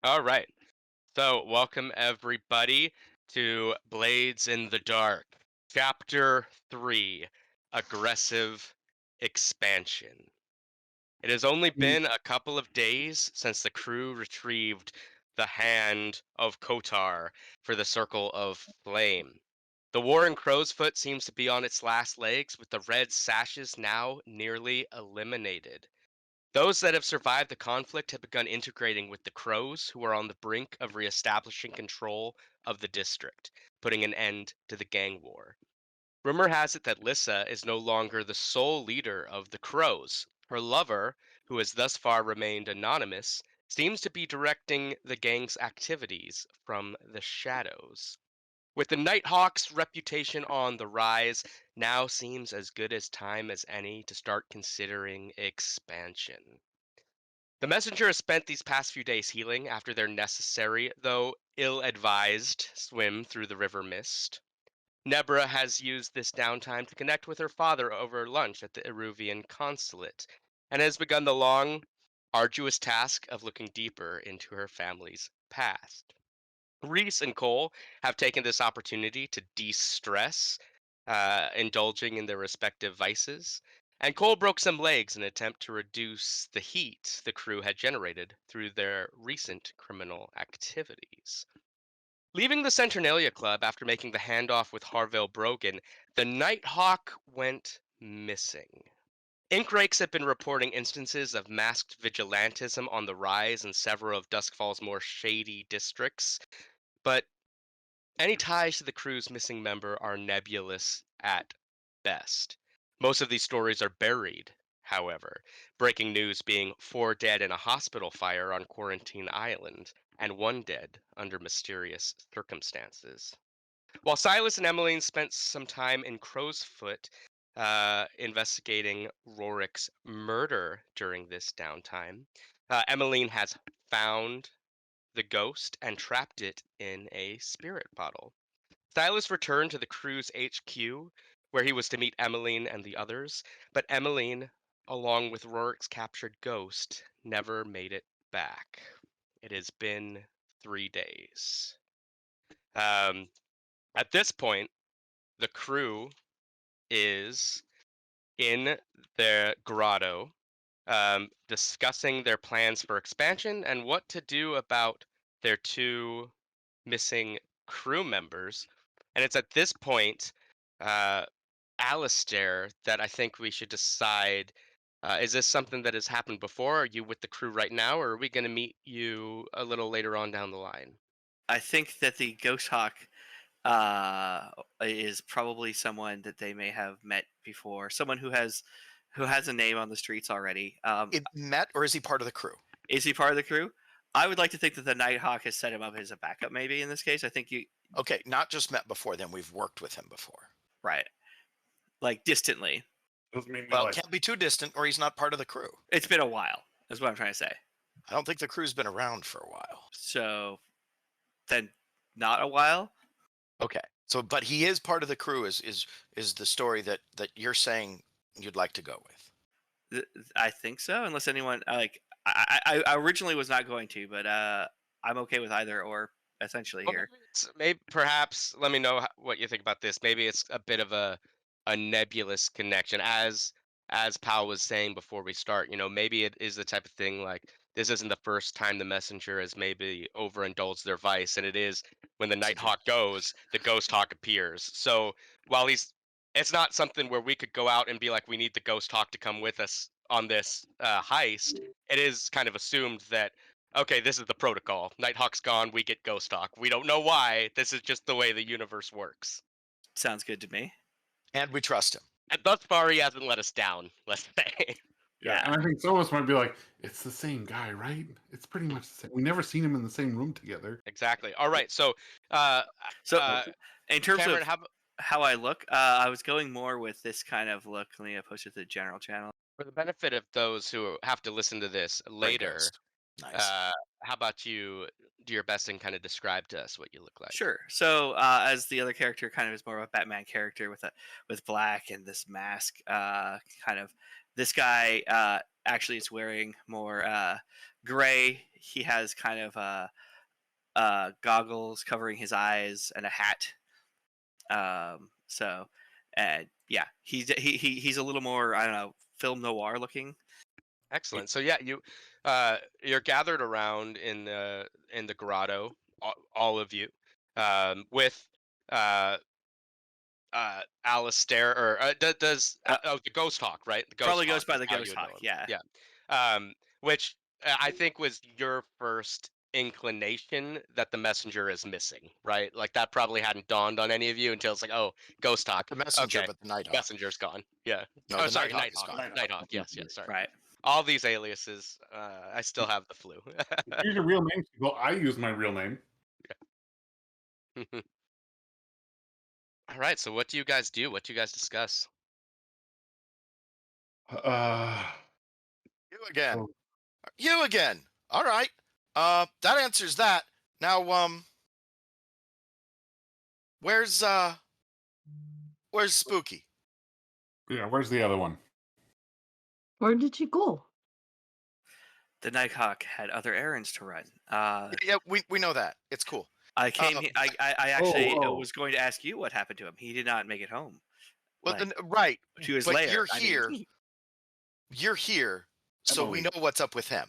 All right. So, welcome everybody to Blades in the Dark, Chapter 3, Aggressive Expansion. It has only Mm, been a couple of days since the crew retrieved the Hand of Kotar for the Circle of Flame. The war in Crowsfoot seems to be on its last legs, with the red sashes now nearly eliminated. Those that have survived the conflict have begun integrating with the Crows, who are on the brink of reestablishing control of the district, putting an end to the gang war. Rumor has it that Lissa is no longer the sole leader of the Crows. Her lover, who has thus far remained anonymous, seems to be directing the gang's activities from the shadows. With the Nighthawk's reputation on the rise, now seems as good as time as any to start considering expansion. The messenger has spent these past few days healing after their necessary, though ill advised, swim through the river mist. Nebra has used this downtime to connect with her father over lunch at the Eruvian consulate, and has begun the long, arduous task of looking deeper into her family's past. Reese and Cole have taken this opportunity to de stress, indulging in their respective vices. And Cole broke some legs in an attempt to reduce the heat the crew had generated through their recent criminal activities. Leaving the Centernalia Club after making the handoff with Harville Brogan, the Nighthawk went missing. Ink rakes have been reporting instances of masked vigilantism on the rise in several of Duskfall's more shady districts, but any ties to the crew's missing member are nebulous at best. Most of these stories are buried, however, breaking news being 4 dead in a hospital fire on Quarantine Island, and 1 dead under mysterious circumstances. While Silas and Emeline spent some time in Crowsfoot investigating Rorik's murder during this downtime, Emeline has found the ghost and trapped it in a spirit bottle. Silas returned to the crew's HQ, where he was to meet Emeline and the others, but Emeline, along with Rorik's captured ghost, never made it back. It has been 3 days. Um, at this point, the crew is in their grotto, discussing their plans for expansion and what to do about their two missing crew members. And it's at this point, uh, Alistair, that I think we should decide, is this something that has happened before? Are you with the crew right now, or are we going to meet you a little later on down the line? I think that the Ghost Hawk is probably someone that they may have met before. Someone who has a name on the streets already. Met, or is he part of the crew? Is he part of the crew? I would like to think that the Nighthawk has set him up as a backup. Maybe in this case, I think you Okay, not just met before, then we've worked with him before. right, like distantly. Doesn't mean we Well, like. can't be too distant or he's not part of the crew. It's been a while. Is what I'm trying to say. I don't think the crew's been around for a while. So then, not a while. Okay. So but he is part of the crew is the story that you're saying you'd like to go with. I think so, unless anyone like. I originally was not going to, but I'm okay with either or essentially Well, here. maybe perhaps let me know what you think about this. Maybe it's a bit of a nebulous connection, as Pal was saying before we start. Maybe it is the type of thing like this isn't the first time the messenger has maybe overindulged their vice, and it is when the Nighthawk goes, the Ghost Hawk appears. So while it's not something where we could go out and be like, we need the Ghost Hawk to come with us on this heist. It is kind of assumed that okay, this is the protocol. Nighthawk's gone, we get Ghost Hawk. We don't know why. This is just the way the universe works. Sounds good to me. And we trust him. And thus far, he hasn't let us down, let's say. Yeah, and I think some of us might be like, it's the same guy, right? It's pretty much the same. We never seen him in the same room together. Exactly. All right, so, uh, So, uh, in terms Cameron, of how I look, I was going more with this kind of look. Let me push it to the general channel. for the benefit of those who have to listen to this Great later, ghost. Nice. how about you do your best and kind of describe to us what you look like? Sure. So, as the other character, kind of is more of a Batman character with black and this mask. Kind of this guy actually is wearing more gray. He has kind of goggles covering his eyes and a hat. So, yeah, he's a little more, I don't know, film noir looking. Excellent. So yeah, you're gathered around in the grotto, all of you, with uh Alistair, or does the Ghost Hawk, right? The Ghost Probably Hawk goes by is the how Ghost you would know Hawk. him. Yeah. Yeah. Which I think was your first inclination that the messenger is missing, right? Like that probably hadn't dawned on any of you until it's like, oh, Ghost Hawk. The messenger, Okay, but the Nighthawk. messenger's gone. Yeah. No, Oh, the sorry, Nighthawk is Nighthawk. gone. Nighthawk. Yes, yes. Sorry. Right. All these aliases. I still have the flu. Use your real name. Well, I use my real name. All right. So what do you guys do? What do you guys discuss? You again. So You again. All right. That answers that. Now, where's Spooky? yeah, where's the other one? Where did she go? The Nighthawk had other errands to run. Yeah, we know that. It's cool. I came. I actually oh. was going to ask you what happened to him. He did not make it home. Well, Like, right. to his But lair. you're I mean, here. You're here, so we Emily. know what's up with him.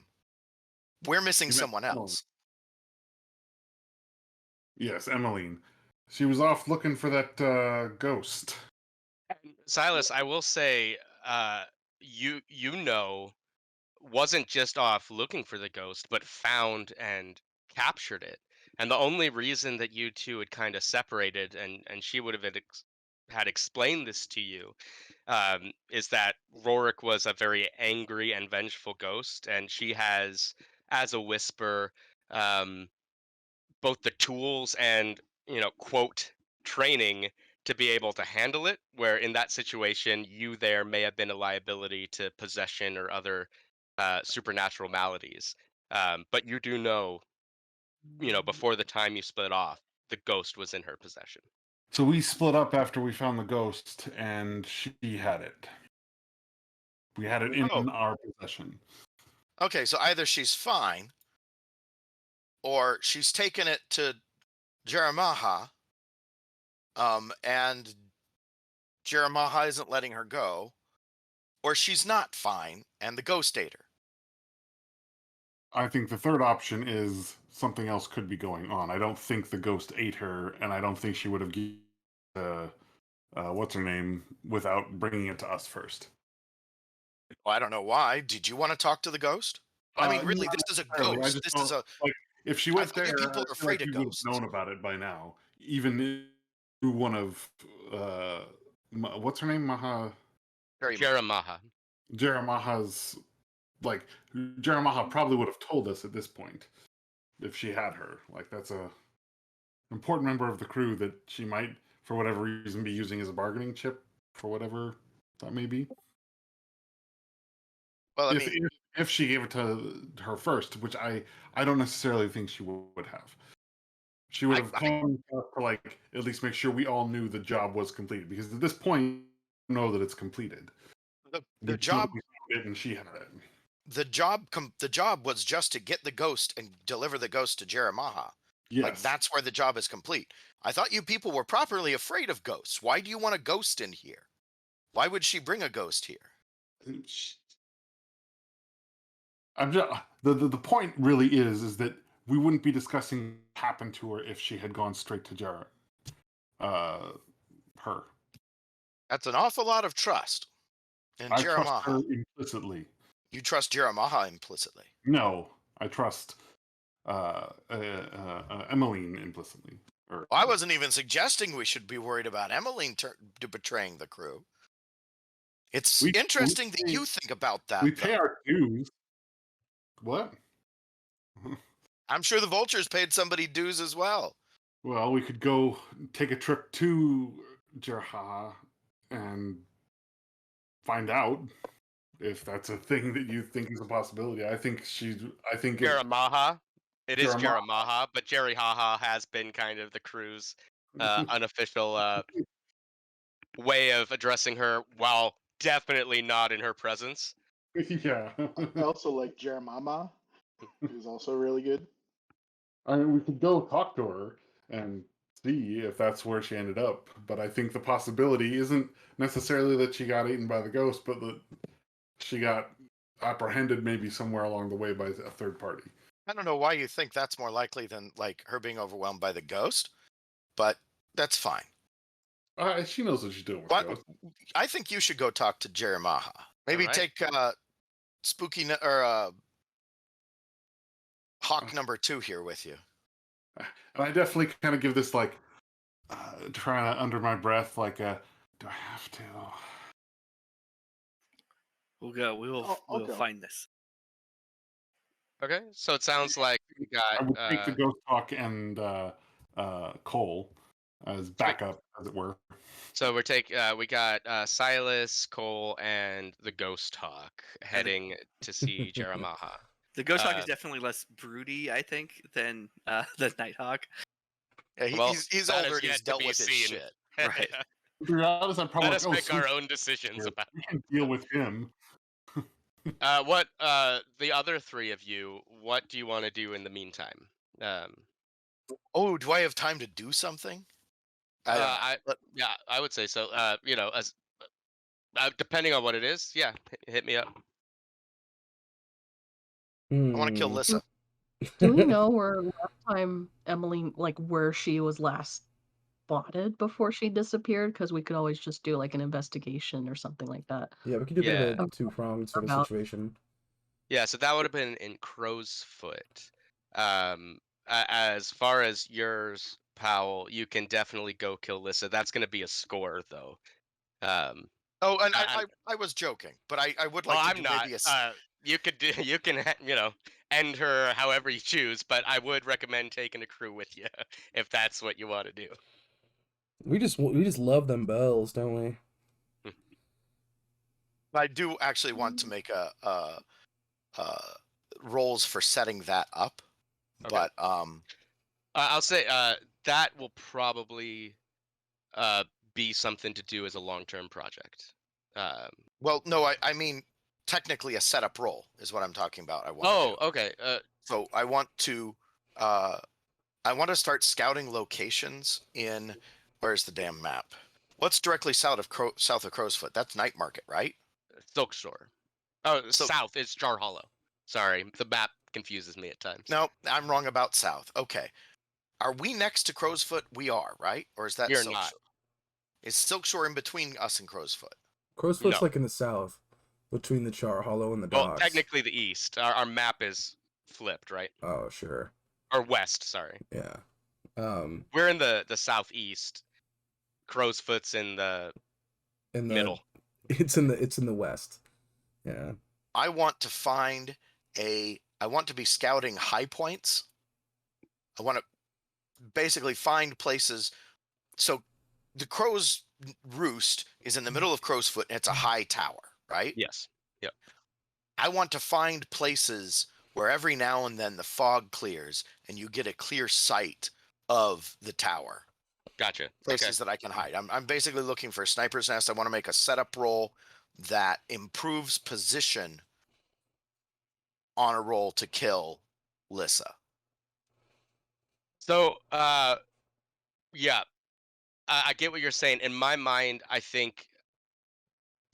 We're missing You met someone Emily. else. Yes, Emeline. She was off looking for that ghost. Silas, I will say, you wasn't just off looking for the ghost, but found and captured it. And the only reason that you two had kind of separated, and she would have had explained this to you, is that Rorik was a very angry and vengeful ghost, and she has, as a whisper, um, both the tools and, quote, training to be able to handle it, where in that situation you there may have been a liability to possession or other supernatural maladies. But you do know, before the time you split off, the ghost was in her possession. So we split up after we found the ghost, and she had it. We had it in Oh. our possession. Okay, so either she's fine, or she's taken it to Jeremiah, and Jeremiah isn't letting her go, or she's not fine, and the ghost ate her. I think the third option is something else could be going on. I don't think the ghost ate her, and I don't think she would have given what's her name without bringing it to us first. Well, I don't know why. Did you want to talk to the ghost? I mean, really, not this is a necessarily. I ghost. just This don't- is a. like if she I went thought you there, people I are feel afraid like of we would have ghosts. known about it by now. Even through one of what's her name, Jeremiah. Jeremiah's, like Jeremiah probably would have told us at this point if she had her. Like that's a important member of the crew that she might, for whatever reason, be using as a bargaining chip for whatever that may be. Well, I if, mean, if she gave it to her first, which I don't necessarily think she would have. She would have come to like at least make sure we all knew the job was completed, because at this point we know that it's completed. the job. We found it and she had it. The job was just to get the ghost and deliver the ghost to Jeremiah. Yes. Like that's where the job is complete. I thought you people were properly afraid of ghosts. Why do you want a ghost in here? Why would she bring a ghost here? I'm just the point really is that we wouldn't be discussing what happened to her if she had gone straight to Jarrett. Her. That's an awful lot of trust. And I Jeremiah, trust her implicitly. you trust Jeremiah implicitly. No, I trust Emeline implicitly. Or I wasn't even suggesting we should be worried about Emeline betraying the crew. It's interesting that you think about that. We pay our dues. What? I'm sure the vultures paid somebody dues as well. Well, we could go take a trip to Jerha and find out if that's a thing that you think is a possibility. I think Jeremiah. It is Jeremiah. Jeremiah, but Jerry Haha has been kind of the crew's unofficial way of addressing her, while definitely not in her presence. Yeah. I also like Jeremama, who's also really good. I mean, we could go talk to her and see if that's where she ended up. But I think the possibility isn't necessarily that she got eaten by the ghost, but that she got apprehended maybe somewhere along the way by a third party. I don't know why you think that's more likely than like her being overwhelmed by the ghost, but that's fine. She knows what she's doing with But ghosts. I think you should go talk to Jeremiah. Maybe Alright. take Spooky or Hawk number 2 here with you. And I definitely kind of give this like, trying to under my breath, like, do I have to? We'll go. I'll We'll go. find this. Okay, so it sounds like we I would got take the ghost talk and Cole as backup, as it were. so we got Silas, Cole, and the Ghost Hawk heading to see Jeremiah. The Ghost Hawk Uh, is definitely less broody, I think, than the Nighthawk. Yeah, Well, he's that older is and he's yet to dealt be with his seen. shit. Right. To be honest, I'd probably Let us like, make our Sweet, own decisions here. about We can deal with him. what the other three of you. What do you want to do in the meantime? Oh, do I have time to do something? I don't know. But Yeah, I would say so. As depending on what it is, yeah, hit me up. I want to kill Lissa. Do we know where last time Emeline, like where she was last spotted before she disappeared? Because we could always just do like an investigation or something like that. Yeah, we could do a bit Yeah. of a two-pronged sort of About- situation. Yeah, so that would have been in Crow's Foot. As far as yours, Powell, you can definitely go kill Lissa. That's going to be a score, though. Oh, and I- I was joking, but I would Well, like to I'm do not. maybe You could do. You can, end her however you choose. But I would recommend taking a crew with you if that's what you want to do. We just love them bells, don't we? I do actually want to make a rolls for setting that up, Okay. but I'll say that will probably be something to do as a long-term project. well, no, I mean technically a setup roll is what I'm talking about. I want. Oh, okay. So I want to start scouting locations in where's the damn map? What's directly south of Crow's Foot? That's Night Market, right? Silk Store. Oh, So- south. It's Jar Hollow. Sorry, the map confuses me at times. No, I'm wrong about south. Okay. Are we next to Crow's Foot? We are, right? Or is that You're Silk not. Shore? Is Silk Shore in between us and Crow's Foot? Crow's Foot's No. like in the south, between the Char Hollow and the Well, docks. technically the east. Our map is flipped, right? Oh, sure. Or west. Sorry. Yeah. We're in the southeast. Crow's Foot's in the In the middle. It's in the west. Yeah. I want to be scouting high points. I want to basically find places. So the Crow's Roost is in the middle of Crow's Foot and it's a high tower, right? Yes. Yep. I want to find places where every now and then the fog clears and you get a clear sight of the tower. Gotcha. Places that I can hide. I'm basically looking for a sniper's nest. I want to make a setup roll that improves position on a roll to kill Lissa. So, yeah, I get what you're saying. In my mind, I think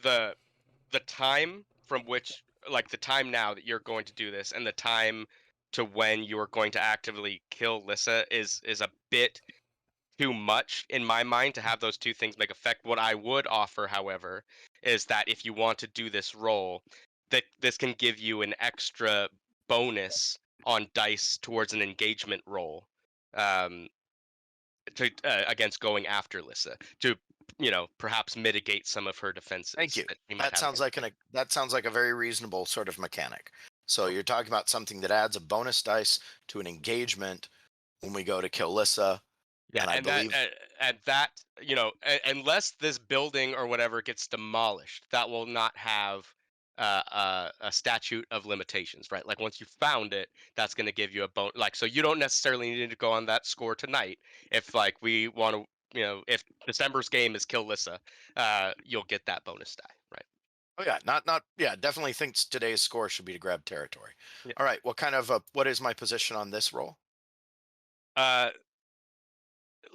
the time from which, like the time now that you're going to do this, and the time to when you are going to actively kill Lissa is a bit too much in my mind to have those two things make effect. What I would offer, however, is that if you want to do this roll, that this can give you an extra bonus on dice towards an engagement roll, to against going after Lissa to perhaps mitigate some of her defenses. Thank you. That, That sounds like a very reasonable sort of mechanic. So you're talking about something that adds a bonus dice to an engagement when we go to kill Lissa. Yeah, and I believe that unless this building or whatever gets demolished, that will not have a statute of limitations, right? Like once you found it, that's going to give you a bonus. Like so, you don't necessarily need to go on that score tonight. If like we want to, if December's game is kill Lissa, you'll get that bonus die, right? Oh yeah, definitely thinks today's score should be to grab territory. Yeah. All right, what is my position on this roll? Uh,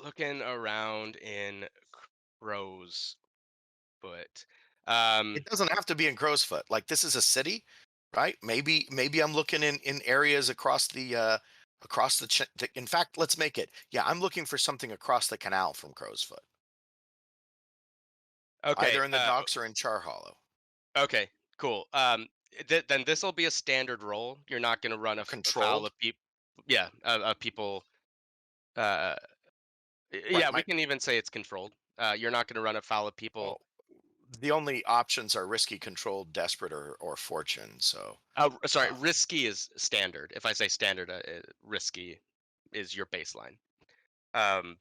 looking around in Crow's Foot. It doesn't have to be in Crowsfoot. Like this is a city, right? Maybe I'm looking in areas across the in fact, let's make it. Yeah, I'm looking for something across the canal from Crowsfoot. Okay. Either in the docks or in Char Hollow. Okay. Cool. Then this will be a standard roll. You're not going to run afoul Controlled. of people. Yeah, of people. Uh, Right. yeah, we can even say it's controlled. You're not going to run afoul of people. The only options are risky, controlled, desperate, or fortune. So Sorry, risky is standard. If I say standard, risky is your baseline. And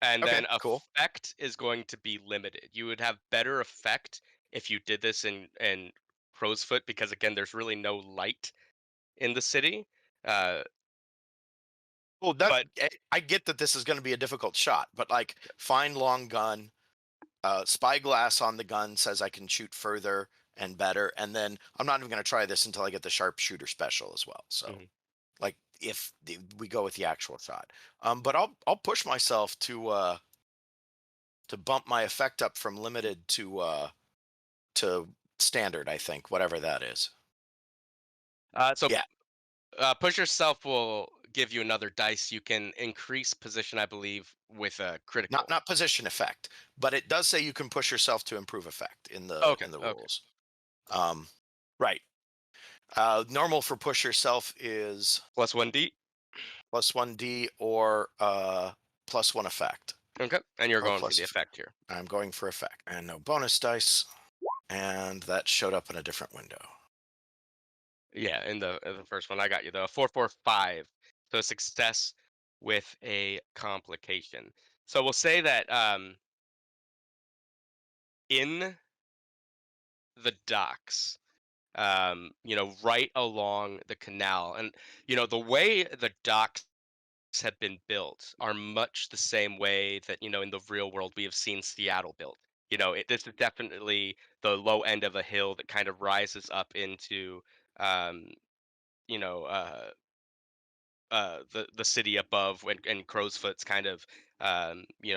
okay, then cool. effect is going to be limited. You would have better effect if you did this in Crow's Foot, because again, there's really no light in the city. Well, But I get that this is going to be a difficult shot, but like fine long gun, spyglass on the gun says I can shoot further and better, and then I'm not even going to try this until I get the sharpshooter special as well. So, like if we go with the actual shot, but I'll push myself to bump my effect up from limited to standard. I think whatever that is. so Yeah. push yourself will give you another dice. You can increase position, I believe, with a critical. Not position effect, but it does say you can push yourself to improve effect in the Okay, rules. Right. Normal for push yourself is plus 1d. plus 1d or plus 1 effect. Okay, and you're Or going for plus the effect here. I'm going for effect and no bonus dice, and that showed up in a different window. Yeah, in the first one, I got you though. 445. So success with a complication. So we'll say that in the docks, right along the canal, and the way the docks have been built are much the same way that in the real world we have seen Seattle built. This is definitely the low end of a hill that kind of rises up into um, you know uh, the city above, and Crow's Foot's kind of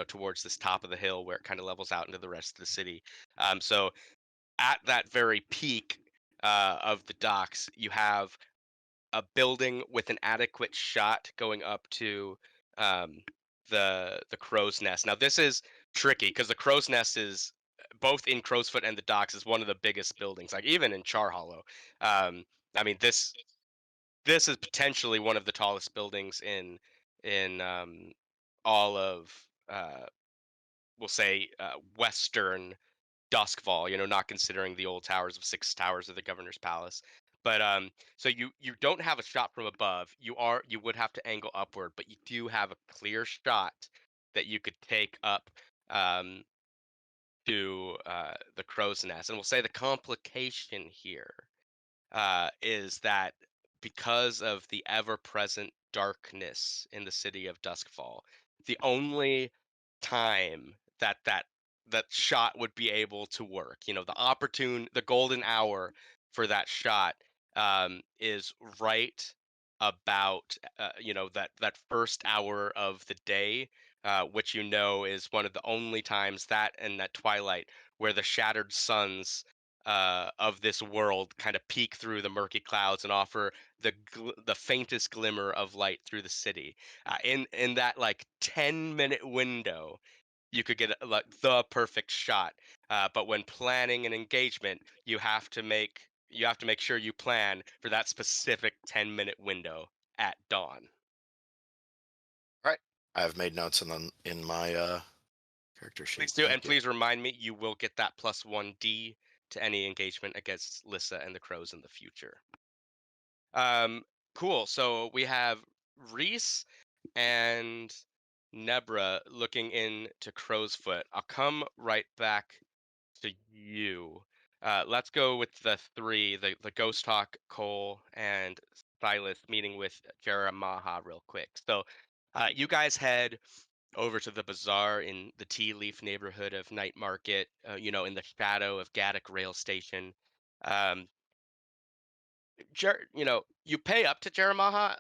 towards this top of the hill where it kind of levels out into the rest of the city. So at that very peak of the docks, you have a building with an adequate shot going up to um, the crow's nest. Now this is tricky because the crow's nest is both in Crow's Foot and the docks is one of the biggest buildings, like even in Char Hollow. I mean this is potentially one of the tallest buildings in all of we'll say Western Duskfall, not considering the old towers of Six Towers of the Governor's Palace. But so you don't have a shot from above. You would have to angle upward, but you do have a clear shot that you could take up um, to the crow's nest. And we'll say the complication here is that because of the ever-present darkness in the city of Duskfall, the only time that shot would be able to work, the golden hour for that shot is right about that first hour of the day, which is one of the only times, that and that twilight, where the shattered suns of this world kind of peek through the murky clouds and offer the faintest glimmer of light through the city. In that like 10-minute window, you could get like the perfect shot. But when planning an engagement, you have to make sure you plan for that specific 10-minute window at dawn. All right. I've made notes in my character sheet. Please do, Thank and you. please remind me, you will get that plus 1d to any engagement against Lissa and the Crows in the future. Cool. So we have Reese and Nebra looking into Crow's Foot. I'll come right back to you. Let's go with the three, the Ghost Hawk, Cole, and Silas meeting with Jeremiah real quick. So you guys head over to the bazaar in the Tea Leaf neighborhood of Night Market, in the shadow of Gaddock Rail Station. Um, you pay up to Jeremiah.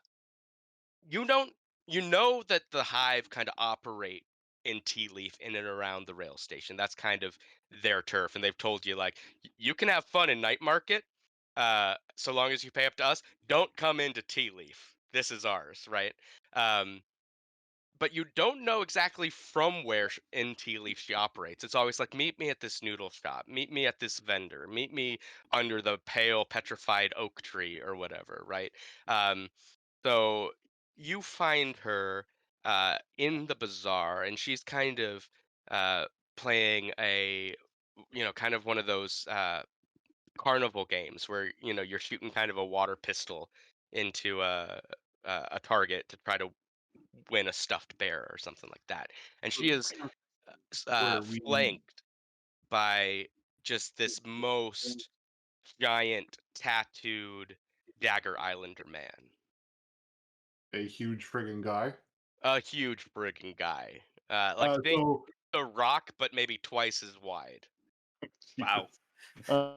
You don't you know that the hive kind of operate in Tea Leaf in and around the rail station. That's kind of their turf, and they've told you like you can have fun in Night Market, so long as you pay up to us. Don't come into Tea Leaf. This is ours, right? Um, but you don't know exactly from where in Tea Leaf she operates. It's always like, meet me at this noodle shop, meet me at this vendor, meet me under the pale petrified oak tree or whatever, right? Um, so you find her in the bazaar, and she's kind of playing kind of one of those carnival games where you're shooting kind of a water pistol into a target to try to win a stuffed bear or something like that. And she is Where we flanked by just this most giant tattooed Dagger Islander man. a huge friggin' guy. A huge friggin' guy. Like think So The Rock, but maybe twice as wide. Wow. Uh,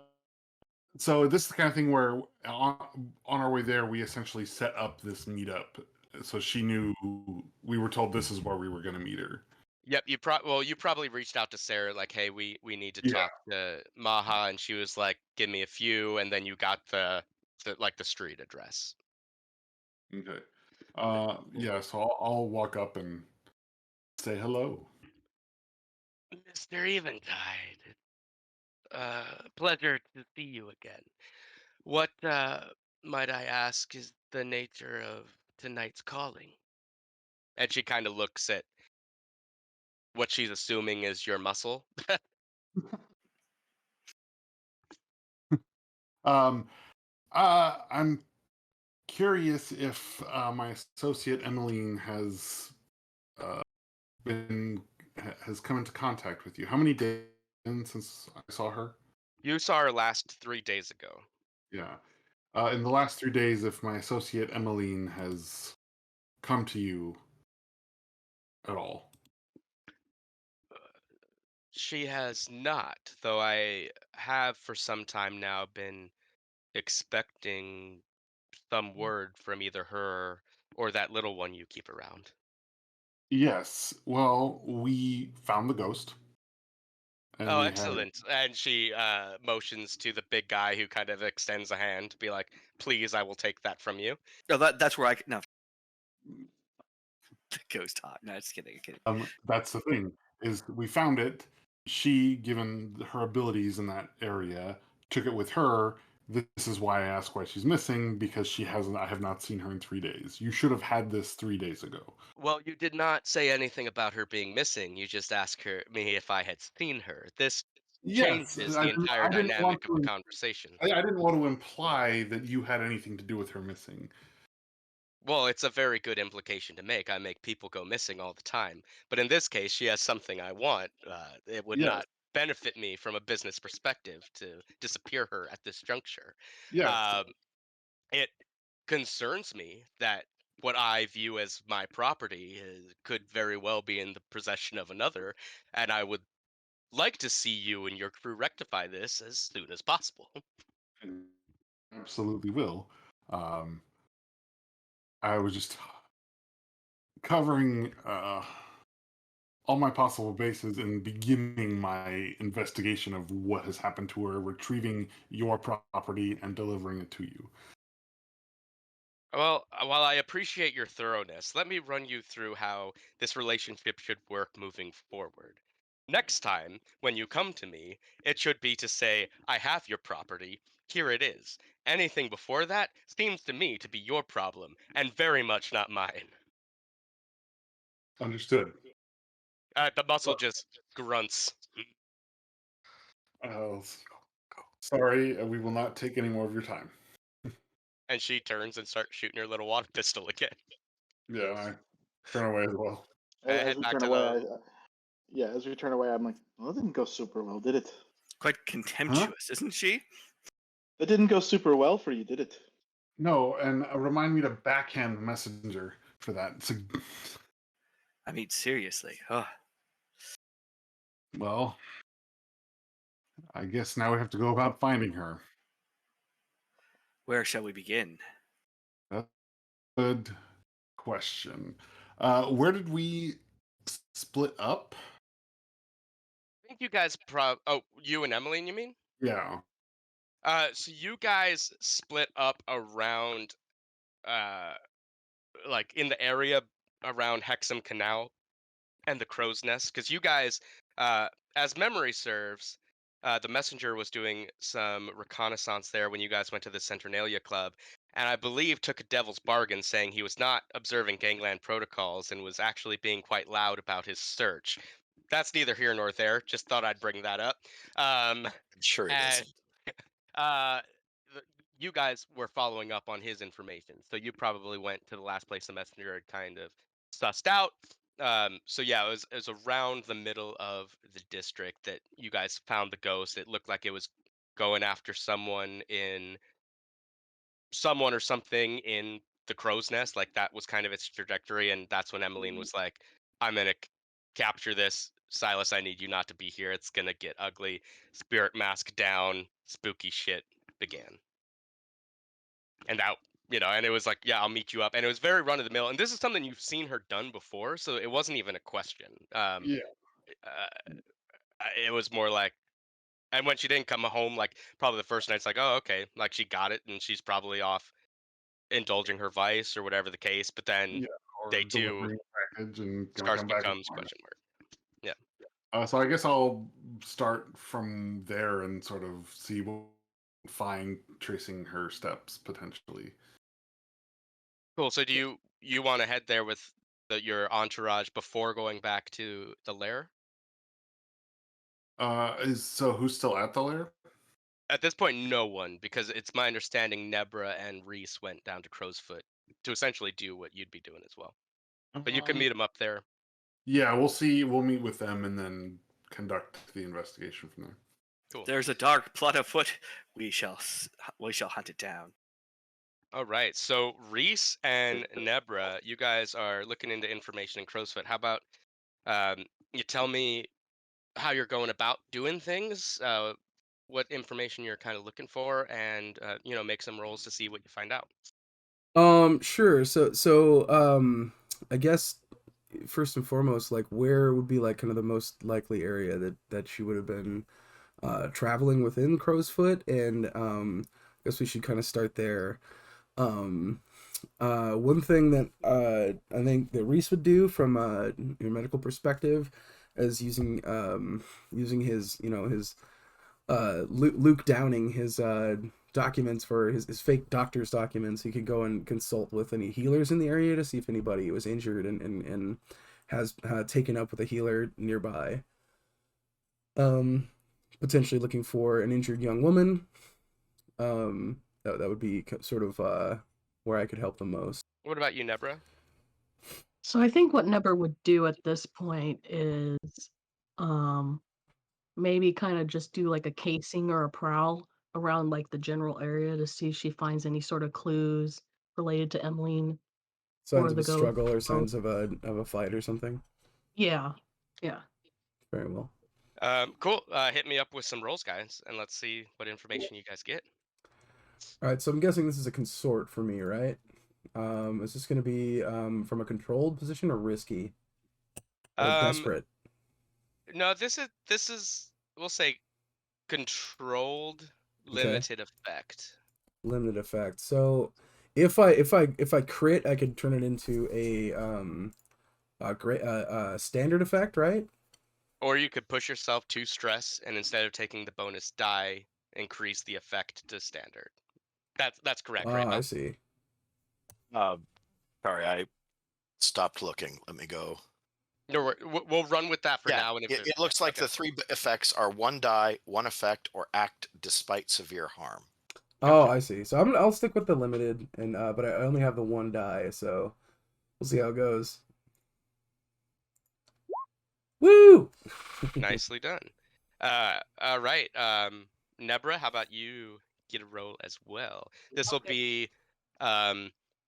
so this is the kind of thing where on our way there, we essentially set up this meetup. So she knew we were told this is where we were going to meet her. Yep, you probably reached out to Sarah like, hey, we need to Yeah. talk to Maha, and she was like, give me a few, and then you got the street address. Okay. Yeah. So I'll walk up and say hello. Mr. Eventide, pleasure to see you again. What might I ask is the nature of tonight's calling? And she kind of looks at what she's assuming is your muscle. I'm curious if my associate Emeline has been has come into contact with you. How many days since I saw her? You saw her last 3 days ago. Yeah. In the last 3 days, if my associate Emeline has come to you at all. She has not, though I have for some time now been expecting some word from either her or that little one you keep around. Yes. Well, we found the ghost, and Oh, we had. excellent. And she motions to the big guy who kind of extends a hand to be like, please, I will take that from you. No, that's where no. The ghost talk. No, just kidding. Kidding. That's the thing is we found it. She, given her abilities in that area, took it with her. This is why I ask why she's missing, because she hasn't. I have not seen her in 3 days. You should have had this 3 days ago. Well, you did not say anything about her being missing. You just asked me if I had seen her. This Yes, changes the entire I didn't want dynamic of the to. conversation. I didn't want to imply that you had anything to do with her missing. Well, it's a very good implication to make. I make people go missing all the time. But in this case, she has something I want. It would Yes, not benefit me from a business perspective to disappear her at this juncture. yes, Um, it concerns me that what I view as my property could very well be in the possession of another, and I would like to see you and your crew rectify this as soon as possible. absolutely will. I was just covering all my possible bases and beginning my investigation of what has happened to her, retrieving your property and delivering it to you. Well, while I appreciate your thoroughness, let me run you through how this relationship should work moving forward. Next time, when you come to me, it should be to say, I have your property, here it is. Anything before that seems to me to be your problem, and very much not mine. Understood. The muscle just grunts. Uh, Sorry, we will not take any more of your time. And she turns and starts shooting her little water pistol again. Yeah, I turn away as well. As Head we back turn to away, the. as we turn away, I'm like, well, that didn't go super well, did it? Quite contemptuous, isn't she? That didn't go super well for you, did it? No, and remind me to backhand the messenger for that. I mean, seriously. Oh, Well, I guess now we have to go about finding her. where shall we begin? Good question. Where did we split up? I think you guys you and Emeline, you mean? Yeah. So you guys split up around, uh, like in the area around Hexham Canal and the Crow's Nest, because you guys, as memory serves, the messenger was doing some reconnaissance there when you guys went to the Centernalia Club, and I believe took a devil's bargain, saying he was not observing gangland protocols and was actually being quite loud about his search. That's neither here nor there. Just thought I'd bring that up. I'm sure it And isn't. uh, you guys were following up on his information, so you probably went to the last place the messenger had kind of sussed out. So yeah, it was around the middle of the district that you guys found the ghost. It looked like it was going after someone or something in the crow's nest. Like that was kind of its trajectory, and that's when Emeline was like, "I'm gonna capture this, Silas. I need you not to be here. It's gonna get ugly." Spirit mask down, spooky shit began. And that, and it was like, yeah, I'll meet you up, and it was very run of the mill, and this is something you've seen her done before, so it wasn't even a question. Yeah. It was more like, and when she didn't come home, like probably the first night, it's like, oh, okay, like she got it, and she's probably off indulging her vice or whatever the case, but then Yeah. Or day two delivering a package and gonna starts come back. becomes question mark. Yeah. So I guess I'll start from there and sort of see what find tracing her steps potentially. Cool. So do you want to head there with your entourage before going back to the lair? So who's still at the lair? At this point, no one, because it's my understanding Nebra and Reese went down to Crow's Foot to essentially do what you'd be doing as well. But you can meet them up there. Yeah, we'll see. We'll meet with them and then conduct the investigation from there. Cool. There's a dark plot afoot. We shall hunt it down. All right. So Reese and Nebra, you guys are looking into information in Crow's Foot. How about you tell me how you're going about doing things, what information you're kind of looking for, and make some rolls to see what you find out. Sure. I guess first and foremost, like where would be like kind of the most likely area that she would have been traveling within Crow's Foot, and I guess we should kind of start there. One thing that I think that Reese would do from your medical perspective is using his his Luke Downing his documents for his fake doctor's documents. He could go and consult with any healers in the area to see if anybody was injured and has taken up with a healer nearby. Potentially looking for an injured young woman. That would be sort of where I could help the most. What about you, Nebra? So I think what Nebber would do at this point is maybe kind of just do like a casing or a prowl around like the general area to see if she finds any sort of clues related to Emeline. Signs Or of the a ghost. struggle or signs of a fight or something. Yeah. Very well. Cool. Hit me up with some rolls, guys, and let's see what information you guys get. All right, so I'm guessing this is a consort for me, right? Is this going to be from a controlled position or risky? Or desperate? No, this is we'll say controlled, limited effect. Limited effect. So if I crit, I could turn it into a great standard effect, right? Or you could push yourself to stress, and instead of taking the bonus die, increase the effect to standard. That's correct, right? I see. Sorry, I stopped looking. Let me go. No, we'll run with that for now. And if it looks like the three effects are one die, one effect, or act despite severe harm. Oh, I see. So I'll stick with the limited, and but I only have the one die, so we'll see how it goes. Woo! Nicely done. All right. Nebra, how about you get a roll as well? This will be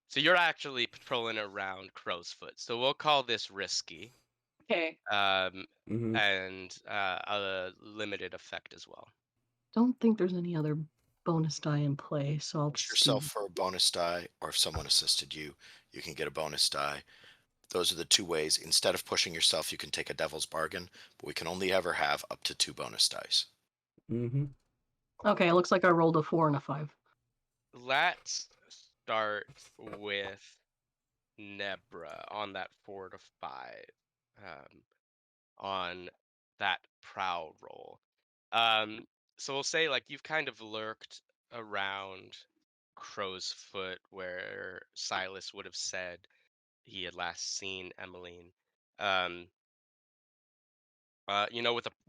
So you're actually patrolling around Crow's Foot. So we'll call this risky. Okay. Mhm. And a limited effect as well. Don't think there's any other bonus die in play, so I'll Push just yourself do. for a bonus die, or if someone assisted you, you can get a bonus die. Those are the two ways. Instead of pushing yourself, you can take a devil's bargain, but we can only ever have up to 2 bonus dice. Mhm. Okay, it looks like I rolled a 4 and a 5. Let's start with Nebra on that 4 to 5, on that prowl roll. So we'll say like you've kind of lurked around Crow's Foot where Silas would have said he had last seen Emeline.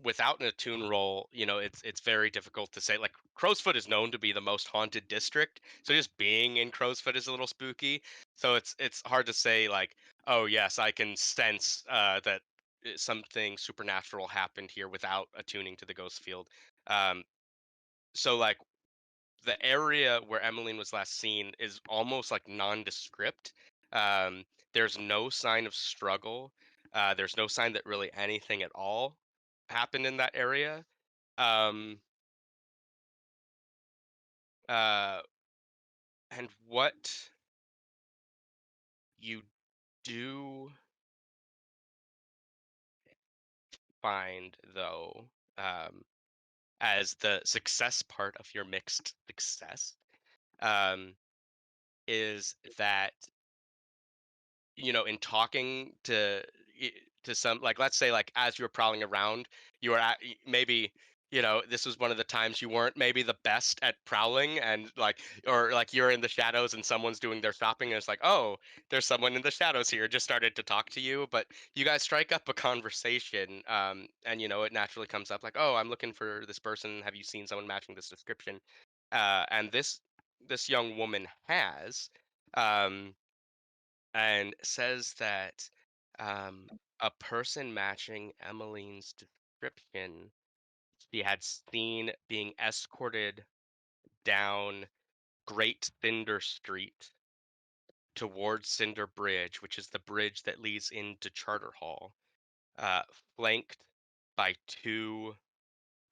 Without an attune roll, it's very difficult to say. Like Crowsfoot is known to be the most haunted district, so just being in Crowsfoot is a little spooky. So it's hard to say like, oh yes, I can sense that something supernatural happened here without attuning to the ghost field. So like the area where Emeline was last seen is almost like nondescript. Um, there's no sign of struggle. There's no sign that really anything at all happened in that area. Um, uh, and what you do find, though, as the success part of your mixed success, um, is that in talking to some, like, let's say, like, as you were prowling around, you were maybe this was one of the times you weren't maybe the best at prowling, and like, or like you're in the shadows and someone's doing their shopping and it's like, oh, there's someone in the shadows here, just started to talk to you, but you guys strike up a conversation, and it naturally comes up like, oh, I'm looking for this person, have you seen someone matching this description? And this young woman has, um and says that, a person matching Emeline's description she had seen being escorted down Great Cinder Street towards Cinder Bridge, which is the bridge that leads into Charter Hall, uh, flanked by two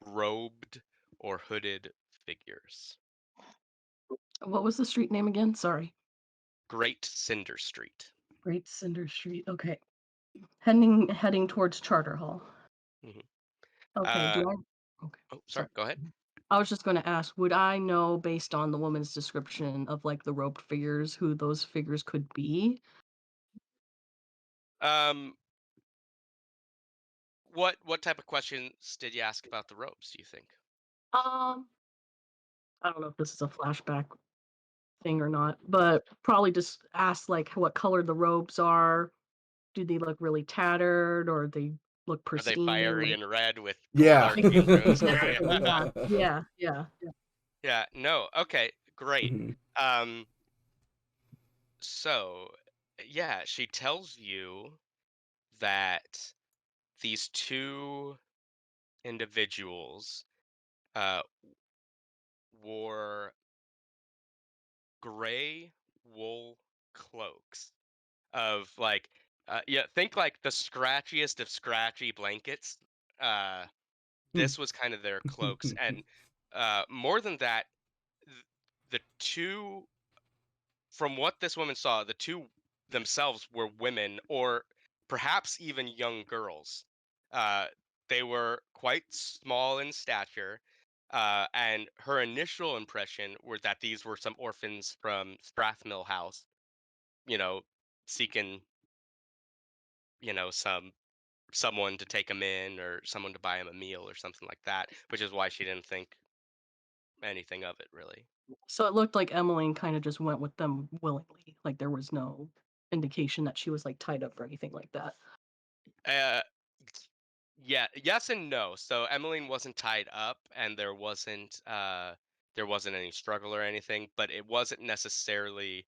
robed or hooded figures. What was the street name again? Sorry. Great Cinder Street. Great Cinder Street. Okay. Heading towards Charter Hall. Mhm. Okay, Uh, do I? Okay, oh, sorry, sorry. go ahead. I was just going to ask, would I know based on the woman's description of like the robed figures who those figures could be? Um, what type of questions did you ask about the robes, do you think? Um, I don't know if this is a flashback thing or not, but probably just ask like what color the robes are. Do they look really tattered or they look Are they pristine? fiery and red with gold Yeah. arching Exactly. through? Yeah. Yeah, no. Okay, great. Mhm. So yeah, she tells you that these two individuals uh wore gray wool cloaks of like, yeah, think like the scratchiest of scratchy blankets. uh this was kind of their cloaks, and more than that, the two, from what this woman saw, the two themselves were women, or perhaps even young girls. uh they were quite small in stature, and her initial impression were that these were some orphans from Strathmill House, you know seeking, someone to take them in, or someone to buy them a meal or something like that, which is why she didn't think anything of it really. So it looked like Emmeline kind of just went with them willingly. Like there was no indication that she was like tied up or anything like that. Uh, yeah, yes and no. So Emmeline wasn't tied up, and there wasn't any struggle or anything, but it wasn't necessarily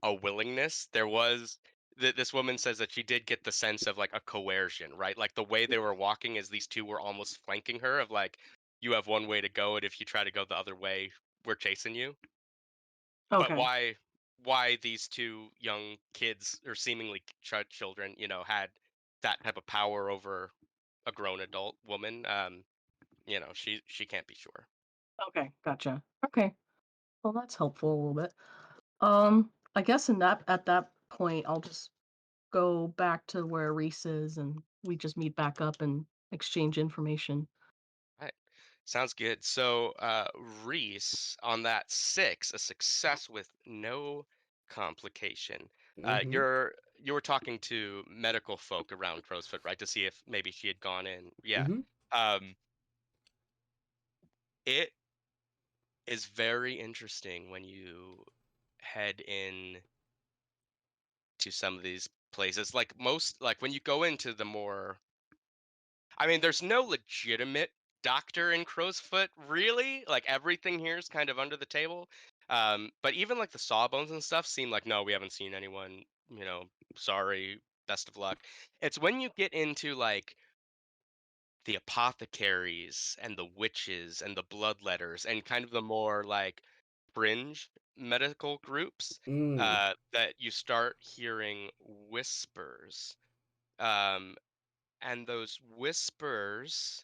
a willingness. There was this woman says that she did get the sense of like a coercion, right? Like the way they were walking, as these two were almost flanking her, of like, you have one way to go, and if you try to go the other way, we're chasing you. But Okay. why these two young kids, or seemingly children, had that type of power over a grown adult woman. She can't be sure. Okay, gotcha. Okay, well that's helpful a little bit. I guess at that point, I'll just go back to where Reese is, and we just meet back up and exchange information. Right. Sounds good. So, Reese, on that 6, a success with no complication. Mm-hmm. You were talking to medical folk around Crowsfoot, right, to see if maybe she had gone in. Yeah. Mm-hmm. Um, it is very interesting when you head in to some of these places. Like when you go into the more, I mean, there's no legitimate doctor in Crowsfoot, really. Like everything here is kind of under the table. But even like the Sawbones and stuff seem like, no, we haven't seen anyone. Sorry, best of luck. It's when you get into like the apothecaries and the witches and the bloodletters and kind of the more like fringe medical groups, Mm. that you start hearing whispers. Um, and those whispers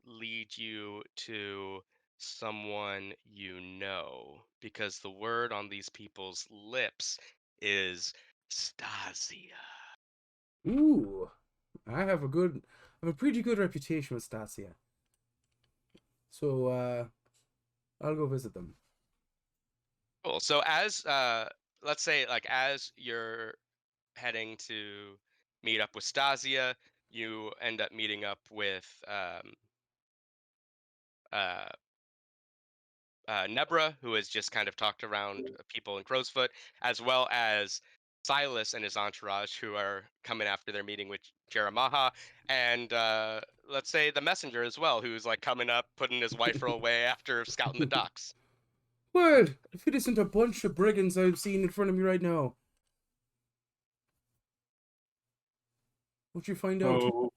lead you to someone you know, because the word on these people's lips is Stasia. Ooh, I have a pretty good reputation with Stasia. So I'll go visit them. Cool. So as let's say like as you're heading to meet up with Stasia, you end up meeting up with uh, Nebra, who has just kind of talked around people in Crowsfoot, as well as Silas and his entourage, who are coming after their meeting with Jeremiah, and let's say the messenger as well, who's like coming up, putting his wife away after scouting the docks. Well, if it isn't a bunch of brigands I've seen in front of me right now. What'd you find out? So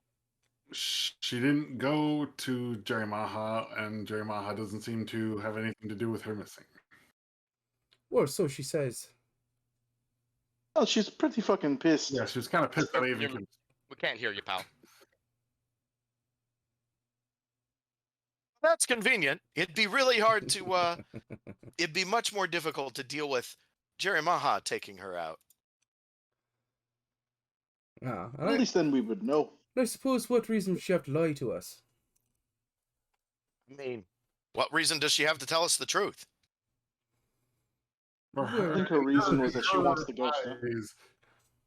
she didn't go to Jeremiah, and Jeremiah doesn't seem to have anything to do with her missing. Well, so she says. Oh, she's pretty fucking pissed. Yeah, she was kind of pissed that I even came. We can't hear you, pal. That's convenient. It'd be really hard to. It'd be much more difficult to deal with Jeremiah taking her out. Ah, At least then we would know. I suppose what reason would she have to lie to us? I mean, what reason does she have to tell us the truth? For I think her reason was that she wants the ghost. Huh?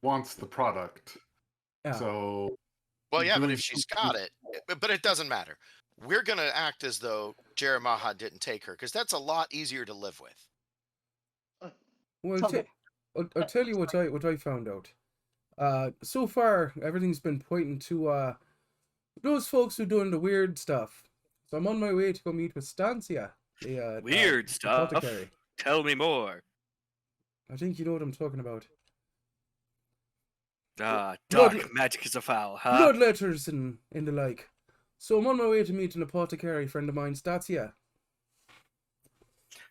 Wants the product. Yeah. So. Well, yeah, but doing if she's something- got it, but it doesn't matter. We're gonna act as though Jeremiah didn't take her, because that's a lot easier to live with. Well, Okay. I'll tell you what I found out. So far everything's been pointing to those folks who are doing the weird stuff. So I'm on my way to go meet with Stancia, the Weird stuff. apothecary. Tell me more. I think you know what I'm talking about. Dark Blood- magic is a foul, huh? Blood letters and the like. So I'm on my way to meet an apothecary friend of mine, Stacia.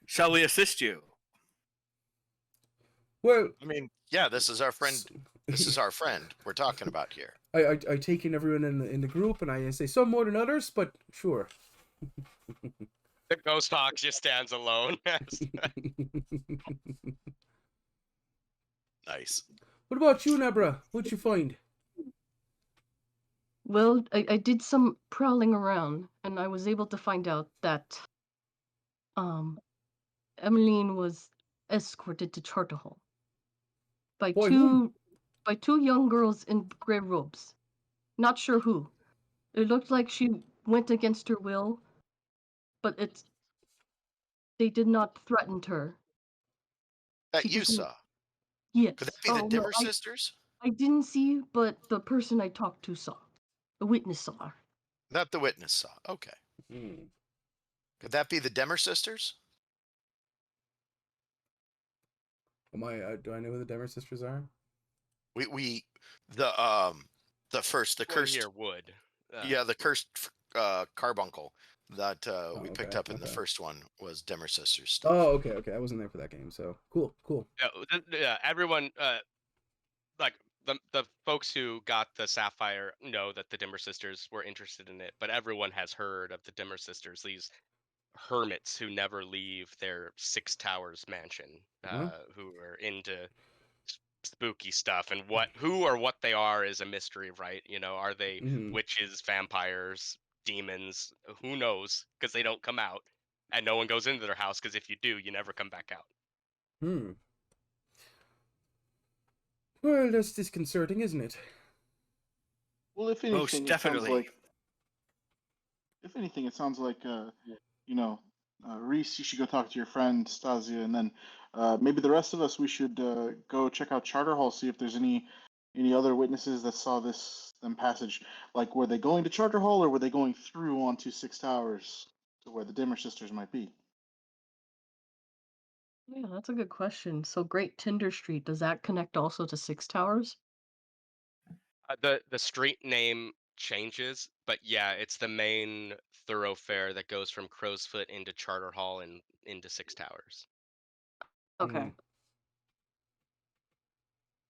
Shall we assist you? Well, I mean, yeah, this is our friend. This is our friend we're talking about here. I take in everyone in the group and I say some more than others, but sure. The ghost hawk just stands alone. Nice. What about you, Nebra? What'd you find? Well, I did some prowling around, and I was able to find out that Emeline was escorted to Charterhall by Boy, two young girls in gray robes. Not sure who. It looked like she went against her will, but they did not threaten her. That She you just- saw. Yes. Could that be the Oh, no, Dimmer sisters? I didn't see, but the person I talked to saw. The witness saw her. That the witness saw. Okay. Hmm. Could that be the Demmer sisters? Do I know who the Demmer sisters are? The One cursed here would. the cursed carbuncle that Oh, we picked okay, up in the okay. first one was Dimmer Sisters stuff. Oh, okay. I wasn't there for that game, so cool. Yeah, everyone, like the folks who got the Sapphire know that the Dimmer Sisters were interested in it, but everyone has heard of the Dimmer Sisters, these hermits who never leave their Six Towers mansion, Huh? who are into spooky stuff, and who or what they are is a mystery, right? Are they Mhm. witches, vampires, demons? Who knows? Because they don't come out, and no one goes into their house. Because if you do, you never come back out. Hmm. Well, that's disconcerting, isn't it? Well, if Most anything, it sounds definitely. like you know, Reese, you should go talk to your friend Stasia, and then maybe the rest of us we should go check out Charter Hall, see if there's any other witnesses that saw them passage. Like, were they going to Charter Hall or were they going through onto Six Towers to where the Dimmer Sisters might be? Yeah, that's a good question. So Great Tinder Street, does that connect also to Six Towers? The street name changes, but yeah, it's the main thoroughfare that goes from Crowsfoot into Charter Hall and into Six Towers. Okay.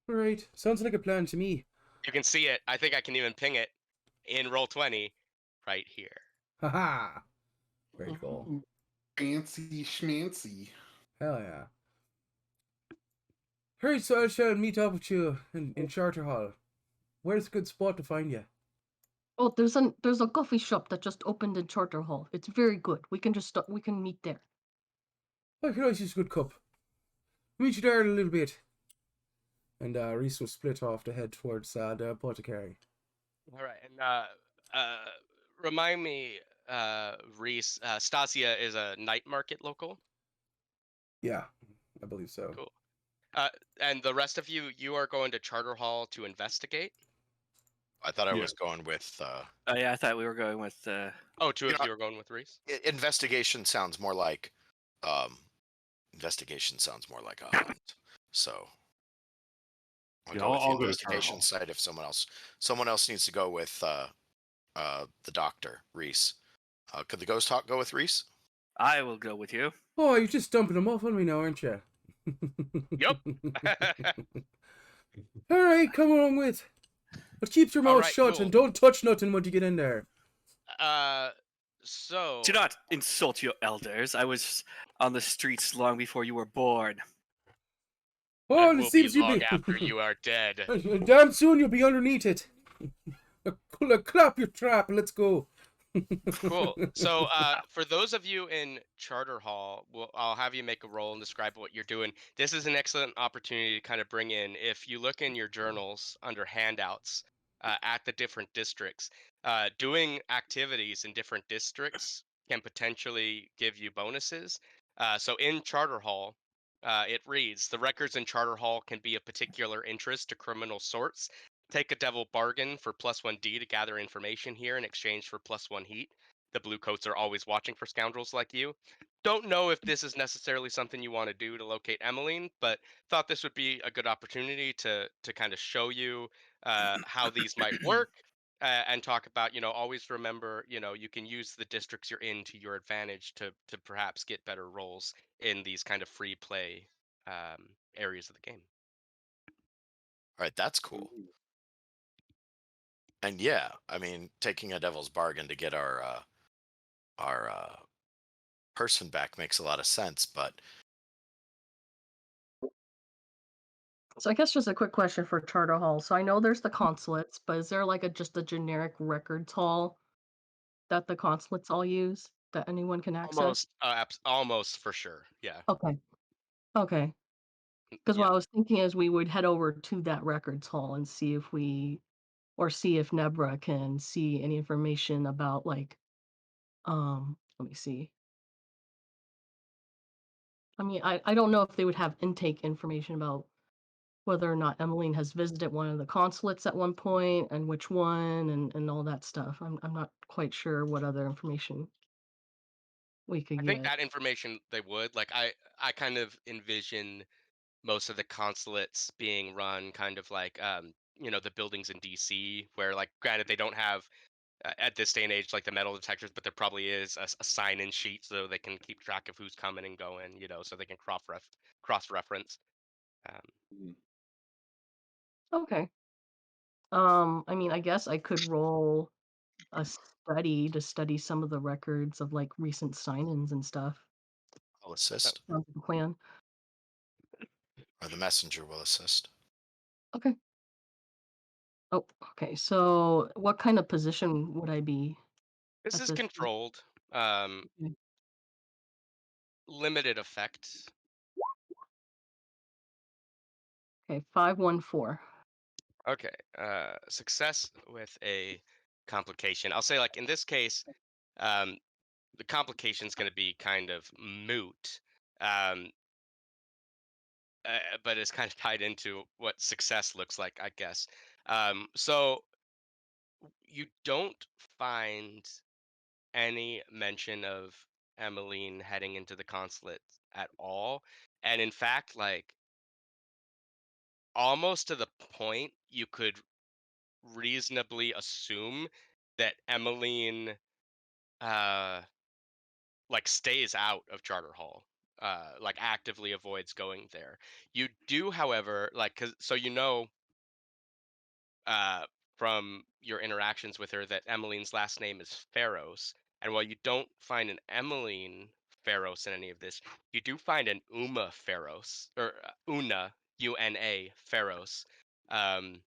All right. Sounds like a plan to me. You can see it. I think I can even ping it in Roll20 right here. Haha. Very cool. Fancy schmancy. Hell yeah. All right, so I shall meet up with you in Charter Hall. Where's a good spot to find you? Oh, there's a coffee shop that just opened in Charter Hall. It's very good. We can meet there. I could always use a good cup. Meet you there in a little bit. And Reese will split off to head towards the apothecary. All right, and remind me, Reese, Stasia is a night market local. Yeah, I believe so. Cool. And the rest of you are going to Charter Hall to investigate? I thought I Yeah. was going with Oh yeah, I thought we were going with. Oh, two You of know- you are going with Reese? investigation sounds more like a hunt. So I'll Yeah, go with I'll the go to Charter investigation Hall. side if someone else needs to go with the doctor, Reese. Could the ghost hawk go with Reese? I will go with you. Oh, you're just dumping them off on me now, aren't you? Yup. All right, come along with. But keep your mouth Alright, shut cool. and don't touch nothing when you get in there. So Do not insult your elders. I was on the streets long before you were born. Oh, it it will seems be you'll long be. after you are dead. Damn soon you'll be underneath it. Clap your trap and let's go. Cool. So, for those of you in Charter Hall, I'll have you make a roll and describe what you're doing. This is an excellent opportunity to kind of bring in, if you look in your journals under handouts at the different districts, doing activities in different districts can potentially give you bonuses. So, in Charter Hall, it reads the records in Charter Hall can be of particular interest to criminal sorts. Take a devil bargain for +1D to gather information here in exchange for +1 heat. The blue coats are always watching for scoundrels like you. Don't know if this is necessarily something you want to do to locate Emeline, but thought this would be a good opportunity to kind of show you how these might work and talk about, always remember, you can use the districts you're in to your advantage to perhaps get better roles in these kind of free play areas of the game. All right, that's cool. And yeah, I mean, taking a devil's bargain to get our person back makes a lot of sense. But So I guess just a quick question for Charter Hall. So I know there's the consulates, but is there like just a generic records hall that the consulates all use that anyone can access? Almost for sure. Yeah. Okay. Okay. Because Yeah. what I was thinking is we would head over to that records hall and see if Nebra can see any information about let me see. I mean, I don't know if they would have intake information about whether or not Emeline has visited one of the consulates at one point and which one and all that stuff. I'm not quite sure what other information we could I think get. that information they would. Like I kind of envision most of the consulates being run kind of like the buildings in DC where, like, granted they don't have at this day and age, like the metal detectors, but there probably is a sign-in sheet so they can keep track of who's coming and going, so they can cross-reference. Okay. I mean, I guess I could roll a study to study some of the records of like recent sign-ins and stuff. I'll assist, Sounds like a plan. or the messenger will assist. Okay. Oh, okay. So, what kind of position would I be This at is this point? controlled, Okay. limited effect. Okay, 514. Okay, success with a complication. I'll say, like, in this case, the complication is going to be kind of moot, um, but it's kind of tied into what success looks like, I guess. So you don't find any mention of Emeline heading into the consulate at all, and in fact, like, almost to the point you could reasonably assume that Emeline uh like stays out of Charter Hall, like actively avoids going there. You do, however, like, cause so uh from your interactions with her that Emmeline's last name is Pharos, and while you don't find an Emmeline Pharos in any of this, you do find an Uma Pharos, or Una Una Pharos, um,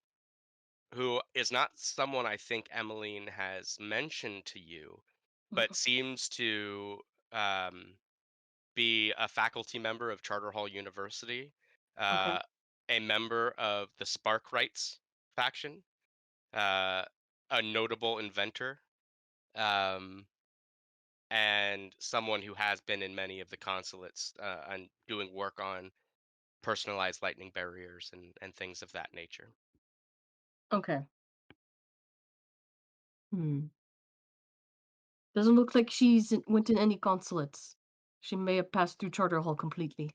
who is not someone I think Emmeline has mentioned to you, but seems to um, be a faculty member of Charter Hall University, Okay. uh, a member of the Spark Rights faction, uh, a notable inventor, um, and someone who has been in many of the consulates and doing work on personalized lightning barriers and things of that nature. Okay. Hmm. Doesn't look like went in any consulates. She may have passed through Charter Hall completely.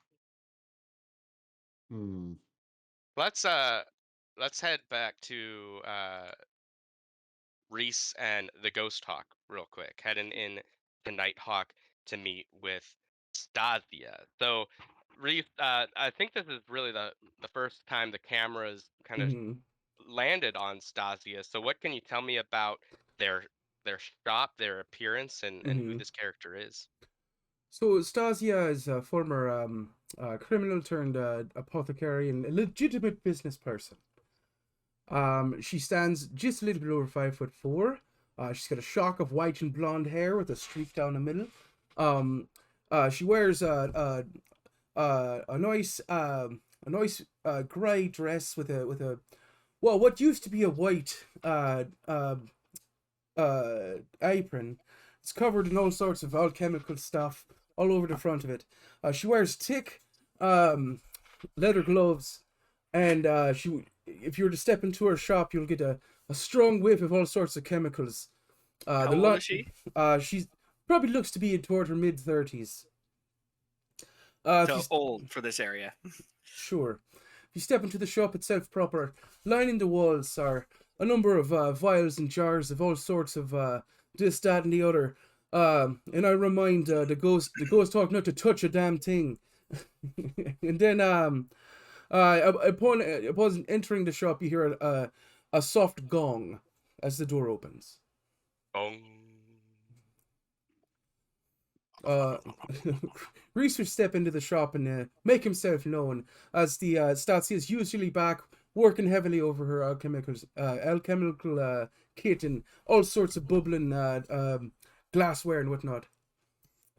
Hmm. Let's head back to Reese and the Ghost Hawk real quick, heading in to Nighthawk to meet with Stasia. So, Reese, I think this is really the first time the cameras kind of Hmm. landed on Stasia. So, what can you tell me about their their shop, their appearance, and who Hmm. this character is? So Stasia is a former criminal turned apothecary and a legitimate business person. She stands just a little bit over 5'4". She's got a shock of white and blonde hair with a streak down the middle. She wears a nice grey dress with a what used to be a white apron. It's covered in all sorts of alchemical stuff all over the front of it. She wears thick leather gloves, and if you were to step into her shop, you'll get a strong whiff of all sorts of chemicals. How old is she? She's probably looks to be toward her mid-30s. So old for this area. Sure. If you step into the shop itself proper, lining the walls are a number of vials and jars of all sorts of this, that, and the other. And I remind the ghost talk not to touch a damn thing. And then upon entering the shop, you hear a soft gong as the door opens. Reese will step into the shop and make himself known, as the Stasi is usually back working heavily over her alchemical kit and all sorts of bubbling glassware and whatnot.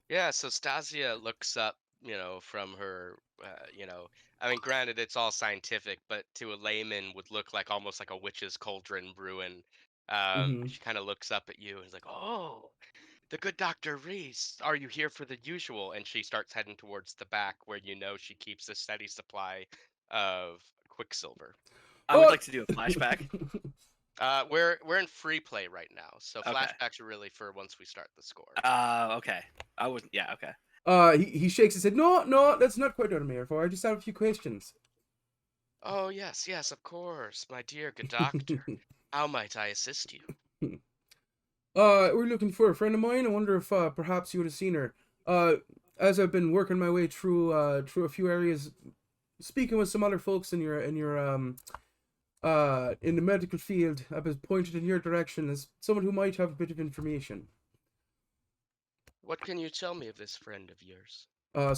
Yeah, so Stasia looks up, from her, I mean, granted, it's all scientific, but to a layman would look like almost like a witch's cauldron brewing. Mm-hmm. She kind of looks up at you and is like, "Oh, the good Dr. Reese, are you here for the usual?" And she starts heading towards the back where she keeps a steady supply of quicksilver. I would like to do a flashback. We're in free play right now, so Okay. flashbacks are really for once we start the score. Okay. I wasn't. Yeah. Okay. He shakes his head. No, that's not quite what I'm here for. I just have a few questions. Oh, yes, of course, my dear good doctor. How might I assist you? We're looking for a friend of mine. I wonder if perhaps you would have seen her. As I've been working my way through a few areas, speaking with some other folks in your in the medical field, I've been pointed in your direction as someone who might have a bit of information. What can you tell me of this friend of yours?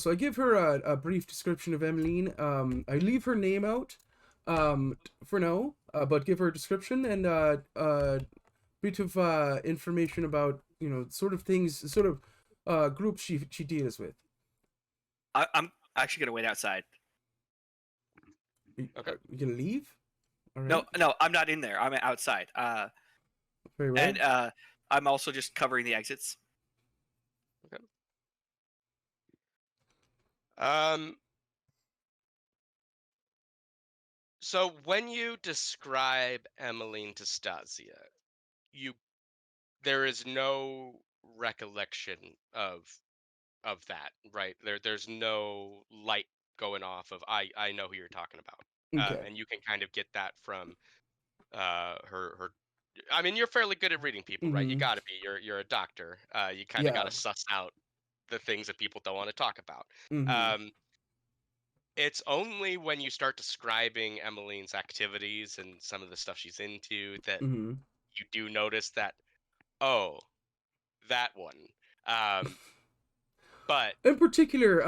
So I give her a brief description of Emeline. I leave her name out for now, but give her a description and bit of information about, you know, sort of things, sort of groups she deals with. I'm actually gonna wait outside. Okay. You gonna leave? All right. No, I'm not in there. I'm outside. Very well. And I'm also just covering the exits. So when you describe Emeline to Stasia, there is no recollection of that, right? There's no light going off of I know who you're talking about. Okay. And you can kind of get that from her. I mean, you're fairly good at reading people, right? You Mhm. got to be. You're a doctor. You kind of got Yeah. to suss out the things that people don't want to talk about. Mhm. It's only when you start describing Emmeline's activities and some of the stuff she's into that Mhm. you do notice that, oh, that one. But In particular,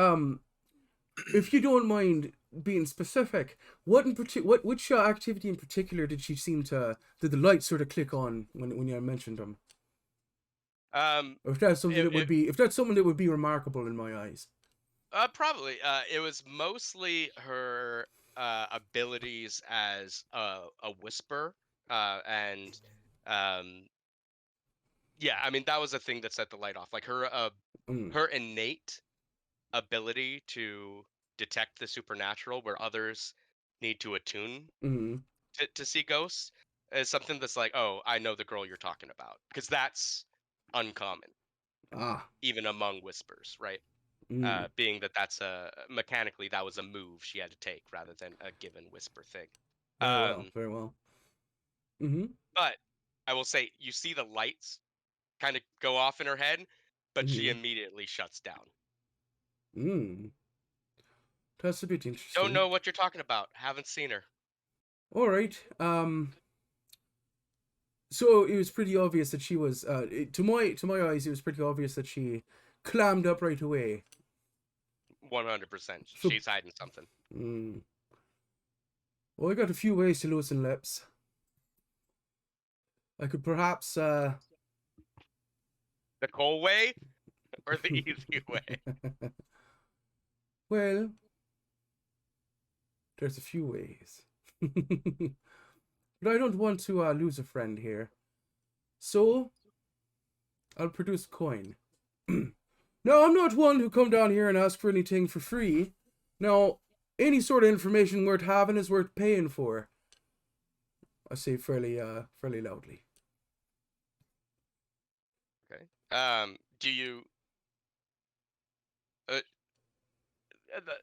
if you don't mind being specific, which activity in particular did the light sort of click on when you mentioned them? Or if that's something that would be remarkable in my eyes. Probably. It was mostly her abilities as a whisper, and yeah, I mean that was the thing that set the light off. Like her innate ability to detect the supernatural, where others need to attune Mm. to see ghosts, is something that's like, oh, I know the girl you're talking about, because that's uncommon, Ah. even among whispers, right? Mm. Being that that's mechanically that was a move she had to take rather than a given whisper thing. Very well. Very well. Mhm. But I will say you see the lights kind of go off in her head, but she Mhm. immediately shuts down. Mm. That's a bit interesting. Don't know what you're talking about. Haven't seen her. All right. So it was pretty obvious that she was to my eyes it was pretty obvious that she clammed up right away. 100%. So- She's hiding something. Well, I got a few ways to loosen lips. I could perhaps The cold way or the easy way? Well, there's a few ways. But I don't want to lose a friend here. So, I'll produce a coin. Now, I'm not one who come down here and ask for anything for free. Now, any sort of information worth having is worth paying for. I say fairly loudly. Okay. Do you...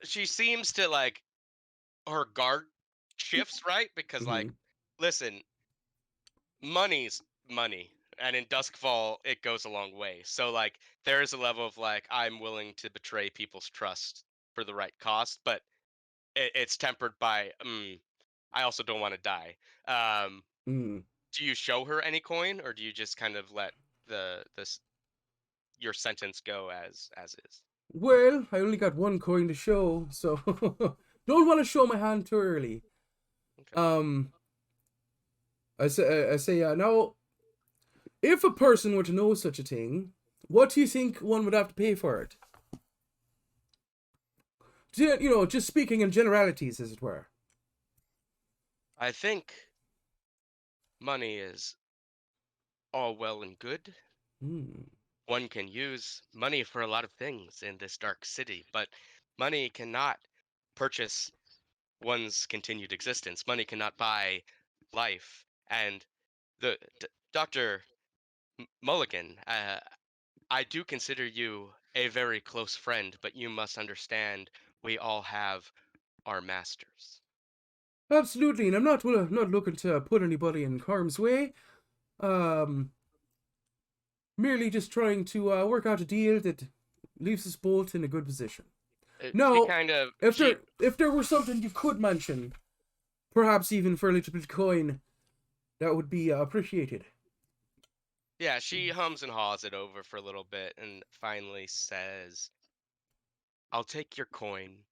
she seems to, like, her guard shifts, right? Because, like, listen, money's money. And in Duskfall, it goes a long way. So, like, there is a level of, like, I'm willing to betray people's trust for the right cost, but it's tempered by, I also don't want to die. Do you show her any coin, or do you just kind of let your sentence go as is? Well, I only got one coin to show, so don't want to show my hand too early. Okay. I say, now, if a person were to know such a thing, what do you think one would have to pay for it? You know, just speaking in generalities, as it were. I think money is all well and good. One can use money for a lot of things in this dark city, but money cannot purchase one's continued existence. Money cannot buy life. And Dr. Mulligan, I do consider you a very close friend, but you must understand we all have our masters. Absolutely, and I'm not looking to put anybody in harm's way. But, you know, just speaking in generalities, as it were. I think money is all well and good. One can use money for a lot of things in this dark city, but money cannot purchase one's continued existence. Money cannot buy life. And I do consider you a very close friend, but you must understand we all have our masters. Absolutely, and I'm not looking to put anybody in harm's way. merely just trying to work out a deal that leaves us both in a good position. She No, kind of if there were something you could mention, perhaps even for a little bit of coin, that would be appreciated. yeah, she hums and haws it over for a little bit and finally says, "I'll take your coin,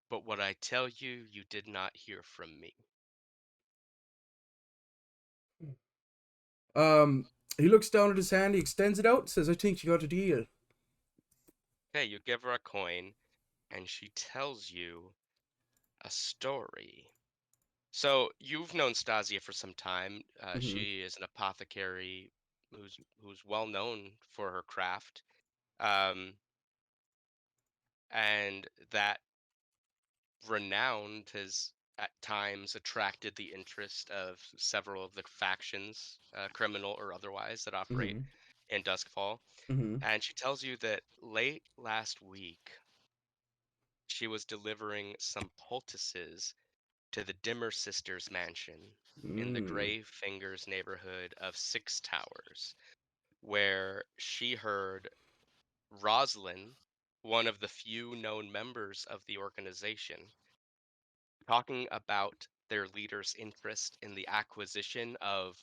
but what I tell you, you did not hear from me." He looks down at his hand, he extends it out, says, "I think you got a deal." Okay, you give her a coin, and she tells you a story. So you've known Stasia for some time. Mhm. She is an apothecary who's well known for her craft, um, and that renown has at times attracted the interest of several of the factions, criminal or otherwise, that operate Mhm. in Duskfall. Mhm. And she tells you that late last week she was delivering some poultices to the Dimmer Sisters mansion in the Mm. Gray Fingers neighborhood of Six Towers, where she heard Roslyn, one of the few known members of the organization, talking about their leader's interest in the acquisition of,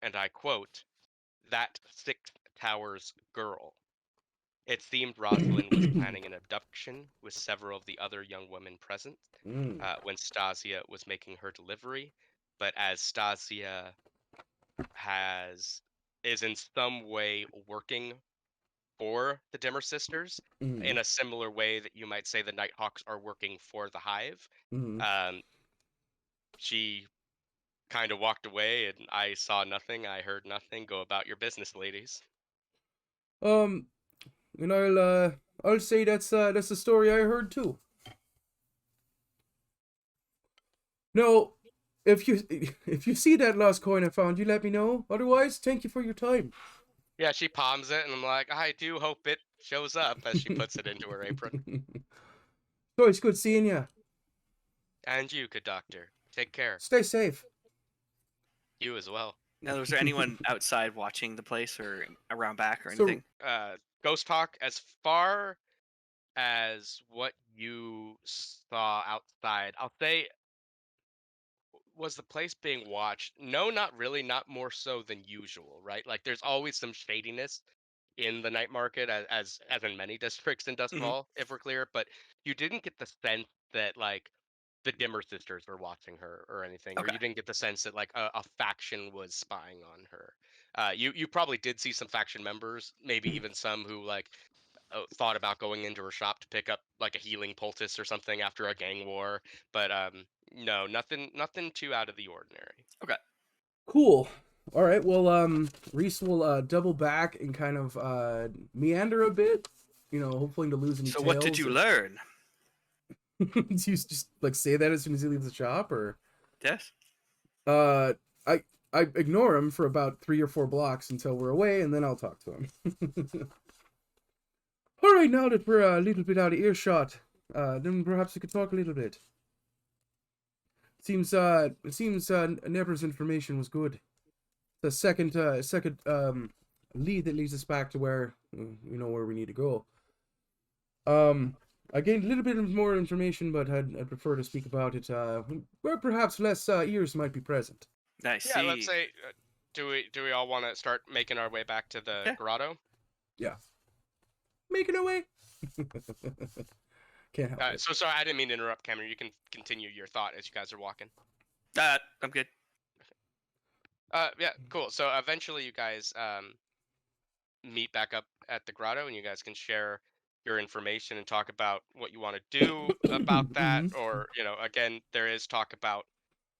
and I quote, "that Six Towers girl." It seemed Rosalind was planning an abduction with several of the other young women present Mm. when Stasia was making her delivery. But as Stasia is in some way working for the Dimmer Sisters, in Mhm. a similar way that you might say the Nighthawks are working for the Hive, Mhm. um, she kind of walked away, and I saw nothing, I heard nothing. Go about your business, ladies. And I'll say that's the story I heard too. No, if you see that lost coin I found, you let me know. Otherwise, thank you for your time. Yeah, she palms it, and I'm like, I do hope it shows up, as she puts it into her apron. So it's good seeing you. And you, good doctor. Take care. Stay safe. You as well. Now, was there anyone outside watching the place or around back or So- anything? Ghost Talk, as far as what you saw outside, I'll say, was the place being watched? No, not really, not more so than usual, right? Like, there's always some shadiness in the night market, as in many districts in Mhm. Duskfall, if we're clear, but you didn't get the sense that, like, the Dimmer Sisters were watching her or anything, or Okay. you didn't get the sense that, like, a faction was spying on her. You probably did see some faction members, maybe even some who, like, thought about going into her shop to pick up like a healing poultice or something after a gang war, but no, nothing too out of the ordinary. Okay. Cool. All right. Well, Reese will double back and kind of meander a bit. You know, hoping to lose any So, tails. what did you learn? Do you just like say that as soon as he leaves the shop, or? Yes. I ignore him for about 3 or 4 blocks until we're away, and then I'll talk to him. All right, now that we're a little bit out of earshot, then perhaps we could talk a little bit. It seems Nebra's information was good. The second lead that leads us back to where we know where we need to go. I gained a little bit more information, but I'd prefer to speak about it where perhaps less ears might be present. I Yeah, let's see. say, do we all want to start making our way back to the Yeah. grotto? Yeah. Making our way. Can't help it. So sorry, I didn't mean to interrupt, Cameron. You can continue your thought as you guys are walking. I'm good. Yeah, cool. So eventually, you guys meet back up at the grotto, and you guys can share your information and talk about what you want to do about that. Mhm. Or, again, there is talk about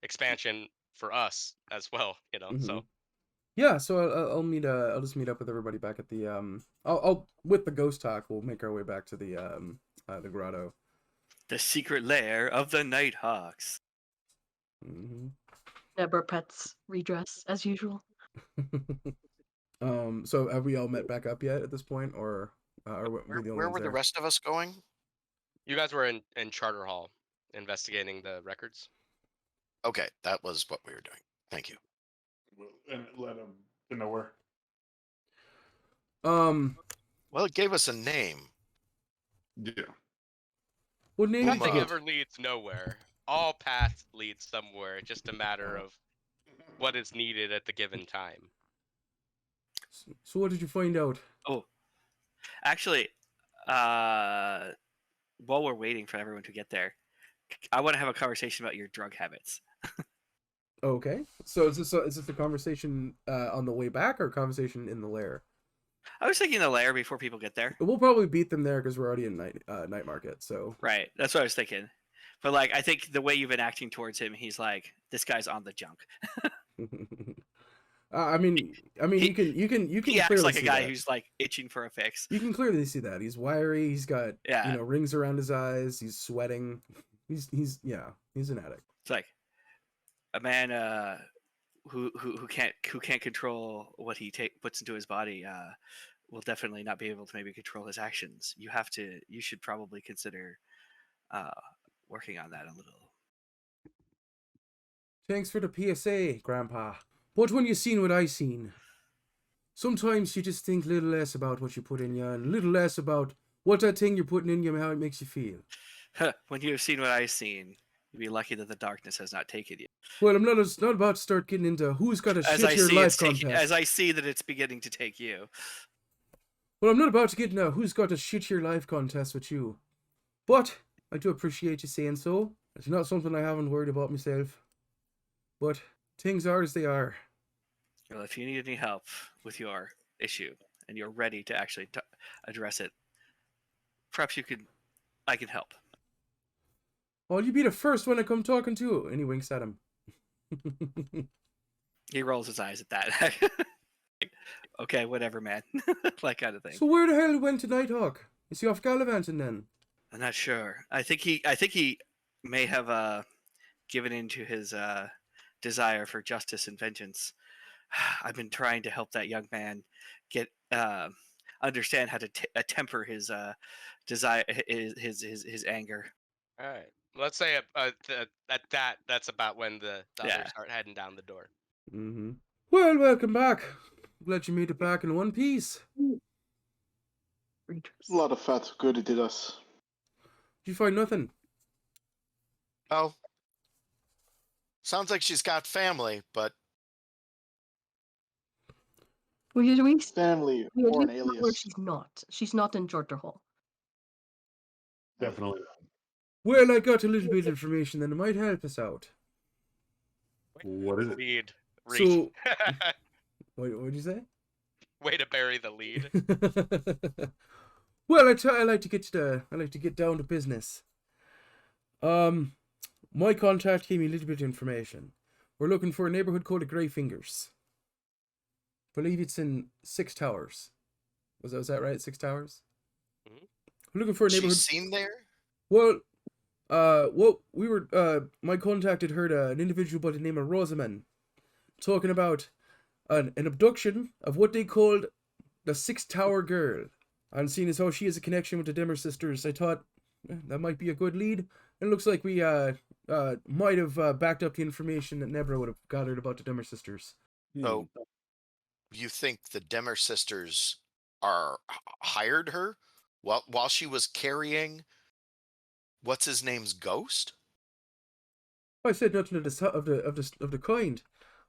expansion for us as well. So Yeah, so I'll just meet up with everybody back at the I'll with the ghost talk we'll make our way back to the grotto. The secret lair of the Nighthawks. Mm-hmm. Nebra pets redress as usual. So have we all met back up yet at this point, or are we the only Where ones were the there? rest of us going? you guys were in Charter Hall investigating the records. Okay, that was what we were doing. Thank you. And let him to nowhere. Well, it gave us a name. Yeah. What name did you Nothing get? ever leads nowhere. All paths lead somewhere. Just a matter of what is needed at the given time. So what did you find out? Oh, actually, while we're waiting for everyone to get there, I want to have a conversation about your drug habits. Okay. So is this a conversation on the way back or a conversation in the lair? I was thinking the lair before people get there. We'll probably beat them there because we're already in night market. So Right, that's what I was thinking. But like, I think the way you've been acting towards him, he's like, this guy's on the junk. I mean, He- you can He acts clearly like a see guy that. who's like itching for a fix. You can clearly see that he's wiry. He's got Yeah. rings around his eyes. He's sweating. He's an addict. It's like a man who can't control what he puts into his body will definitely not be able to maybe control his actions. You should probably consider working on that a little. Thanks for the PSA, Grandpa. But when you seen what I seen, sometimes you just think a little less about what you put in you and a little less about what that thing you're putting in you and how it makes you feel. When you have seen what I've seen, you'd be lucky that the darkness has not taken you. Well, I'm not about to start getting into who's got a shit your life contest. As I see that it's beginning to take you. Well, I'm not about to get into who's got a shit your life contest with you. But I do appreciate you saying so. It's not something I haven't worried about myself. But things are as they are. Well, if you need any help with your issue and you're ready to actually address it, perhaps I can help. Oh, you be the first one to come talking to. And he winks at him. He rolls his eyes at that. Okay, whatever, man. That kind of thing. So where the hell went to Nighthawk? Is he off gallivanting then? I'm not sure. I think he may have given in to his desire for justice and vengeance. I've been trying to help that young man get understand how to temper his desire, his anger. All right. Let's say that's about when the others start heading down the door. Mm-hmm. Well, welcome back. Glad you made it back in one piece. A lot of fat good it did us. Did you find nothing? Oh, sounds like she's got family, but Family or an Where alias. she's not. She's not in Jorter Hall. Definitely. Well, I got a little bit of information that might help us out. What is it? Lead. So, what did you say? Way to bury the lead. Well, I like to get down to business. My contact gave me a little bit of information. We're looking for a neighborhood called the Grey Fingers. Believe it's in 6 Towers. Was that right? 6 Towers. Mhm. We're looking for a neighborhood. she's seen there. Well, we were. My contact had heard an individual by the name of Rosamond talking about an abduction of what they called the 6 Tower Girl. And seeing as how she has a connection with the Dimmer sisters, I thought that might be a good lead. It looks like we might have backed up the information that Nebra would have gathered about the Dimmer sisters. So, you think the Demmer sisters hired her while she was carrying what's his name's ghost? I said nothing of the kind.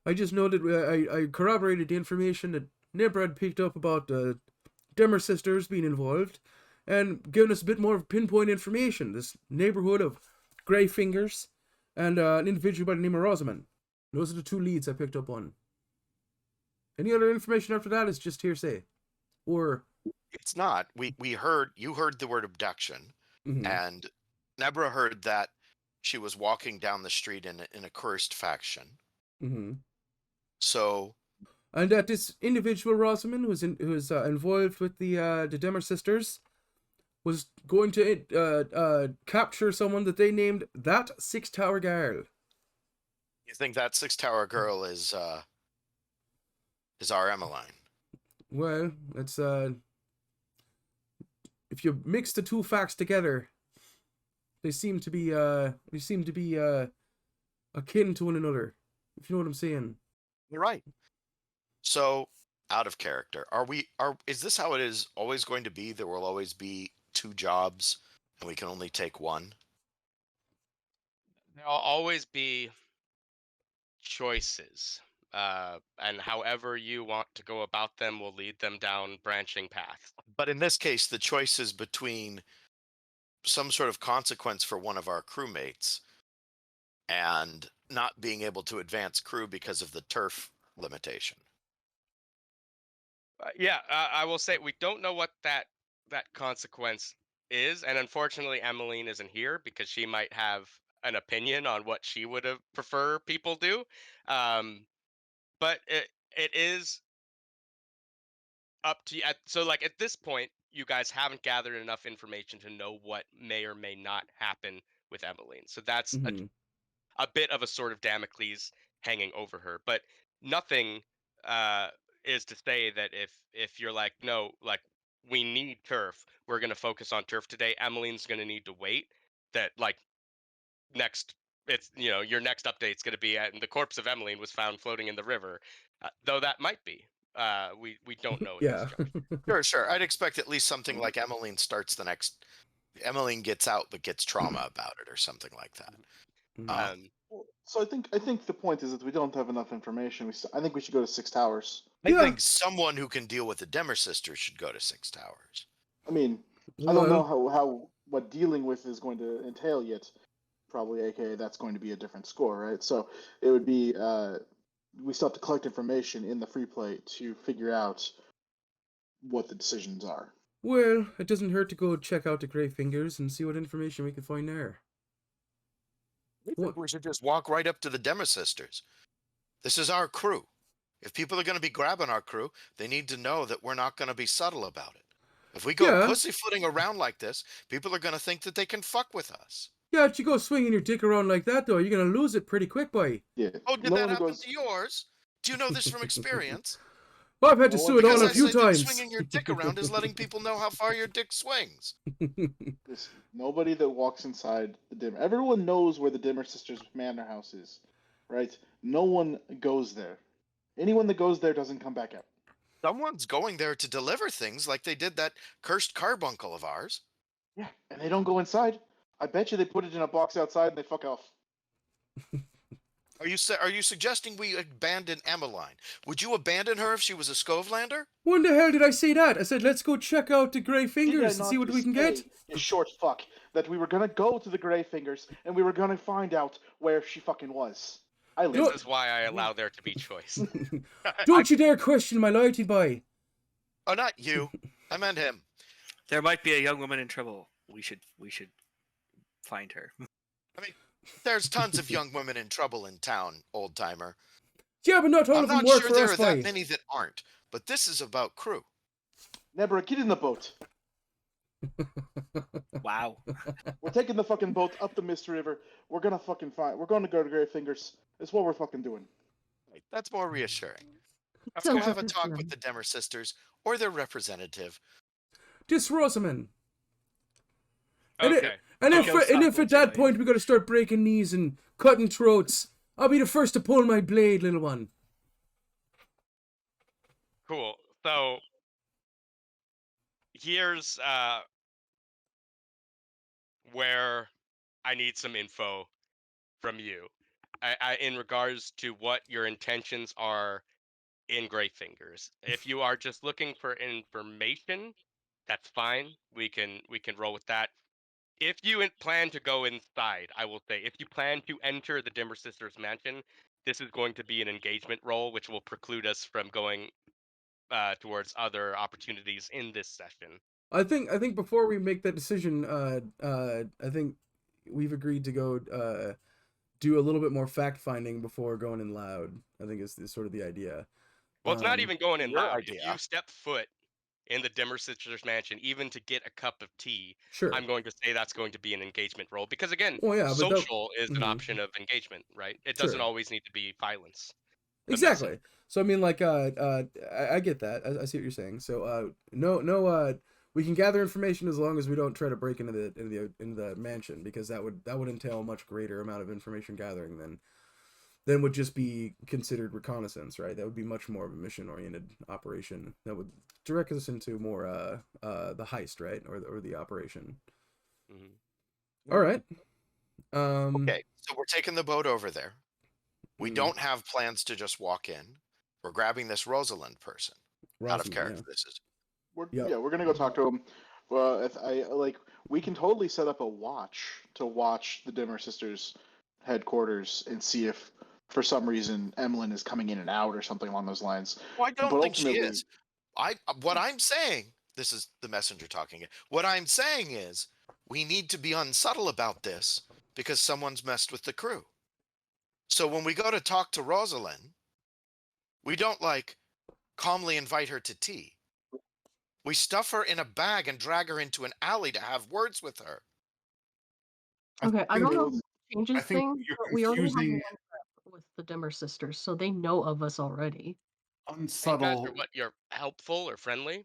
I just know that I corroborated the information that Nebra had picked up about the Dimmer sisters being involved, and given us a bit more pinpoint information. This neighborhood of Grey Fingers and an individual by the name of Rosamond. Those are the 2 leads I picked up on. Any other information after that is just hearsay, or It's not. You heard the word abduction, Mhm. and Nebra heard that she was walking down the street in a cursed faction. Mhm. So And that this individual Rosamond, who was involved with the Demmer sisters, was going to capture someone that they named that 6 Tower Girl. you think that 6 Tower Girl is our Emeline? Well, it's if you mix the 2 facts together, they seem to be akin to one another. If you know what I'm saying. You're right. So out of character. Is this how it is always going to be? There will always be 2 jobs and we can only take one? There'll always be choices. And however you want to go about them will lead them down branching paths. But in this case, the choice is between some sort of consequence for one of our crewmates and not being able to advance crew because of the turf limitation. Yeah, I will say we don't know what that consequence is, and unfortunately, Emeline isn't here because she might have an opinion on what she would have prefer people do. But it is up to you. So, like at this point, you guys haven't gathered enough information to know what may or may not happen with Emeline. So that's Mhm. a bit of a sort of Damocles hanging over her. But nothing uh, is to say that if you're like, no, like we need turf, we're gonna focus on turf today. Emmeline's gonna need to wait. That like next, it's your next update's gonna be and the corpse of Emeline was found floating in the river, though that might be. We don't know at this Yeah. juncture. Sure. I'd expect at least something like Emeline starts the next. Emeline gets out but gets trauma about it or something like that. Mhm. Um, So I think the point is that we don't have enough information. I think we should go to 6 towers. I Yeah. think someone who can deal with the Demmer sisters should go to 6 towers. I mean, I don't know Well, how what dealing with is going to entail yet. Probably, aka that's going to be a different score, right? So it would be we still have to collect information in the free play to figure out what the decisions are. well, it doesn't hurt to go check out the Grey Fingers and see what information we can find there. I think What? we should just walk right up to the Demmer sisters. This is our crew. If people are going to be grabbing our crew, they need to know that we're not going to be subtle about it. If we go Yeah. pussyfooting around like this, people are going to think that they can fuck with us. Yeah, if you go swinging your dick around like that, though, you're gonna lose it pretty quick, boy. Yeah. Oh, did no that one who happen goes. to yours? Do you know this from experience? Well, I've had to No sue one it on Because a I few say that times. swinging your dick around is letting people know how far your dick swings. Listen, nobody that walks inside the dimmer. Everyone knows where the Dimmer Sisters Manor House is, right? No one goes there. Anyone that goes there doesn't come back out. Someone's going there to deliver things like they did that cursed carbuncle of ours. Yeah, and they don't go inside. I bet you they put it in a box outside and they fuck off. Are you suggesting we abandon Emeline? Would you abandon her if she was a Skovelander? When the hell did I say that? I said, let's go check out the Grey Did I Fingers and not see what just we can get. say, you short fuck, that we were gonna go to the Grey Fingers and we were gonna find out where she fucking was? I this live. is why I allow there to be choice. Don't you dare question my loyalty, boy. Oh, not you. I meant him. There might be a young woman in trouble. We should find her. I mean, there's tons of young women in trouble in town, old timer. Yeah, but not all I'm of them not work sure for there us, are that boy. many that aren't, but this is about crew. Nebra, get in the boat. Wow. We're taking the fucking boat up the Mist River. We're gonna fucking find. We're gonna go to Grey Fingers. It's what we're fucking doing. That's more reassuring. Let's So go have a talk reassuring. with the Demmer sisters or their representative. Just Rosamond. And Okay. if at that point we gotta start breaking knees and cutting throats, I'll be the first to pull my blade, little one. Cool. So here's where I need some info from you. In regards to what your intentions are in Grey Fingers. If you are just looking for information, that's fine. We can roll with that. If you plan to go inside, I will say, if you plan to enter the Dimmer Sisters mansion, this is going to be an engagement roll, which will preclude us from going towards other opportunities in this session. I think before we make that decision, I think we've agreed to go do a little bit more fact finding before going in loud. I think is sort of the idea. Well, it's not even going in your loud. idea. If you step foot in the Dimmer Sisters mansion, even to get a cup of tea, Sure. I'm going to say that's going to be an engagement role. Because again, Oh yeah, but that, social is an Mhm. option of engagement, right? It doesn't Sure. always need to be violence. The Exactly. message. So I mean, like, I get that. I see what you're saying. So, no, we can gather information as long as we don't try to break into the mansion, because that would entail a much greater amount of information gathering than then would just be considered reconnaissance, right? That would be much more of a mission-oriented operation. That would direct us into more the heist, right, or the operation. Mm-hmm. All right. Okay, so we're taking the boat over there. We Mm. don't have plans to just walk in. We're grabbing this Rosalind person. Out of Rosalind, character, yeah. this is. We're gonna go talk to him. Well, if I like, we can totally set up a watch to watch the Dimmer Sisters headquarters and see if, for some reason, Emeline is coming in and out or something along those lines. Well, I don't But think she ultimately- is. What I'm saying, this is the messenger talking. What I'm saying is, we need to be unsubtle about this because someone's messed with the crew. So when we go to talk to Rosalind, we don't like calmly invite her to tea. We stuff her in a bag and drag her into an alley to have words with her. Okay, I don't know if think- it changes I think things, you're but we already have confusing- one rep with the Dimmer Sisters, so they know of us already. You guys Unsubtle. are what? You're helpful or friendly?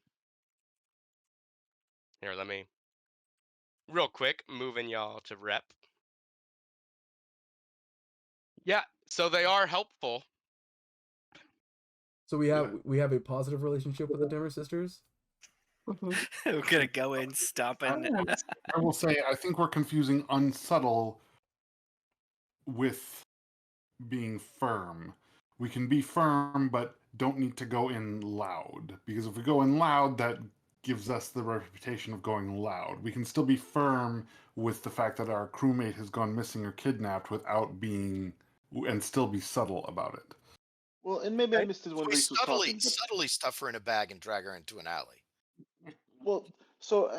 Here, let me real quick moving y'all to rep. Yeah, so they are helpful. So we have a positive relationship with the Dimmer Sisters. Mhm. We're gonna go in, stomping. I will say, I think we're confusing unsubtle with being firm. We can be firm, but don't need to go in loud. Because if we go in loud, that gives us the reputation of going loud. We can still be firm with the fact that our crewmate has gone missing or kidnapped without being, and still be subtle about it. Well, and maybe I missed it when We Reese was talking. But, subtly stuff her in a bag and drag her into an alley. well, so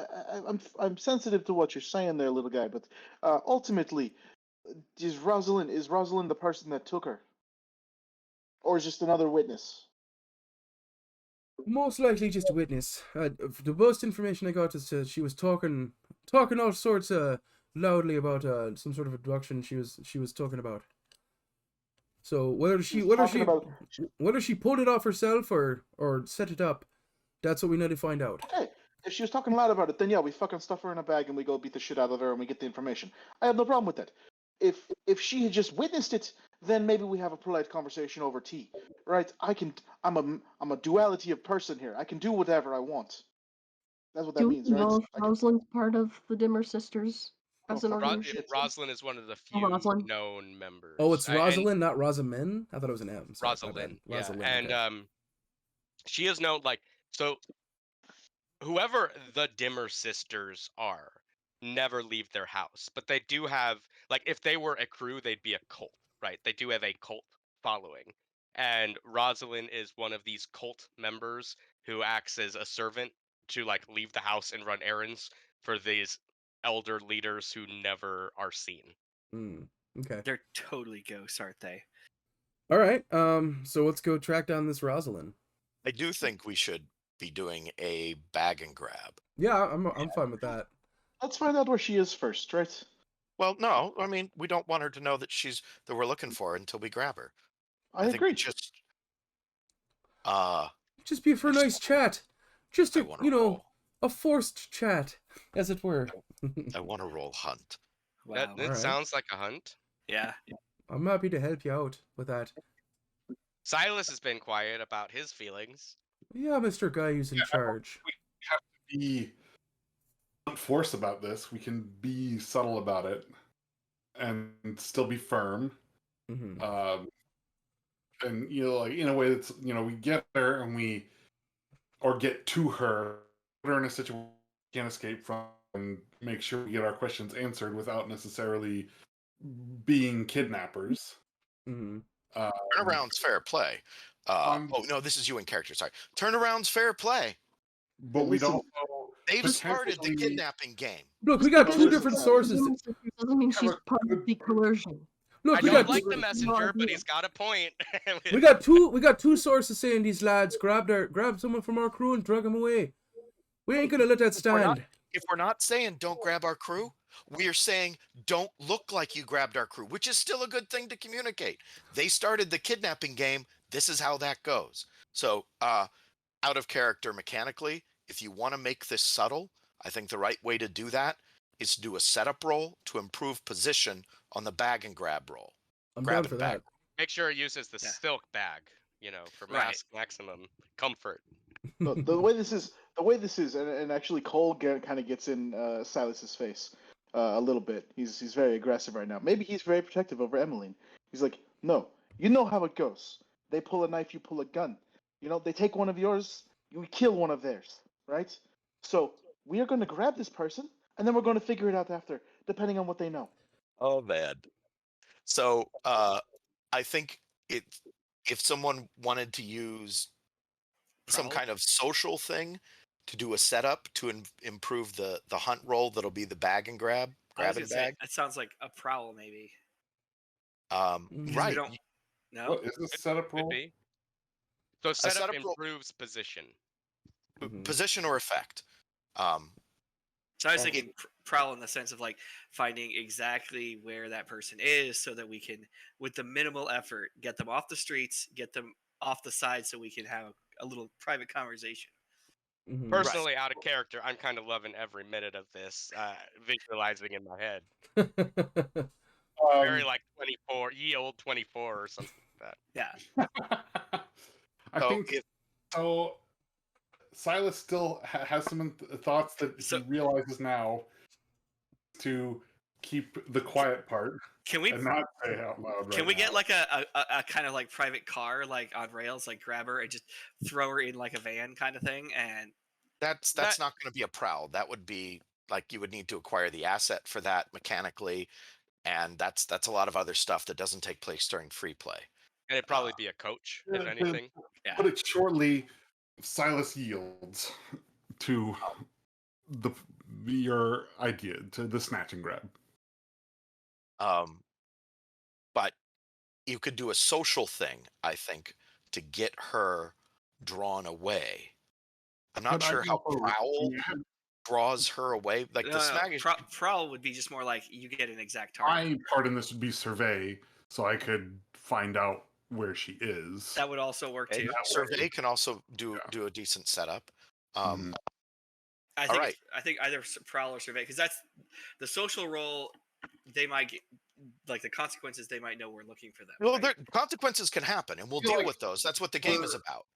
I'm sensitive to what you're saying there, little guy. But ultimately, is Rosalind the person that took her, or is just another witness? Most likely just a witness. The most information I got is she was talking all sorts loudly about some sort of abduction she was talking about. So whether she pulled it off herself or set it up, that's what we need to find out. Okay, if she was talking loud about it, then yeah, we fucking stuff her in a bag and we go beat the shit out of her and we get the information. I have no problem with that. If she had just witnessed it, then maybe we have a polite conversation over tea, right? I'm a duality of person here. I can do whatever I want. That's what that Do we means, right? know if I can- Rosalind's part of the Dimmer Sisters as an fuck Ro- organization? Rosalind is one of the few Rosalind. known members. Oh, it's And Rosalind, not Rosamund. I thought it was an M. Sorry, my bad. Rosalind, yeah, Rosalind. and Okay. she is known like so. Whoever the Dimmer Sisters are, never leave their house, but they do have like if they were a crew, they'd be a cult, right? They do have a cult following, and Rosalind is one of these cult members who acts as a servant to like leave the house and run errands for these elder leaders who never are seen. Okay. They're totally ghosts, aren't they? All right. So let's go track down this Rosalind. I do think we should be doing a bag and grab. Yeah, I'm fine with that. Let's find out where she is first, right? Well, no, I mean, we don't want her to know that we're looking for her until we grab her. I think we agree. just Just be for a I just nice chat. Just I a wanna roll. a forced chat, as it were. I want to roll hunt. Wow. That Alright. sounds like a hunt. Yeah. I'm happy to help you out with that. Silas has been quiet about his feelings. Yeah, Mr. Guy who's in charge. Be force about this. We can be subtle about it and still be firm. Hmm. And like in a way that's we get her and or get to her, put her in a situation we can't escape from, and make sure we get our questions answered without necessarily being kidnappers. Hmm. Turnaround's fair play. Oh no, this is you in character. Sorry. Turnaround's fair play. But we'd Listen, also They've started the potentially- kidnapping game. Look, we got Just two because different it's sources. Dimmer Sisters doesn't mean she's look, part of the coercion. Look, I we don't got like two, the messenger, but he's got a point. we got two sources saying these lads grabbed someone from our crew and drug him away. We ain't gonna let that stand. If we're not saying don't grab our crew, we are saying don't look like you grabbed our crew, which is still a good thing to communicate. They started the kidnapping game. This is how that goes. So, out of character mechanically, if you want to make this subtle, I think the right way to do that is to do a setup roll to improve position on the bag and grab roll. I'm Grab down and for bag. that. Make sure it uses the Yeah. silk bag, for Right. maximum comfort. The way this is, and actually Cole kind of gets in Silas's face a little bit. He's very aggressive right now. Maybe he's very protective over Emeline. He's like, no, you know how it goes. They pull a knife, you pull a gun. They take one of yours, you kill one of theirs, right? So we are going to grab this person, and then we're going to figure it out after, depending on what they know. Oh man. So I think if someone wanted to use some Prowl? kind of social thing to do a setup to improve the hunt roll, that'll be the bag and grab I was and gonna say bag. that sounds like a prowl maybe. Mhm. We Right. don't. No. What is this setup Could roll? be. So setup setup roll- improves position. Mhm. Position or effect. So I was Oh. thinking prowl in the sense of like finding exactly where that person is, so that we can, with the minimal effort, get them off the streets, get them off the side, so we can have a little private conversation. Mhm. Personally, out of character, I'm kind of loving every minute of this, visualizing in my head. Very like 24, ye old 24 or something like that. Yeah. I So think if- so. Silas still has some thoughts that So- he realizes now to keep the quiet part Can we and not say out loud. Right can we get now. like a kind of like private car, like on rails, like grab her and just throw her in like a van kind of thing? And that's That- not going to be a prowl. That would be like you would need to acquire the asset for that mechanically, and that's a lot of other stuff that doesn't take place during free play. And it'd probably be a coach, if Yeah, anything. yeah, Put it shortly, Silas yields to the your idea, to the snatch and grab. But you could do a social thing, I think, to get her drawn away. I'm not But I sure how also- prowl draws her away. Like the smag. prowl would be just more like you get an exact target. My part in this would be survey, so I could find out where she is. That would also work Okay, too. survey can also do a decent setup. Alright. I think either prowl or survey, because that's the social role. They might get like the consequences. They might know we're looking for them. Well, right? there, consequences can happen, and we'll feel deal like with those. That's what the game is about.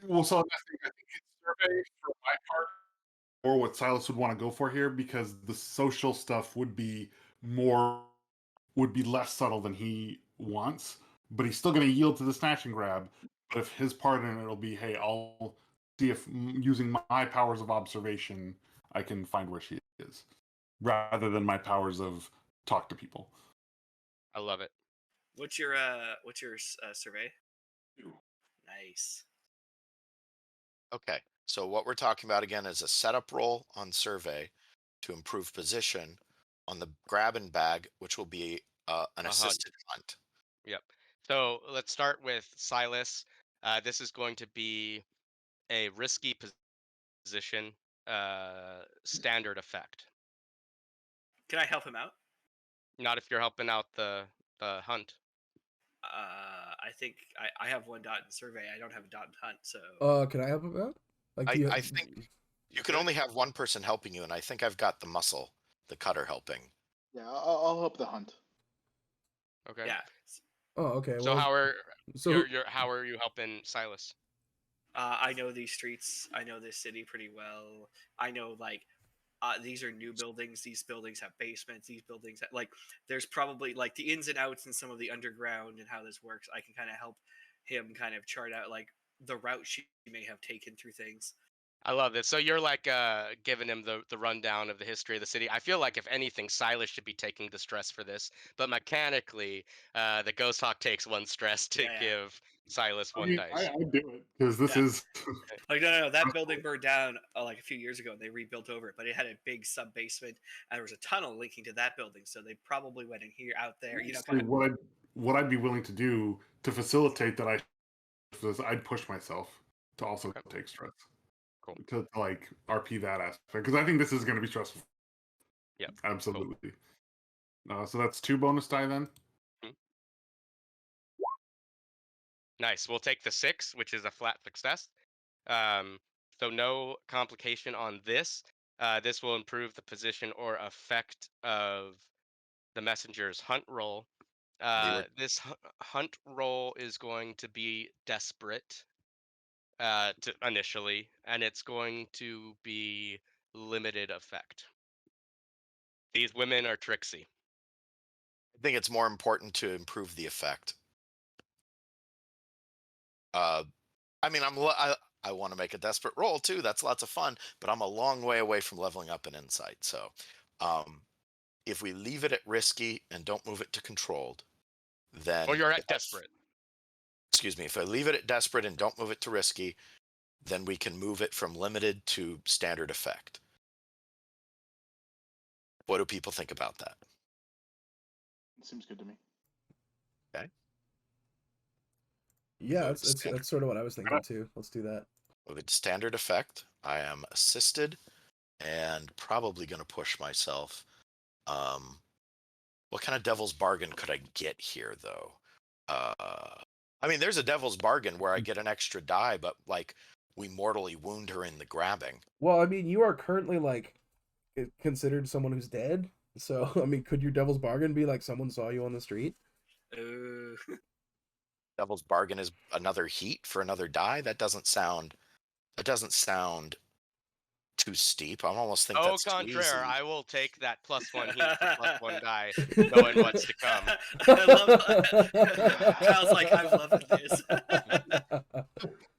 Well, so I think it's survey for my part, or what Silas would want to go for here, because the social stuff would be less subtle than he wants, but he's still going to yield to the snatch and grab. But if his part in it will be, hey, I'll see if using my powers of observation, I can find where she is, rather than my powers of talk to people. I love it. What's your survey? Nice. Okay, so what we're talking about again is a setup roll on survey to improve position on the grab and bag, which will be an hunt. assisted hunt. Yep. So let's start with Silas. This is going to be a risky position, standard effect. Can I help him out? Not if you're helping out the hunt. I think I have one dot in survey. I don't have a dot in hunt. So Can I help him out? Like, I think you can only have one person helping you, and I think I've got the muscle, the cutter helping. Yeah, I'll help the hunt. Okay. yeah. Oh, okay. So how are so how are you helping Silas? I know these streets. I know this city pretty well. I know like these are new buildings. These buildings have basements. These buildings have, like there's probably like the ins and outs and some of the underground and how this works. I can kind of help him kind of chart out like the route she may have taken through things. I love this. So you're like giving him the rundown of the history of the city. I feel like if anything, Silas should be taking the stress for this, but mechanically, the Ghost Hawk takes one stress to Yeah. give Silas I one mean, dice. I do it because this Yeah. is Like no, that building burned down like a few years ago, and they rebuilt over it. But it had a big sub basement, and there was a tunnel linking to that building. So they probably went in here, out there. You know, honestly kind of. what I'd be willing to do to facilitate that. I'd push myself to also Okay. take stress. Cool. To like RP that aspect, because I think this is going to be stressful. Yep. Absolutely. So that's 2 bonus die then. Nice. We'll take the 6, which is a flat success. So no complication on this. This will improve the position or effect of the messenger's hunt roll. This hunt roll is going to be desperate initially, and it's going to be limited effect. These women are tricksy. I think it's more important to improve the effect. I mean, I want to make a desperate roll too. That's lots of fun, but I'm a long way away from leveling up in insight. So, if we leave it at risky and don't move it to controlled, then Or you're at desperate. Excuse me. If I leave it at desperate and don't move it to risky, then we can move it from limited to standard effect. What do people think about that? Seems good to me. Okay. Yeah, that's sort of what I was thinking too. Let's do that. Move it to standard effect. I am assisted and probably going to push myself. What kind of devil's bargain could I get here, though? I mean, there's a devil's bargain where I get an extra die, but like we mortally wound her in the grabbing. Well, I mean, you are currently like considered someone who's dead. So, I mean, could your devil's bargain be like someone saw you on the street? Devil's bargain is another heat for another die. That doesn't sound too steep. I almost think that's contraire, too easy. I will take that +1 heat for +1 die, knowing what's to come. I love Kyle's like, I'm loving this.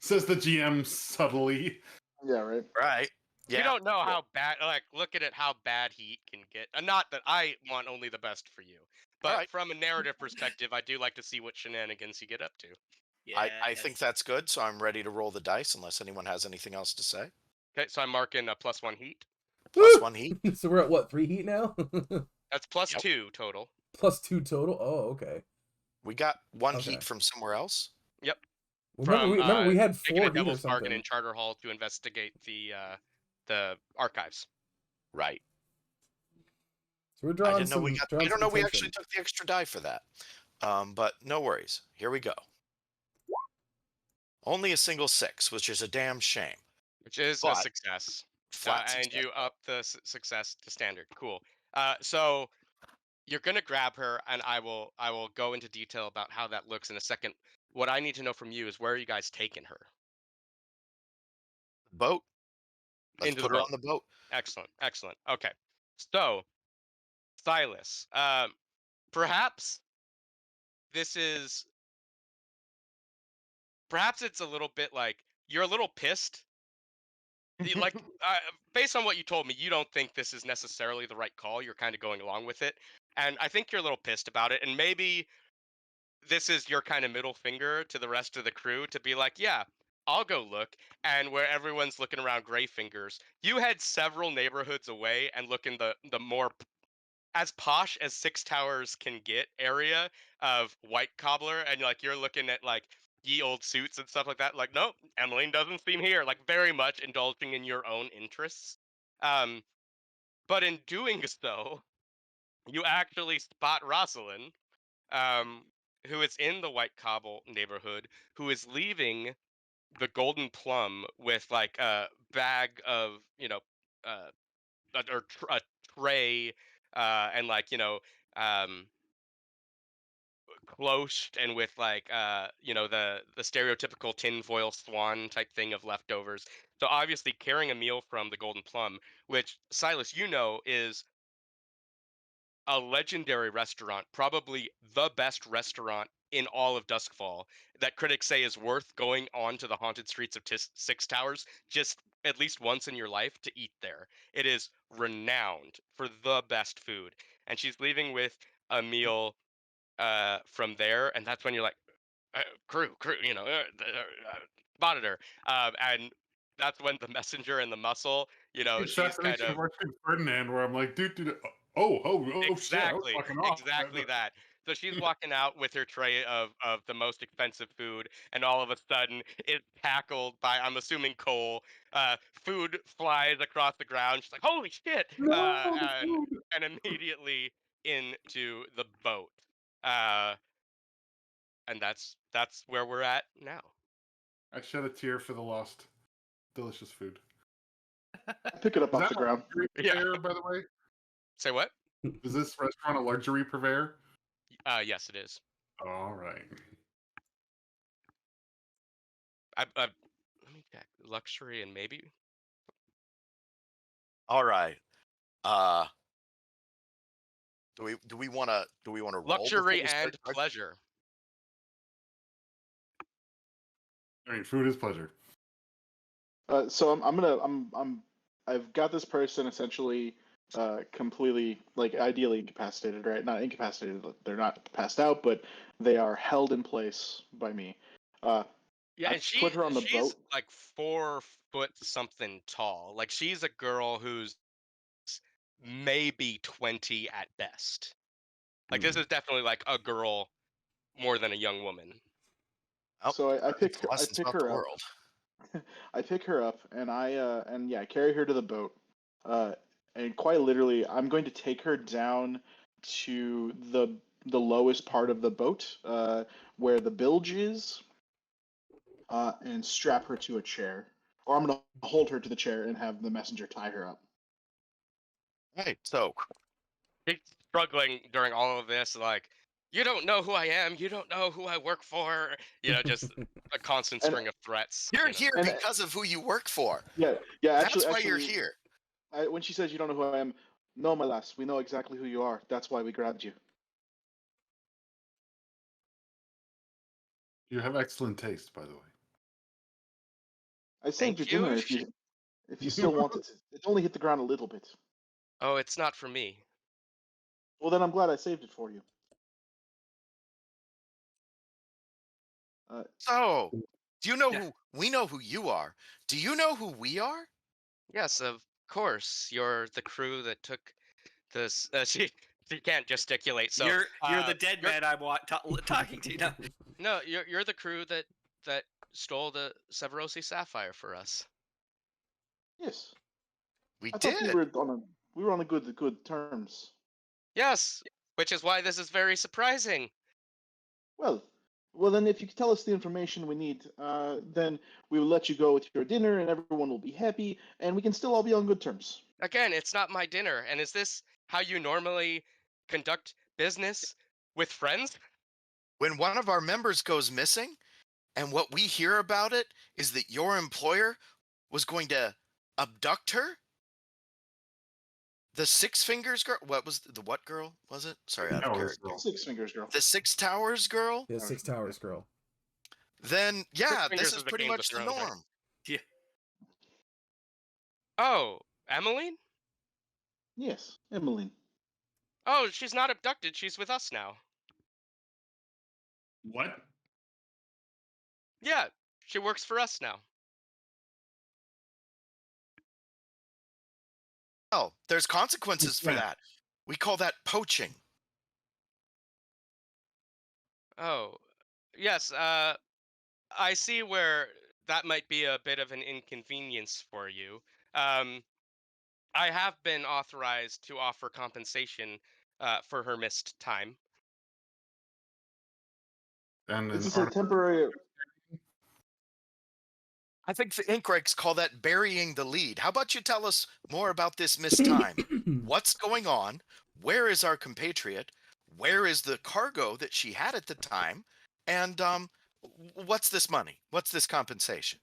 Says the GM subtly. Yeah, right. Right. Yeah. You don't know how bad. Like, look at how bad heat can get. Not that I want only the best for you, but Right. from a narrative perspective, I do like to see what shenanigans you get up to. I think that's good, so I'm ready to roll the dice unless anyone has anything else to say. Okay, so I'm marking a +1 heat. +1 heat. So we're at what, 3 heat now? That's +2 total. +2 total? Oh, okay. We got 1 Okay. heat from somewhere else. Yep. Remember we had 4 taking a heat or devil's bargain something. in Charter Hall to investigate the archives. Right. So we're I drawing didn't know we some. got. I don't know. We actually took the extra die for that. But no worries. Here we go. Only a single 6, which is a damn shame. Which is a success. Flat And success. you up the success to standard. Cool. So you're gonna grab her, and I will go into detail about how that looks in a second. What I need to know from you is where are you guys taking her? Boat. Let's Into put the her boat. on the boat. Excellent. Okay. So, Silas, perhaps this is. Perhaps it's a little bit like you're a little pissed. Like, based on what you told me, you don't think this is necessarily the right call. You're kind of going along with it, and I think you're a little pissed about it. And maybe this is your kind of middle finger to the rest of the crew to be like, yeah, I'll go look. And where everyone's looking around gray fingers, you head several neighborhoods away and look in the more as posh as Six Towers can get area of white cobbler, and like you're looking at like ye old suits and stuff like that. Like, nope, Emeline doesn't seem here. Like, very much indulging in your own interests. But in doing so, you actually spot Rosalind, who is in the White Cobble neighborhood, who is leaving the Golden Plum with like a bag of, a tray, and like, closed and with like, the stereotypical tinfoil swan type thing of leftovers. So obviously carrying a meal from the Golden Plum, which Silas, is a legendary restaurant, probably the best restaurant in all of Duskfall, that critics say is worth going on to the haunted streets of Six Towers just at least once in your life to eat there. It is renowned for the best food, and she's leaving with a meal from there, and that's when you're like, crew, spotted her, and that's when the messenger and the muscle, she's kind Assassination of of Archduke Ferdinand, where I'm like, dude, oh, shit, I was exactly fucking off. that. So she's walking out with her tray of the most expensive food, and all of a sudden it's tackled by, I'm assuming, Cole. Food flies across the ground. She's like, holy shit, and immediately into the boat. And that's where we're at now. I shed a tear for the lost delicious food. Pick it up Is off that the a ground. luxury purveyor, by the way? Say what? Is this restaurant a luxury purveyor? Yes, it is. All right. Let me check. Luxury and maybe. All right. Uh, do we want to roll before Luxury we start? and pleasure. I mean, food is pleasure. So I've got this person essentially completely, like, ideally incapacitated, right? Not incapacitated, they're not passed out, but they are held in place by me. Yeah, I and put her on the she's boat. like 4 foot something tall. Like she's a girl who's maybe 20 at best. Like this Hmm. is definitely like a girl more than a young woman. Oh, So I learning pick some I lessons pick about the her up. world. I pick her up and I carry her to the boat. And quite literally, I'm going to take her down to the lowest part of the boat, where the bilge is, and strap her to a chair. Or I'm gonna hold her to the chair and have the messenger tie her up. Right. So She's struggling during all of this, like, you don't know who I am, you don't know who I work for, just a constant And string of threats, you're here and because of who you work for. yeah, That's why you're actually, here. when she says you don't know who I am, no, my lass, we know exactly who you are. That's why we grabbed you. You have excellent taste, by the way. I saved your Thank you. dinner if you still want it. It only hit the ground a little bit. Oh, it's not for me. Well, then I'm glad I saved it for you. So, do you know Yeah. who we know who you are? Do you know who we are? Yes, of course. You're the crew that took this. She can't gesticulate, so You're the dead you're man I'm talking to. No. no, you're the crew that stole the Severosi Sapphire for us. Yes, We I thought did. we were on a good terms. Yes, which is why this is very surprising. Well, then if you could tell us the information we need, then we will let you go with your dinner, and everyone will be happy, and we can still all be on good terms. Again, it's not my dinner, and is this how you normally conduct business with friends? When one of our members goes missing, and what we hear about it is that your employer was going to abduct her? The Six Fingers girl? What was the what girl was it? Sorry, out of Towers, character. girl. Six fingers, girl. The Six Towers girl? Yeah, Six Towers girl. Then yeah, Fingers this is is the pretty Games of much the Thrones, right? norm. Yeah. Oh, Emeline? Yes, Emeline. Oh, she's not abducted. She's with us now. What? Yeah, she works for us now. Oh, there's consequences for Yeah. that. We call that poaching. Oh, yes. I see where that might be a bit of an inconvenience for you. Um, I have been authorized to offer compensation for her missed time. And This an is a temporary. I think the Inkregs call that burying the lead. How about you tell us more about this missed time? What's going on? Where is our compatriot? Where is the cargo that she had at the time? And what's this money? What's this compensation?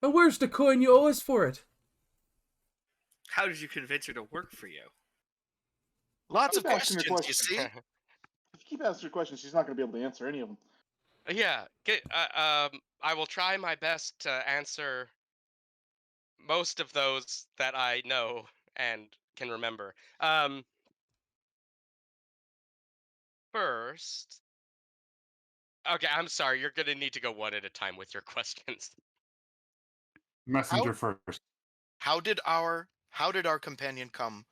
And where's the coin you owe us for it? How did you convince her to work for you? Lots of Keep asking her questions, you questions. see? If you keep asking her questions, she's not going to be able to answer any of them. Yeah, I will try my best to answer most of those that I know and can remember. First, okay, I'm sorry. You're gonna need to go one at a time with your questions. messenger first. How did our companion come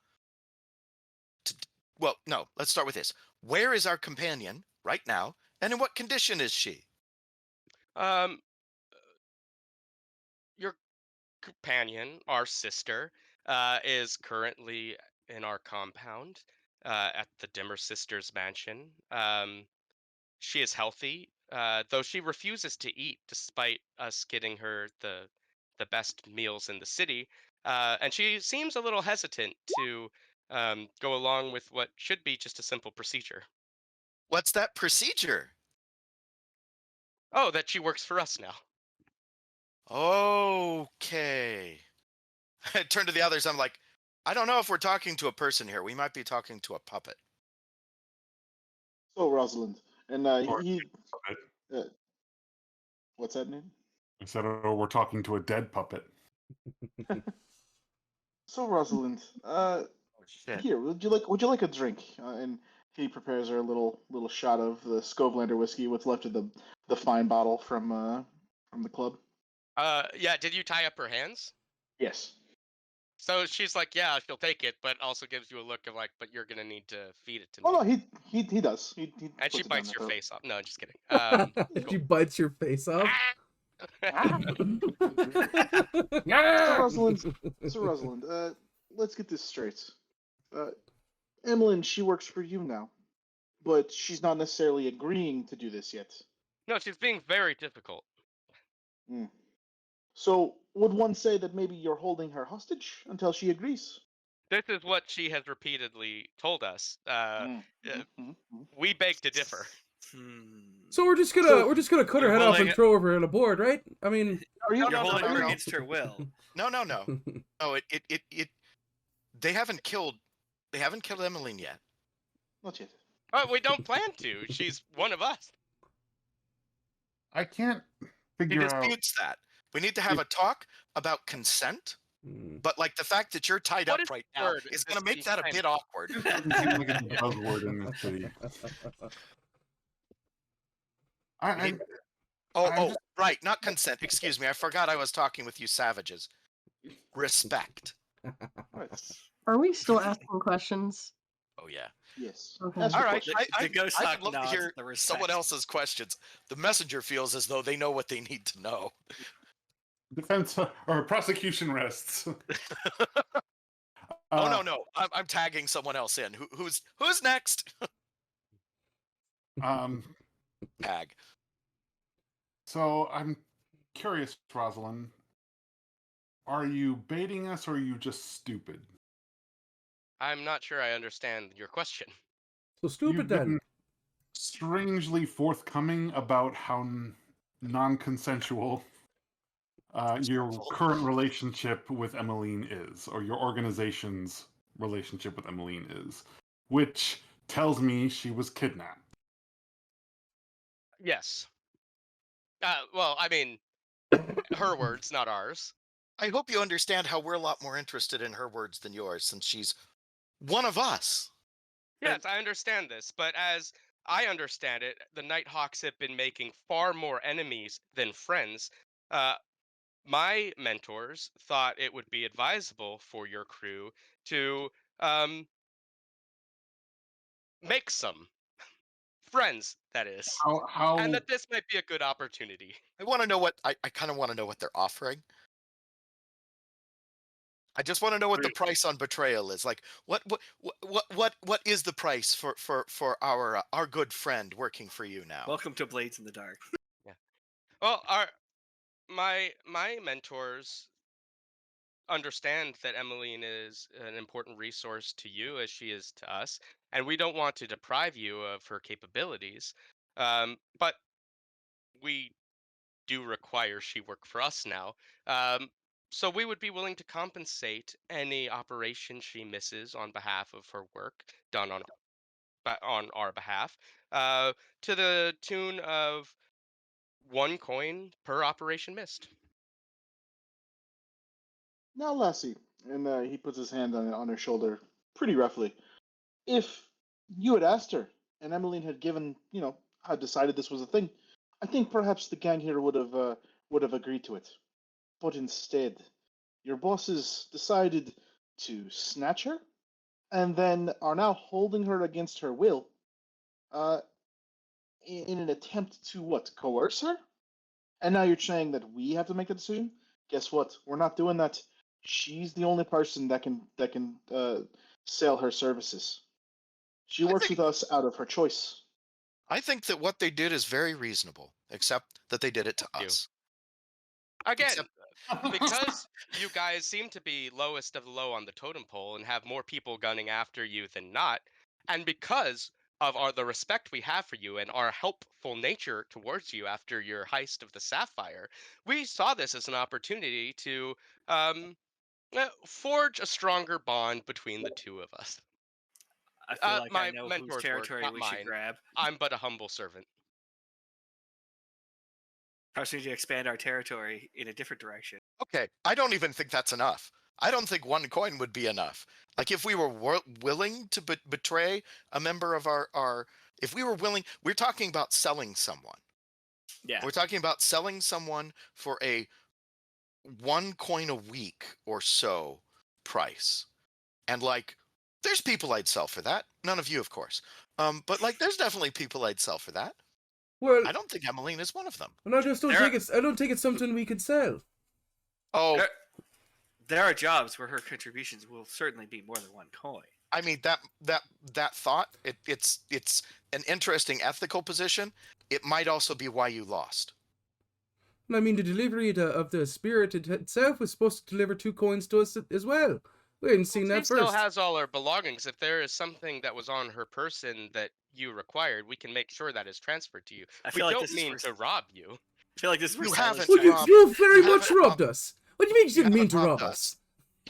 to well, no, let's start with this. Where is our companion right now? And in what condition is she? Um, your companion, our sister, is currently in our compound at the Dimmer Sisters mansion. She is healthy, though she refuses to eat despite us getting her the best meals in the city. And she seems a little hesitant to go along with what should be just a simple procedure. What's that procedure? Oh, that she works for us now. Okay. I turn to the others. I'm like, I don't know if we're talking to a person here. We might be talking to a puppet. So Rosalind, and Or- uh, what's that name? I said, "Oh, we're talking to a dead puppet." So Rosalind, Oh shit. here, would you like a drink? And he prepares her a little shot of the Scovelander whiskey, what's left of the fine bottle from the club. Yeah, did you tie up her hands? Yes. So she's like, yeah, she'll take it, but also gives you a look of like, but you're gonna need to feed it to me. Oh no, he does. He And she puts it down bites there your for- face off. No, just kidding. She bites your face off. So Rosalind, let's get this straight. Emeline, she works for you now, but she's not necessarily agreeing to do this yet. No, she's being very difficult. So would one say that maybe you're holding her hostage until she agrees? This is what she has repeatedly told us. We beg to differ. So we're just gonna cut her You're head off and holding it- throw her in a board, right? I mean, Are you? You're holding her no. against her will. No. No, it they haven't killed Emeline yet. Not yet. But we don't plan to. She's one of us. I can't He figure out. disputes that. We need to have a talk about consent, but like the fact that you're tied What up is right the now word is in going to this make that a consent? bit awkward. Doesn't seem like it's a buzzword in this city. I'm Oh, just- right, not consent. Excuse me, I forgot I was talking with you savages. Respect. Right. Are we still asking questions? Oh yeah. Yes. Okay. Ask All your right. question. I The ghost would hawk love to nods hear at the someone respect. else's questions. The messenger feels as though they know what they need to know. defense or prosecution rests. Oh no, I'm tagging someone else in. Who's next? Tag. So I'm curious, Rosalind. Are you baiting us, or are you just stupid? I'm not sure I understand your question. So stupid You've then. been strangely forthcoming about how non-consensual your current relationship with Emeline is, or your organization's relationship with Emeline is, which tells me she was kidnapped. Yes. Well, I mean, her words, not ours. I hope you understand how we're a lot more interested in her words than yours, since she's one of us. Yes, I understand this, but as I understand it, the Nighthawks have been making far more enemies than friends. My mentors thought it would be advisable for your crew to make some friends, that is, How and that this might be a good opportunity. I want to know what I kind of want to know what they're offering. I just want to know what the price on betrayal is. Like, what is the price for our good friend working for you now? Welcome to Blades in the Dark. Well, my mentors understand that Emeline is an important resource to you as she is to us, and we don't want to deprive you of her capabilities. But we do require she work for us now. So we would be willing to compensate any operation she misses on behalf of her work done on our behalf, to the tune of 1 coin per operation missed. Now, Lassie, and he puts his hand on her shoulder pretty roughly. If you had asked her, and Emeline had given, had decided this was a thing, I think perhaps the gang here would have agreed to it. But instead, your bosses decided to snatch her, and then are now holding her against her will, in an attempt to what, coerce her? And now you're saying that we have to make a decision? Guess what? We're not doing that. She's the only person that can sell her services. She works with us out of her choice. I think that what they did is very reasonable, except that they did it to Thank you. us. Again, Except- because you guys seem to be lowest of the low on the totem pole and have more people gunning after you than not, and because the respect we have for you and our helpful nature towards you after your heist of the Sapphire, we saw this as an opportunity to forge a stronger bond between the two of us. I feel like I My know whose mentor's words, territory not we should mine. grab. I'm but a humble servant. Perhaps we need to expand our territory in a different direction. Okay, I don't even think that's enough. I don't think 1 coin would be enough. Like if we were willing to betray a member of our, if we were willing, we're talking about selling someone. Yeah. We're talking about selling someone for a 1 coin a week or so price. And like, there's people I'd sell for that. None of you, of course. But like, there's definitely people I'd sell for that. Well, I don't think Emeline is one of them. I just don't There- think it's. I don't think it's something we could sell. Oh, There are jobs where her contributions will certainly be more than 1 coin. I mean that thought. It's an interesting ethical position. It might also be why you lost. I mean, the delivery of the spirit itself was supposed to deliver 2 coins to us as well. We hadn't seen She that still first. has all her belongings. If there is something that was on her person that you required, we can make sure that is transferred to you. I We feel like don't this is mean for- to rob you. I feel like this is You for Silas haven't Well, Giles. robbed- you very you much haven't robbed robbed- us. What do you mean you didn't mean haven't to robbed rob us.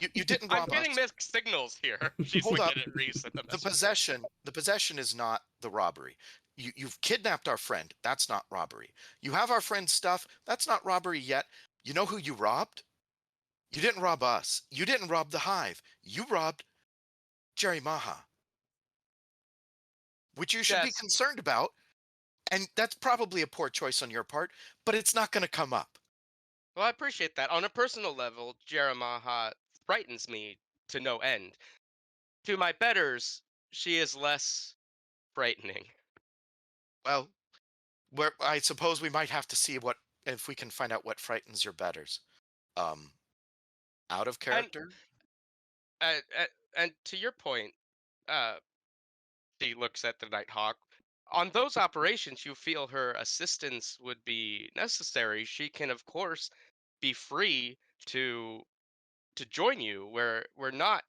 us? You didn't I'm rob getting us. mixed signals here. She's Hold looking up. at Reese and The possession is not the robbery. You've kidnapped our friend. That's not robbery. You have our friend's stuff. That's not robbery yet. You know who you robbed? You didn't rob us. You didn't rob the Hive. You robbed Jerry Maha, which you should be Yes. concerned about. And that's probably a poor choice on your part, but it's not going to come up. Well, I appreciate that. On a personal level, Jeremiah frightens me to no end. To my betters, she is less frightening. Well, I suppose we might have to see if we can find out what frightens your betters. Out of character. And to your point, she looks at the Nighthawk. On those operations, you feel her assistance would be necessary. She can, of course, be free to join you. We're not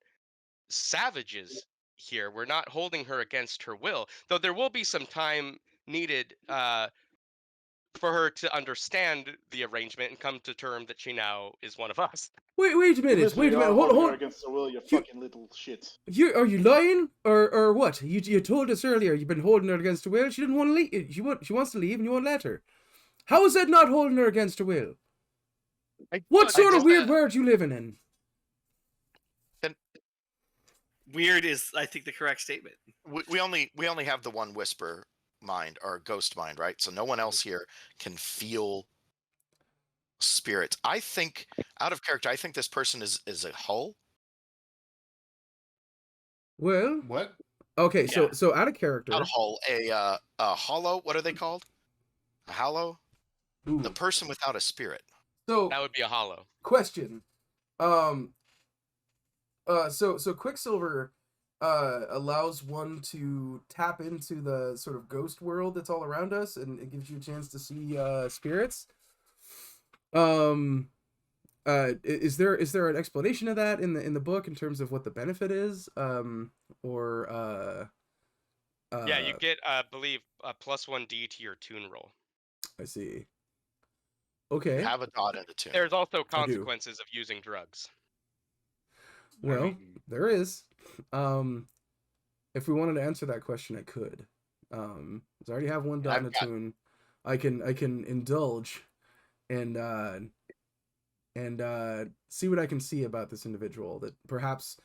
savages here. We're not holding her against her will. Though there will be some time needed for her to understand the arrangement and come to term that she now is one of us. Wait a You minute. literally Wait a are minute. Hold holding her on. against the will, you fucking little shit. Are you lying or what? You told us earlier you've been holding her against her will. She didn't want to leave. She wants to leave, and you won't let her. How is that not holding her against her will? What sort of weird world you living in? Weird is, I think, the correct statement. We only have the one whisper mind or ghost mind, right? So no one else here can feel spirits. I think, out of character, I think this person is a hull. Well, What? okay, Yeah. so out of character. Not a hull, a hollow. What are they called? A hollow? Ooh. The person without a spirit. So That would be a hollow. question. So Quicksilver allows one to tap into the sort of ghost world that's all around us, and it gives you a chance to see spirits. Is there an explanation of that in the book in terms of what the benefit is? Yeah, you get, I believe, a +1d to your tune roll. I see. Okay. Have a dot in the tune. There's also consequences of using drugs. Well, there is. If we wanted to answer that question, I could. 'Cause I already have one dot in the tune. I can indulge and see what I can see about this individual. That perhaps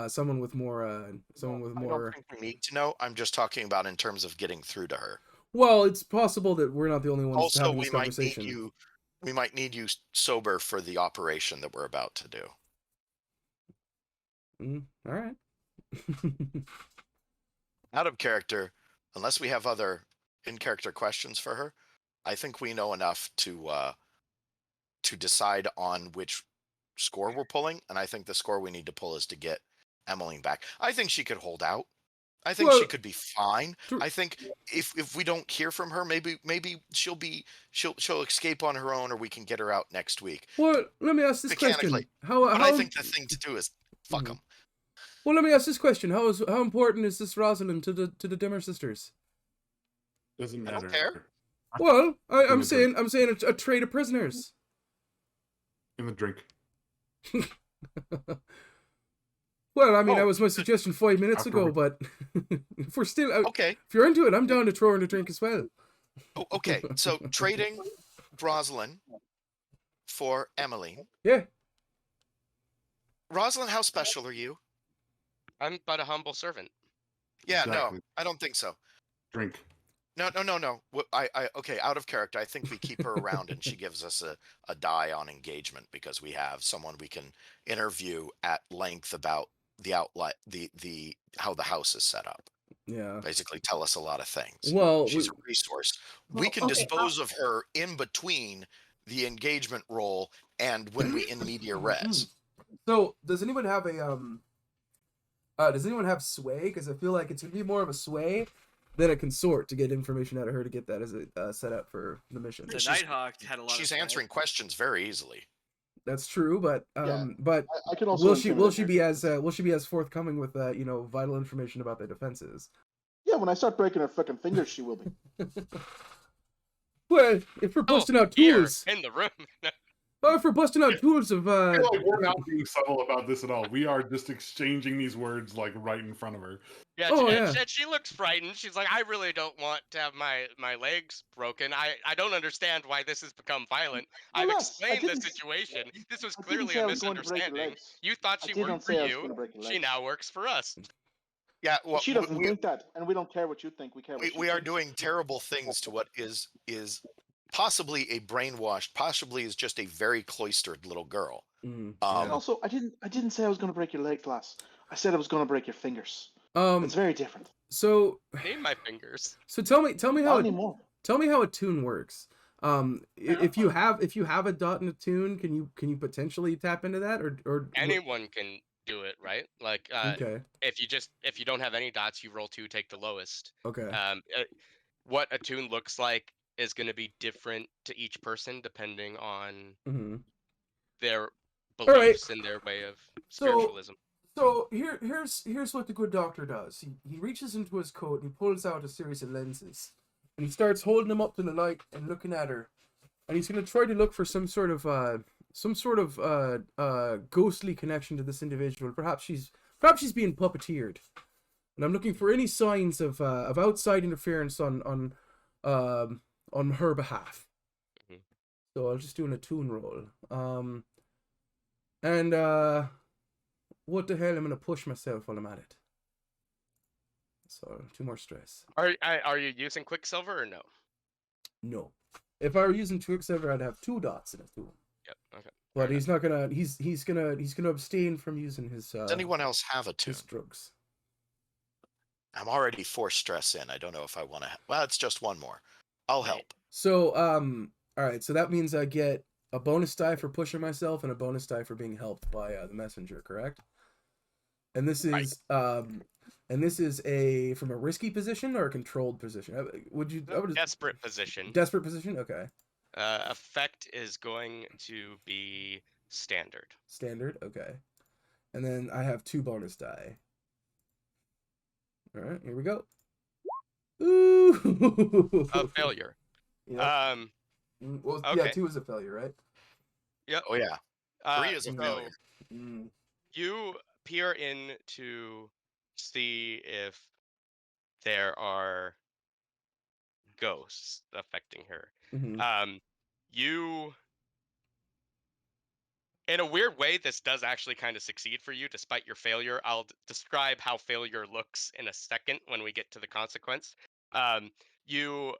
someone with more. I don't think we need to know. I'm just talking about in terms of getting through to her. Well, it's possible that we're not the only ones Also, having we this might conversation. need you sober for the operation that we're about to do. All right. Out of character, unless we have other in-character questions for her, I think we know enough to decide on which score we're pulling, and I think the score we need to pull is to get Emeline back. I think she could hold out. I think she could be fine. I think if we don't hear from her, maybe she'll escape on her own, or we can get her out next week. Well, let me ask this question. Mechanically. How But I think the thing to do is fuck them. Well, let me ask this question: how important is this Rosalind to the Dimmer sisters? Doesn't I matter. don't care. Well, I'm the drink. saying a trade of prisoners. In the drink. Well, I mean, that Oh, was my suggestion 5 minutes After ago, we- but if we're still, Okay. if you're into it, I'm down to throw in a drink as well. Oh, okay. So trading Rosalind for Emeline. Yeah. Rosalind, how special are you? I'm but a humble servant. Yeah, Exactly. no, I don't think so. Drink. No. Okay, out of character. I think we keep her around and she gives us a die on engagement because we have someone we can interview at length about the outlet, the how the house is set up. Yeah. Basically, tell us a lot of things. Well, She's a resource. We Well, can okay, dispose of her in between the engagement role and when we in media res. So, does anyone have sway? Because I feel like it's gonna be more of a sway than a consort to get information out of her to get that as a setup for the mission. The She's- Nighthawk had a lot. She's of answering questions very easily. That's true, but but I can also. will she intimidate her. be as forthcoming with vital information about their defenses? Yeah, when I start breaking her fucking fingers, she will be. Well, if we're busting out Here tools, in the room. if we're busting out tools of I feel like we're not being subtle about this at all. We are just exchanging these words like right in front of her. Yeah, Oh, and yeah. she looks frightened. She's like, I really don't want to have my legs broken. I don't understand why this has become violent. I've Relax, I explained the didn't- situation. This was I didn't clearly say a I was going to break your misunderstanding. legs. You thought I she didn't worked for say I was you. going to break your She legs. now works for us. Yeah, well, She doesn't think that, and we don't care what you think. We care. What she we are thinks. doing terrible things to what is possibly a brainwashed, possibly is just a very cloistered little girl. Mm, And also, I didn't say I was going to break your leg, Glass. I said I was going to break your fingers. It's very different. So Need my fingers. so tell me Not how anymore. tell me how a tune works. If you have a dot in a tune, can you potentially tap into that or Anyone can do it, right? Like, Okay. if you don't have any dots, you roll 2, take the lowest. Okay. What a tune looks like is going to be different to each person depending on Mm-hmm. their right. beliefs and their way of spiritualism. So here's what the good doctor does. He reaches into his coat and he pulls out a series of lenses, and he starts holding them up to the light and looking at her, and he's gonna try to look for some sort of ghostly connection to this individual. Perhaps she's being puppeteered, and I'm looking for any signs of outside interference on her behalf. Mhm. So I'll just do an attune roll. And what the hell? I'm gonna push myself while I'm at it. So 2 more stress. Are you using Quicksilver or no? No. If I were using Quicksilver, I'd have 2 dots in it too. Yep. Okay. But Fair he's not gonna. He's gonna abstain from using his. Does anyone else have a tune? his drugs? I'm already 4 stress in. I don't know if I want to. Well, it's just 1 more. I'll help. So all right. So that means I get a bonus die for pushing myself and a bonus die for being helped by the messenger. Correct? And this is a from a risky position or a controlled position. Would you? I would Desperate position. desperate position. Okay. Effect is going to be standard. Standard, okay. And then I have 2 bonus die. All right, here we go. Ooh. A failure. Yeah. Well, yeah, okay. 2 is a failure, right? Yep. Oh yeah, 3 is a so failure. you peer in to see if there are ghosts affecting her. Mm-hmm. You, in a weird way, this does actually kind of succeed for you despite your failure. I'll describe how failure looks in a second when we get to the consequence. You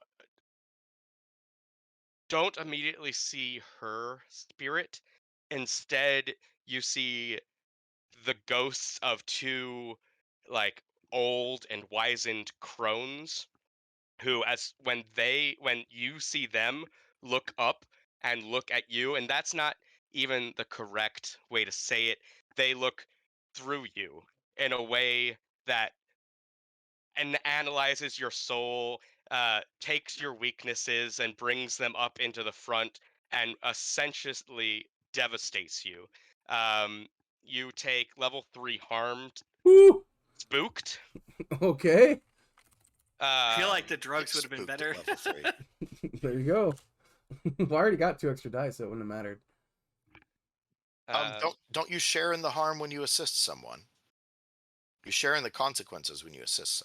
don't immediately see her spirit. Instead, you see the ghosts of 2 like old and wizened crones who, as when you see them, look up and look at you, and that's not even the correct way to say it. They look through you in a way that analyzes your soul, takes your weaknesses and brings them up into the front and essentially devastates you. You take level 3 harmed Woo! Spooked. Okay. I feel like the Get drugs would have been spooked at better. level 3. There you go. Well, I already got 2 extra dice, so it wouldn't have mattered. Don't you share in the harm when you assist someone? You share in the consequences when you assist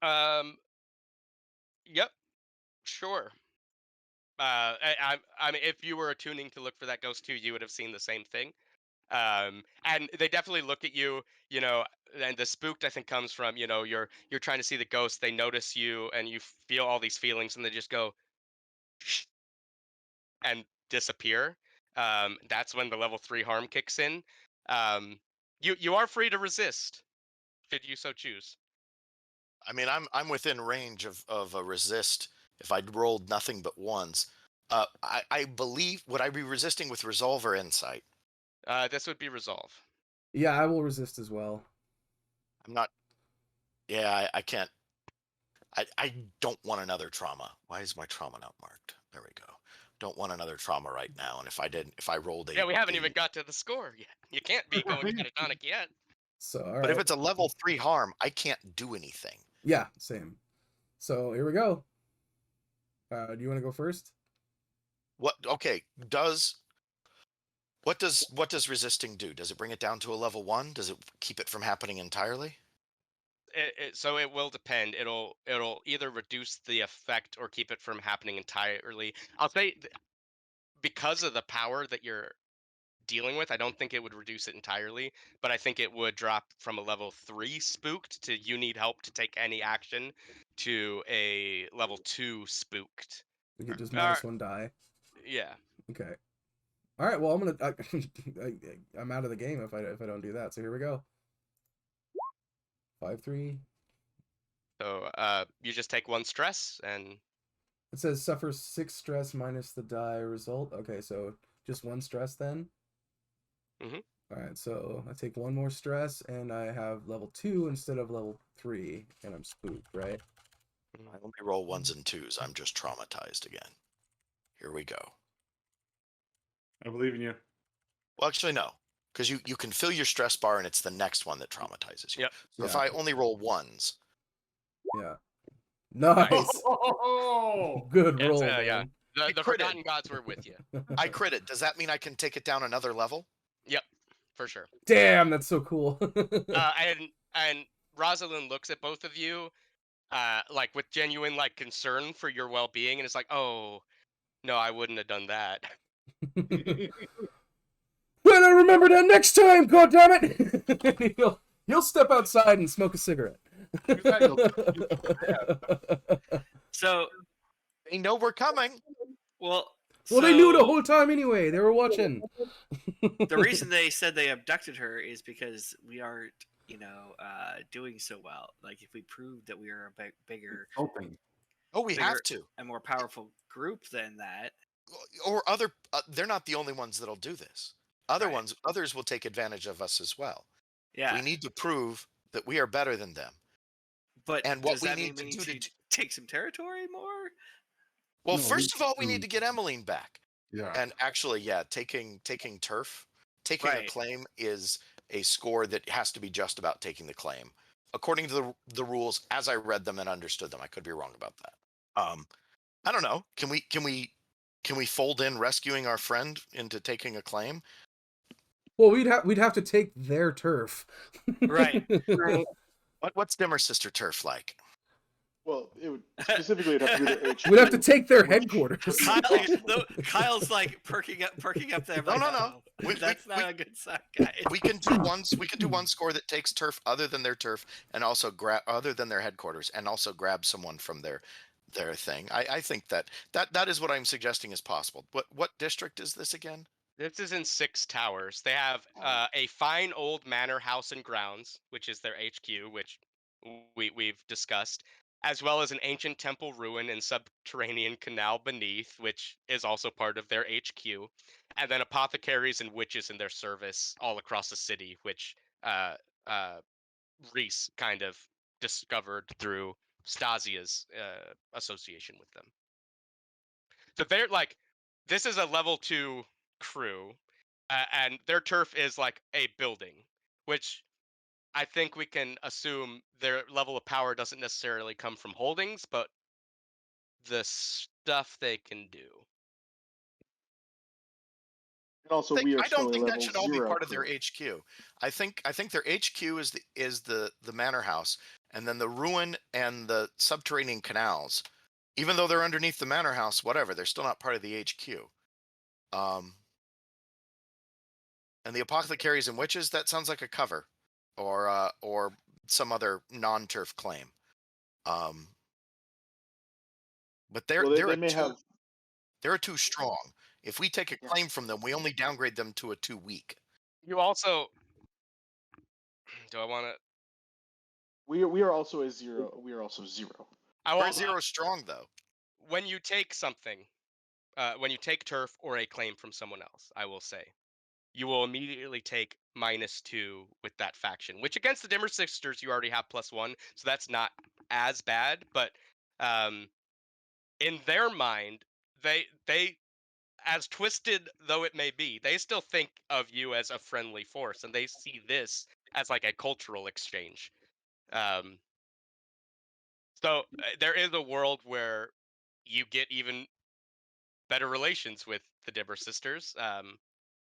someone. Yep. Sure. I mean, if you were attuning to look for that ghost too, you would have seen the same thing. And they definitely look at you, and the spooked I think comes from, you're trying to see the ghost. They notice you, and you feel all these feelings, and they just go "Shh," and disappear. That's when the level 3 harm kicks in. You are free to resist, should you so choose. I mean, I'm within range of a resist if I'd rolled nothing but ones. I believe, would I be resisting with resolve or insight? This would be resolve. Yeah, I will resist as well. I'm not. Yeah, I can't. I don't want another trauma. Why is my trauma not marked? There we go. Don't want another trauma right now. And if I rolled a. Yeah, we haven't even got to the score yet. You can't be going catatonic yet. So, all But if right. it's a level 3 harm, I can't do anything. Yeah, same. So here we go. Do you want to go first? What? Okay. What does resisting do? Does it bring it down to a level 1? Does it keep it from happening entirely? So it will depend. It'll either reduce the effect or keep it from happening entirely. I'll say because of the power that you're dealing with, I don't think it would reduce it entirely, but I think it would drop from a level 3 spooked to you need help to take any action to a level 2 spooked. We get just Or- -1 die. Yeah. Okay. All right. Well, I'm out of the game if I don't do that. So here we go. 5-3. So you just take 1 stress and It says suffers 6 stress minus the die result. Okay, so just 1 stress then. Mhm. All right, so I take 1 more stress and I have level 2 instead of level 3, and I'm spooked, right? I only roll 1s and 2s. I'm just traumatized again. Here we go. I believe in you. Well, actually, no, because you can fill your stress bar, and it's the next one that traumatizes you. Yep. So if Yeah. I only roll 1s, Yeah. Nice. Oh, Good Yes, roll, yeah. man. The critted. Forgotten Gods were with you. I critted. Does that mean I can take it down another level? Yep, for sure. Damn, that's so cool. And Rosalind looks at both of you, like with genuine like concern for your well-being, and it's like, oh, no, I wouldn't have done that. Well, I remember that next time, goddammit! He'll step outside and smoke a cigarette. So, They know we're coming. well, Well, they knew the so whole time anyway. They were watching. the reason they said they abducted her is because we aren't, doing so well. Like, if we proved that we are a bigger Hoping. Oh, we Bigger- have to. and more powerful group than that, Or other. They're not the only ones that'll do this. Right. Others will take advantage of us as well. yeah. We need to prove that we are better than them. But and what does we that need mean we to need do to to- take some territory more? Well, No, first of all, we need to- to get Emeline back. Yeah. And actually, yeah, taking turf, taking a Right. claim is a score that has to be just about taking the claim, according to the rules as I read them and understood them. I could be wrong about that. I don't know. Can we fold in rescuing our friend into taking a claim? Well, we'd have to take their turf. Right. Right. What's Dimmer Sister turf like? Well, it would specifically it'd have to be their HQ. We'd have to take their which headquarters. wouldn't be Kyle, possible. Kyle's like perking up there. No, like, no. "Uh-oh, We- that's we- not a good sign, guys. We can do one score that takes turf other than their turf, and also grab other than their headquarters, and also grab someone from their thing. I think that is what I'm suggesting is possible. What district is this again? This is in 6 towers. They have a fine old manor house and grounds, which is their HQ, which we've discussed, as well as an ancient temple ruin and subterranean canal beneath, which is also part of their HQ, and then apothecaries and witches in their service all across the city, which Reese kind of discovered through Stasia's association with them. So they're like, this is a level 2 crew, and their turf is like a building. which I think we can assume their level of power doesn't necessarily come from holdings, but the stuff they can do. And also, we are I don't still a think that level should all be 0 part of their crew. HQ. I think their HQ is the manor house, and then the ruin and the subterranean canals. Even though they're underneath the manor house, whatever, they're still not part of the HQ. And the apothecaries and witches, that sounds like a cover, or some other non-turf claim. But Well, they're they a may two. have. They're a 2 strong. If we take a Yeah. claim from them, we only downgrade them to a 2 weak. You also do I want to? We are also a 0. We are also 0. I We're will, a 0 strong though. when you take something, when you take turf or a claim from someone else, I will say, you will immediately take -2 with that faction. Which against the Dimmer Sisters, you already have +1, so that's not as bad. But in their mind, they as twisted though it may be, they still think of you as a friendly force, and they see this as like a cultural exchange. Um, so there is a world where you get even better relations with the Dibber sisters.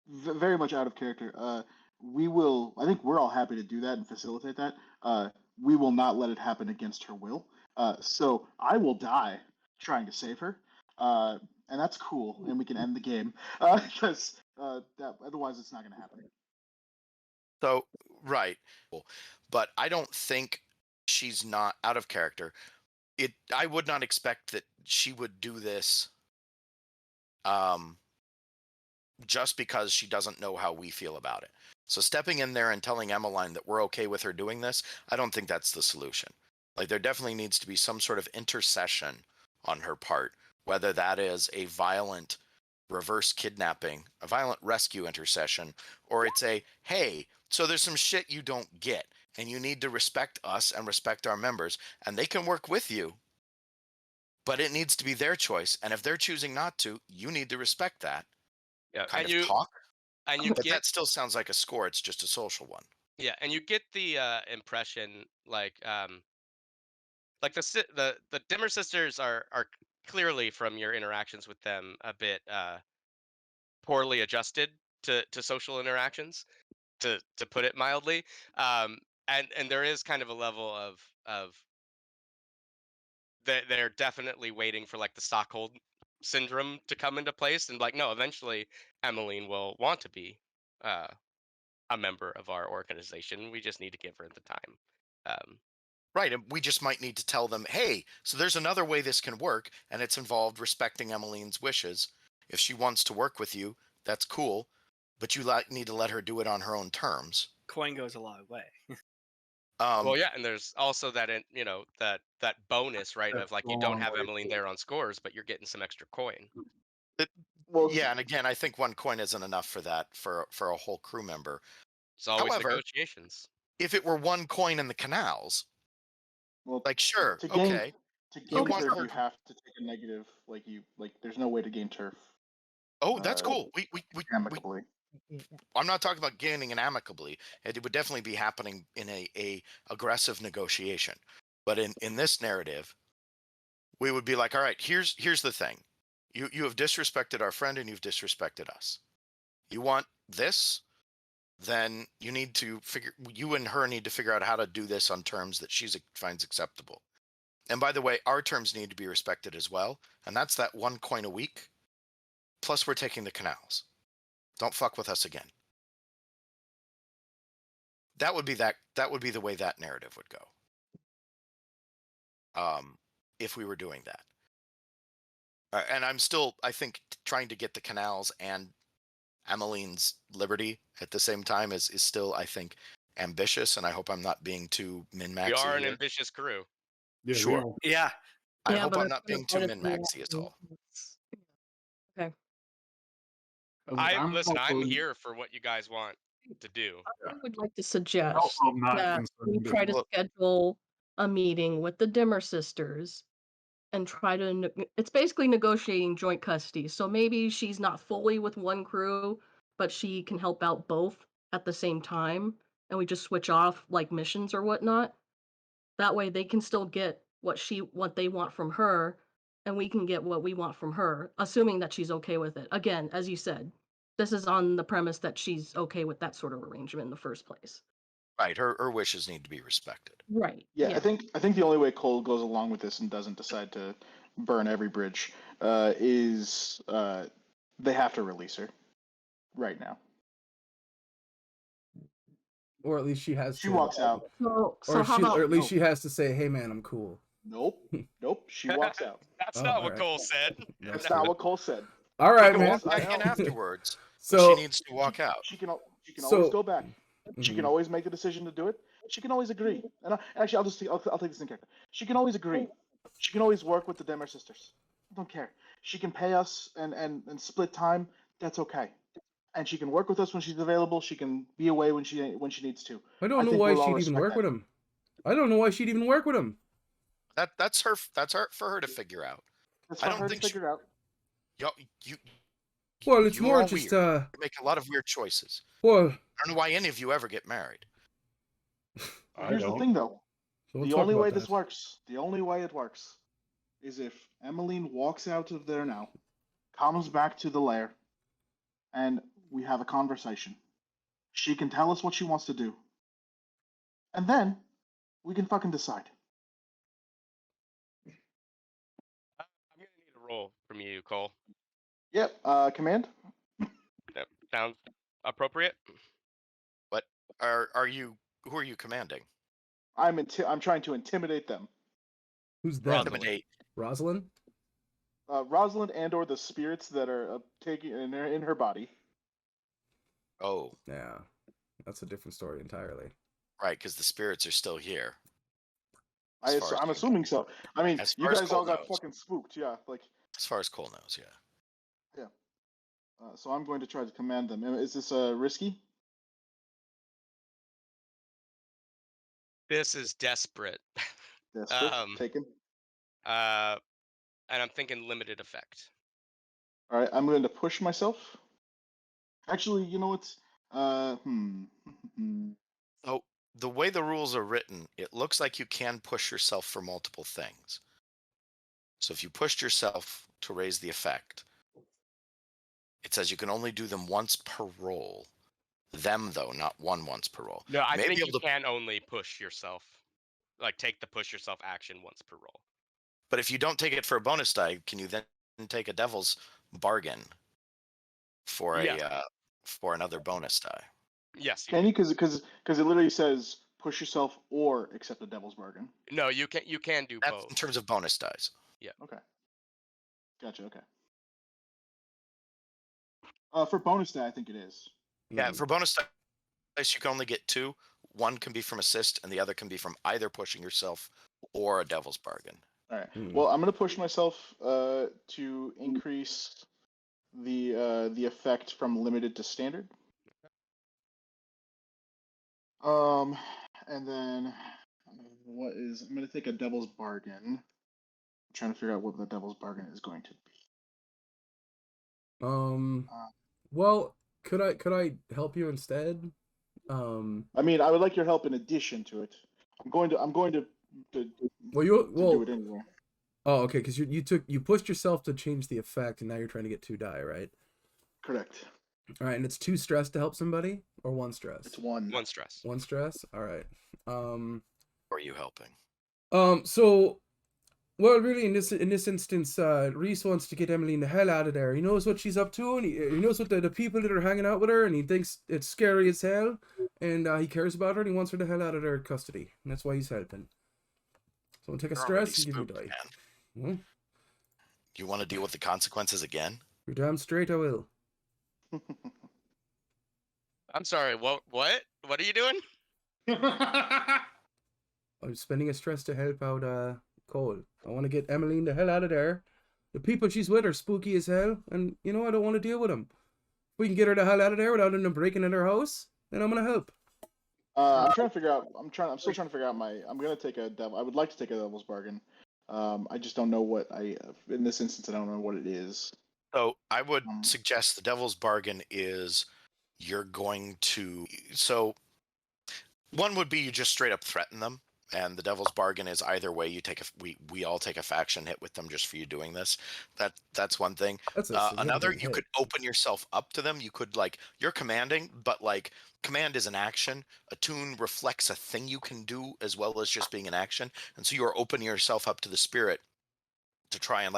Very much out of character. We will. I think we're all happy to do that and facilitate that. We will not let it happen against her will. So I will die trying to save her, and that's cool, and we can end the game because that otherwise it's not going to happen. So, right. But I don't think she's not out of character. I would not expect that she would do this just because she doesn't know how we feel about it. So stepping in there and telling Emeline that we're okay with her doing this, I don't think that's the solution. Like, there definitely needs to be some sort of intercession on her part, whether that is a violent reverse kidnapping, a violent rescue intercession, or it's a, hey, so there's some shit you don't get, and you need to respect us and respect our members, and they can work with you, but it needs to be their choice. And if they're choosing not to, you need to respect that. Yeah, Kind and of talk. you But get that still sounds like a score. It's just a social one. yeah, and you get the impression like the Dimmer sisters are clearly from your interactions with them a bit poorly adjusted to social interactions, to put it mildly. And there is kind of a level of they're definitely waiting for like the Stockholm syndrome to come into place, and like, no, eventually Emeline will want to be uh, a member of our organization. We just need to give her the time. Right. And we just might need to tell them, hey, so there's another way this can work, and it's involved respecting Emeline's wishes. If she wants to work with you, that's cool, but you need to let her do it on her own terms. Coin goes a long way. Well, yeah, and there's also that that bonus, right? That's Of like, a you don't long have way Emeline there on scores, but you're getting some extra coin. Well, Yeah, and again, I think 1 coin isn't enough for that for a whole crew member. It's always However, negotiations. if it were 1 coin in the canals, well, like, sure, to gain okay, to you gain want turf, her you to- have to take a negative. There's no way to gain turf oh, that's cool. We amicably. I'm not talking about gaining it amicably. It would definitely be happening in a aggressive negotiation. But in this narrative, we would be like, all right, here's the thing. You have disrespected our friend and you've disrespected us. You want this? Then you and her need to figure out how to do this on terms that she finds acceptable. And by the way, our terms need to be respected as well. And that's that 1 coin a week. Plus we're taking the canals. Don't fuck with us again. That would be the way that narrative would go. If we were doing that. And I'm still, I think, trying to get the canals and Emeline's liberty at the same time is still, I think, ambitious, and I hope I'm not being too min-maxy We are an here. ambitious crew. Yeah, Sure. we all- Yeah. I Yeah, hope but I'm that's not being too kind of min-maxy at all. Okay. I'm I'm also, here for what you guys want to do. I would like to I suggest also am not that we concerned. try to Look- schedule a meeting with the Dimmer sisters and try to. It's basically negotiating joint custody. So maybe she's not fully with one crew, but she can help out both at the same time. and we just switch off like missions or whatnot. That way they can still get what they want from her, and we can get what we want from her, assuming that she's okay with it. Again, as you said, this is on the premise that she's okay with that sort of arrangement in the first place. Right. Her wishes need to be respected. Right. Yeah, I think the only way Cole goes along with this and doesn't decide to burn every bridge is they have to release her right now. Or at least she has She to. walks out. So Or how she, about or at least she has to say, "Hey, man, I'm cool." Nope. She walks out. That's Oh, not what alright. Cole said. That's not what Cole said. All She right, can man. walk back in know. afterwards. So she needs to walk out. She can So- always go back. She Mhm. can always make the decision to do it. She can always agree. And actually, I'll take this in character. She can always agree. She can always work with the Demmer sisters. I don't care. She can pay us and split time. That's okay. And she can work with us when she's available. She can be away when she needs to. I don't know think why we'll all she'd even respect work that. with him. I don't know why she'd even work with him. That's her for her to figure out. That's I for don't her to think she- figure out. You Well, it's you're more all just weird. You make a lot of weird choices. well. I don't know why any of you ever get married. I Here's the don't. thing, though. So we'll The talk only about way that. this works, the only way it works, is if Emeline walks out of there now, comes back to the lair, and we have a conversation. She can tell us what she wants to do. And then we can fucking decide. I'm gonna need a roll from you, Cole. Yep, command? That sounds appropriate. But are you who are you commanding? I'm trying to intimidate them. Who's them? Rosalind. Intimidate. Rosalind? Rosalind and/or the spirits that are taking in her body. Oh, Yeah, that's a different story entirely. right, because the spirits are still here. As far as I'm you assuming know. so. I mean, As you far as guys all Cole got knows. fucking spooked, yeah. Like, As far as Cole knows, yeah. so I'm going to try to command them. Is this risky? This is desperate. Desperate. Taken. And I'm thinking limited effect. All right, I'm going to push myself. Actually, you know what's So the way the rules are written, it looks like you can push yourself for multiple things. So if you pushed yourself to raise the effect, it says you can only do them once per roll. Them though, not once per roll. No, I May be think you able to- can only push yourself, like take the push yourself action once per roll. But if you don't take it for a bonus die, can you then take a devil's bargain for Yeah. for another bonus die? Yes. can you? Because it literally says push yourself or accept a devil's bargain. No, you can do That's both. in terms of bonus dice. Okay. Gotcha. Okay. For bonus day, I think it is. Yeah, Mhm. for bonus dice, you can only get two. One can be from assist, and the other can be from either pushing yourself or a devil's bargain. All right. Hmm. Well, I'm going to push myself to increase the effect from limited to standard. And then I'm going to take a devil's bargain. I'm trying to figure out what the devil's bargain is going to be. Well, could I help you instead? I mean, I would like your help in addition to it. I'm going to Well, do it anyway. Oh, okay, because you pushed yourself to change the effect, and now you're trying to get 2 die, right? Correct. All right, and it's 2 stress to help somebody, or 1 stress. It's one. One stress. 1 stress. All right. Or are you helping? So, well, really, in this instance, Reese wants to get Emeline the hell out of there. He knows what she's up to, and he knows what the people that are hanging out with her, and he thinks it's scary as hell, and he cares about her, and he wants her the hell out of their custody, and that's why he's helping. So we'll take a You're already stress and give you a spooked, die. man. Well, You want to deal with the consequences again? you're damn straight I will. I'm sorry. What? What are you doing? I'm spending a stress to help out Cole. I want to get Emeline the hell out of there. The people she's with are spooky as hell, and I don't want to deal with them. If we can get her the hell out of there without them breaking into her house, then I'm gonna help. I'm trying to figure out. I'm still trying to figure out I'm gonna take a devil. I would like to take a devil's bargain. I just don't know what in this instance I don't know what it is. So I would suggest the devil's bargain is you're going to. So One would be you just straight up threaten them, and the devil's bargain is either way. You take we all take a faction hit with them just for you doing this. That's one thing. That's a Another, significant you hit. could open yourself up to them. You could you're commanding, but command is an action. Attune reflects a thing you can do as well as just being an action, and so you are opening yourself up to the spirit to try and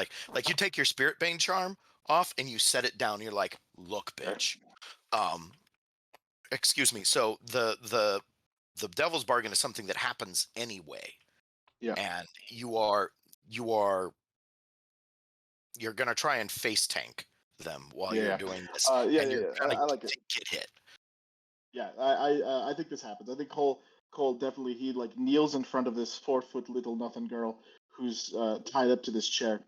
you take your spirit bane charm off and you set it down. You're like, look, bitch. Um, excuse me. So the devil's bargain is something that happens anyway. Yeah. And you're gonna try and face tank them while you're doing this. And you're gonna I like it. get hit. Yeah, I think this happens. I think Cole definitely he kneels in front of this 4-foot little nothing girl who's tied up to this chair,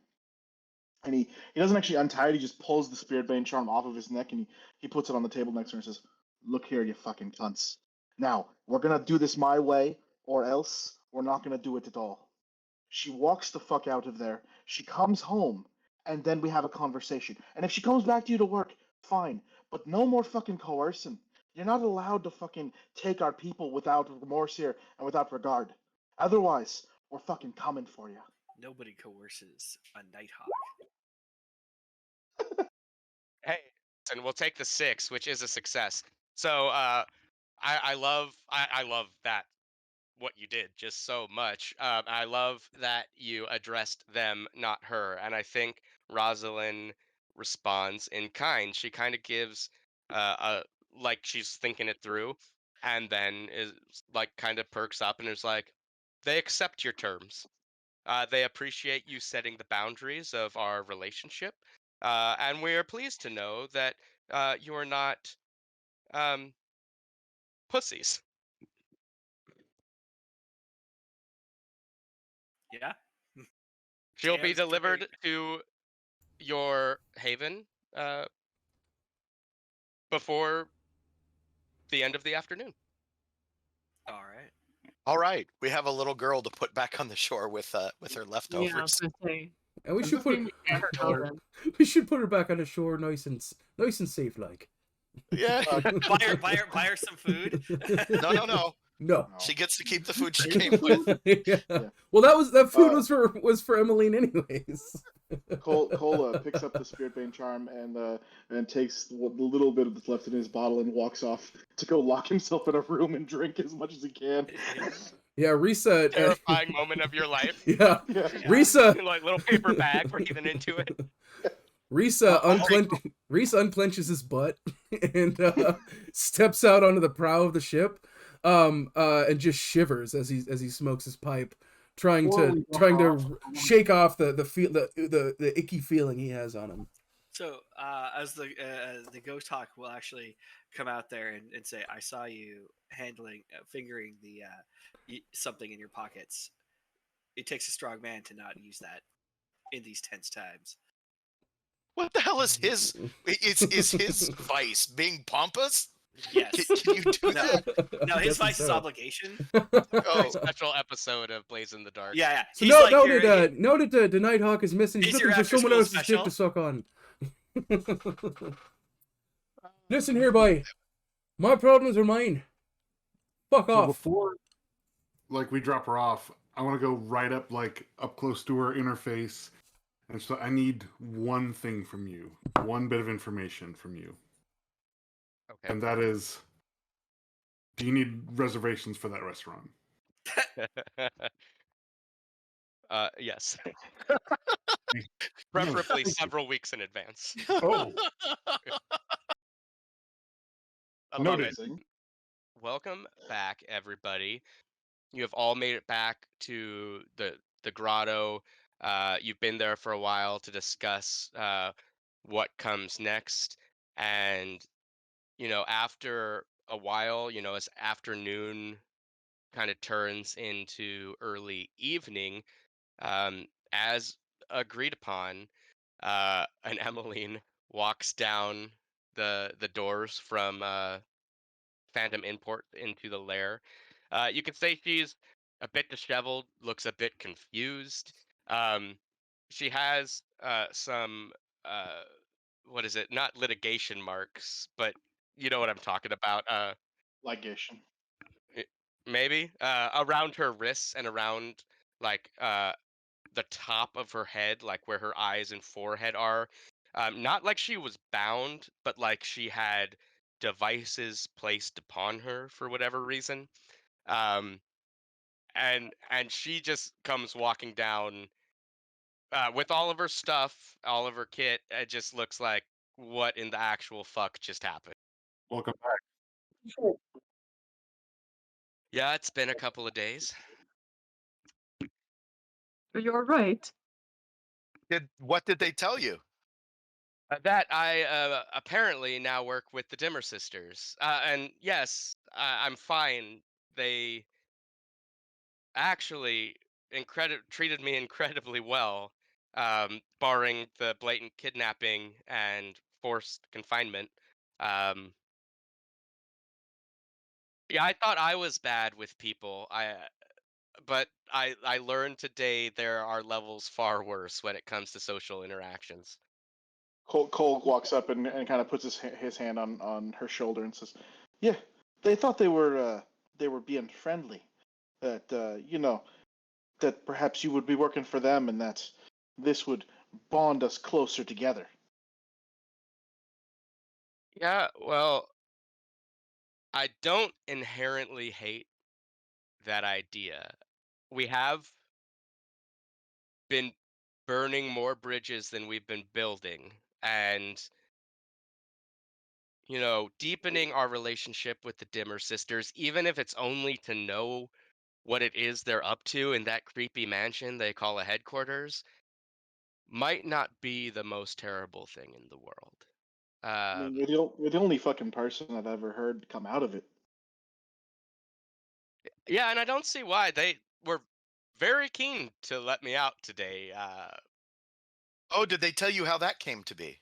and he doesn't actually untie it. He just pulls the spirit bane charm off of his neck and he puts it on the table next to her and says, "Look here, you fucking cunts. Now we're gonna do this my way, or else we're not gonna do it at all." She walks the fuck out of there. She comes home, and then we have a conversation. And if she comes back to you to work, fine. But no more fucking coercing. You're not allowed to fucking take our people without remorse here and without regard. Otherwise, we're fucking coming for you. Nobody coerces a Nighthawk. Hey, and we'll take the 6, which is a success. So I love that what you did just so much. I love that you addressed them, not her, and I think Rosalind responds in kind. She kind of gives a like she's thinking it through, and then is kind of perks up and is like, they accept your terms. They appreciate you setting the boundaries of our relationship, and we are pleased to know that you are not um, pussies. Yeah. She'll be Tam's delivered great. to your haven before the end of the afternoon. All right. All right, we have a little girl to put back on the shore with her Yeah, I was leftovers. gonna say. And we I'm should put assuming we can't her, tell them. we should put her back on the shore, nice and safe, like. Yeah. buy her some food. No. No. She gets to keep the food she There's came the with. food. Yeah. Yeah. Well, that food was for Emeline anyways. Cole picks up the spirit bane charm and takes the little bit that's left in his bottle and walks off to go lock himself in a room and drink as much as he can. Yeah, Risa. Terrifying moment of your life. Yeah, Yeah. Risa. Like little paper bag breathing into it. Risa unclenches his butt and steps out onto the prow of the ship, and just shivers as he smokes his pipe, trying to shake off the icky feeling he has on him. So as the ghost hawk will actually come out there and say, "I saw you fingering the something in your pockets. It takes a strong man to not use that in these tense times." What the hell is his? Is his vice being pompous? Yes. Can you do that? No, his Guessing vice is so. obligation. Oh, Special episode of Blaze in the Dark. Yeah. So He's noted the Nighthawk is missing. He's He's looking your for someone after-school else's dick to special. suck on. Listen here, boy. My problems are mine. Fuck So off. before we drop her off, I want to go right up up close to her interface, and so I need one thing from you, one bit of information from you, Okay. and that is, do you need reservations for that restaurant? Yes. Preferably several weeks in advance. Oh, I love noted. it. Welcome back, everybody. You have all made it back to the grotto. You've been there for a while to discuss what comes next, and after a while, as afternoon kind of turns into early evening, as agreed upon, an Emeline walks down the doors from Phantom Import into the lair. You could say she's a bit disheveled, looks a bit confused. She has some what is it? Not litigation marks, but you know what I'm talking about. Ligation. maybe around her wrists and around like the top of her head, like where her eyes and forehead are. Not like she was bound, but like she had devices placed upon her for whatever reason. Um, and she just comes walking down with all of her stuff, all of her kit. It just looks like what in the actual fuck just happened. Welcome back. Yeah, it's been a couple of days. You're right. What did they tell you? That I apparently now work with the Dimmer sisters. And yes, I'm fine. They actually treated me incredibly well, barring the blatant kidnapping and forced confinement. Um, yeah, I thought I was bad with people. But I learned today there are levels far worse when it comes to social interactions. Cole walks up and kind of puts his hand on her shoulder and says, "Yeah, they thought they were being friendly. That that perhaps you would be working for them, and that this would bond us closer together." Yeah, well, I don't inherently hate that idea. We have been burning more bridges than we've been building, and deepening our relationship with the Dimmer sisters, even if it's only to know what it is they're up to in that creepy mansion they call a headquarters, might not be the most terrible thing in the world. I mean, Um, you're the only fucking person I've ever heard come out of it. yeah, and I don't see why. They were very keen to let me out today. Oh, did they tell you how that came to be?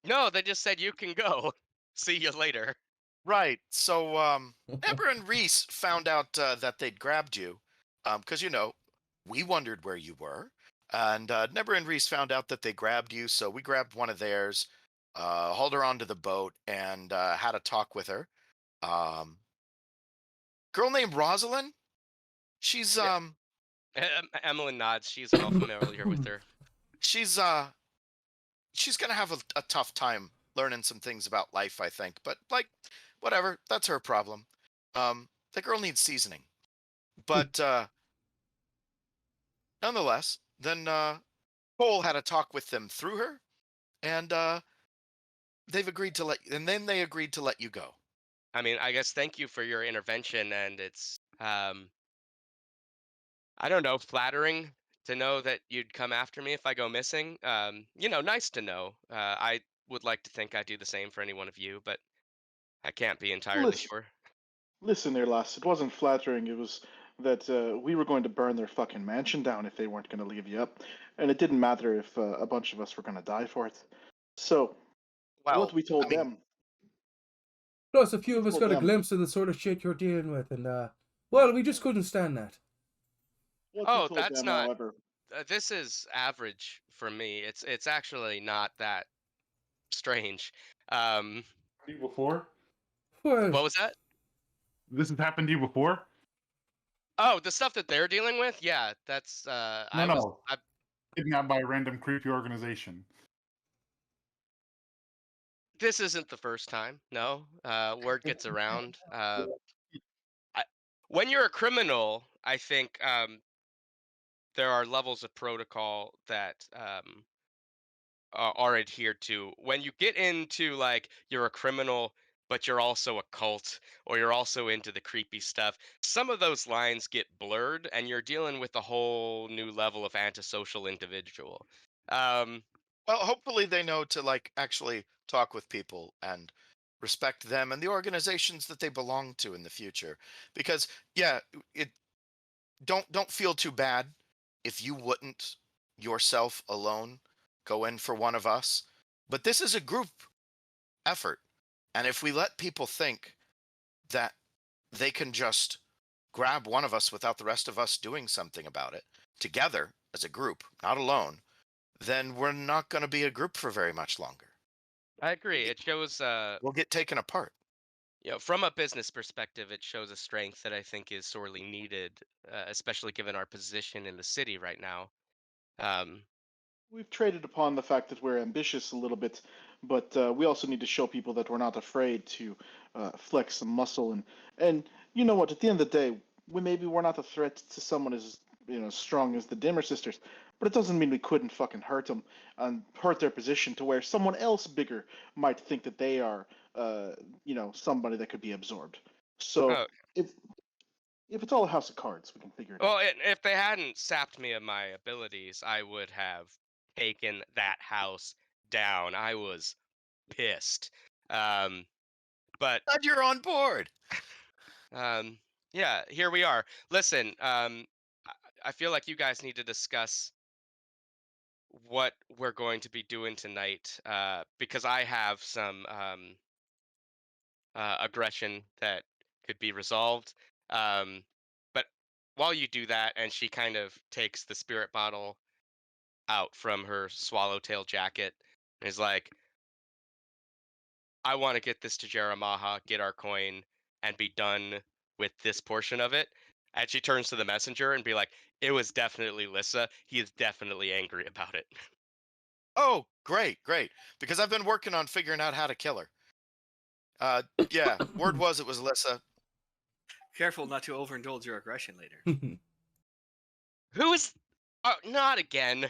No, they just said you can go. See you later. Right. So, Amber and Reese found out that they'd grabbed you, because we wondered where you were, and Nebra and Reese found out that they grabbed you. So we grabbed one of theirs, hauled her onto the boat, and had a talk with her. Um, Girl named Rosalind. She's Yeah. Emeline nods. She's well familiar with her. she's she's gonna have a tough time learning some things about life, I think. But like, whatever, that's her problem. The girl needs seasoning. But nonetheless, then Cole had a talk with them through her, and they've agreed to and then they agreed to let you go. I mean, I guess thank you for your intervention, and it's I don't know, flattering to know that you'd come after me if I go missing. Nice to know. I would like to think I do the same for any one of you, but I can't be entirely Listen, sure. listen there, lass. It wasn't flattering. It was that we were going to burn their fucking mansion down if they weren't going to leave you up, and it didn't matter if a bunch of us were going to die for it. So what Well, we I told mean, them, Plus, a few we of us told got a them glimpse of the sort of shit you're dealing with, and well, we just couldn't stand that. what we Oh, told that's them, not. however. This is average for me. It's actually not that strange. Um, You before? Well, what was that? This has happened to you before? Oh, the stuff that they're dealing with. Yeah, that's. No. Kidnapped by a random creepy organization. This isn't the first time. No, word gets around. When you're a criminal, I think there are levels of protocol that are adhered to. When you get into like you're a criminal, but you're also a cult, or you're also into the creepy stuff, some of those lines get blurred, and you're dealing with a whole new level of antisocial individual. Um, well, hopefully they know to like actually talk with people and respect them and the organizations that they belong to in the future. Because yeah, it don't feel too bad if you wouldn't yourself alone go in for one of us. But this is a group effort. And if we let people think that they can just grab one of us without the rest of us doing something about it together as a group, not alone, then we're not going to be a group for very much longer. I agree. It shows. We'll get taken apart. from a business perspective, it shows a strength that I think is sorely needed, especially given our position in the city right now. Um, We've traded upon the fact that we're ambitious a little bit, but we also need to show people that we're not afraid to flex some muscle. And you know what? At the end of the day, we're not a threat to someone as strong as the Dimmer sisters, but it doesn't mean we couldn't fucking hurt them and hurt their position to where someone else bigger might think that they are, somebody that could be absorbed. So oh, if it's all a house of cards, we can figure it well, out. if they hadn't sapped me of my abilities, I would have taken that house down. I was pissed. But Glad you're on board. yeah, here we are. Listen, I feel like you guys need to discuss what we're going to be doing tonight, because I have some aggression that could be resolved. But while you do that, and she kind of takes the spirit bottle out from her swallowtail jacket and is like, I want to get this to Jeremiah, get our coin, and be done with this portion of it. And she turns to the messenger and be like, it was definitely Lissa. He is definitely angry about it. Oh, great. Because I've been working on figuring out how to kill her. Yeah, word was it was Alyssa. Careful not to overindulge your aggression later. Who is... Oh, not again.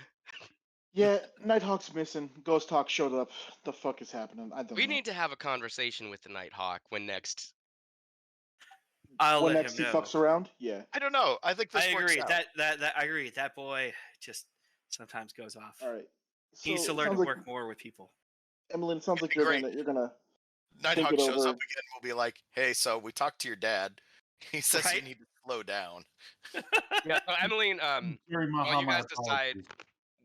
Yeah, Nighthawk's missing. Ghost Hawk showed up. The fuck is happening? I don't We know. need to have a conversation with the Nighthawk when next... I'll when let next him he know. fucks around, yeah. I don't know. I think this I works agree. out. That I agree. That boy just sometimes goes off. All right. He needs So to it learn to sounds like work more with people. Emeline, it sounds like Great. you're gonna think Nighthawk it shows over. up again. We'll be like, hey, so we talked to your dad. He says you Right? need to slow down. Yeah, so Emeline, Jerry while Maha, you my guys decide apologies.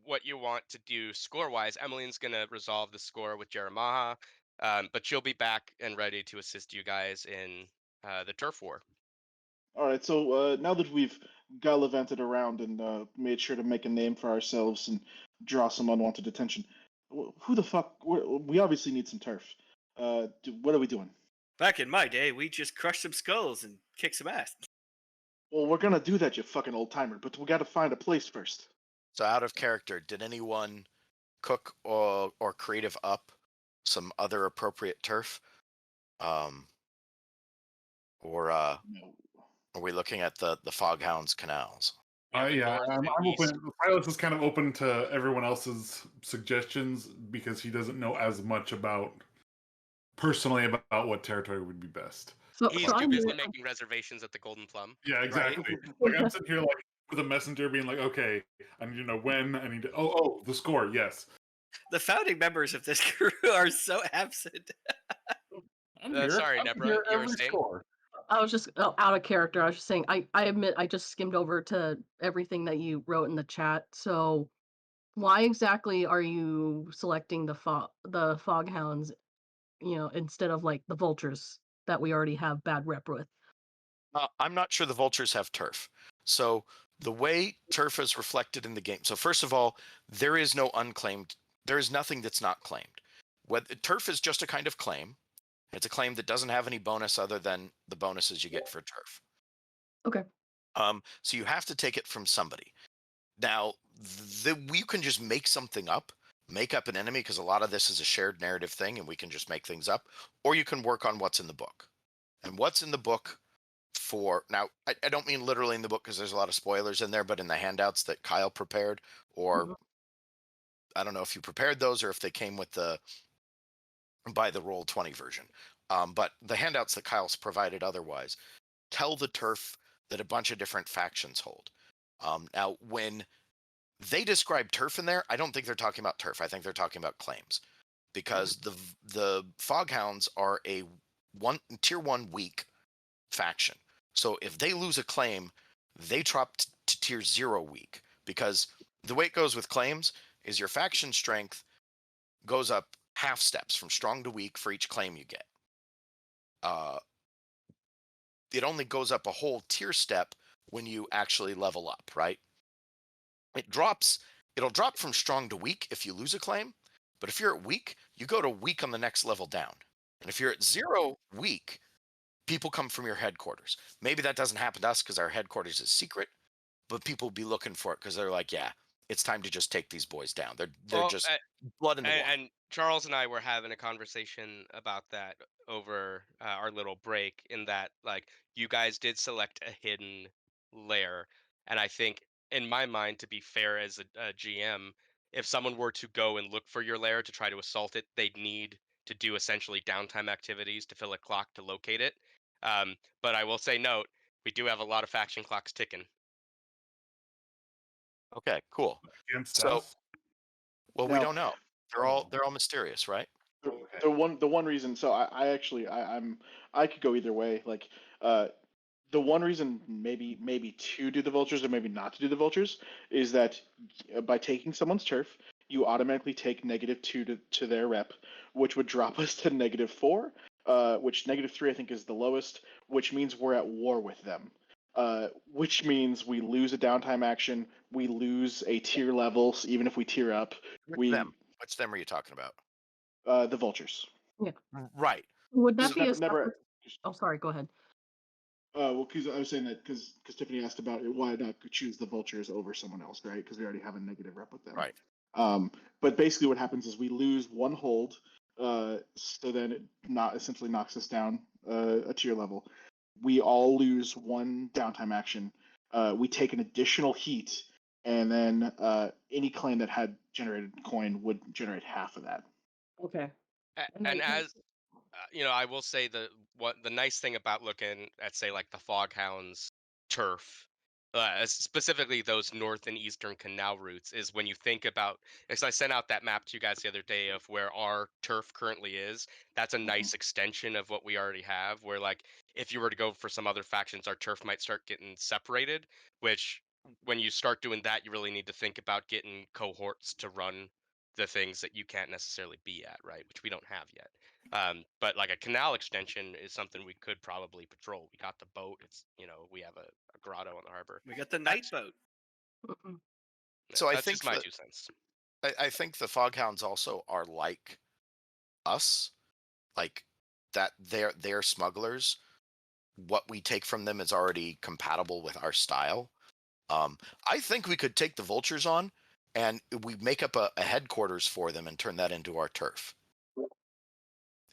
what you want to do score-wise, Emmeline's going to resolve the score with Jeremiah, but she'll be back and ready to assist you guys in the turf war. All right. So now that we've gallivanted around and made sure to make a name for ourselves and draw some unwanted attention, who the fuck? We obviously need some turf. What are we doing? Back in my day, we just crushed some skulls and kicked some ass. Well, we're gonna do that, you fucking old timer. But we got to find a place first. So out of character, did anyone cook or creative up some other appropriate turf? Or No. are we looking at the Fog Hounds canals? The Yeah, north I'm and east. open. Silas is kind of open to everyone else's suggestions because he doesn't know as much personally about what territory would be best. So, He's so too I'm busy making reservations at the Golden Plum. Yeah, exactly. Like I'm sitting here like with a messenger being like, okay, I need to know when. I need to. Oh, the score. Yes. The founding members of this crew are so absent. I'm here. Sorry, I'm Deborah, here you were every saying? score. I was just out of character. I was just saying. I admit I just skimmed over to everything that you wrote in the chat. So why exactly are you selecting the fog hounds? Instead of like the vultures that we already have bad rep with. I'm not sure the vultures have turf. So the way turf is reflected in the game. So first of all, there is no unclaimed. There is nothing that's not claimed. Turf is just a kind of claim. It's a claim that doesn't have any bonus other than the bonuses you get for turf. Okay. So you have to take it from somebody. Now, you can just make something up, make up an enemy, because a lot of this is a shared narrative thing, and we can just make things up. Or you can work on what's in the book. And what's in the book now, I don't mean literally in the book because there's a lot of spoilers in there, but in the handouts that Kyle prepared, or I don't know if you prepared those or if they came with by the Roll20 version. But the handouts that Kyle's provided otherwise tell the turf that a bunch of different factions hold. Now, when they describe turf in there, I don't think they're talking about turf. I think they're talking about claims, because the Fog Hounds are a tier 1 weak faction. So if they lose a claim, they drop to tier 0 weak, because the way it goes with claims is your faction strength goes up half steps from strong to weak for each claim you get. It only goes up a whole tier step when you actually level up, right? It'll drop from strong to weak if you lose a claim, but if you're at weak, you go to weak on the next level down. And if you're at 0 weak, people come from your headquarters. Maybe that doesn't happen to us because our headquarters is secret, but people will be looking for it because they're like, yeah, it's time to just take these boys down. They're Well, just blood in the water. and Charles and I were having a conversation about that over our little break. In that, like, you guys did select a hidden lair, and I think, in my mind, to be fair as a GM, if someone were to go and look for your lair to try to assault it, they'd need to do essentially downtime activities to fill a clock to locate it. But I will say, note, we do have a lot of faction clocks ticking. Okay, cool. Against So, us? well, we Now- don't know. They're all mysterious, right? Okay. The one reason, so I actually I could go either way. Like the one reason maybe to do the vultures or maybe not to do the vultures is that by taking someone's turf, you automatically take -2 to their rep, which would drop us to -4, which -3 I think is the lowest, which means we're at war with them. Which means we lose a downtime action, we lose a tier level, so even if we tier up, we Which them are you talking about? the vultures. Right. Would that Just be a never. separate? Oh, sorry. Go ahead. Well, because I was saying that because Tiffany asked about it, why not choose the vultures over someone else, right? Because we already have a negative rep with them. Right. But basically, what happens is we lose one hold, so then it essentially knocks us down a tier level. We all lose one downtime action. We take an additional heat, and then any clan that had generated coin would generate half of that. Okay. And as I will say the nice thing about looking at, say, like the Fog Hounds turf, specifically those north and eastern canal routes, is when you think about, because I sent out that map to you guys the other day of where our turf currently is. That's a nice extension of what we already have. Where, like, if you were to go for some other factions, our turf might start getting separated. Which, when you start doing that, you really need to think about getting cohorts to run the things that you can't necessarily be at, right? Which we don't have yet. But like a canal extension is something we could probably patrol. We got the boat. It's we have a grotto on the harbor. We got the night boat. Mm-mm. So I That's think just my 2 cents. I think the Foghounds also are like us, like that they're smugglers. What we take from them is already compatible with our style. I think we could take the vultures on and we make up a headquarters for them and turn that into our turf.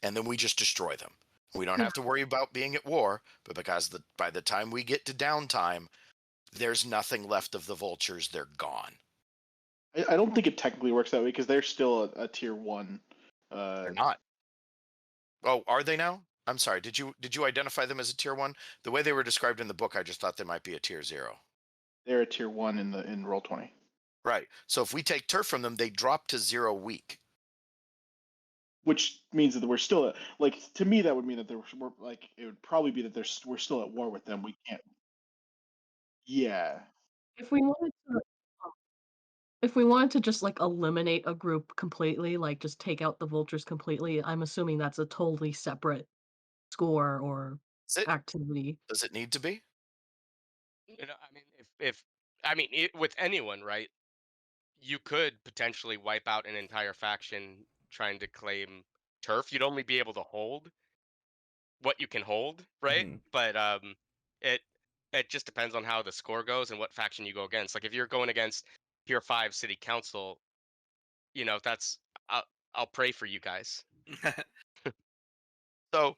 And then we just destroy them. We don't have to worry about being at war, but because by the time we get to downtime, there's nothing left of the vultures. They're gone. I don't think it technically works that way because they're still a tier 1. They're not. Oh, are they now? I'm sorry. Did you identify them as a tier 1? The way they were described in the book, I just thought they might be a tier 0. They're a tier 1 in Roll20. Right. So if we take turf from them, they drop to 0 weak. Which means that we're still like, to me that would mean that we're like, it would probably be that we're still at war with them. We can't. Yeah. If we wanted to, if we wanted to just like eliminate a group completely, like just take out the vultures completely, I'm assuming that's a totally separate score or activity. Does it need to be? I mean, if with anyone, right? You could potentially wipe out an entire faction trying to claim turf. You'd only be able to hold what you can hold, right? But it just depends on how the score goes and what faction you go against. Like if you're going against tier 5 city council, that's I'll pray for you guys. So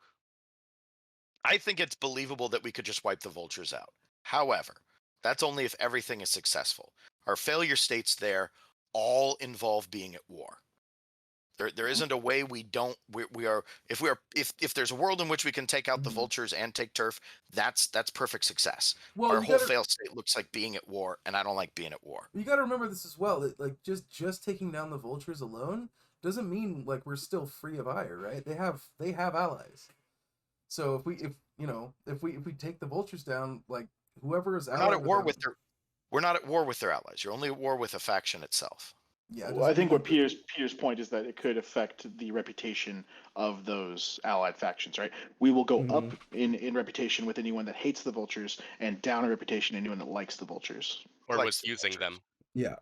I think it's believable that we could just wipe the vultures out. However, that's only if everything is successful. Our failure states there all involve being at war. There isn't a way we are if there's a world in which we can take out the vultures and take turf, that's perfect success. Well, our whole fail state looks like being at war, and I don't like being at war. You got to remember this as well. That like just taking down the vultures alone doesn't mean like we're still free of ire, right? They have allies. So if we take the vultures down, like whoever is we're not at war with their allies. You're only at war with a faction itself. Yeah, well, I think what Peter's point is that it could affect the reputation of those allied factions, right? We will go up in reputation with anyone that hates the vultures, and down in reputation anyone that likes the vultures. Or was using them. Yeah.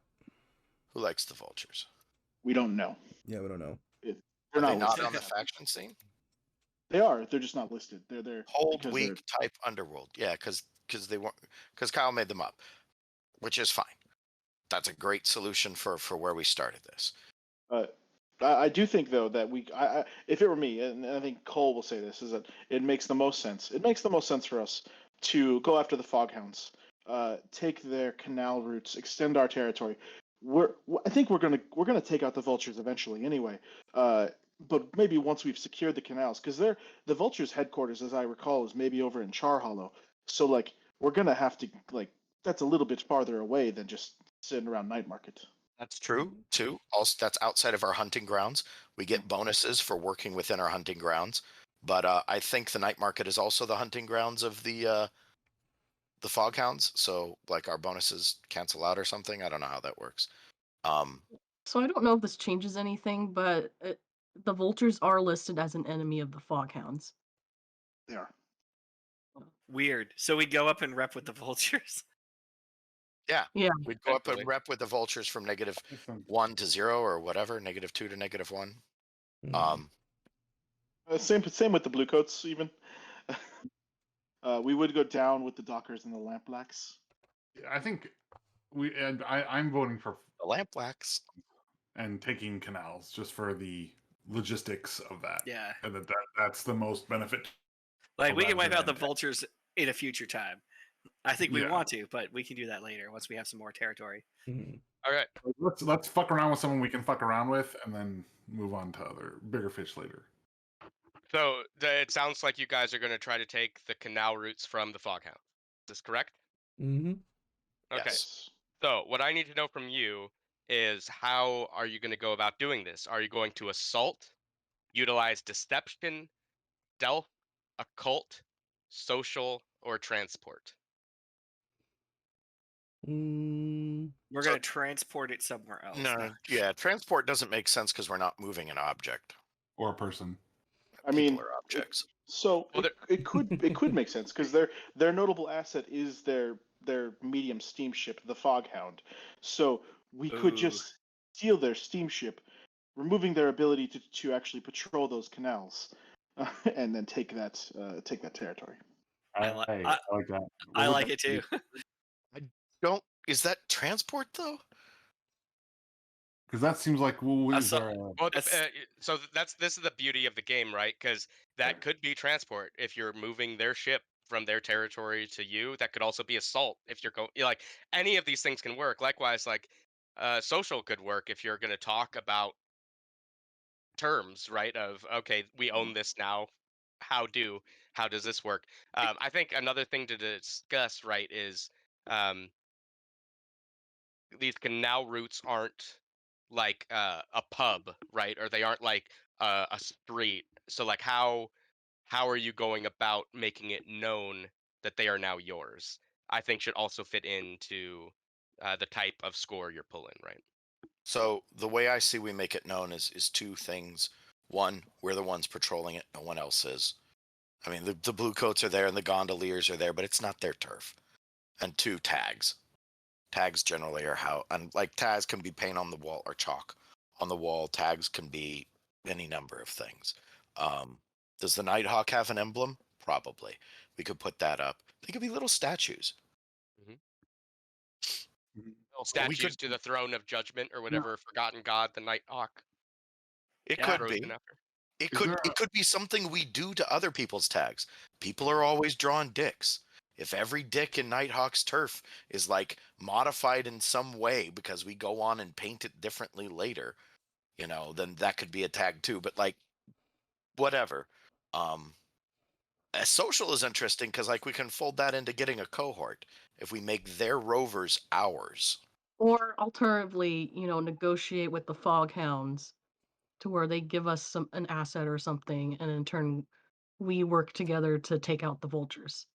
Who likes the vultures? We don't know. Yeah, we don't know. They're Are not, they not on the faction scene? They are. They're just not listed. They're there Hold because weak type underworld. Yeah, because they weren't, because Kyle made them up, which is fine. That's a great solution for where we started this. I do think though that if it were me, and I think Cole will say this, is that it makes the most sense. It makes the most sense for us to go after the Fog Hounds, take their canal routes, extend our territory. I think we're gonna take out the vultures eventually anyway. But maybe once we've secured the canals, because the vultures' headquarters, as I recall, is maybe over in Char Hollow. So like we're gonna have to that's a little bit farther away than just sitting around Night Market. That's true too. Also, that's outside of our hunting grounds. We get bonuses for working within our hunting grounds. But I think the night market is also the hunting grounds of the Fog Hounds. So like our bonuses cancel out or something. I don't know how that works. So I don't know if this changes anything, but the vultures are listed as an enemy of the Fog Hounds. They are. Weird. So we'd go up and rep with the vultures. Yeah. We'd go up Essentially. and rep with the vultures from Makes sense. -1 to 0 or whatever, -2 to -1. Mhm. Same with the Bluecoats even. We would go down with the Dockers and the Lampblacks. I think I'm voting for The Lampblacks. and taking canals just for the logistics of that. Yeah. And that's the most benefit. Like we Well, can wipe that's out the an vultures in a future time. I think we Yeah. want to, but we can do that later once we have some more territory. Mhm. All right. Let's fuck around with someone we can fuck around with, and then move on to other bigger fish later. So it sounds like you guys are going to try to take the canal routes from the Fog Hound. Is this correct? Mhm. Okay. Yes. So what I need to know from you is how are you going to go about doing this? Are you going to assault, utilize deception, stealth, occult, social, or transport? Mm, We're So- gonna transport it somewhere else. No, yeah, transport doesn't make sense because we're not moving an object. Or a person. I mean, People are objects. So Well, it could make sense because their notable asset is their medium steamship, the Fog Hound. So we could Ooh. just steal their steamship, removing their ability to actually patrol those canals, and then take that territory. I li- Hey, I- like that. I like it too. Is that transport though? Because that seems like we'll use saw- our. Well, That's- so this is the beauty of the game, right? Because that could be transport if you're moving their ship from their territory to you. That could also be assault if you're going. Like any of these things can work. Likewise, like social could work if you're going to talk about terms, right? Of okay, we own this now. How does this work? I think another thing to discuss, right, is um, these canal routes aren't like a pub, right? Or they aren't like a street. So like how are you going about making it known that they are now yours? I think should also fit into the type of score you're pulling, right? So the way I see we make it known is two things. One, we're the ones patrolling it, no one else is. I mean, the blue coats are there and the gondoliers are there, but it's not their turf. And two, tags. Tags generally are how, and like tags can be paint on the wall or chalk on the wall. Tags can be any number of things. Does the Nighthawk have an emblem? Probably. We could put that up. They could be little statues. Little statues to the throne of judgment or whatever forgotten god the Nighthawk It Yeah. could rose be. in after. It Is could there it could be something we do to other people's tags. People are always drawing dicks. If every dick in Nighthawk's turf is like modified in some way because we go on and paint it differently later, then that could be a tag too. But like whatever. A social is interesting because like we can fold that into getting a cohort if we make their rovers ours. Or alternatively, negotiate with the Fog Hounds to where they give us an asset or something, and in turn, we work together to take out the vultures.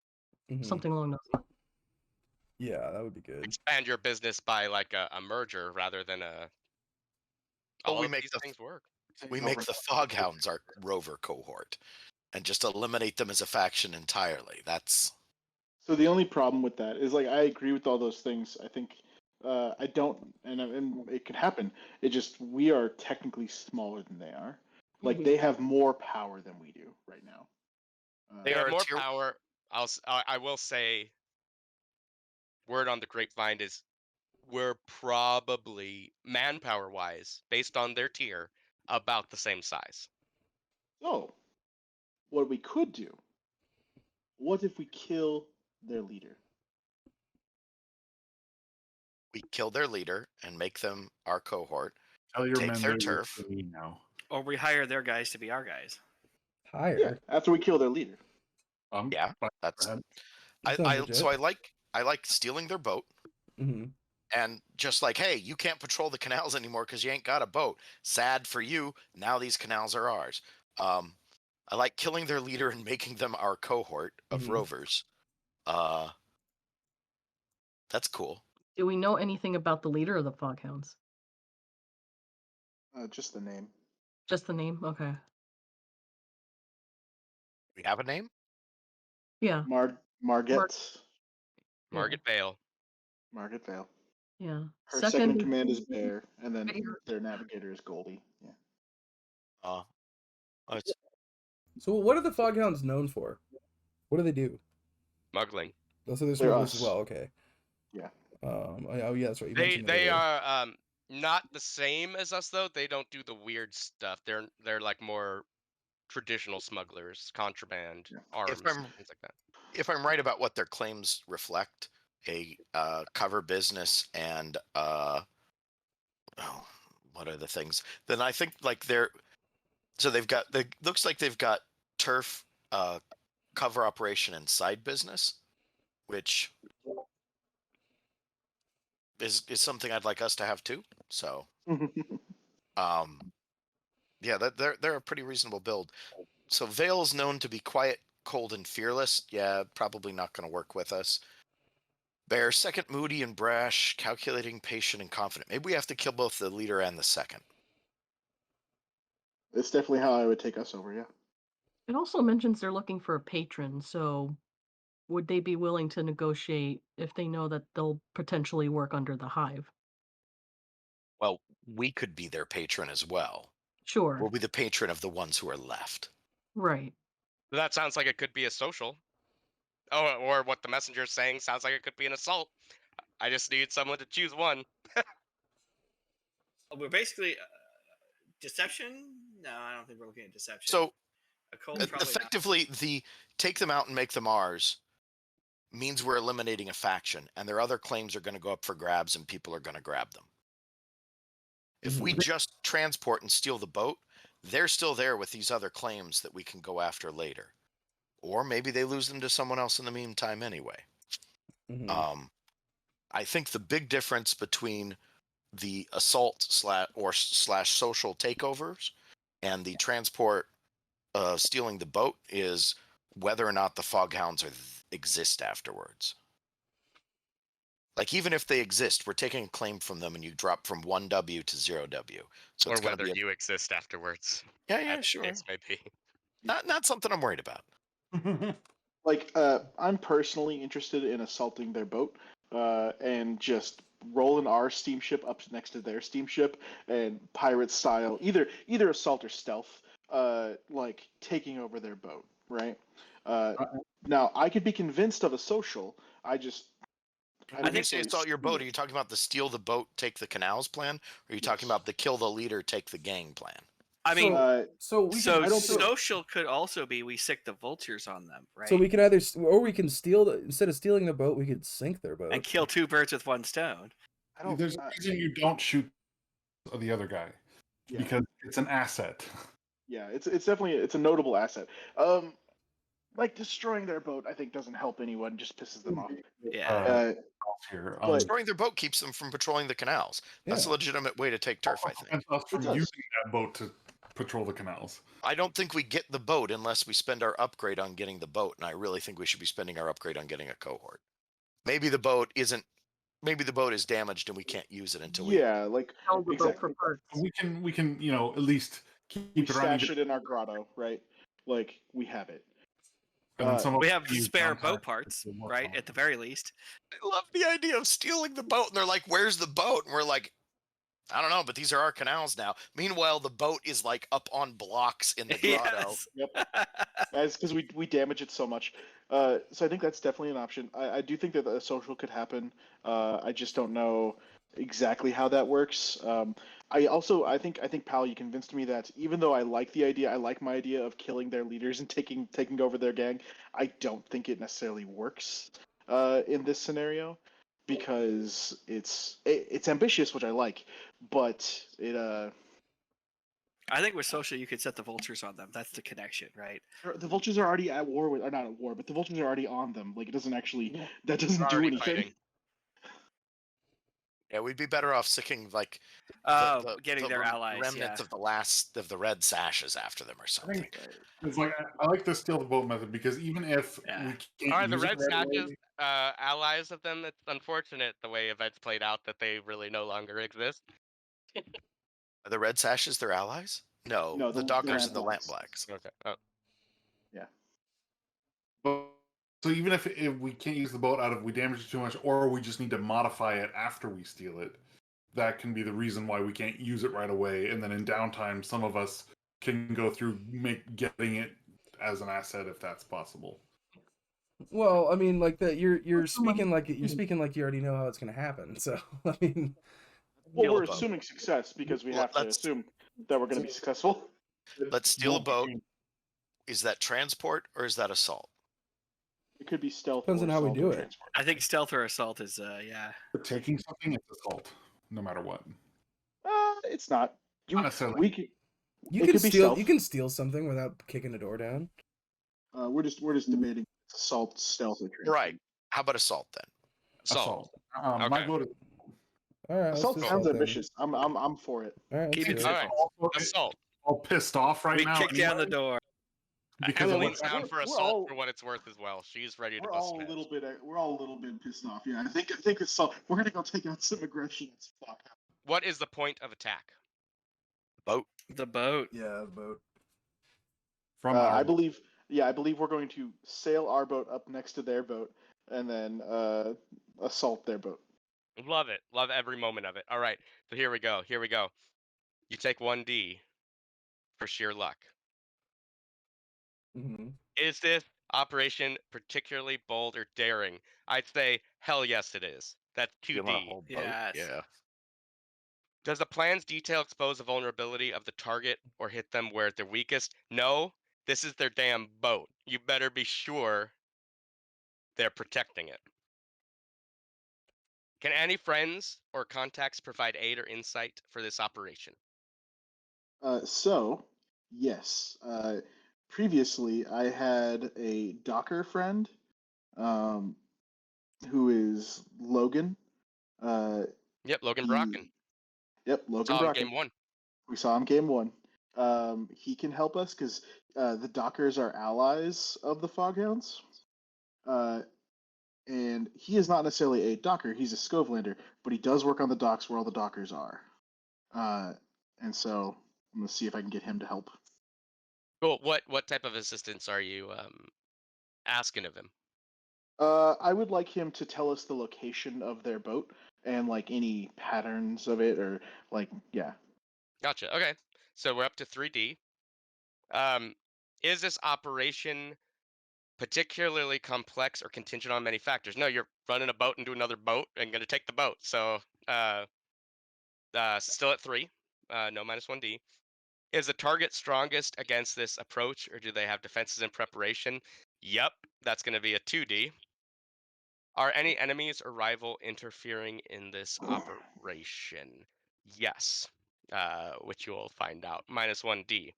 mhm. Something along those lines. Yeah, that would be good. Expand your business by like a merger rather than a. But All we of make these the things work. we make the Fog Hounds our rover cohort and just eliminate them as a faction entirely. That's So the only problem with that is like I agree with all those things. I think I don't, and it could happen. It just we are technically smaller than they are. Like Mhm. they have more power than we do right now. They They are have a more tier- power. I will say, word on the grapevine is we're probably manpower wise, based on their tier, about the same size. So, what we could do? What if we kill their leader? We kill their leader and make them our cohort. Tell your Take men their they're turf. for me now. Or we hire their guys to be our guys. Yeah, Higher. after we kill their leader. Yeah, Fine, that's go ahead. That sounds legit. I like stealing their boat Hmm. and just like, hey, you can't patrol the canals anymore because you ain't got a boat. Sad for you. Now these canals are ours. I like killing their leader and making them our cohort of Mhm. rovers. That's cool. Do we know anything about the leader of the Fog Hounds? Just the name. Just the name? Okay. We have a name? Yeah. Margit. Margaret Vale. Margit Vale. Yeah. Her second in command is Bear, and then Bear. their navigator is Goldie. Yeah. Oh, it's So what are the Fog Hounds known for? What do they do? Smuggling. Oh, so they're They're smugglers as us. well. Okay. Yeah. Oh yeah, that's right. You They mentioned that they earlier. are not the same as us though. They don't do the weird stuff. They're like more traditional smugglers, contraband, Yeah. arms, I'm- things like that. if I'm right about what their claims reflect, a cover business and what are the things? Then I think like looks like they've got turf, cover operation and side business, which is something I'd like us to have too. So yeah, they're a pretty reasonable build. So Vale's known to be quiet, cold, and fearless. Yeah, probably not going to work with us. Bear, second, moody and brash, calculating, patient, and confident. Maybe we have to kill both the leader and the second. It's definitely how I would take us over. Yeah. It also mentions they're looking for a patron, so would they be willing to negotiate if they know that they'll potentially work under the hive? Well, we could be their patron as well. Sure. We'll be the patron of the ones who are left. Right. That sounds like it could be a social. Oh, or what the messenger's saying sounds like it could be an assault. I just need someone to choose one. We're basically deception. No, I don't think we're looking at deception. So occult, probably not. effectively, the take them out and make them ours means we're eliminating a faction, and their other claims are going to go up for grabs, and people are going to grab them. If we just transport and steal the boat, they're still there with these other claims that we can go after later. Or maybe they lose them to someone else in the meantime anyway. Mhm. I think the big difference between the assault slash social takeovers and the transport stealing the boat is whether or not the Fog Hounds exist afterwards. Like, even if they exist, we're taking a claim from them and you drop from 1W to 0W. So Or it's going to whether be you exist afterwards. yeah, yeah, As the sure. case may be. Not something I'm worried about. Like, I'm personally interested in assaulting their boat, and just rolling our steamship up next to their steamship and pirate style, either assault or stealth, like taking over their boat, right? Now I could be convinced of a social. I just I think you say assault your boat. Are you talking about the steal the boat, take the canals plan? Or are you talking about the kill the leader, take the gang plan? I mean, So we so can, I don't social could also be we sick the vultures on them, right? So we can either, or we can steal instead of stealing the boat, we could sink their boat and kill two birds with one stone. I don't. There's a reason you don't shoot the other guy Yeah. because it's an asset. Yeah, it's definitely it's a notable asset. Like destroying their boat, I think doesn't help anyone; just pisses them off. Yeah. Here, But- Destroying their boat keeps them from patrolling the canals. That's a Yeah. legitimate way to take turf, I think. prevents us from It does. using that boat to patrol the canals. I don't think we get the boat unless we spend our upgrade on getting the boat, and I really think we should be spending our upgrade on getting a cohort. Maybe the boat is damaged and we can't use it until we Yeah, like Sell the boat exactly. for parts. We can at least keep We it running. stash it in our grotto, right? Like we have it. And then some of We us have use spare downtime boat parts, to work right? on At it. the very least. I love the idea of stealing the boat, and they're like, "Where's the boat?" And we're like, I don't know, but these are our canals now. Meanwhile, the boat is like up on blocks in the grotto. Yes. Yep. That's because we damage it so much. So I think that's definitely an option. I do think that a social could happen. I just don't know exactly how that works. I think Pal, you convinced me that even though I like the idea, I like my idea of killing their leaders and taking over their gang. I don't think it necessarily works in this scenario because it's ambitious, which I like, but I think with social, you could set the vultures on them. That's the connection, right? the vultures are already at war with, or not at war, but the vultures are already on them. Like it doesn't actually, that doesn't They're do already anything. fighting. Yeah, we'd be better off sicking like Getting their allies, remnants yeah. of the last of the red sashes after them or I something. think it's like I like the steal the boat method because even if Yeah. we can't Are the use it red right sashes away, allies of them? It's unfortunate the way events played out that they really no longer exist. Are the red sashes their allies? No, No, the the dockers and the lampblacks. lampblacks. Okay. Oh. Yeah. but so even if we can't use the boat out of we damage it too much, or we just need to modify it after we steal it, that can be the reason why we can't use it right away. And then in downtime, some of us can go through getting it as an asset if that's possible. Well, I mean, like that you're Someone- speaking like you already know how it's going to happen. So I mean, Well, Steal we're a boat. assuming success because we Well, have to let's- assume that we're going to be successful. Let's steal a boat. Is that transport or is that assault? It could be stealth. Depends or on how we assault do or it. transport. I think stealth or assault is, yeah. For taking something, it's assault, no matter what. It's not. Not necessarily. We can. you It can could be steal stealth. you can steal something without kicking a door down. We're just debating assault, stealth, or transport. Right. How about assault then? Assault. My Okay. vote is All right, let's Assault do sounds assault then. ambitious. I'm for it. All right, let's Keep do it it. All right. simple. Assault. all pissed off right We now. kick down the anyway, door. because of Emeline's what- down for we're assault all- for what it's worth as well. She's ready to We're bust all some a little heads. bit. We're all a little bit pissed off. Yeah, I think assault. We're gonna go take out some aggression. It's fuck. What is the point of attack? Boat. The boat. Yeah, boat. from I believe. Yeah, I believe we're going to sail our boat up next to their boat and then assault their boat. Love it. Love every moment of it. All right. So here we go. Here we go. You take 1D for sheer luck. Mm-hmm. Is this operation particularly bold or daring? I'd say hell yes it is. That's Stealing a 2D. whole boat. Yes. Yeah. Does the plan's detail expose the vulnerability of the target or hit them where they're weakest? No. This is their damn boat. You better be sure they're protecting it. Can any friends or contacts provide aid or insight for this operation? So yes. Previously, I had a Docker friend, who is Logan. Yep, Logan he- Brocken. Yep, Logan Saw him Brocken. game 1. We saw him game 1. He can help us because the Dockers are allies of the Fog Hounds. And he is not necessarily a Docker, he's a Scovelander, but he does work on the docks where all the Dockers are. And so I'm going to see if I can get him to help. Cool. What type of assistance are you asking of him? I would like him to tell us the location of their boat and like any patterns of it or like, yeah. Gotcha. Okay. So we're up to 3D. Is this operation particularly complex or contingent on many factors? No, you're running a boat into another boat and going to take the boat. So still at 3. No -1D. Is the target strongest against this approach, or do they have defenses in preparation? Yep, that's going to be a 2D. Are any enemies or rival interfering in this operation? Yes, which you'll find out. -1D.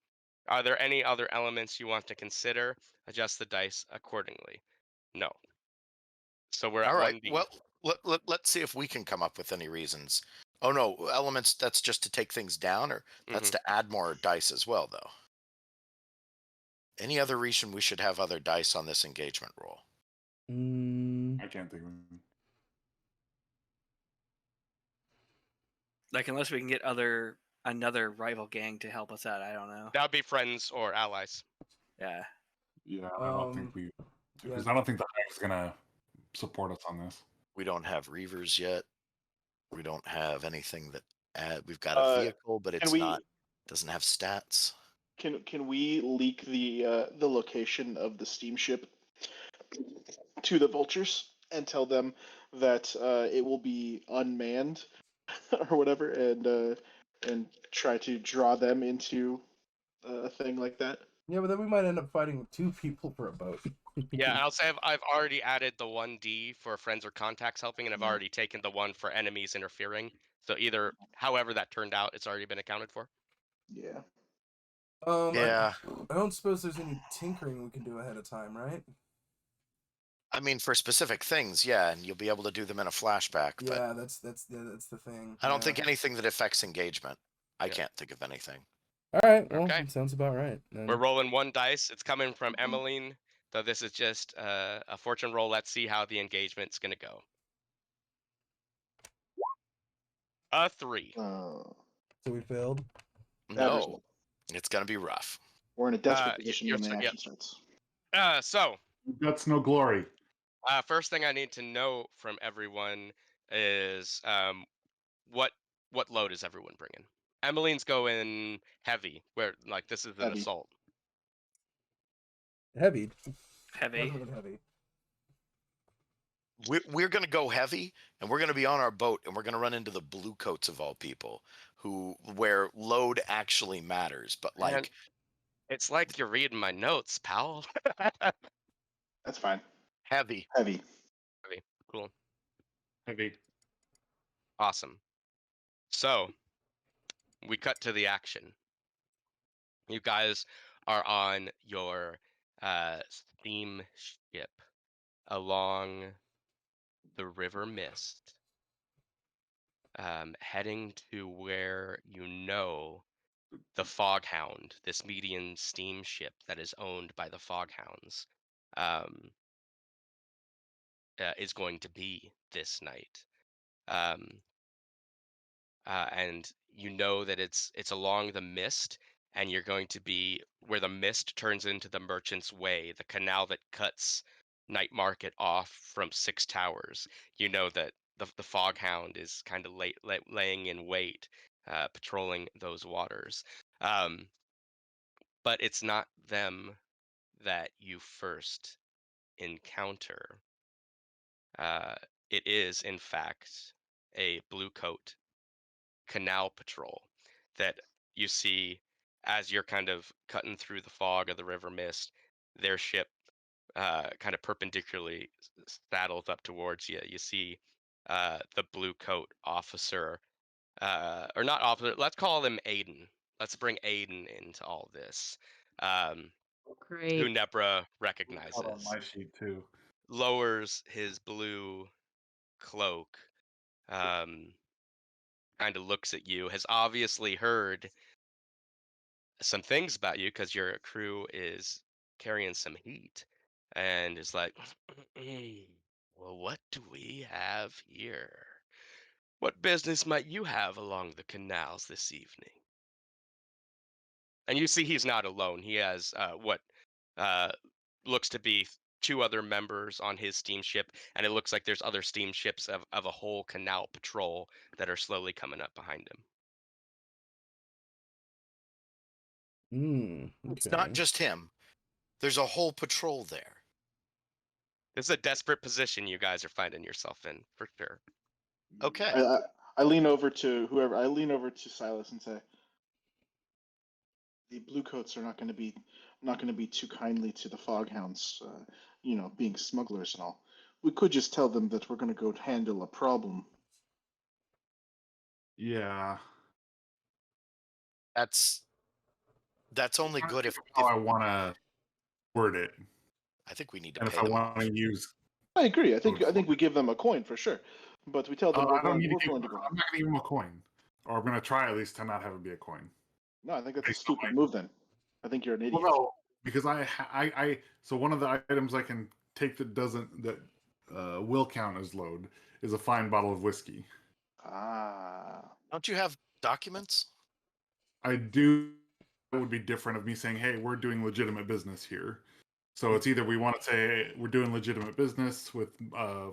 Are there any other elements you want to consider? Adjust the dice accordingly. No. So we're at All right. 1D. Well, let's see if we can come up with any reasons. Oh no, elements. That's just to take things down, or that's to add more dice as well, though. Any other reason we should have other dice on this engagement roll? I can't think of it. Like, unless we can get another rival gang to help us out, I don't know. That would be friends or allies. Yeah. Yeah, I don't think we. yeah. Because I don't think the Hiv's gonna support us on this. We don't have Reavers yet. We don't have anything that We've got a vehicle, but it's we- not. Doesn't have stats. Can we leak the location of the steamship to the vultures and tell them that it will be unmanned or whatever, and try to draw them into a thing like that? Yeah, but then we might end up fighting with 2 people for a boat. Yeah, and I'll say I've already added the 1D for friends or contacts helping, and I've already taken the 1 for enemies interfering. So either, however that turned out, it's already been accounted for. Yeah. Yeah. I don't suppose there's any tinkering we can do ahead of time, right? I mean, for specific things, yeah, and you'll be able to do them in a flashback. But Yeah, that's the thing. I don't yeah. think anything that affects engagement. I Yeah. can't think of anything. All right, well, Okay. sounds about right. Then. We're rolling 1 dice. It's coming from Emeline, though this is just a fortune roll. Let's see how the engagement's gonna go. A 3. So we failed. No, it's gonna be rough. We're in a desperate y- position you're when the so- action starts. So, Guts, no glory. first thing I need to know from everyone is what load is everyone bringing? Emmeline's going heavy, where like this is an Heavy. assault. Heavy. Heavy. Definitely heavy. We're gonna go heavy, and we're gonna be on our boat, and we're gonna run into the blue coats of all people, where load actually matters. But like, Man, it's like you're reading my notes, pal. That's fine. heavy. Heavy. Cool. Heavy. Awesome. So, we cut to the action. You guys are on your steamship along the River Mist, heading to where you know the Fog Hound, this median steamship that is owned by the Fog Hounds, is going to be this night. And you know that it's along the mist, and you're going to be where the mist turns into the Merchant's Way, the canal that cuts Night Market off from Six Towers. You know that the Fog Hound is kind of laying in wait, patrolling those waters. But it's not them that you first encounter. It is, in fact, a blue coat canal patrol that you see as you're kind of cutting through the fog of the river mist. Their ship kind of perpendicularly saddles up towards you. You see the blue coat officer, or not officer, let's call him Aiden. Let's bring Aiden into all this, who Great. Nebra Out recognizes. on my sheet too. Lowers his blue cloak, kind of looks at you, has obviously heard some things about you because your crew is carrying some heat, and is like, well, what do we have here? What business might you have along the canals this evening? And you see he's not alone. He has what looks to be 2 other members on his steamship, and it looks like there's other steamships of a whole canal patrol that are slowly coming up behind him. It's not just him. There's a whole patrol there. This is a desperate position you guys are finding yourself in, for sure. Okay. I lean over to whoever. I lean over to Silas and say, "The bluecoats are not going to be too kindly to the Foghounds. Being smugglers and all. We could just tell them that we're going to go handle a problem." Yeah. That's only good if how I want to word it, I think we need to and if pay I them want off. to use. I agree. I think we give them a coin for sure, but we tell them I don't need to we're give. going to go. I'm not going to give him a coin, or I'm going to try at least to not have it be a coin. No, I think that's a Based on stupid my- move. Then I think you're an idiot. Well, no, because I so one of the items I can take that will count as load is a fine bottle of whiskey. Ah. Don't you have documents? I do. It would be different of me saying, "Hey, we're doing legitimate business here." So it's either we want to say we're doing legitimate business with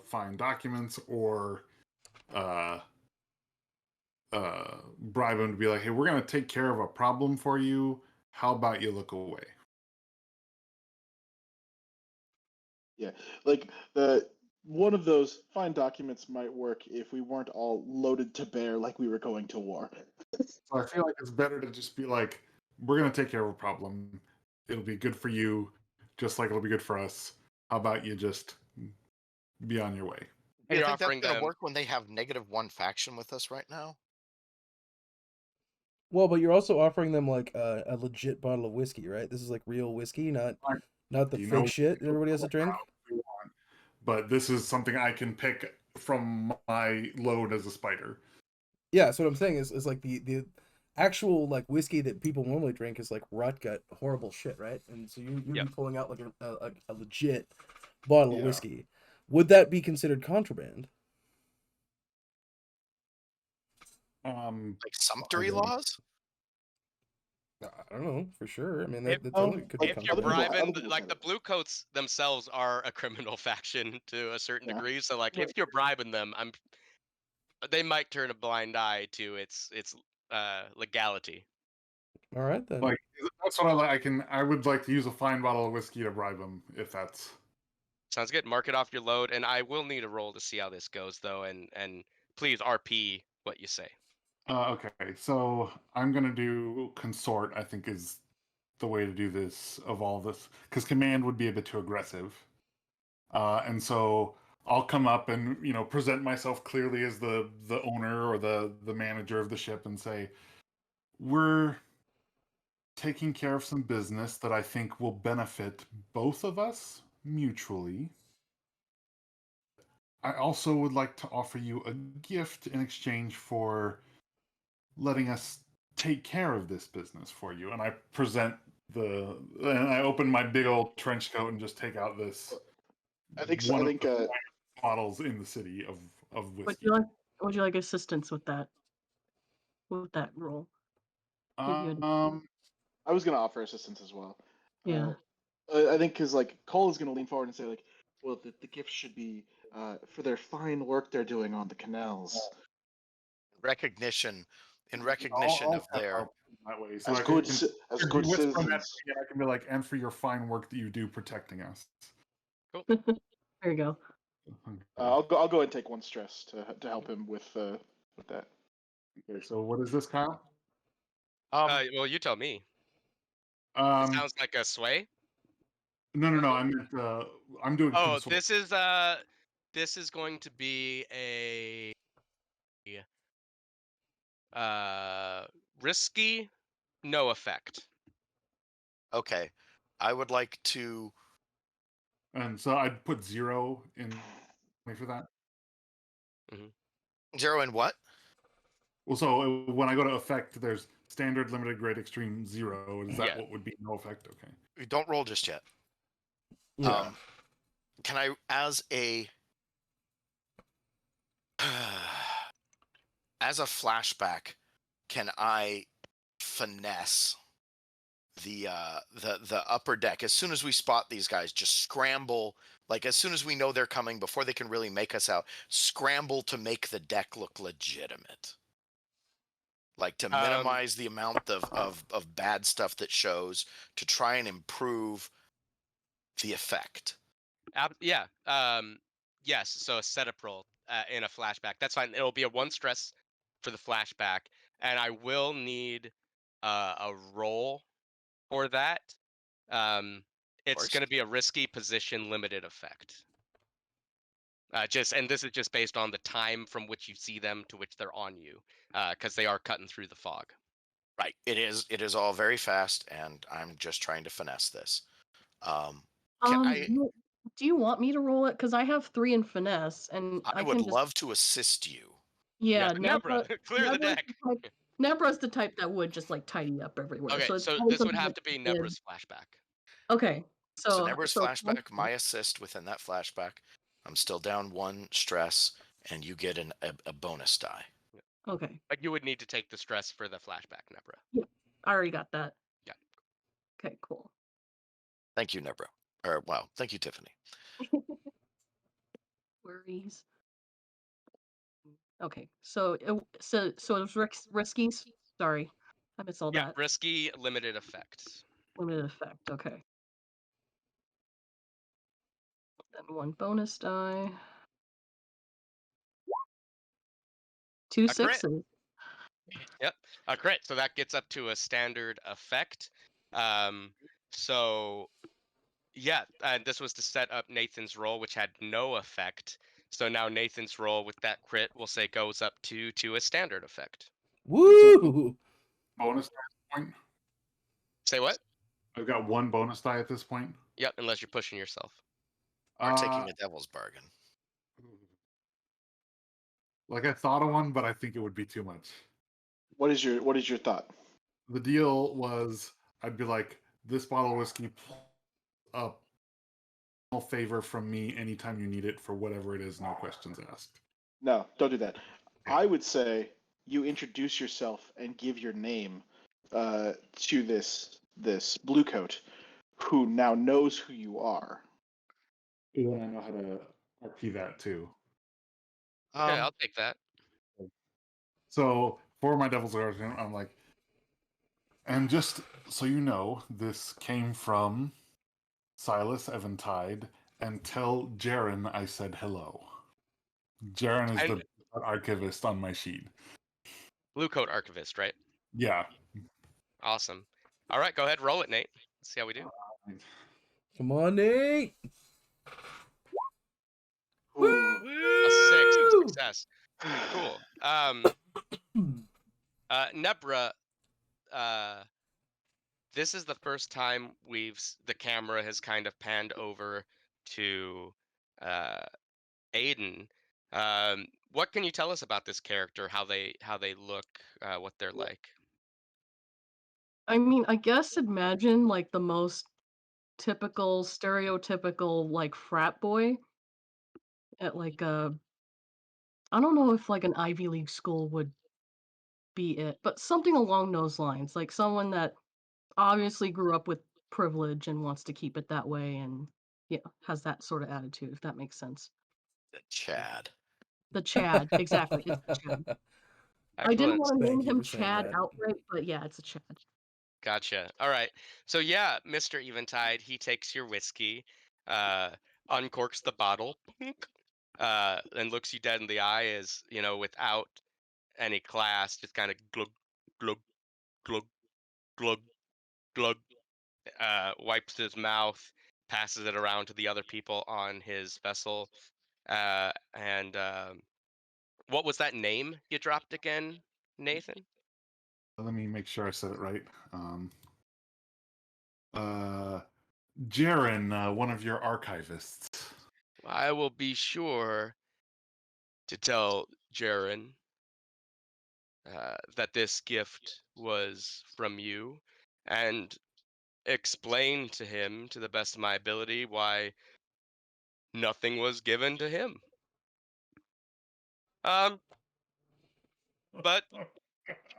fine documents, or bribe him to be like, hey, we're going to take care of a problem for you. How about you look away? Yeah, like the one of those fine documents might work if we weren't all loaded to bear like we were going to war. So I feel like it's better to just be like, we're going to take care of a problem. It'll be good for you, just like it'll be good for us. How about you just be on your way? Do you You're think that's offering going to them. work when they have -1 faction with us right now? Well, but you're also offering them like a legit bottle of whiskey, right? This is like real whiskey, not the You fake know, shit that everybody has to drink. but this is something I can pick from my load as a spider. Yeah, so what I'm saying is like the actual like whiskey that people normally drink is like rot gut horrible shit, right? And so you'd Yep. be pulling out like a legit bottle of Yeah. whiskey. Would that be considered contraband? Like sumptuary I don't- laws? I don't know for sure. I mean, If- that Oh, totally could like, be If you're other people- contraband. other bribing, people like said the it. blue coats themselves are a criminal faction to a certain Yeah. degree. So like, Right. if you're bribing them, they might turn a blind eye to its legality. All right then. Like that's what I like. I would like to use a fine bottle of whiskey to bribe them if that's. Sounds good. Mark it off your load, and I will need a roll to see how this goes, though. And please RP what you say. Okay, so I'm gonna do consort. I think is the way to do this of all this because command would be a bit too aggressive, and so I'll come up and present myself clearly as the owner or the manager of the ship and say, we're taking care of some business that I think will benefit both of us mutually. I also would like to offer you a gift in exchange for letting us take care of this business for you. And I present and I open my big old trench coat and just take out this. I think so. One I of think the bottles in the city of whiskey. Would you like assistance with that? With that role? I was gonna offer assistance as well. Yeah. I think because like Cole is gonna lean forward and say like, well, the gift should be for their fine work they're doing on the canals. Recognition, in I'll recognition of step their. up that way. So As I good can, ci- as if good you whisper that to citizens. me, I can be like, and for your fine work that you do protecting us. There you go. I'll go and take one stress to help him with that. Okay, so what is this, Kyle? Well, you tell me. It sounds like a sway. No. I meant I'm doing. Oh, consort. this is going to be a risky, no effect. Okay, I would like to. And so I'd put 0 in for that. 0 in what? Well, so when I go to effect, there's standard, limited, great, extreme, 0. Is that Yeah. what would be no effect? Okay. Don't roll just yet. Yeah. Can I, as a flashback, can I finesse the upper deck as soon as we spot these guys? Just scramble, like as soon as we know they're coming, before they can really make us out. Scramble to make the deck look legitimate, like to minimize the amount of bad stuff that shows, to try and improve the effect. Yeah. Yes. So a setup roll in a flashback. That's fine. It'll be a 1 stress for the flashback, and I will need a roll for that. It's going to be a risky position limited effect. And this is just based on the time from which you see them to which they're on you, because they are cutting through the fog. Right. It is all very fast, and I'm just trying to finesse this. Do you want me to roll it? Because I have 3 in finesse, and I would love to assist you. Yeah, Nebra, clear the deck. Nebra's the type that would just like tidy up everywhere. Okay, it's so probably this would something have that to be she did. Nebra's flashback. Okay, So Nebra's flashback, my assist within that flashback. I'm still down 1 stress, and you get a bonus die. Okay. But you would need to take the stress for the flashback, Nebra. Yeah, I already got that. Yeah. Okay, cool. Thank you, Nebra. Or, well, thank you, Tiffany. Worries. Okay, so it was risky. Sorry, I missed all Yeah, that. risky, limited effect. Limited effect. Okay. Then 1 bonus die. 2 A crit. 6s. Yep, a crit. So that gets up to a standard effect. So yeah, and this was to set up Nathan's roll, which had no effect. So now Nathan's roll with that crit, we'll say, goes up to a standard effect. Woo! Bonus die at this point. Say what? I've got 1 bonus die at this point. Yep, unless you're pushing yourself. Or taking a devil's bargain. Like I thought of one, but I think it would be too much. What is your thought? The deal was I'd be like, this bottle of whiskey up favor from me anytime you need it for whatever it is, no questions asked. No, don't do that. I would say you introduce yourself and give your name to this blue coat, who now knows who you are. Then I know how to RP that too. Okay, I'll take that. So for my devil's guardian, I'm like, and just so you know, this came from Silas Eventide, and tell Jaren I said hello. Jaren is the archivist on my sheet. Blue coat archivist, right? Yeah. Awesome. All right, go ahead, roll it, Nate. Let's see how we do. Come on, Nate. Ooh. A 6, a success. Cool. Nebra, this is the first time the camera has kind of panned over to Aiden. What can you tell us about this character? How they look? What they're like? I mean, I guess imagine like the most typical, stereotypical like frat boy at like a. I don't know if like an Ivy League school would be it, but something along those lines, like someone that obviously grew up with privilege and wants to keep it that way, and yeah, has that sort of attitude, if that makes sense. Chad. The Chad, exactly. It's the Chad. I didn't Excellent. want to name Thank you him for saying Chad that. outright, but yeah, it's a Chad. Gotcha. All right. So yeah, Mr. Eventide, he takes your whiskey, uncorks the bottle, and looks you dead in the eye as, without any class, just kind of glug, glug, glug, glug, glug, wipes his mouth, passes it around to the other people on his vessel. And what was that name you dropped again, Nathan? Let me make sure I said it right. Jaren, one of your archivists. I will be sure to tell Jaren that this gift was from you, and explain to him, to the best of my ability, why nothing was given to him. But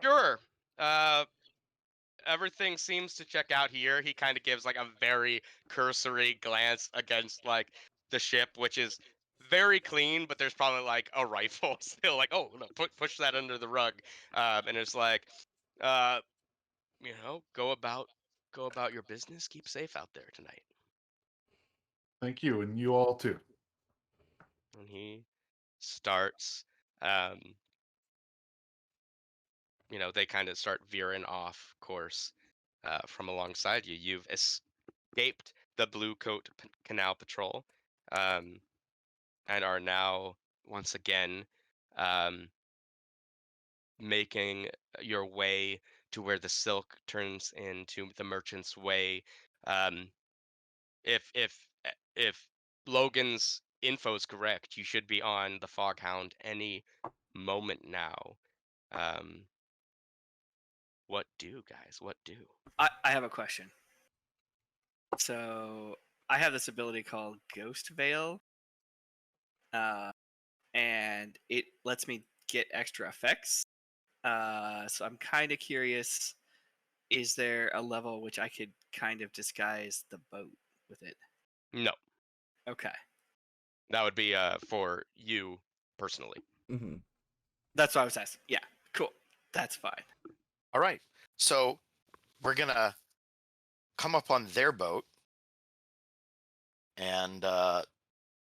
sure. Everything seems to check out here. He kind of gives like a very cursory glance against like the ship, which is very clean, but there's probably like a rifle still. Like, oh no, push that under the rug, and it's like, uh, go about your business. Keep safe out there tonight. Thank you, and you all too. And he starts, they kind of start veering off course from alongside you. You've escaped the Blue Coat Canal Patrol, and are now once again making your way to where the Silk turns into the Merchant's Way. Um, if Logan's info is correct, you should be on the Fog Hound any moment now. What do, guys? What do? I have a question. So I have this ability called Ghost Veil, and it lets me get extra effects. So I'm kind of curious, is there a level which I could kind of disguise the boat with it? No, Okay. that would be for you personally. Mm-hmm. That's what I was asking. Yeah, cool. That's fine. All right. So we're gonna come up on their boat and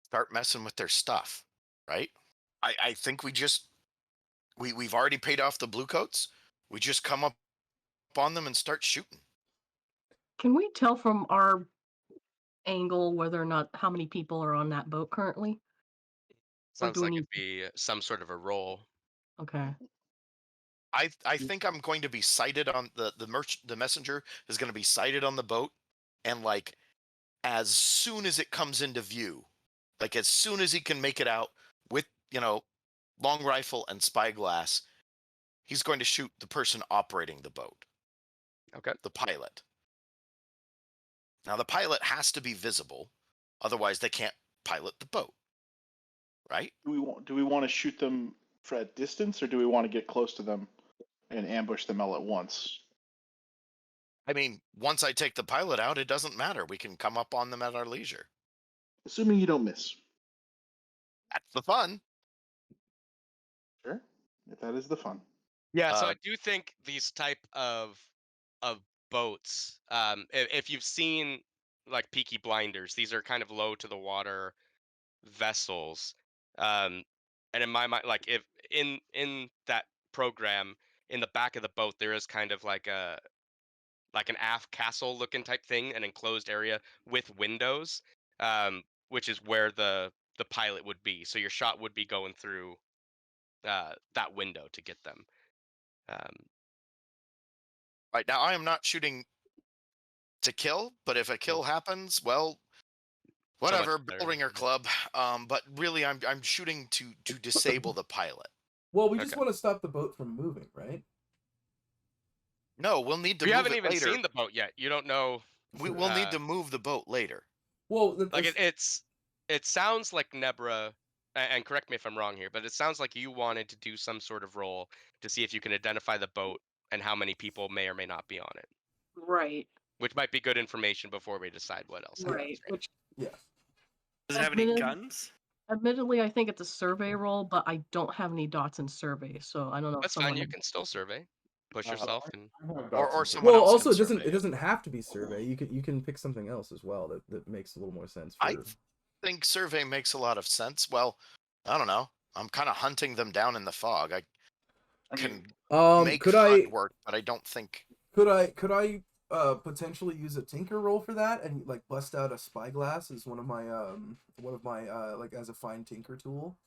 start messing with their stuff, right? I think we've already paid off the blue coats. We just come up on them and start shooting. Can we tell from our angle whether or not how many people are on that boat currently? Or Sounds do we like it'd need? be some sort of a roll. Okay. I think I'm going to be sighted on the messenger is going to be sighted on the boat, and like as soon as it comes into view, like as soon as he can make it out with long rifle and spyglass, he's going to shoot the person operating the boat, Okay. the pilot. Now the pilot has to be visible, otherwise they can't pilot the boat, right? Do we want to shoot them for at distance, or do we want to get close to them and ambush them all at once? I mean, once I take the pilot out, it doesn't matter. We can come up on them at our leisure. Assuming you don't miss. That's the fun. Sure. If that is the fun. Yeah, so Uh, I do think these type of boats, if you've seen like Peaky Blinders, these are kind of low to the water vessels. And in my mind, like if in that program, in the back of the boat, there is kind of like an aft castle looking type thing, an enclosed area with windows, which is where the pilot would be. So your shot would be going through that window to get them. right now, I am not shooting to kill, but if a kill happens, well, So much whatever, better. bell ringer club. But really, I'm shooting to disable the pilot. Well, we just Okay. want to stop the boat from moving, right? No, we'll need to You move haven't it even later. seen the boat yet. You don't know. We will need to move the boat later. Well, Like it sounds like Nebra, and correct me if I'm wrong here, but it sounds like you wanted to do some sort of roll to see if you can identify the boat and how many people may or may not be on it, Right. which might be good information before we decide what else happens. Right. Which yeah. Does it have any Admitted- guns? admittedly I think it's a survey roll, but I don't have any dots in survey, so I don't know if That's someone fine. You had- can still survey, push Uh, yourself, and I have Or dots and someone Well, else also can it doesn't survey it doesn't have to be survey. You can pick something else as well that makes a little more sense. For... I think survey makes a lot of sense. Well, I don't know. I'm kind of hunting them down in the fog. I can make could front I work, but I don't think. could I potentially use a tinker roll for that and like bust out a spyglass as one of my like as a fine tinker tool?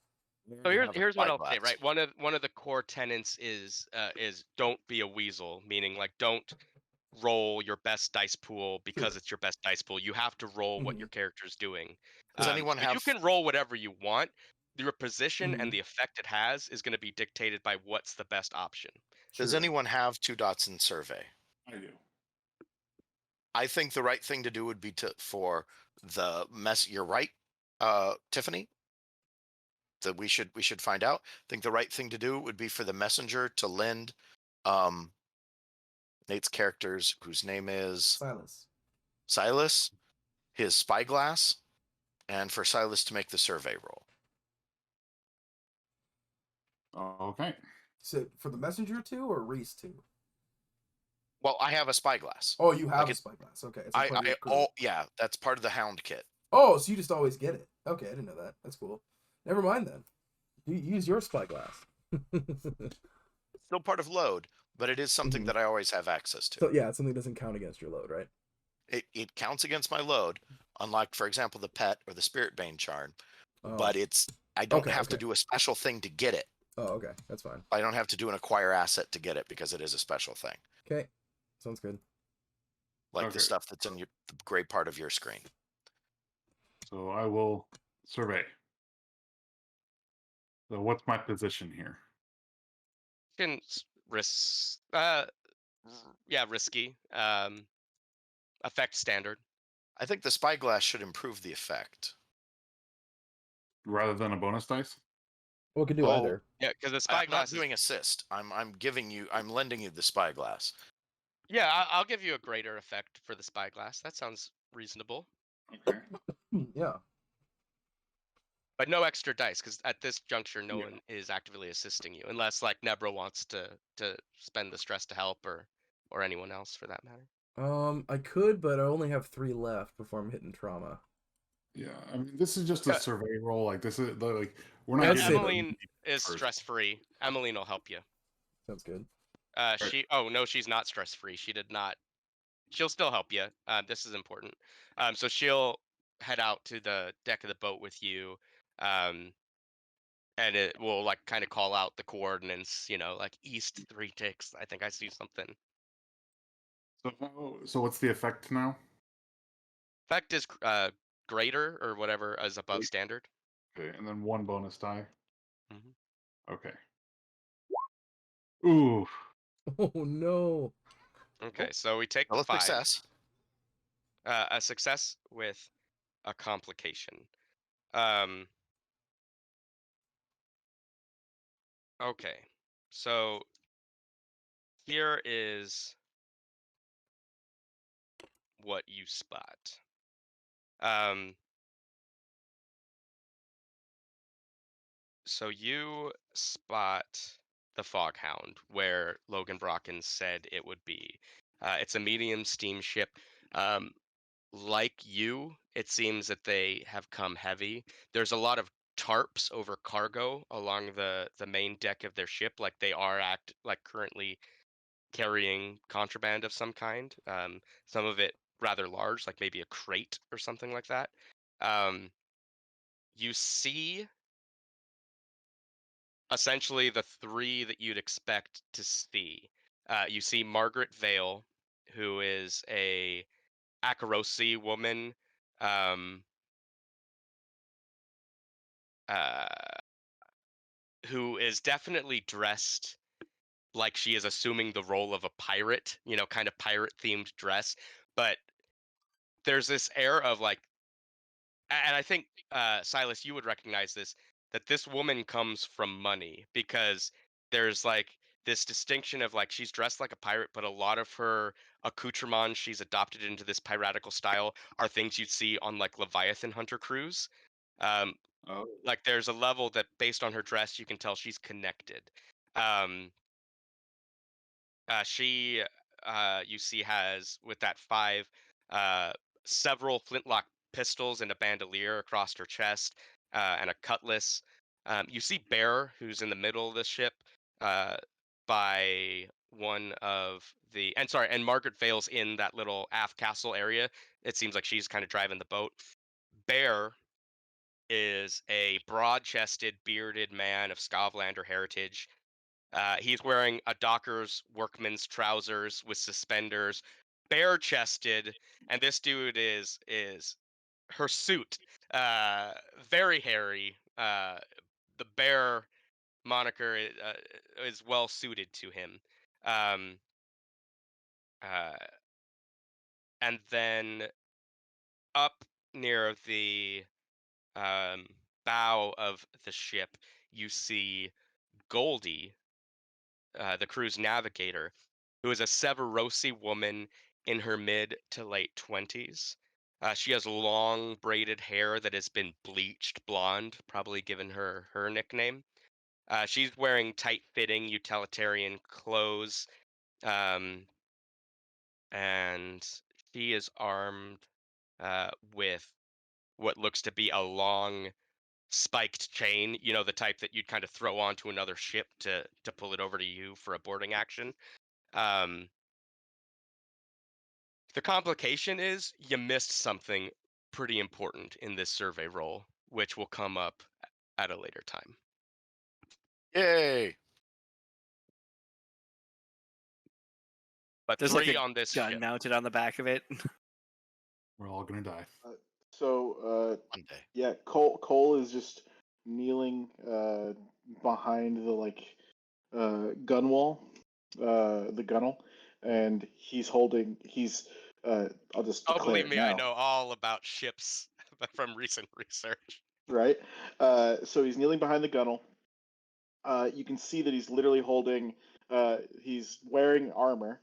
so have a here's what I'll say. spyglass. Right, one of the core tenets is don't be a weasel, meaning like don't roll your best dice pool because Sure. it's your best dice pool. You have to roll what your character's doing. Does anyone so have? you can roll whatever you want. Your position Mhm. and the effect it has is going to be dictated by what's the best option. Does Sure. anyone have 2 dots in survey? I do. I think the right thing to do would be for the mess. You're right, Tiffany. That we should find out. I think the right thing to do would be for the messenger to lend Nate's character's, whose name is Silas, his spyglass, and for Silas to make the survey roll. Okay. So for the messenger too or Reese too? Well, I have a spyglass. Oh, you have Like a spyglass. Okay. It's a part of your crew. oh yeah, that's part of the Hound kit. Oh, so you just always get it. Okay, I didn't know that. That's cool. Never mind then. You use your spyglass. It's still part of load, but it is something Mhm. that I always have access to. So yeah, it's something that doesn't count against your load, right? It counts against my load, unlike, for example, the pet or the Spirit Bane charm. Oh. But I don't Okay, have to okay. do a special thing to get it. Oh, okay. That's fine. I don't have to do an acquire asset to get it because it is a special thing, Okay. Sounds good. like Okay. the stuff that's in the gray part of your screen. So I will survey. So what's my position here? You can risk, risky. Effect standard. I think the spyglass should improve the effect. Rather than a bonus dice? Well, we could do Oh, either. Yeah, because the I'm spyglass not is. doing assist. I'm lending you the spyglass. Yeah, I'll give you a greater effect for the spyglass. That sounds reasonable. Okay. Yeah. But no extra dice, because at this juncture, no Yeah. one is actively assisting you, unless like Nebra wants to spend the stress to help, or anyone else for that matter. I could, but I only have 3 left before I'm hitting trauma. Yeah, I mean, this is just a Yeah. survey roll. Like, this is like we're not I'd getting say to that- Emeline is first. stress free. Emeline will help you. Sounds good. Oh no, she's not stress free. She did not. She'll still help you. This is important. So she'll head out to the deck of the boat with you, and it will like kind of call out the coordinates. Like east 3 ticks. I think I see something. So what's the effect now? Effect is greater or whatever is above standard. Okay, and then 1 bonus die. Mhm. Okay. Ooh. Oh no. Okay, so we take the Well, 5. success. A success with a complication. Okay, so here is what you spot. So you spot the Fog Hound where Logan Brocken said it would be. It's a medium steamship. Like you, it seems that they have come heavy. There's a lot of tarps over cargo along the main deck of their ship, like they are currently carrying contraband of some kind. Some of it rather large, like maybe a crate or something like that. You see essentially the 3 that you'd expect to see. You see Margaret Vale, who is a Akarosi woman, um, uh, who is definitely dressed like she is assuming the role of a pirate, kind of pirate themed dress. But there's this air of like, and I think Silas, you would recognize this, that this woman comes from money, because there's like this distinction of like she's dressed like a pirate, but a lot of her accoutrements she's adopted into this piratical style are things you'd see on like Leviathan hunter crews. Um, Oh. like there's a level that based on her dress you can tell she's connected. Um, she you see has with that 5 uh, several flintlock pistols and a bandolier across her chest, and a cutlass. You see Bear, who's in the middle of the ship, by one of the and Margaret Vale's in that little aft castle area. It seems like she's kind of driving the boat. Bear is a broad-chested, bearded man of Scavlander heritage. He's wearing a docker's workman's trousers with suspenders, bare-chested, and this dude is her suit, very hairy. The bear moniker is well suited to him. Um, uh, and then up near the um, bow of the ship, you see Goldie, the crew's navigator, who is a Severosi woman in her mid to late 20s. She has long braided hair that has been bleached blonde, probably given her nickname. She's wearing tight-fitting utilitarian clothes, um, and she is armed with what looks to be a long spiked chain, the type that you'd kind of throw onto another ship to pull it over to you for a boarding action. Um, the complication is you missed something pretty important in this survey roll, which will come up at a later time. Yay! But There's 3 like a on this gun ship. mounted on the back of it. We're all gonna die. So One day. yeah, Cole is just kneeling behind the gun wall, the gunnel, and he's holding. I'll just Oh, declare believe it me, I now. know all about ships from recent research. Right. So he's kneeling behind the gunnel. You can see that he's literally holding. He's wearing armor,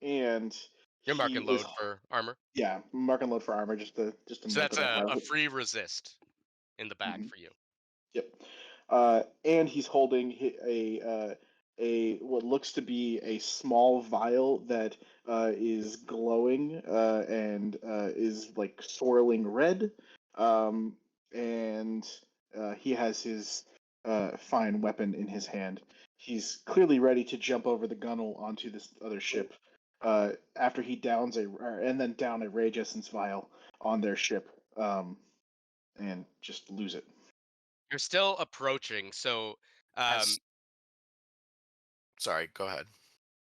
and You're he marking is. load for armor. Yeah, mark and load for armor just to So note that's that I have a it. free resist. in the bag Mhm. for you. Yep. And he's holding a what looks to be a small vial that is glowing and is like swirling red. And he has his fine weapon in his hand. He's clearly ready to jump over the gunnel onto this other ship after he downs and then down a rage essence vial on their ship and just lose it. You're still approaching, so As sorry, go ahead.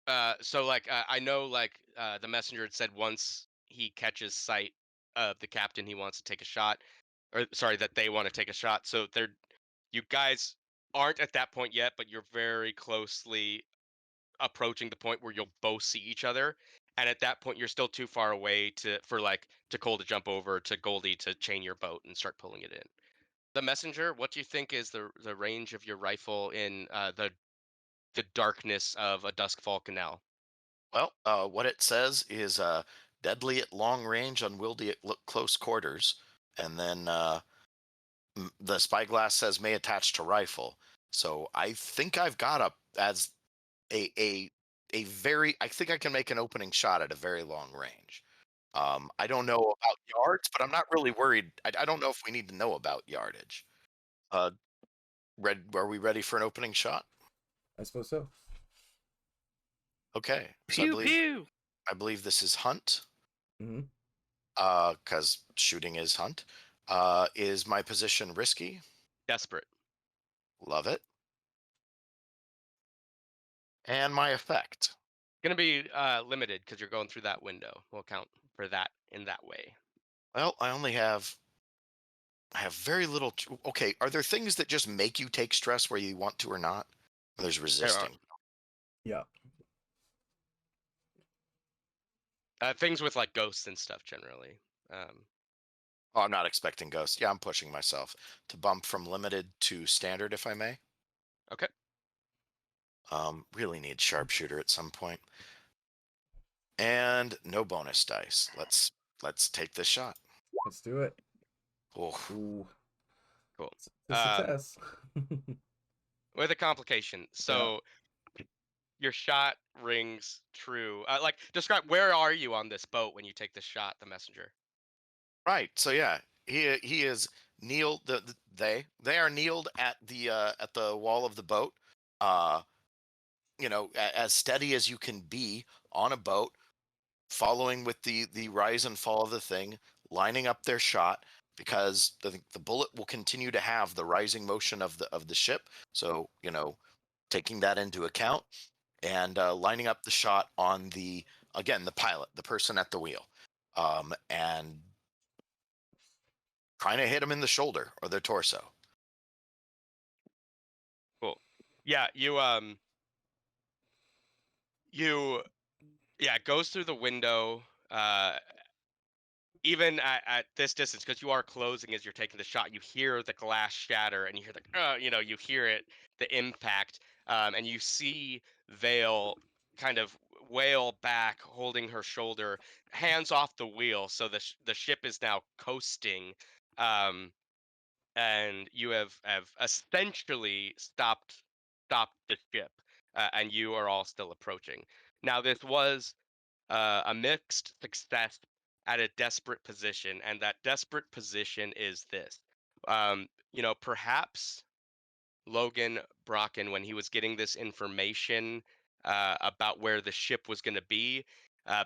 I know the messenger had said once he catches sight of the captain, he wants to take a shot, or sorry, that they want to take a shot. So you guys aren't at that point yet, but you're very closely approaching the point where you'll both see each other. And at that point, you're still too far away to Cole to jump over, to Goldie to chain your boat and start pulling it in. The messenger, what do you think is the range of your rifle in the darkness of a Duskfall canal? Well, what it says is deadly at long range, unwieldy at close quarters, and then the spyglass says may attach to rifle. So I think I've got as a very. I think I can make an opening shot at a very long range. I don't know about yards, but I'm not really worried. I don't know if we need to know about yardage. Uh, are we ready for an opening shot? I suppose so. Okay. So Pew pew. I believe this is hunt. Hmm. Because shooting is hunt. Is my position risky? Desperate. Love it. And my effect. Gonna be limited because you're going through that window. We'll count for that in that way. Well, I have very little. Okay, are there things that just make you take stress where you want to or not? There's There are resisting. Yeah. things with like ghosts and stuff generally. Oh, I'm not expecting ghosts. Yeah, I'm pushing myself to bump from limited to standard, if I may. Okay. Really need sharpshooter at some point. And no bonus dice. Let's take this shot. Let's do it. Oh, Ooh, Cool. it's a success. With a complication. So your shot rings true. Describe, where are you on this boat when you take this shot, the messenger? right. So yeah, he is kneeled. They are kneeled at the wall of the boat. Uh, as steady as you can be on a boat, following with the rise and fall of the thing, lining up their shot because the bullet will continue to have the rising motion of the ship. So taking that into account and lining up the shot on the pilot, the person at the wheel, and trying to hit him in the shoulder or the torso. Cool. Yeah, it goes through the window. Even at this distance, because you are closing as you're taking the shot, you hear the glass shatter, and you hear you hear it, the impact, and you see Vale kind of wail back, holding her shoulder, hands off the wheel, so the ship is now coasting, um, and you have essentially stopped the ship, and you are all still approaching. Now, this was a mixed success at a desperate position, and that desperate position is this. Perhaps Logan Brocken, when he was getting this information about where the ship was going to be,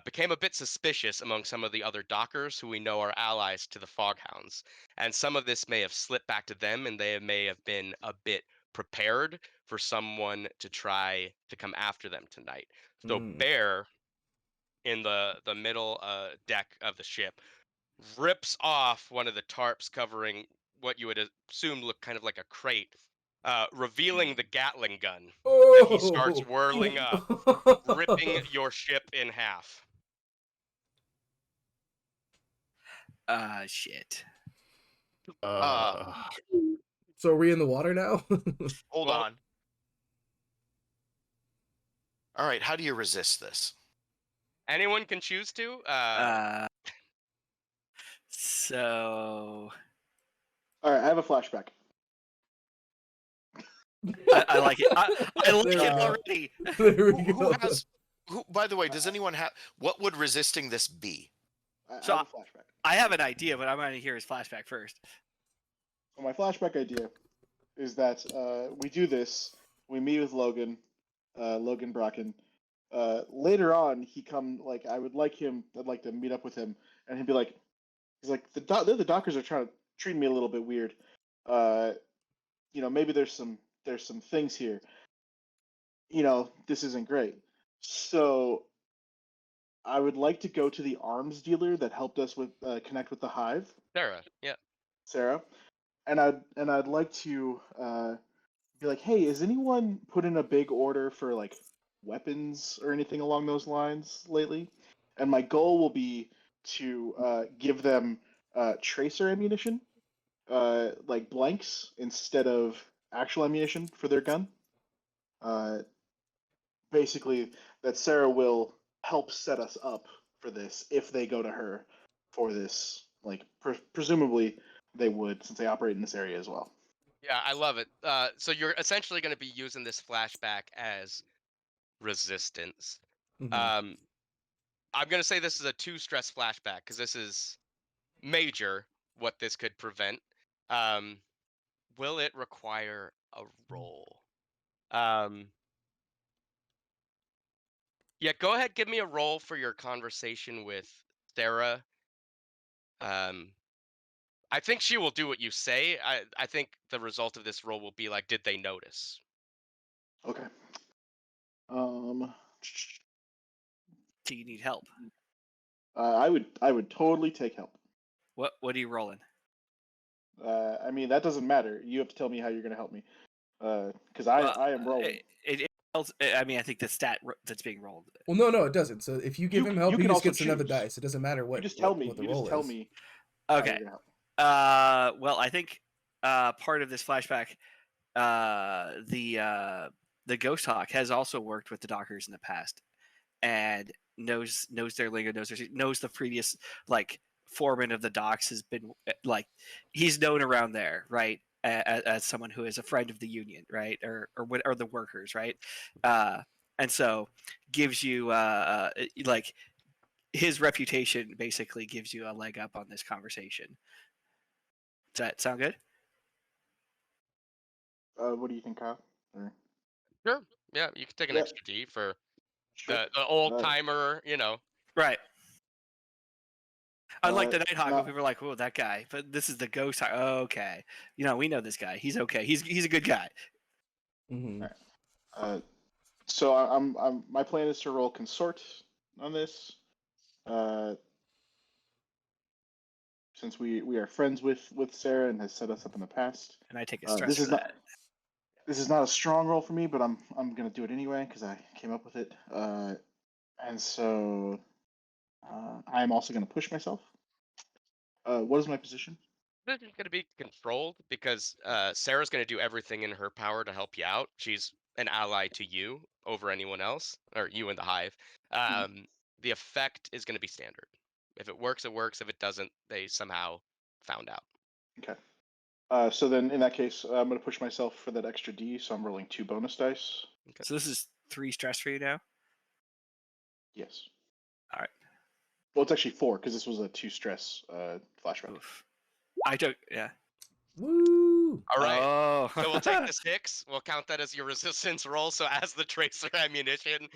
became a bit suspicious among some of the other dockers who we know are allies to the Fog Hounds. And some of this may have slipped back to them, and they may have been a bit prepared for someone to try to come after them tonight. So Mm. Bear, in the middle deck of the ship, rips off one of the tarps covering what you would assume looked kind of like a crate, revealing the Gatling gun that he starts Oh. whirling up, ripping your ship in half. Shit. So are we in the water now? Hold Well, on. All right, how do you resist this? anyone can choose to. So All right, I have a flashback. I like it. I like it Uh, already. There we Who go. has? Who? By the way, does anyone have? What would resisting this be? I So have a flashback. I have an idea, but I'm going to hear his flashback first. So my flashback idea is that we do this. We meet with Logan, Logan Bracken. Later on, I'd like to meet up with him, and he'd be like, he's like, the doctors are trying to treat me a little bit weird. Maybe there's some things here. This isn't great. So I would like to go to the arms dealer that helped us with connect with the hive, Sarah, yeah. Sarah, and I'd like to be like, hey, has anyone put in a big order for like weapons or anything along those lines lately? And my goal will be to give them tracer ammunition, like blanks instead of actual ammunition for their gun. Basically, that Sarah will help set us up for this if they go to her for this. Like, presumably they would, since they operate in this area as well. Yeah, I love it. So you're essentially going to be using this flashback as resistance. Mhm. I'm going to say this is a 2-stress flashback because this is major what this could prevent. Will it require a roll? Yeah, go ahead, give me a roll for your conversation with Sarah. I think she will do what you say. I think the result of this roll will be like, did they notice? Okay. Do you need help? I would totally take help. What are you rolling? I mean, that doesn't matter. You have to tell me how you're going to help me. Because I am rolling. I mean, I think the stat that's being rolled. Well, no, it doesn't. So if you give him help, you he can just also gets another choose. dice. It doesn't matter what. You just tell me. What the You roll just tell is. me. How you're Okay. gonna help. Well, I think part of this flashback, the Ghost Hawk has also worked with the Dockers in the past, and knows their lingo, knows the previous like foreman of the docks has been like he's known around there, right? As someone who is a friend of the union, right, or the workers, right? And so gives you like his reputation basically gives you a leg up on this conversation. Does that sound good? What do you think, Kyle? Sure. Yeah, you can take an Yeah. extra D for Sure. the old timer, Right. Unlike the Nighthawk, no. where people are like, "Oh, that guy," but this is the Ghost Hawk. Oh, okay, we know this guy. He's okay. He's a good guy. Mm-hmm. So I'm my plan is to roll consort on this. Since we are friends with Sarah and has set us up in the past. And I take a stress This for is that. This is not a strong roll for me, but I'm gonna do it anyway because I came up with it. And so I'm also gonna push myself. What is my position? This is going to be controlled because Sarah's going to do everything in her power to help you out. She's an ally to you over anyone else, or you and the hive. The effect is going to be standard. If it works, it works. If it doesn't, they somehow found out. Okay. So then in that case, I'm gonna push myself for that extra D. So I'm rolling 2 bonus dice. Okay. So this is 3 stress for you now. Yes. All right. Well, it's actually 4 because this was a 2 stress flashback. Oof. I took Woo! All right. Oh. So we'll take this Hicks. We'll count that as your resistance roll. So as the tracer ammunition,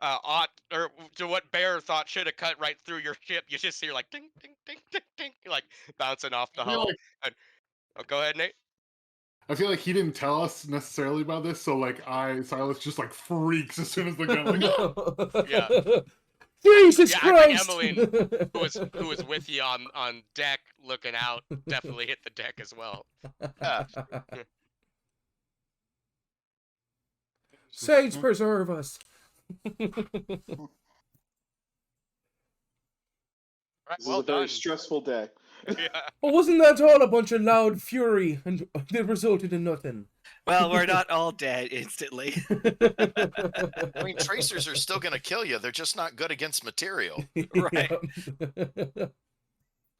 or to what Bear thought should have cut right through your ship, you just hear like ding, ding, ding, ding, ding, like bouncing off the I feel hull. like- Go ahead, Nate. I feel like he didn't tell us necessarily about this, so like Silas just like freaks as soon as the gun like No. Yeah. Jesus Yeah, I Christ! think who was with you on deck looking out definitely hit the deck as well. Saints preserve us. Right, This well is a very done. stressful day. Yeah. Well, wasn't that all a bunch of loud fury and it resulted in nothing? Well, we're not all dead instantly. I mean, tracers are still going to kill you. They're just not good against material. Right. Yeah.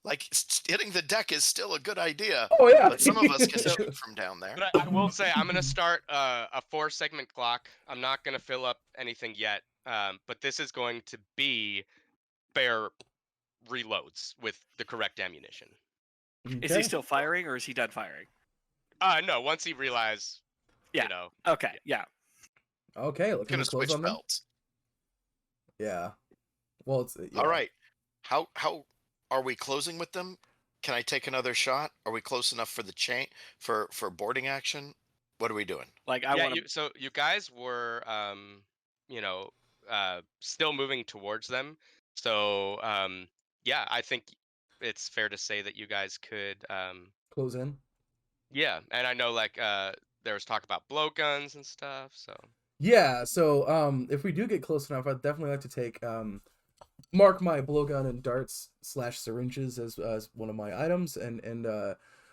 Like hitting the deck is still a good idea, Oh yeah. but some of us can So- shoot from down there. But I will say I'm gonna start a 4-segment clock. I'm not gonna fill up anything yet, but this is going to be Bear reloads with the correct ammunition. Is he Okay. still firing or is he done firing? No, once he realizes, Yeah. you know, Okay, yeah. Okay, looking Gonna to close switch on them. belts. Yeah. Well, it's yeah. All right. How are we closing with them? Can I take another shot? Are we close enough for the chain for boarding action? What are we doing? Like I yeah. want to. So you guys were, still moving towards them. So yeah, I think it's fair to say that you guys could, Close in. yeah. And I know like there was talk about blowguns and stuff. So Yeah, so if we do get close enough, I'd definitely like to take mark my blowgun and darts / syringes as one of my items and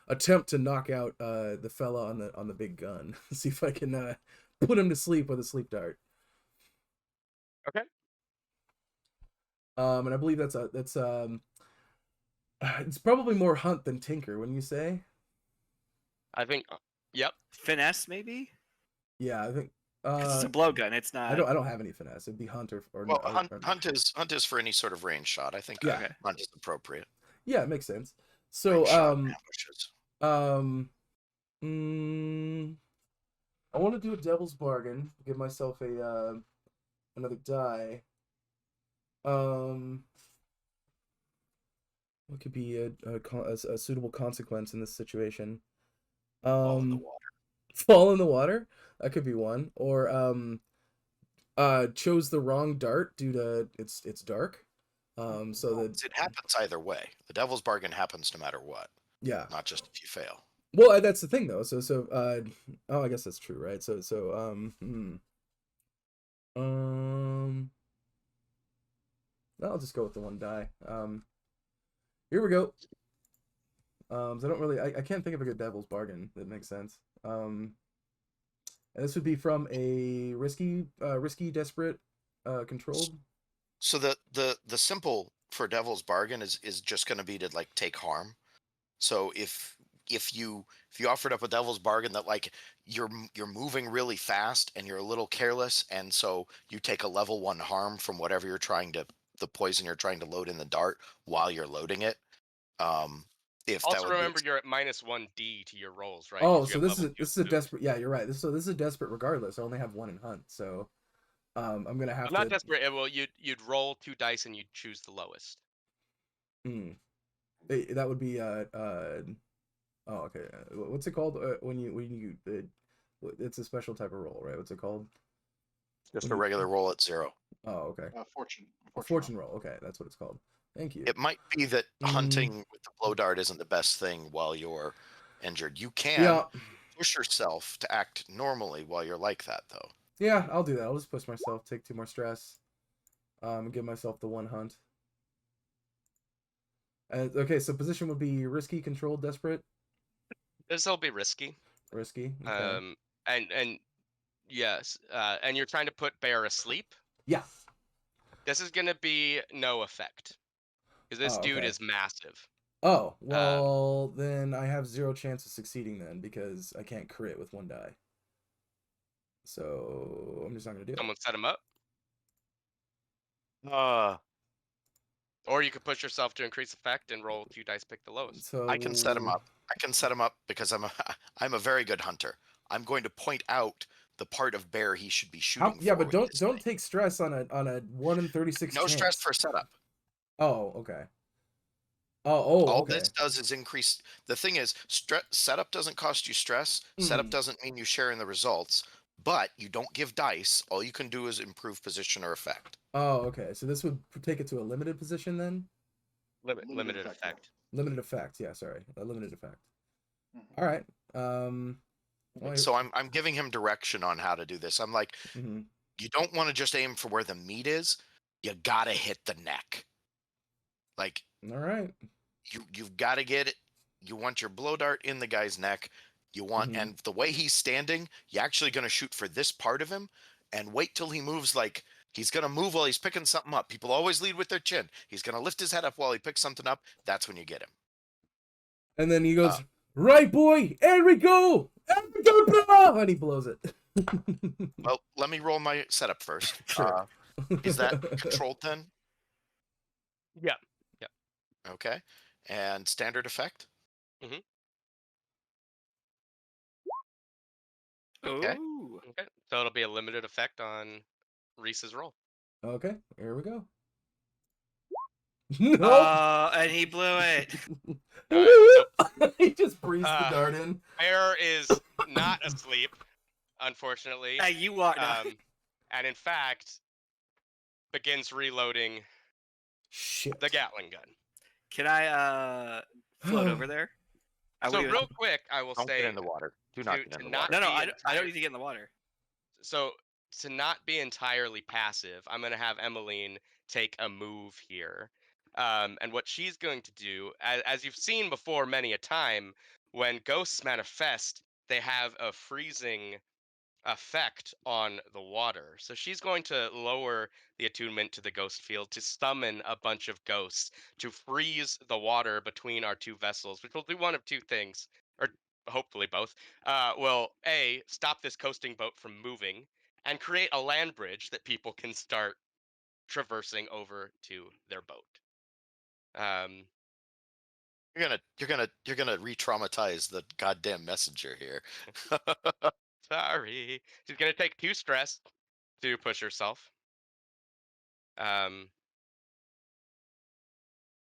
attempt to knock out the fella on the big gun. See if I can put him to sleep with a sleep dart. Okay. And I believe that's it's probably more hunt than tinker, wouldn't you say? I think, yep. Finesse, maybe? Yeah, I think 'Cause it's a blowgun. It's not. I don't have any finesse. It'd be hunt or Well, or- hunt is for any sort of range shot. I think Yeah. Okay. hunt is appropriate. Yeah, it makes sense. So Range shot and ambushes. I want to do a devil's bargain. Give myself a another die. What could be a suitable consequence in this situation? Fall in the water. Fall in the water. That could be one. Or chose the wrong dart due to it's dark. So that It happens either way. The devil's bargain happens no matter what, yeah. not just if you fail. Well, that's the thing though. Oh, I guess that's true, right? I'll just go with the one die. Here we go. So I don't really, I can't think of a good devil's bargain that makes sense. And this would be from a risky, desperate, controlled. So the simple for devil's bargain is just going to be to like take harm. So if you offered up a devil's bargain that like you're moving really fast and you're a little careless, and so you take a level 1 harm from whatever the poison you're trying to load in the dart while you're loading it. If that Also would remember you're at -1d to your rolls, right? Oh, 'Cause you so have this level is 2 a boost. desperate. Yeah, you're right. This is a desperate regardless. I only have one in hunt, so I'm gonna have Not to. desperate. Well, you'd roll 2 dice and you'd choose the lowest. That would be oh, okay. What's it called when you it's a special type of roll, right? What's it called? just a regular roll at 0. Oh, okay. Fortune. A fortune roll. Okay, that's what it's called. Thank you. It might be that hunting with the blow dart isn't the best thing while you're injured. You can push yourself to act normally while you're like that, though. Yeah, I'll do that. I'll just push myself, take 2 more stress, give myself the 1 hunt. Okay, so position would be risky, controlled, desperate. This'll be risky. Risky. Okay. And yes, and you're trying to put Bear asleep. Yeah. This is gonna be no effect because this dude okay. is massive. Oh, well, then I have 0 chance of succeeding then because I can't crit with 1 die. So I'm just not gonna do it. Someone set him up, Uh, or you could push yourself to increase effect and roll 2 dice, pick the lowest. So I can set him up. I can set him up because I'm a very good hunter. I'm going to point out the part of Bear he should be shooting. Yeah, for but with this don't thing. take stress on a 1 in 36. No chance. stress for setup. Oh, okay. All All okay. this does is increase. The thing is, setup doesn't cost you stress. Setup doesn't mean you share in the results, but you don't give dice. All you can do is improve position or effect. Oh, okay. So this would take it to a limited position then? Limited effect. Limited effect. Yeah, sorry. A limited effect. Mhm. All right. Well, So I'm giving him direction on how to do this. I'm like, mhm. you don't want to just aim for where the meat is. You gotta hit the neck. Like, All right. you've got to get it. You want your blow dart in the guy's neck. You want, and the way he's standing, you're actually going to shoot for this part of him, and wait till he moves like He's going to move while he's picking something up. People always lead with their chin. He's going to lift his head up while he picks something up. That's when you get him. And then he goes, right, boy, here we go, bro! And he blows it. Well, let me roll my setup first. Sure. Is that controlled then? Yeah. Okay. And standard effect? Mhm. Okay. Ooh. Okay. So it'll be a limited effect on Reese's roll. Okay, here we go. Nope. And he blew it. He just breezed the dart in. Bear is not asleep, unfortunately. Hey, you are not. And in fact, begins reloading Shit. the Gatling gun. Can I float over there? So real quick, I will Don't say get in the water. Do not get in the not water. No, be I don't need to get in the water. So to not be entirely passive, I'm going to have Emeline take a move here. And what she's going to do, as you've seen before many a time, when ghosts manifest, they have a freezing effect on the water. So she's going to lower the attunement to the ghost field to summon a bunch of ghosts to freeze the water between our two vessels, which will do one of two things, or hopefully both. Will A, stop this coasting boat from moving, and create a land bridge that people can start traversing over to their boat. You're gonna re-traumatize the goddamn messenger here. Sorry. She's gonna take 2 stress to push herself.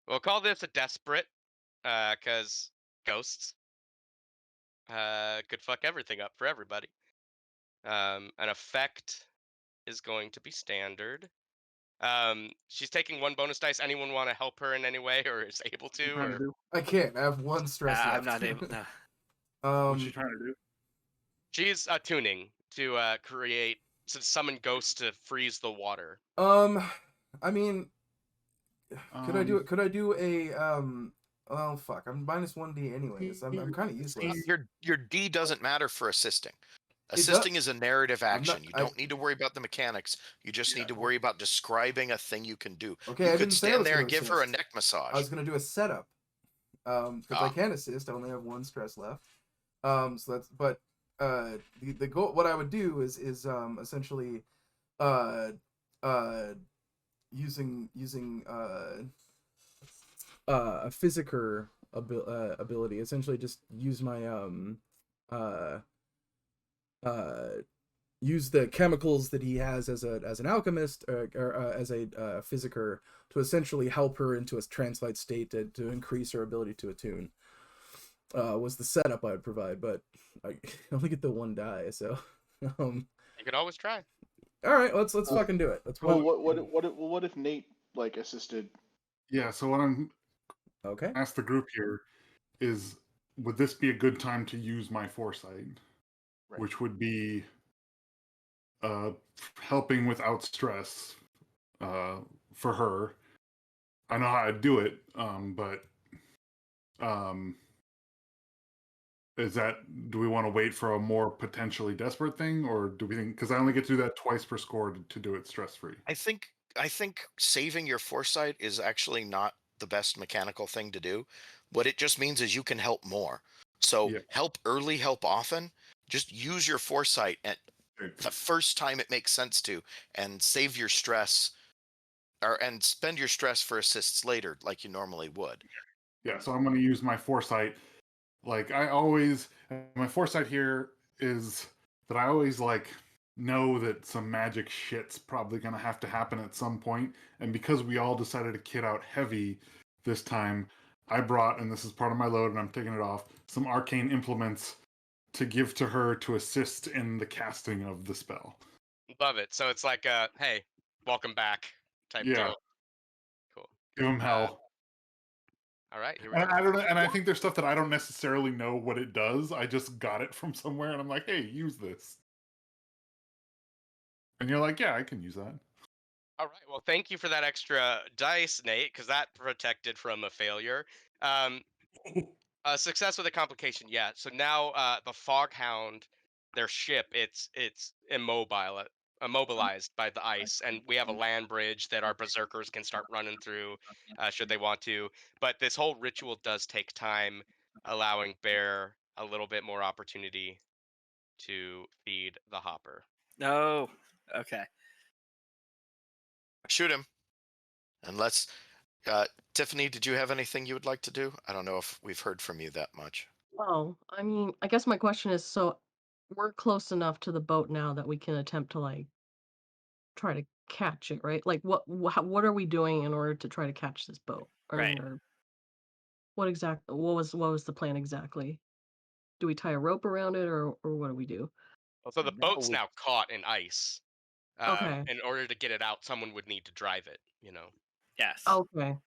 We'll call this a desperate, cause ghosts could fuck everything up for everybody. An effect is going to be standard. She's taking 1 bonus dice. Anyone want to help her in any way, or is able to? Trying to Or do? I can't. I have 1 stress left. I'm not able. No. What's she trying to do? she's attuning to create to summon ghosts to freeze the water. I mean, could I do it? Could I do a Oh fuck! I'm minus 1d anyways. I'm kind of useless. Your D doesn't matter for assisting. does- Assisting is a narrative I'm action. not- You don't need to worry about the mechanics. You just need to worry about describing a thing you can do. Okay, You I could didn't say I stand was there gonna and give her a assist. neck massage. I was gonna do a setup. Because I can assist. I only have 1 stress left. So that's the goal. What I would do is essentially using a physiker ability. Essentially, just use my use the chemicals that he has as an alchemist or as a physiker to essentially help her into a trance-like state to increase her ability to attune. Was the setup I would provide, but I only get the 1 die, so You could always try. all right, let's fucking do it. Let's Well, what if Nate like assisted? Yeah. So what I'm okay. ask the group here is, would this be a good time to use my foresight, Right. which would be helping without stress for her. I know how to do it, but is that, do we want to wait for a more potentially desperate thing, or do we think, because I only get to do that twice per score to do it stress free? I think saving your foresight is actually not the best mechanical thing to do. What it just means is you can help more. So Yeah. help early, help often. Just use your foresight at the first time it makes sense to, and save your stress, and spend your stress for assists later, like you normally would. Yeah, so I'm going to use my foresight. Like I always, my foresight here is that I always like know that some magic shit's probably going to have to happen at some point. And because we all decided to kit out heavy this time, I brought, and this is part of my load and I'm taking it off, some arcane implements to give to her to assist in the casting of the spell. Love it. So it's like a hey, welcome back type deal. Cool. Give him hell. All right, here we And go. I don't know, and I think there's stuff that I don't necessarily know what it does. I just got it from somewhere, and I'm like, "Hey, use this." And you're like, "Yeah, I can use that." All right. Well, thank you for that extra dice, Nate, because that protected from a failure. A success with a complication. Yeah. So now the Fog Hound, their ship, it's immobile immobilized by the ice, and we have a land bridge that our berserkers can start running through, should they want to. But this whole ritual does take time, allowing Bear a little bit more opportunity to feed the hopper. No. Okay. Shoot him. And let's. Tiffany, did you have anything you would like to do? I don't know if we've heard from you that much. Well, I mean, I guess my question is, so we're close enough to the boat now that we can attempt to like try to catch it, right? Like, what are we doing in order to try to catch this boat? Right. Or what was the plan exactly? Do we tie a rope around it, or what do we do? Well, so the Now boat's we- now caught in ice. Okay. In order to get it out, someone would need to drive it. You know. Yes. Okay.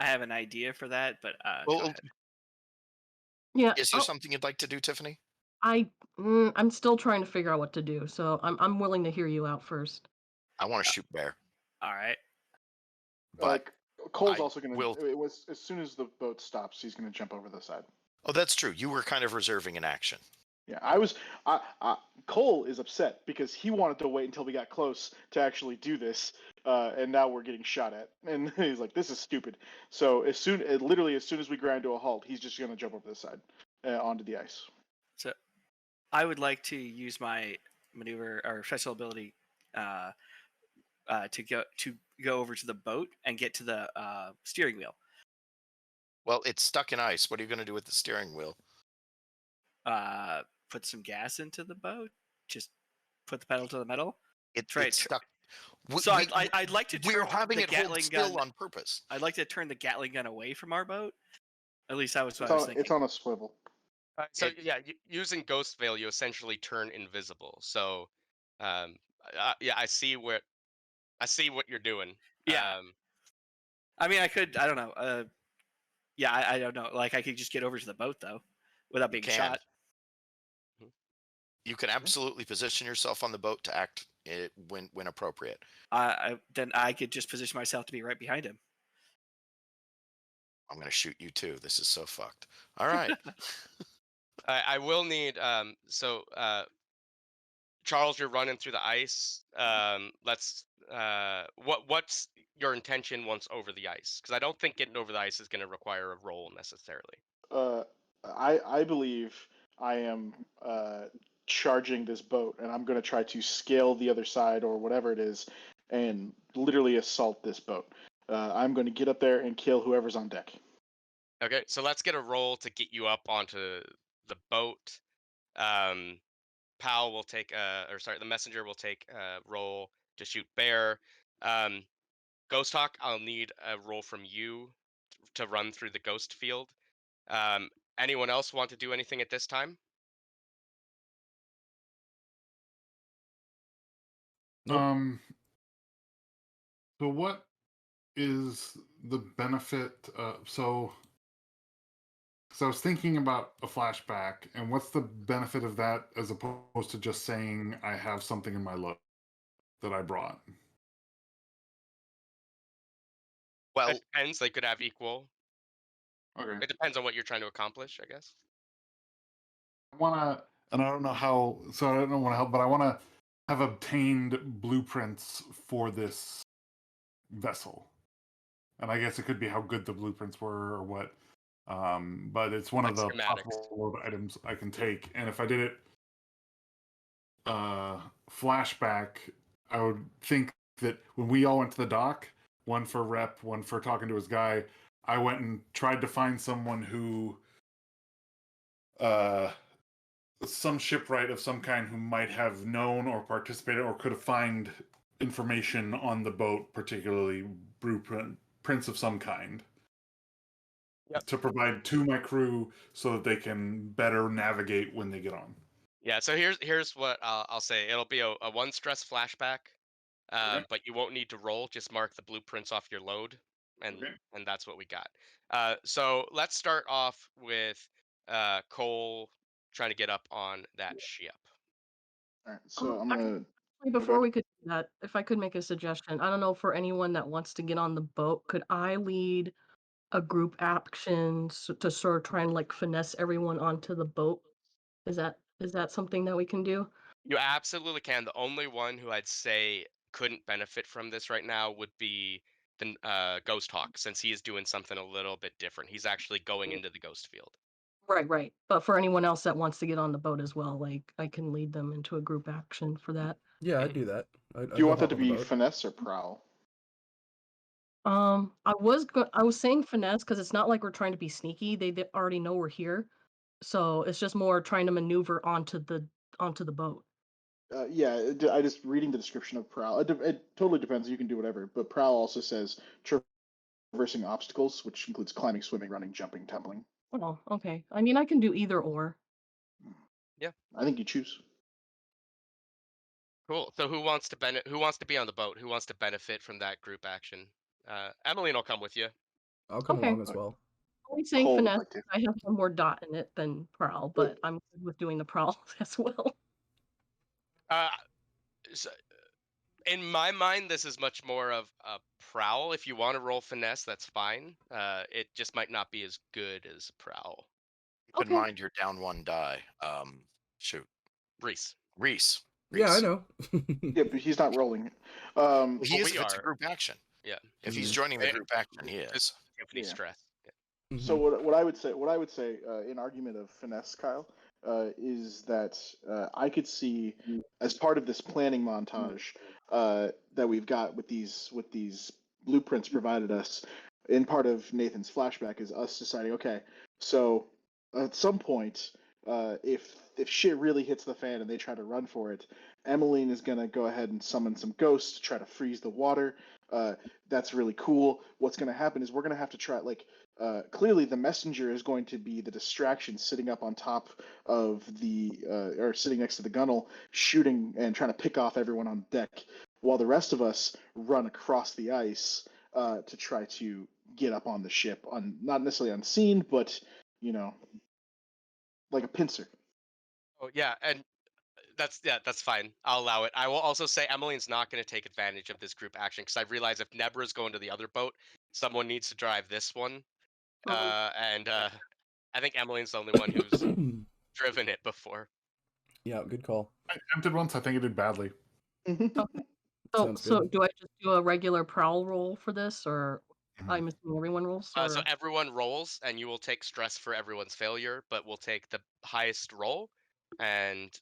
I have an idea for that, but go Well, ahead. Yeah. is there something you'd like to do, Tiffany? I'm still trying to figure out what to do, so I'm willing to hear you out first. I want to shoot Bear, All right. but Like Cole's I also gonna. will- It was as soon as the boat stops, he's gonna jump over the side. oh, that's true. You were kind of reserving an action. Yeah, I was. Cole is upset because he wanted to wait until we got close to actually do this, and now we're getting shot at, and he's like, "This is stupid." So literally as soon as we grind to a halt, he's just gonna jump over the side onto the ice. So I would like to use my maneuver or special ability to go over to the boat and get to the steering wheel. Well, it's stuck in ice. What are you going to do with the steering wheel? Put some gas into the boat. Just put the pedal to the metal. It's right. stuck. So I'd like to We're turn having the it hold Gatling still gun. on purpose. I'd like to turn the Gatling gun away from our boat. At least that was what It's I was on, thinking. it's on a swivel. So yeah, using Ghost Veil, you essentially turn invisible. So, yeah, I see what you're doing. Yeah. I mean, I could. I don't know. Yeah, I don't know. Like, I could just get over to the boat though, without being can. shot. You can absolutely position yourself on the boat to act when appropriate. Then I could just position myself to be right behind him. I'm going to shoot you too. This is so fucked. All right. I will need Charles, you're running through the ice. What's your intention once over the ice? Because I don't think getting over the ice is going to require a roll necessarily. I believe I am charging this boat, and I'm going to try to scale the other side or whatever it is, and literally assault this boat. I'm going to get up there and kill whoever's on deck. Okay, so let's get a roll to get you up onto the boat. Pal will take the messenger will take a roll to shoot Bear. Ghost Hawk, I'll need a roll from you to run through the ghost field. Anyone else want to do anything at this time? Nope. So what is the benefit? So I was thinking about a flashback, and what's the benefit of that as opposed to just saying I have something in my load that I brought? Well, It depends. They could have equal. Okay. It depends on what you're trying to accomplish, I guess. I want to, and I don't know how, so I don't want to help, but I want to have obtained blueprints for this vessel. And I guess it could be how good the blueprints were or what. But it's one of the Like schematics. possible load items I can take. And if I did it flashback, I would think that when we all went to the dock, one for rep, one for talking to his guy, I went and tried to find someone who some shipwright of some kind who might have known or participated or could have found information on the boat, particularly blueprints of some kind. Yep. To provide to my crew so that they can better navigate when they get on. Yeah, so here's what I'll say. It'll be a one stress flashback, Okay. but you won't need to roll. Just mark the blueprints off your load, and Okay. and that's what we got. So let's start off with Cole trying to get up on that ship. All right, so I'm Actually, gonna. before we could do that, if I could make a suggestion, I don't know for anyone that wants to get on the boat, could I lead a group action to sort of try and like finesse everyone onto the boat? Is that something that we can do? You absolutely can. The only one who I'd say couldn't benefit from this right now would be the Ghost Hawk, since he is doing something a little bit different. He's actually going into the ghost field. Right, right. But for anyone else that wants to get on the boat as well, like I can lead them into a group action for that. Yeah, I'd Mhm. do that. I'd Do you go want that hop to on the be boat. finesse or prowl? I was saying finesse because it's not like we're trying to be sneaky. They already know we're here, so it's just more trying to maneuver onto the boat. Yeah, I just reading the description of prowl. It totally depends. You can do whatever, but prowl also says traversing obstacles, which includes climbing, swimming, running, jumping, tumbling. Oh, okay. I mean, I can do either or. Yeah. I think you choose. Cool. So who wants to Who wants to be on the boat? Who wants to benefit from that group action? Emeline will come with you. I'll come Okay. along as well. I'm saying Cole would finesse. like to. I have one more dot in it than prowl, but I'm good with doing the prowl as well. So, in my mind, this is much more of a prowl. If you want to roll finesse, that's fine. It just might not be as good as prowl. Keep in Okay. mind you're down 1 die. Shoot, Reese. Reese. Yeah, I Reese. know. Yeah, but he's not rolling. He Well, is we if it's a are. group action. Yeah. If he's Mhm. joining the Eh, group action, he is. Just Tiffany Yeah. stress. Yeah. So Mhm. what I would say in argument of finesse, Kyle, is that I could see as part of this planning montage that we've got with these blueprints provided us in part of Nathan's flashback is us deciding, okay, so at some point, if shit really hits the fan and they try to run for it, Emeline is gonna go ahead and summon some ghosts to try to freeze the water. That's really cool. What's gonna happen is we're gonna have to try clearly the messenger is going to be the distraction sitting up on top of the or sitting next to the gunnel shooting and trying to pick off everyone on deck while the rest of us run across the ice to try to get up on the ship on not necessarily unseen but you know like a pincer. Oh yeah, and that's fine. I'll allow it. I will also say Emmeline's not going to take advantage of this group action because I realize if Nebra's going to the other boat, someone needs to drive this one. And I think Emmeline's the only one who's driven it before. Yeah, good call. I attempted once. I think I did badly. So Sounds so good. do I just do a regular prowl roll for this, or Mhm. I'm assuming everyone rolls? So Or everyone rolls, and you will take stress for everyone's failure, but we'll take the highest roll, and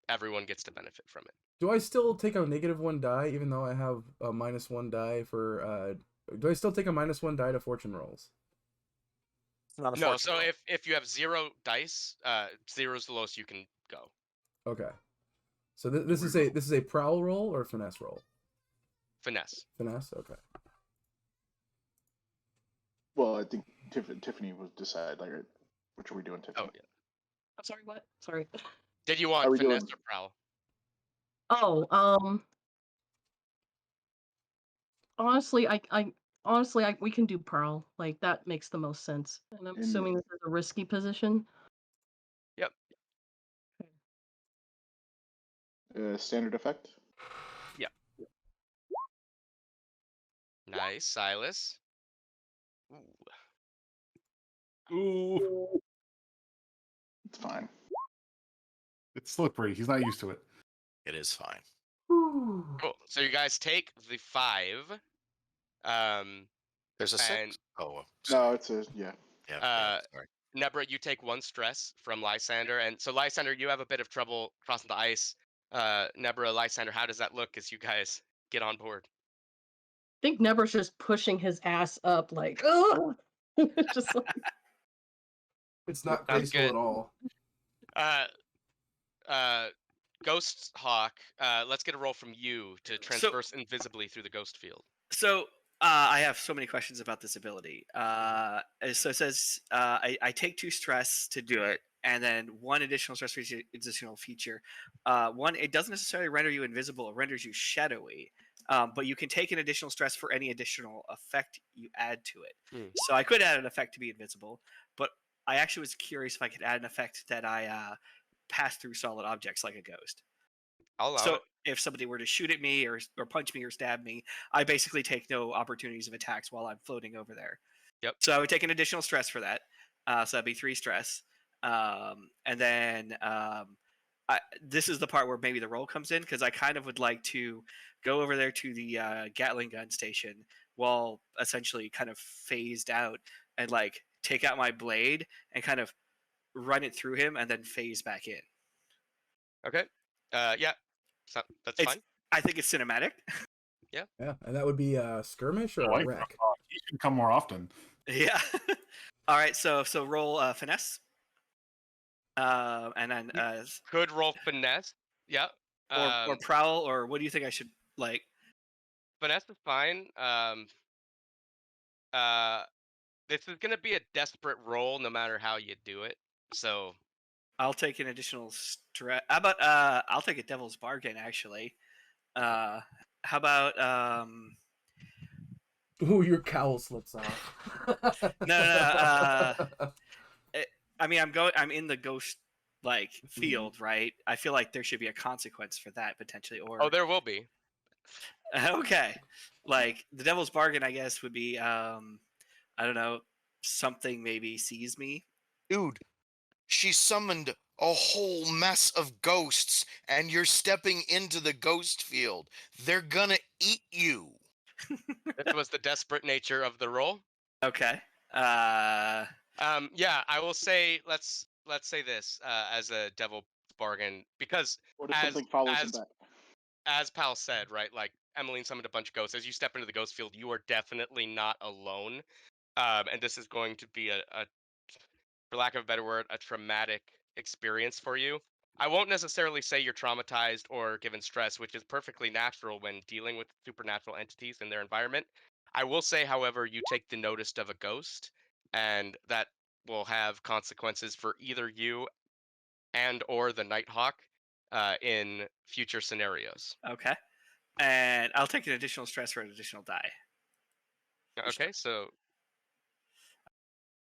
everyone gets to benefit from it. Do I still take a -1 die even though I have a -1 die for do I still take a -1 die to fortune rolls? It's not a No, fortune so roll. if you have 0 dice, 0's the lowest you can go. Okay. So this is a prowl roll or finesse roll? Finesse. Finesse, okay. Well, I think Tiffany would decide like which are we doing, Tiffany? Oh yeah. I'm sorry, what? Sorry. Did you Are want we finesse doing- or prowl? Oh, honestly, we can do prowl. Like that makes the most sense. And I'm assuming this is a risky position. Yep. Standard effect. Yep. Nice, Silas. Ooh, It's fine. it's slippery. He's not used to it. It is fine. Cool. So you guys take the 5. There's a 6. And Oh, No, it's a yeah. yeah. Sorry. Nebra, you take 1 stress from Lysander, and so Lysander, you have a bit of trouble crossing the ice. Nebra, Lysander, how does that look as you guys get on board? I think Nebra's just pushing his ass up, like, oh, just like, It's not Sounds graceful good. at all. Ghost Hawk, let's get a roll from you to transverse invisibly through the ghost field. So I have so many questions about this ability. So it says I take 2 stress to do it, and then 1 additional stress for each additional feature. One, it doesn't necessarily render you invisible; it renders you shadowy. But you can take an additional stress for any additional effect you add to it. So I could add an effect to be invisible, but I actually was curious if I could add an effect that I pass through solid objects like a ghost. I'll allow So it. if somebody were to shoot at me or punch me or stab me, I basically take no opportunities of attacks while I'm floating over there. Yep. So I would take an additional stress for that. So that'd be 3 stress. And then this is the part where maybe the roll comes in, because I kind of would like to go over there to the Gatling gun station while essentially kind of phased out and like take out my blade and kind of run it through him and then phase back in. Okay. Yeah. So that's It's- fine. I think it's cinematic. Yeah, and that would be a skirmish or I a like wreck. He should come more often. Yeah. All right. So roll finesse. And then Could roll finesse. Yeah. or prowl, or what do you think I should like? Finesse is fine. This is gonna be a desperate roll, no matter how you do it. So I'll take an additional stress. How about I'll take a devil's bargain actually. How about Ooh, your cowl slips off. No. I mean, I'm in the ghost like field, right? I feel like there should be a consequence for that potentially, or oh, there will be. okay, like the devil's bargain, I guess, would be I don't know, something maybe sees me. Dude, she summoned a whole mess of ghosts, and you're stepping into the ghost field. They're gonna eat you. This was the desperate nature of the roll. Okay. Yeah, I will say let's say this as a devil bargain, because What if as something follows him back? as Pal said, right? Like Emeline summoned a bunch of ghosts. As you step into the ghost field, you are definitely not alone. And this is going to be a, for lack of a better word, a traumatic experience for you. I won't necessarily say you're traumatized or given stress, which is perfectly natural when dealing with supernatural entities in their environment. I will say, however, you take the notice of a ghost, and that will have consequences for either you and or the Nighthawk in future scenarios. Okay. And I'll take an additional stress for an additional die. Okay, so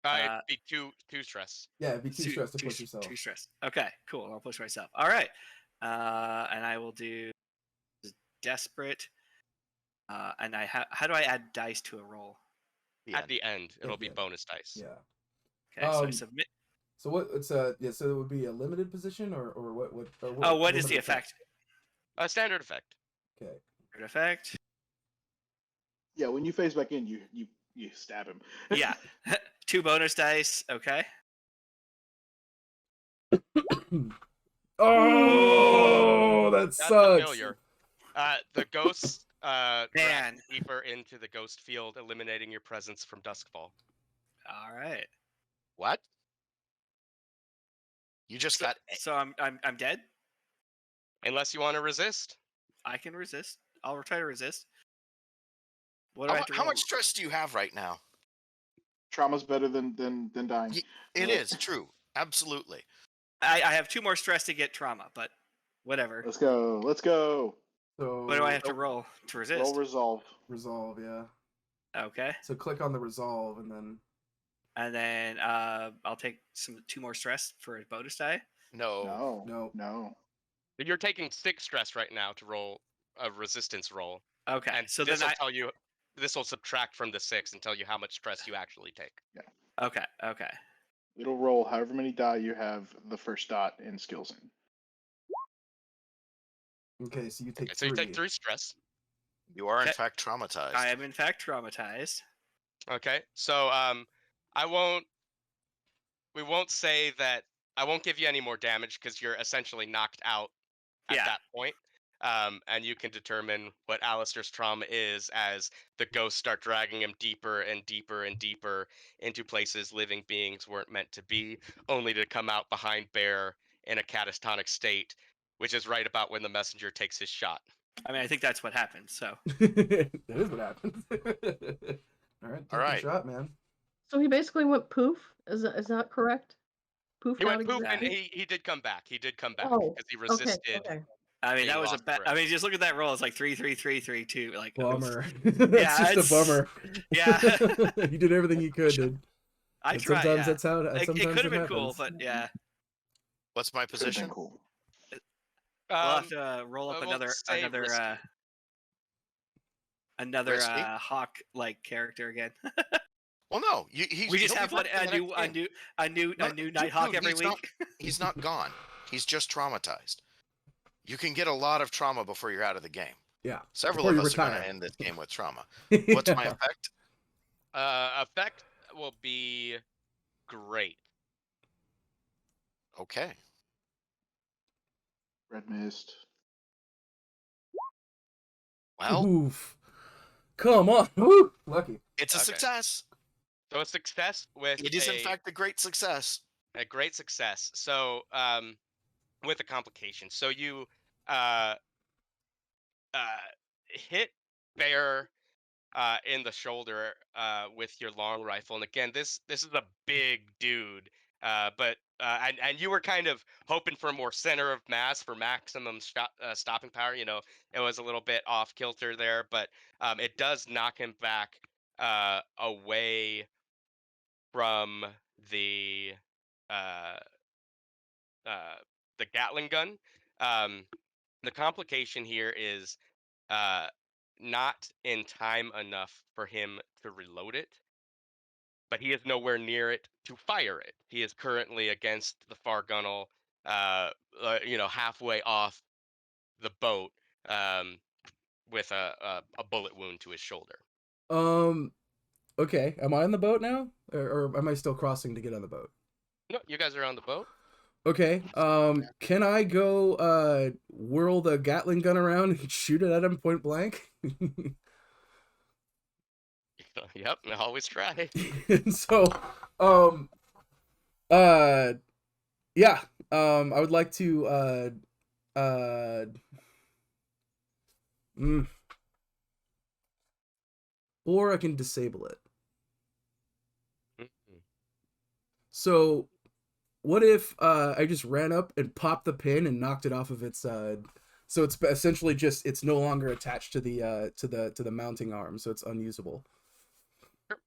it'd be two stress. Yeah, it'd be two stress to push yourself. Two stress. Okay, cool. I'll push myself. All right. And I will do desperate. And how do I add dice to a roll? At the end, it'll be end. bonus dice. Yeah. Okay, so I submit. So what? It's yeah. So it would be a limited position, or what? What is the effect? A standard effect. Okay. Standard effect. Yeah, when you phase back in, you stab him. Yeah. 2 bonus dice. Okay. Oh, that That's sucks. a failure. The ghosts Man. drag deeper into the ghost field, eliminating your presence from Duskfall. All right. What? You just got. So I'm dead. Unless you want to resist. I can resist. I'll try to resist. What do I have to How roll? much stress do you have right now? Trauma's better than dying. It is true. Absolutely. I have 2 more stress to get trauma, but whatever. Let's go. Let's go. So What do I have to roll to resist? Roll resolve. resolve? Yeah. Okay. So click on the resolve, and then I'll take 2 more stress for a bonus die. No. No. You're taking 6 stress right now to roll a resistance roll. Okay. And So this then will tell you. This will subtract from the 6 and tell you how much stress you actually take. Okay. It'll roll however many die you have the first dot in skills in. okay. So you take So 3. you take 3 stress. You are in Okay. fact traumatized. I am in fact traumatized. Okay. So we won't say that. I won't give you any more damage because you're essentially knocked out at that point. And you can determine what Alistair's trauma is as the ghosts start dragging him deeper and deeper and deeper into places living beings weren't meant to be, only to come out behind Bear in a catatonic state, which is right about when the messenger takes his shot. I mean, I think that's what happened. So That is what happens. All right. Take right. the shot, man. So he basically went poof. Is that correct? Poof. He went out poop, and existence? he did come back. He did come back Oh, because he resisted. Okay. I mean, He that was a lost bad. grip. I mean, just look at that roll. It's like 3, 3, 3, 3, 2. Like Bummer. Yeah, It's just a bummer. Yeah. You did everything you could, dude. I And tried. sometimes Yeah. that's how. It Sometimes could have it been cool, happens. but yeah. What's my Could've been position? cool. We'll have to roll up I won't say risky. another Risky? hawk like character again. Well, no. We just have a new No, Nighthawk every he's week. not, he's not gone. He's just traumatized. You can get a lot of trauma before you're out of the game. Yeah. Several Before of you us are going retire. to end this game with trauma. What's my Yeah. effect? Effect will be great. Okay. Red mist. Well, Oof. Come on. Woo! Lucky. it's a Okay. success. So a success with It is, in fact, a great success. a great success. So with a complication. So you uh hit Bear in the shoulder with your long rifle, and again, this is a big dude. But and you were kind of hoping for more center of mass for maximum stopping power. You know, it was a little bit off kilter there, but it does knock him back away from the uh, uh, the Gatling gun. Um, the complication here is uh, not in time enough for him to reload it, but he is nowhere near it to fire it. He is currently against the far gunnel, halfway off the boat, with a bullet wound to his shoulder. Okay. Am I on the boat now? Or am I still crossing to get on the boat? No, you guys are on the boat. Okay. Can I go whirl the Gatling gun around and shoot it at him point blank? Yep, always try. So, um, uh, yeah. I would like to mm, or I can disable it. Mhm. So, what if I just ran up and popped the pin and knocked it off of its so it's essentially just it's no longer attached to the mounting arm, so it's unusable. Sure.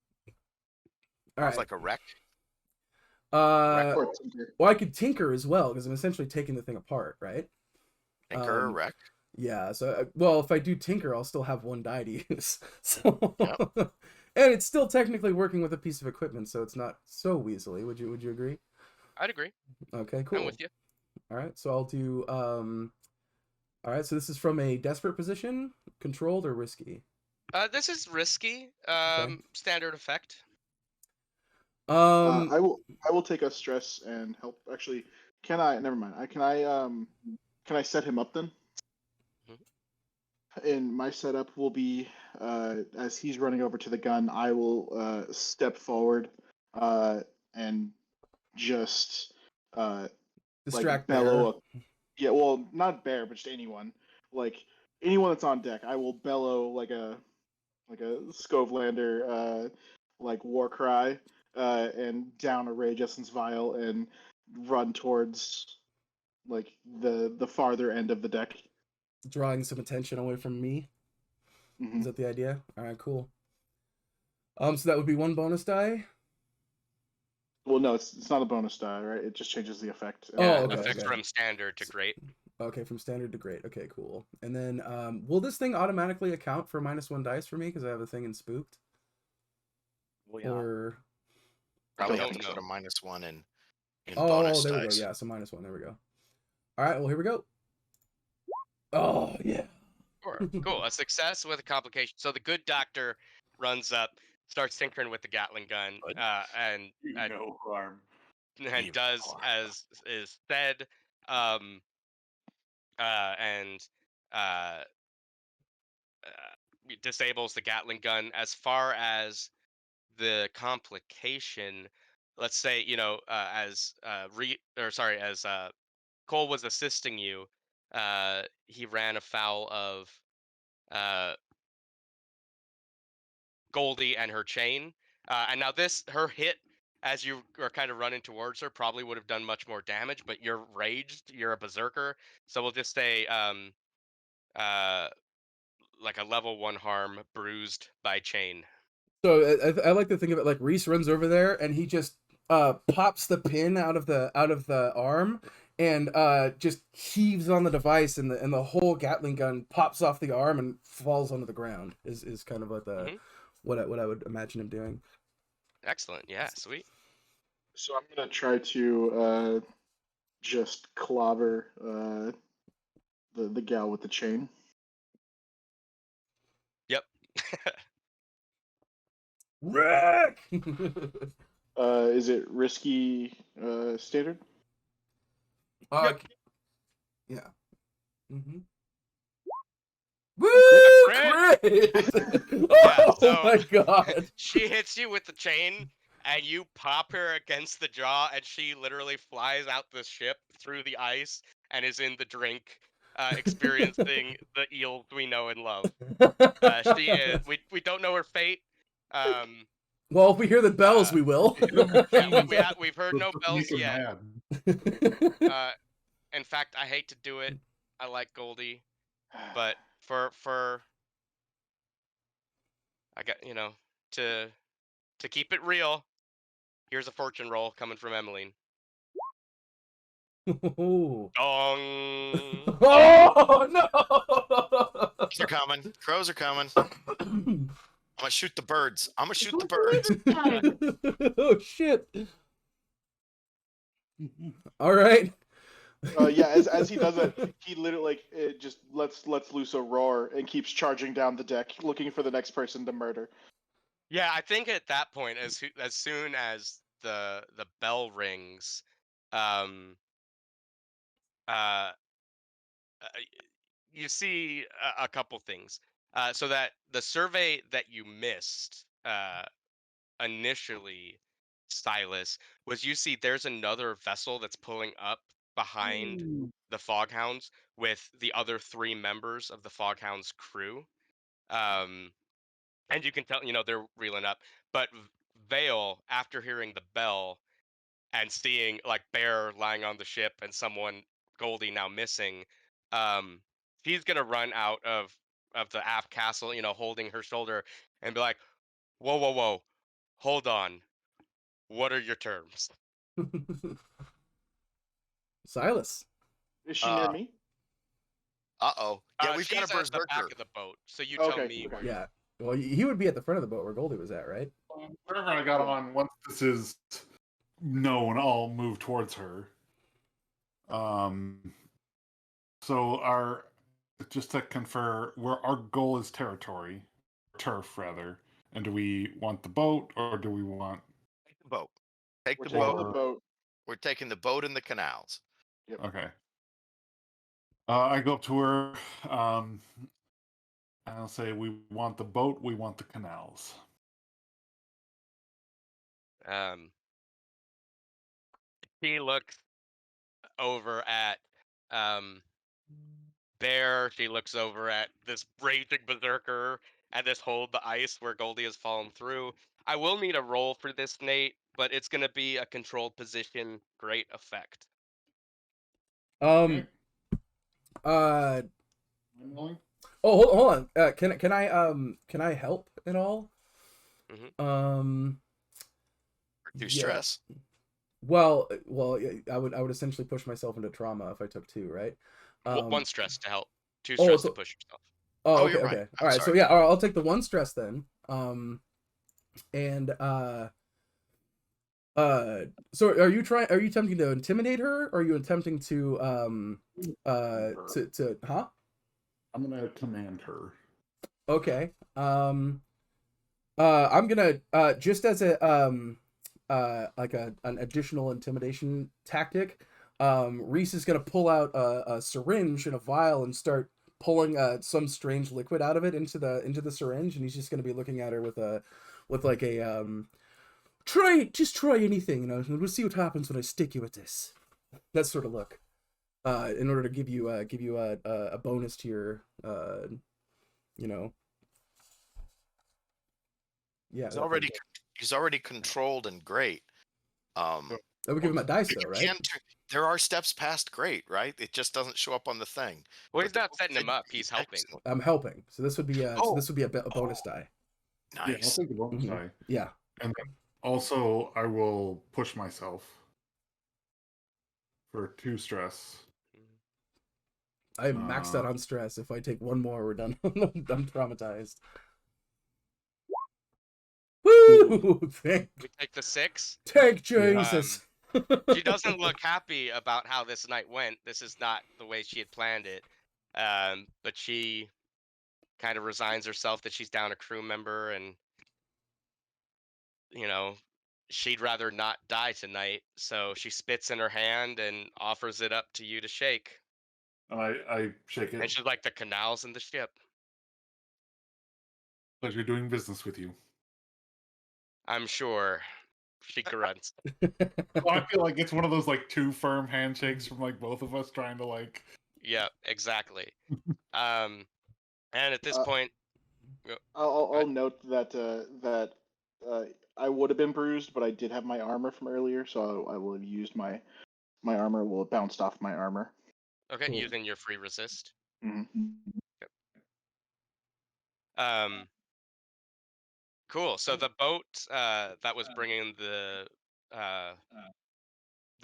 All Sounds right. like a wreck. Or tinker. Well, I could tinker as well because I'm essentially taking the thing apart, right? Tinker, a wreck. Yeah. So, well, if I do tinker, I'll still have one die to use. So, Yep. and it's still technically working with a piece of equipment, so it's not so weaselly. Would you agree? I'd agree. Okay, cool. I'm with you. All right, so I'll do. All right, so this is from a desperate position, controlled or risky. This is risky. Okay. Standard effect. I will take a stress and help. Actually, can I? Never mind. Can I set him up then? And my setup will be as he's running over to the gun, I will step forward and just Distract bellow. Bear. Yeah, well, not Bear, but just anyone. Like anyone that's on deck, I will bellow like a Scovelander war cry and down a Ray Justin's vial and run towards like the farther end of the deck. Drawing some attention away from me. Mm-hmm. Is that the idea? All right, cool. So that would be one bonus die. Well, no, it's not a bonus die, right? It just changes the effect. Oh, Yeah, okay, effect okay. from standard to great. Okay, from standard to great. Okay, cool. And then, will this thing automatically account for -1 dice for me because I have a thing in spooked? Well, yeah. Or Probably I have to don't put a know. -1 in oh, bonus there we dice. go. Yeah, so -1. There we go. All right, well here we go. Oh yeah. Sure. Cool. A success with a complication. So the good doctor runs up, starts tinkering with the Gatling gun, Good. and No harm. Even does more. as is said, and uh, disables the Gatling gun. As far as the complication, let's say as as Cole was assisting you, he ran afoul of uh, Goldie and her chain. And now her hit as you are kind of running towards her probably would have done much more damage, but you're raged, you're a berserker. So we'll just say like a level 1 harm bruised by chain. So I like to think of it like Reese runs over there and he just pops the pin out of the arm and just heaves on the device and the whole Gatling gun pops off the arm and falls onto the ground. Is kind of like what I would imagine him doing. Excellent. Yeah, sweet. So I'm gonna try to just clobber the gal with the chain. Yep. Wreck! Is it risky standard? uh, yeah. Mm-hmm. Woo! crit! Crit! Yeah, Oh so- my god! She hits you with the chain, and you pop her against the jaw, and she literally flies out the ship through the ice and is in the drink, experiencing the eels we know and love. She is. We don't know her fate. Well, if we hear the bells, we will. We've heard no Just bells make him yet. mad. In fact, I hate to do it. I like Goldie, but for I got to keep it real. Here's a fortune roll coming from Emeline. Oh. Dong. Oh no! Crows are coming. Crows are coming. I'm gonna shoot the birds. I'm gonna shoot the birds. Oh shit! All right. Yeah, as he does it, he literally it just lets loose a roar and keeps charging down the deck, looking for the next person to murder. Yeah, I think at that point, as soon as the bell rings, um, uh, you see a couple things. So that the survey that you missed initially, Silas, was you see there's another vessel that's pulling up behind the Fog Hounds with the other 3 members of the Fog Hounds crew. And you can tell, they're reeling up. But Vale, after hearing the bell and seeing like Bear lying on the ship and someone Goldie now missing, he's gonna run out of the aft castle, holding her shoulder and be like, "Whoa, whoa, whoa, hold on. What are your terms?" Silas. Is she near me? Uh-oh. Yeah, we've got She's a at the back berserker. of the boat, so you tell Okay, me. okay. Where Yeah. Well, he would be at the front of the boat where Goldie was at, right? Wherever I got on, once this is known, I'll move towards her. So just to confer, our goal is territory, turf rather. And do we want the boat or do we want? Take the boat. Take We're the taking boat. the boat. We're taking the boat and the canals. Okay. I go up to her, and I'll say, "We want the boat. We want the canals." He looks over at Bear. She looks over at this raging berserker and this hold the ice where Goldie has fallen through. I will need a roll for this, Nate, but it's gonna be a controlled position. Great effect. Um. I'm willing. Oh, hold on. Can I help at all? Mhm. Through Yeah. stress. Well, yeah, I would essentially push myself into trauma if I took 2, right? 1 stress to help. 2 oh, stress so- to push yourself. Oh, Oh, okay, you're right. okay. I'm All right, so sorry. yeah, I'll take the 1 stress then. And so are you attempting to intimidate her, or are you attempting to huh? I'm gonna command her. Okay. I'm gonna just as a like an additional intimidation tactic, Reese is gonna pull out a syringe and a vial and start pulling some strange liquid out of it into the syringe, and he's just gonna be looking at her with like a try anything, we'll see what happens when I stick you with this. That sort of look. In order to give you a bonus to your yeah. He's already controlled and great. I would give him a dice though, right? There are steps past great, right? It just doesn't show up on the thing. Well, But he's not setting him up. He's helping. excellent. I'm helping, so this would be a bonus Oh. die. Yeah, I'll Nice. take the bonus Mhm. die. Yeah. And then also, I will push myself for 2 stress. I'm maxed out on stress. If I take 1 more, we're done. I'm traumatized. Woo! Thank We take the 6. Jesus. She doesn't look happy about how this night went. This is not the way she had planned it. But she kind of resigns herself that she's down a crew member, and you know, she'd rather not die tonight. So she spits in her hand and offers it up to you to shake. I shake And it. she's like, the canal's in the ship. Pleasure doing business with you. I'm sure. She grunts. Well, I feel like it's one of those like two firm handshakes from like both of us trying to like. Yeah, exactly. And at this Uh, point, I'll note that I would have been bruised, but I did have my armor from earlier, so I will have used my armor. Will have bounced off my armor. okay, Cool. using your free resist. Mm-hmm. Cool. So the boat that was bringing the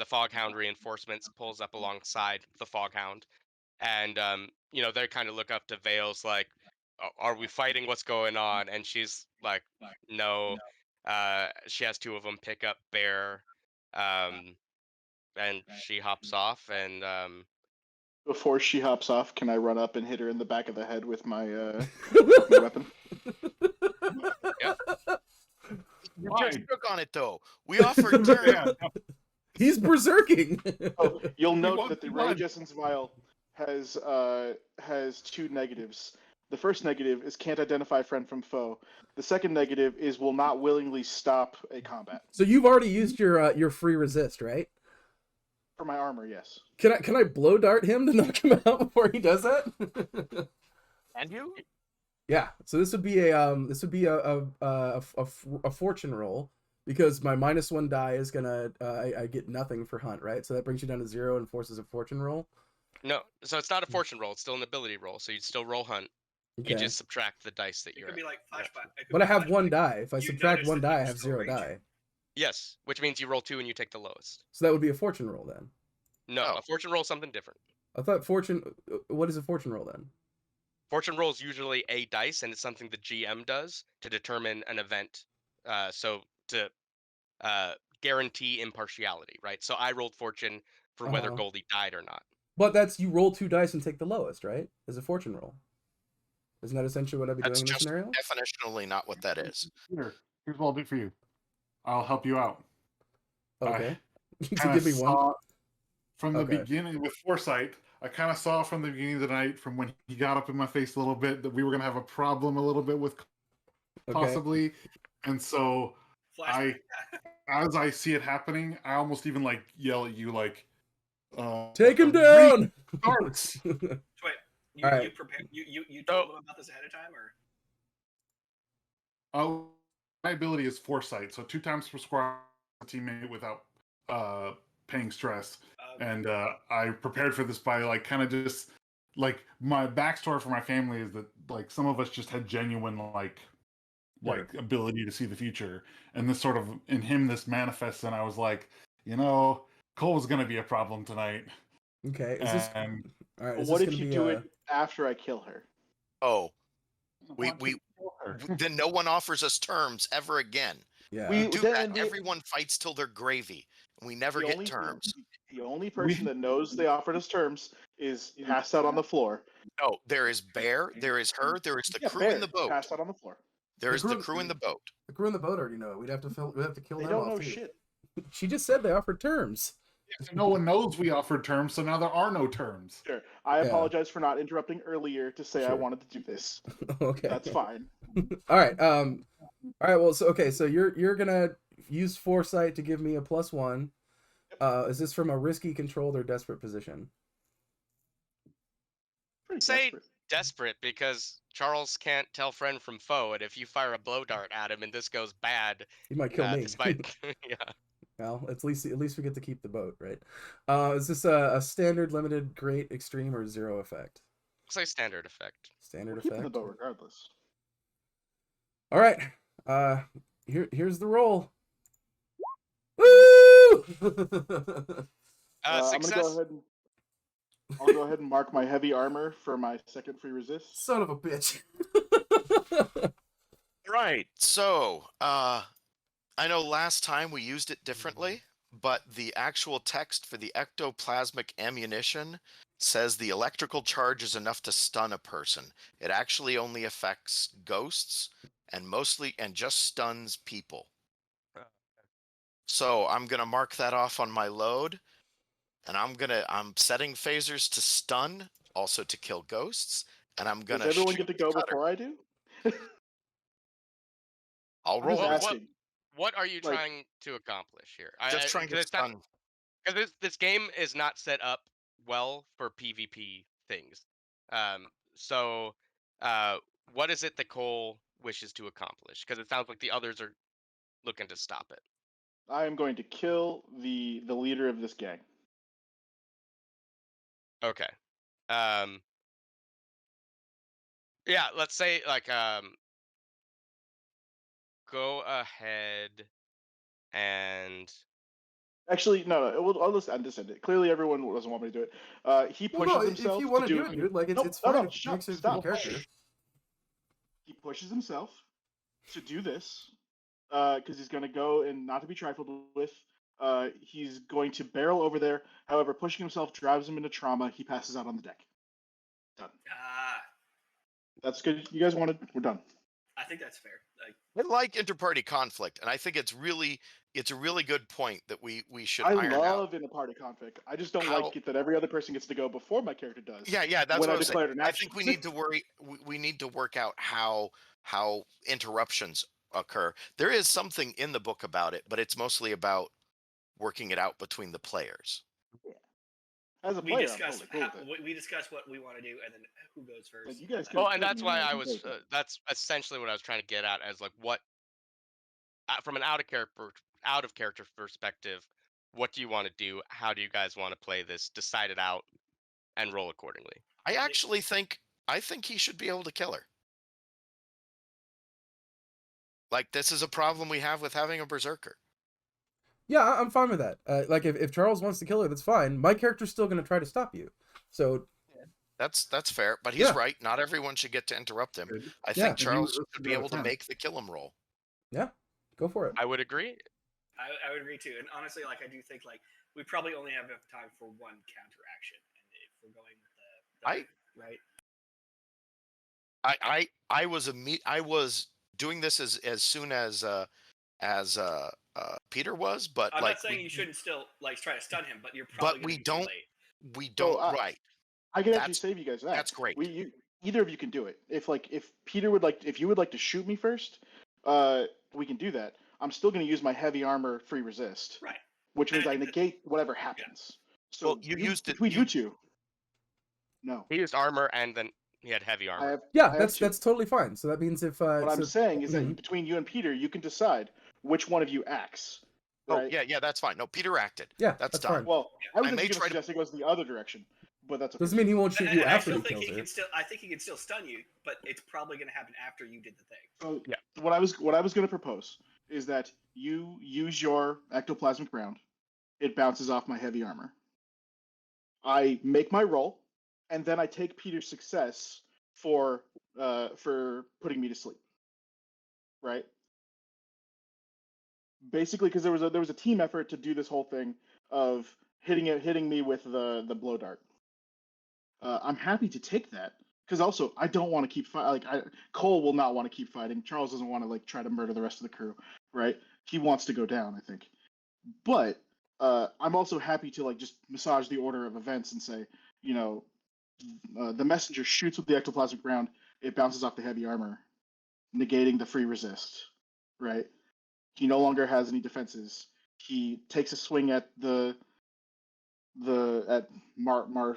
Fog Hound reinforcements pulls up alongside the Fog Hound, and they kind of look up to Vale's like, are we fighting? What's going on? And she's like, no. She has two of them pick up Bear, and she hops off, and Before she hops off, can I run up and hit her in the back of the head with my my weapon? You just took on it though. We offered terms. Yeah, He's berserking. Oh, you'll We note want that the blood. Rage Essence Vial has two negatives. The first negative is can't identify friend from foe. The second negative is will not willingly stop a combat. So you've already used your free resist, right? For my armor, yes. Can I blow dart him to knock him out before he does that? And you? Yeah. So this would be a fortune roll, because my -1 die is gonna I get nothing for hunt, right? So that brings you down to 0 and forces a fortune roll. no. So it's not a fortune roll. It's still an ability roll. So you'd still roll hunt. Okay. You just subtract the dice that It you're could be at. like flashback. it could But be I have flashback. 1 die. If I You subtract notice 1 that die, I you're have still 0 raging. die. Yes, which means you roll 2 and you take the lowest. So that would be a fortune roll then. No, Oh. a fortune roll is something different. I thought fortune. What is a fortune roll then? Fortune roll is usually a dice, and it's something the GM does to determine an event. So to guarantee impartiality, right? So I rolled fortune for whether Uh-huh. Goldie died or not. But that's you roll 2 dice and take the lowest, right? As a fortune roll. Isn't that essentially what I'd be That's doing in this just scenario? definitionally not what that is. Here's what I'll do for you. I'll help you out. Okay. To Kinda give me 1. saw from the Okay. beginning with foresight. I kind of saw from the beginning of the night, from when he got up in my face a little bit, that we were gonna have a problem a little bit with Okay. possibly, and so Flashback. as I see it happening, I almost even like yell at you like, Take him down. Darts. Wait, you Alright. prepared? You told them about this ahead of time, or? Oh, my ability is foresight, so 2 times per squad teammate without paying stress. And I prepared for this by like kind of just like my backstory for my family is that like some of us just had genuine like ability to see the future, and this sort of in him this manifests, and I was like, Cole's gonna be a problem tonight. Okay. Is this And all right? But Is what this if gonna you be do it after I kill her? Oh, why don't we you kill her? then no one offers us terms ever again. Yeah. We- Do then that. the- Everyone fights till they're gravy, and we never The get only- terms. The only person that knows they offered us terms is passed out on the floor. No, there is Bear, there is her, there is the Yeah, crew Bear, in the boat. passed out on the floor. There is the crew- crew in the boat. The crew in the boat already know it. We'd have to kill They them don't off know too. shit. She just said they offered terms. No one knows we offered terms, so now there are no terms. Sure. I Yeah. apologize for not interrupting earlier to say I Sure. wanted to do this. Okay. That's fine. All right. All right. Well, so you're gonna use foresight to give me a +1. Is this from a risky, controlled, or desperate position? Pretty Say desperate. desperate because Charles can't tell friend from foe, and if you fire a blow dart at him and this goes bad, You might kill me. this might yeah. Well, at least we get to keep the boat, right? Is this a standard, limited, great, extreme, or 0 effect? Say standard effect. Standard We're keeping the effect. boat regardless. All right. Here's the roll. Woo! I'm Success. gonna go ahead and I'll go ahead and mark my heavy armor for my second free resist. Son of a bitch. Right. So, I know last time we used it differently, but the actual text for the ectoplasmic ammunition says the electrical charge is enough to stun a person. It actually only affects ghosts and just stuns people. So I'm gonna mark that off on my load, and I'm setting phasers to stun, also to kill ghosts, and I'm Does gonna everyone shoot get to the go cutter. before I do? I'll I'm roll just with it. asking. What are you Like- trying to accomplish here? Just trying to stun. Because this game is not set up well for PvP things. So, what is it that Cole wishes to accomplish? Because it sounds like the others are looking to stop it. I am going to kill the leader of this gang. Okay. Yeah, let's say like go ahead and Actually, no. I'll just end it. Clearly, everyone doesn't want me to do it. He Well, pushes no, himself if you want to to do it, dude, like Nope, it's no, fine no, if it shut, makes sense for stop. the character. He pushes himself to do this because he's going to go and not to be trifled with. He's going to barrel over there. However, pushing himself drives him into trauma. He passes out on the deck. Done. That's good. You guys wanted. We're done. I think that's fair. Like, I like interparty conflict, and I think it's a really good point that we should I iron out. love in a party conflict. I just don't like it that every other person gets to go before my character does. Yeah, that's when what I I'm saying. declared an I action. think we need to worry. We need to work out how interruptions occur. There is something in the book about it, but it's mostly about working it out between the players. As a we player, discuss I'm totally cool with it. we discuss what we want to do, and then who goes first. Like, you guys well, could- and that's I why mean, I I'm was. very cool. That's essentially what I was trying to get at, as like what, from an out of character perspective, what do you want to do? How do you guys want to play this? Decide it out and roll accordingly. I actually think he should be able to kill her. Like, this is a problem we have with having a berserker. Yeah, I'm fine with that. Like if Charles wants to kill her, that's fine. My character's still gonna try to stop you. So That's fair, but he's Yeah. right. Not everyone should get to interrupt him. Good. I Yeah. think And Charles you should be resist able to the make the kill him roll. yeah, go for it. I would agree. I would agree too. And honestly, like I do think like we probably only have enough time for one counter action, and if we're going with right. I was doing this as soon as Peter was, but I'm like not saying you shouldn't still like try to stun him, but you're probably. but we gonna be too don't- late. we don't right. I can actually That's- save you guys that. that's great. Either of you can do it. If Peter would like, if you would like to shoot me first, we can do that. I'm still going to use my heavy armor free resist, Right. which means And I I think negate whatever happens. So Well, you used it- between you- you two. No, He used armor and then he had heavy I armor. have. Yeah, I have that's two. totally fine. So that means if What I'm saying is that Mhm. between you and Peter, you can decide which one of you acts. Oh Right? yeah, that's fine. No, Peter acted. Yeah, that's that's done. fine. Well, I was I may actually going to try to- suggest it goes the other direction, but that's okay. doesn't mean he won't shoot you And I after still he think kills he her. can still. I think he can still stun you, but it's probably going to happen after you did the thing. So Yeah. what I was going to propose is that you use your ectoplasmic round. It bounces off my heavy armor. I make my roll, and then I take Peter's success for putting me to sleep. Right. Basically, because there was a team effort to do this whole thing of hitting me with the blow dart. I'm happy to take that because also I don't want to keep fighting. Cole will not want to keep fighting. Charles doesn't want to like try to murder the rest of the crew, right? He wants to go down, I think. But I'm also happy to like just massage the order of events and say, you know, the messenger shoots with the ectoplasmic round. It bounces off the heavy armor, negating the free resist, right? He no longer has any defenses. He takes a swing at at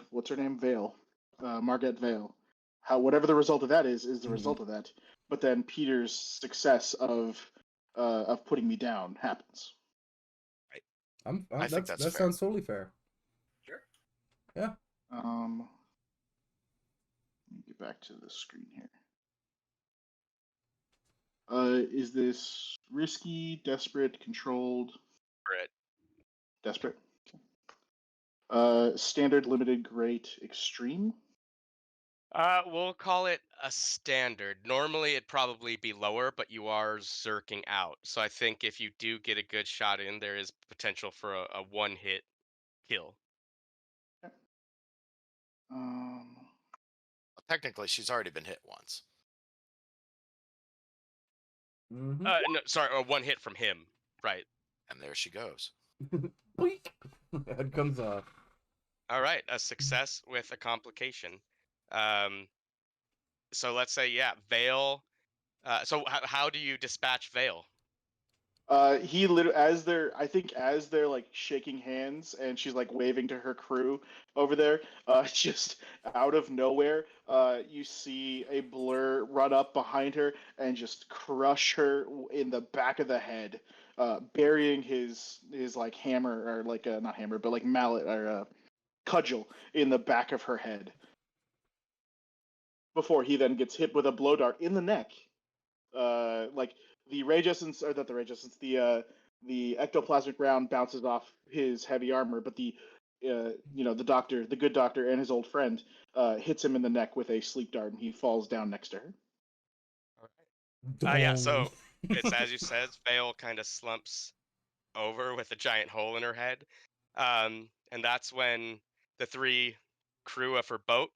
what's her name? Vale. Margaret Vale. Whatever the result of that is the Mhm. result of that. But then Peter's success of putting me down happens. I think that's that fair. sounds totally fair. Sure. Yeah. Let me get back to the screen here. Is this risky, desperate, controlled? Desperate. Desperate. Standard, limited, great, extreme. We'll call it a standard. Normally, it'd probably be lower, but you are zerking out. So I think if you do get a good shot in, there is potential for a one-hit kill. Um, Technically, she's already been hit once. Mm-hmm. No, sorry, a one hit from him. Right. And there she goes. Head comes off. All right, a success with a complication. So let's say, yeah, Vale. So how do you dispatch Vale? he literally, as they're like shaking hands and she's like waving to her crew over there, just out of nowhere, you see a blur run up behind her and just crush her in the back of the head, burying his like hammer, or like not hammer but like mallet, or cudgel in the back of her head, before he then gets hit with a blow dart in the neck. Like the rage essence, or not the rage essence, the ectoplasmic round bounces off his heavy armor, but the the good doctor, and his old friend hits him in the neck with a sleep dart, and he falls down next to her. Yeah, so it's as you said, Vale kind of slumps over with a giant hole in her head. And that's when the three crew of her boat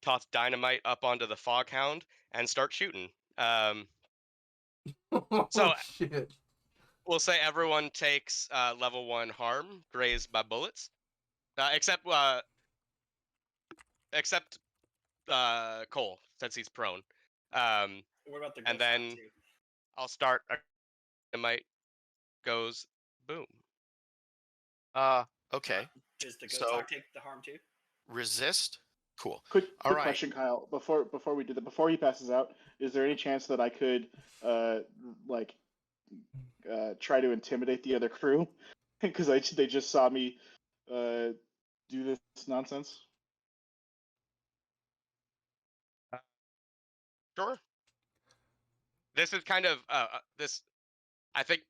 toss dynamite up onto the Fog Hound and start shooting. So shit. we'll say everyone takes level 1 harm, grazed by bullets, except Cole, since he's prone. What about the And ghost then too? I'll start. Dynamite goes boom. Okay. Does the ghost So- talk take the harm too? Resist. Cool. Quick All right. question, Kyle. Before we do that, before he passes out, is there any chance that I could like try to intimidate the other crew because they just saw me do this nonsense? Sure. This is kind of this. I think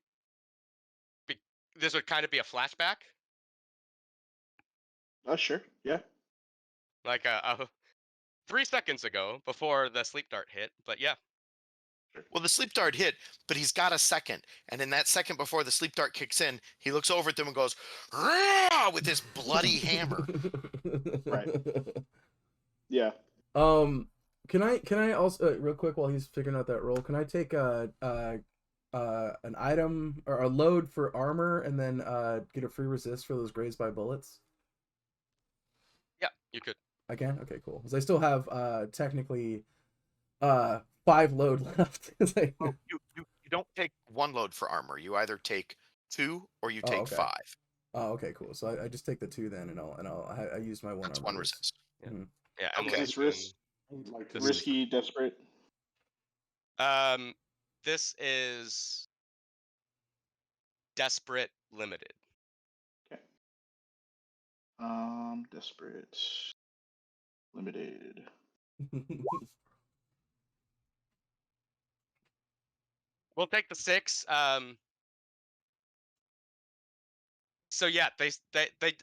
this would kind of be a flashback, Oh, sure, yeah. like 3 seconds ago before the sleep dart hit. But yeah, Well, the sleep dart hit, but he's got a second. And in that second before the sleep dart kicks in, he looks over at them and goes, "Rah!" with this bloody hammer. Right. Yeah. Can I also real quick while he's figuring out that roll? Can I take an item or a load for armor and then get a free resist for those grazed by bullets? yeah, you could. I can. Okay, cool. Because I still have technically 5 load left. Oh, you don't take 1 load for armor. You either take 2 or you take okay. 5. Oh, okay, cool. So I just take the 2 then, and I use my 1 That's armor 1 resist. resist. Yeah, Mhm. yeah. Okay. Emily's Is this doing- Like This risky, desperate? This is desperate limited. Okay. Desperate, limited. We'll take the 6. So yeah, they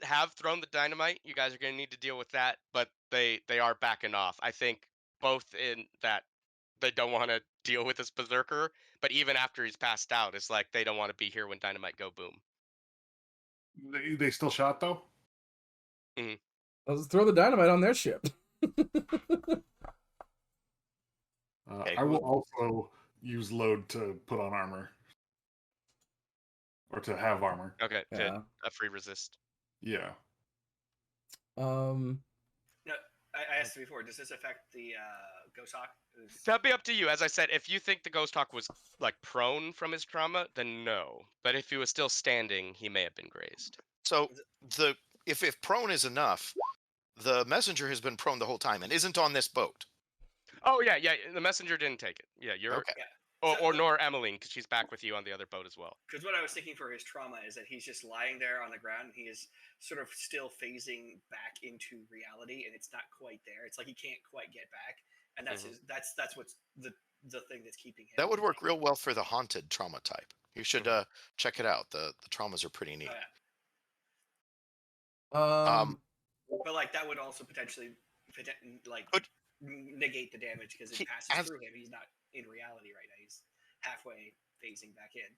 have thrown the dynamite. You guys are gonna need to deal with that, but they are backing off. I think both in that they don't want to deal with this berserker, but even after he's passed out, it's like they don't want to be here when dynamite go boom. They still shot though. Let's throw the dynamite on their ship. Okay, I will also use load to put on armor, or to have armor. Okay, Yeah. a free resist. Yeah. No, I asked before. Does this affect the ghost hawk? That'd be up to you. As I said, if you think the ghost hawk was like prone from his trauma, then no. But if he was still standing, he may have been grazed. So if prone is enough, the messenger has been prone the whole time and isn't on this boat. Oh yeah, yeah. The messenger didn't take it. Yeah, you're Okay. or nor Emeline, because she's back with you on the other boat as well. Because what I was thinking for his trauma is that he's just lying there on the ground and he is sort of still phasing back into reality, and it's not quite there. It's like he can't quite get back, and that's that's what's the thing that's keeping him. That would work real well for the haunted trauma type. You should check it out. The traumas are pretty neat. Oh, yeah. But like that would also potentially like negate the damage because it passes through him. He's not in reality right now. He's halfway phasing back in.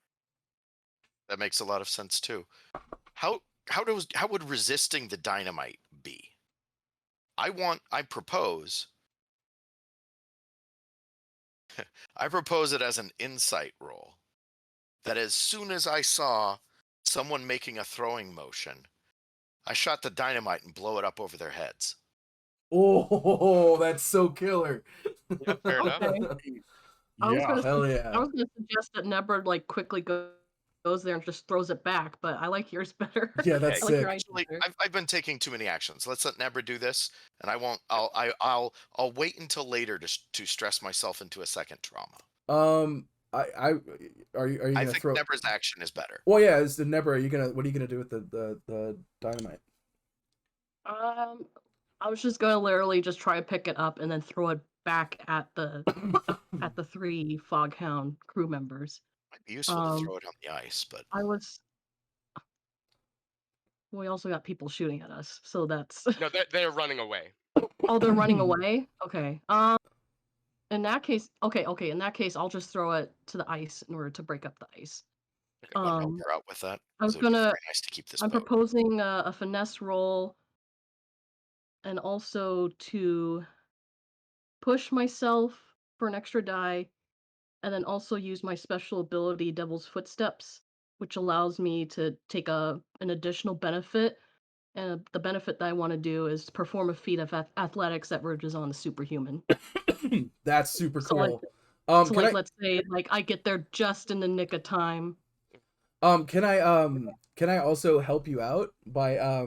That makes a lot of sense too. How would resisting the dynamite be? I propose I propose it as an insight roll. That as soon as I saw someone making a throwing motion, I shot the dynamite and blow it up over their heads. Oh, that's so killer. Yeah, fair enough. Okay. I was Yeah. gonna Hell I yeah. was gonna suggest that Nebra like quickly goes there and just throws it back, but I like yours better. Yeah, that's I like sick. your idea Actually, better. I've been taking too many actions. Let's let Nebra do this, and I won't. I'll wait until later to stress myself into a second trauma. Are you I gonna think throw? Nebra's action is better. Well, yeah, it's the Nebra. What are you gonna do with the dynamite? I was just gonna literally just try to pick it up and then throw it back at the 3 Fog Hound crew members. Might be useful to throw it on the ice, but We also got people shooting at us, so that's. No, they're running away. Oh, they're running away. Okay. In that case, okay. In that case, I'll just throw it to the ice in order to break up the ice. I want to help her out with that. I was 'cause it would be gonna. very nice to keep this I'm boat. proposing a finesse roll, and also to push myself for an extra die, and then also use my special ability, Devil's Footsteps, which allows me to take an additional benefit. And the benefit that I want to do is perform a feat of athletics that verges on the superhuman. That's super So, like, cool. let's say like I get there just in the nick of time. Can I also help you out by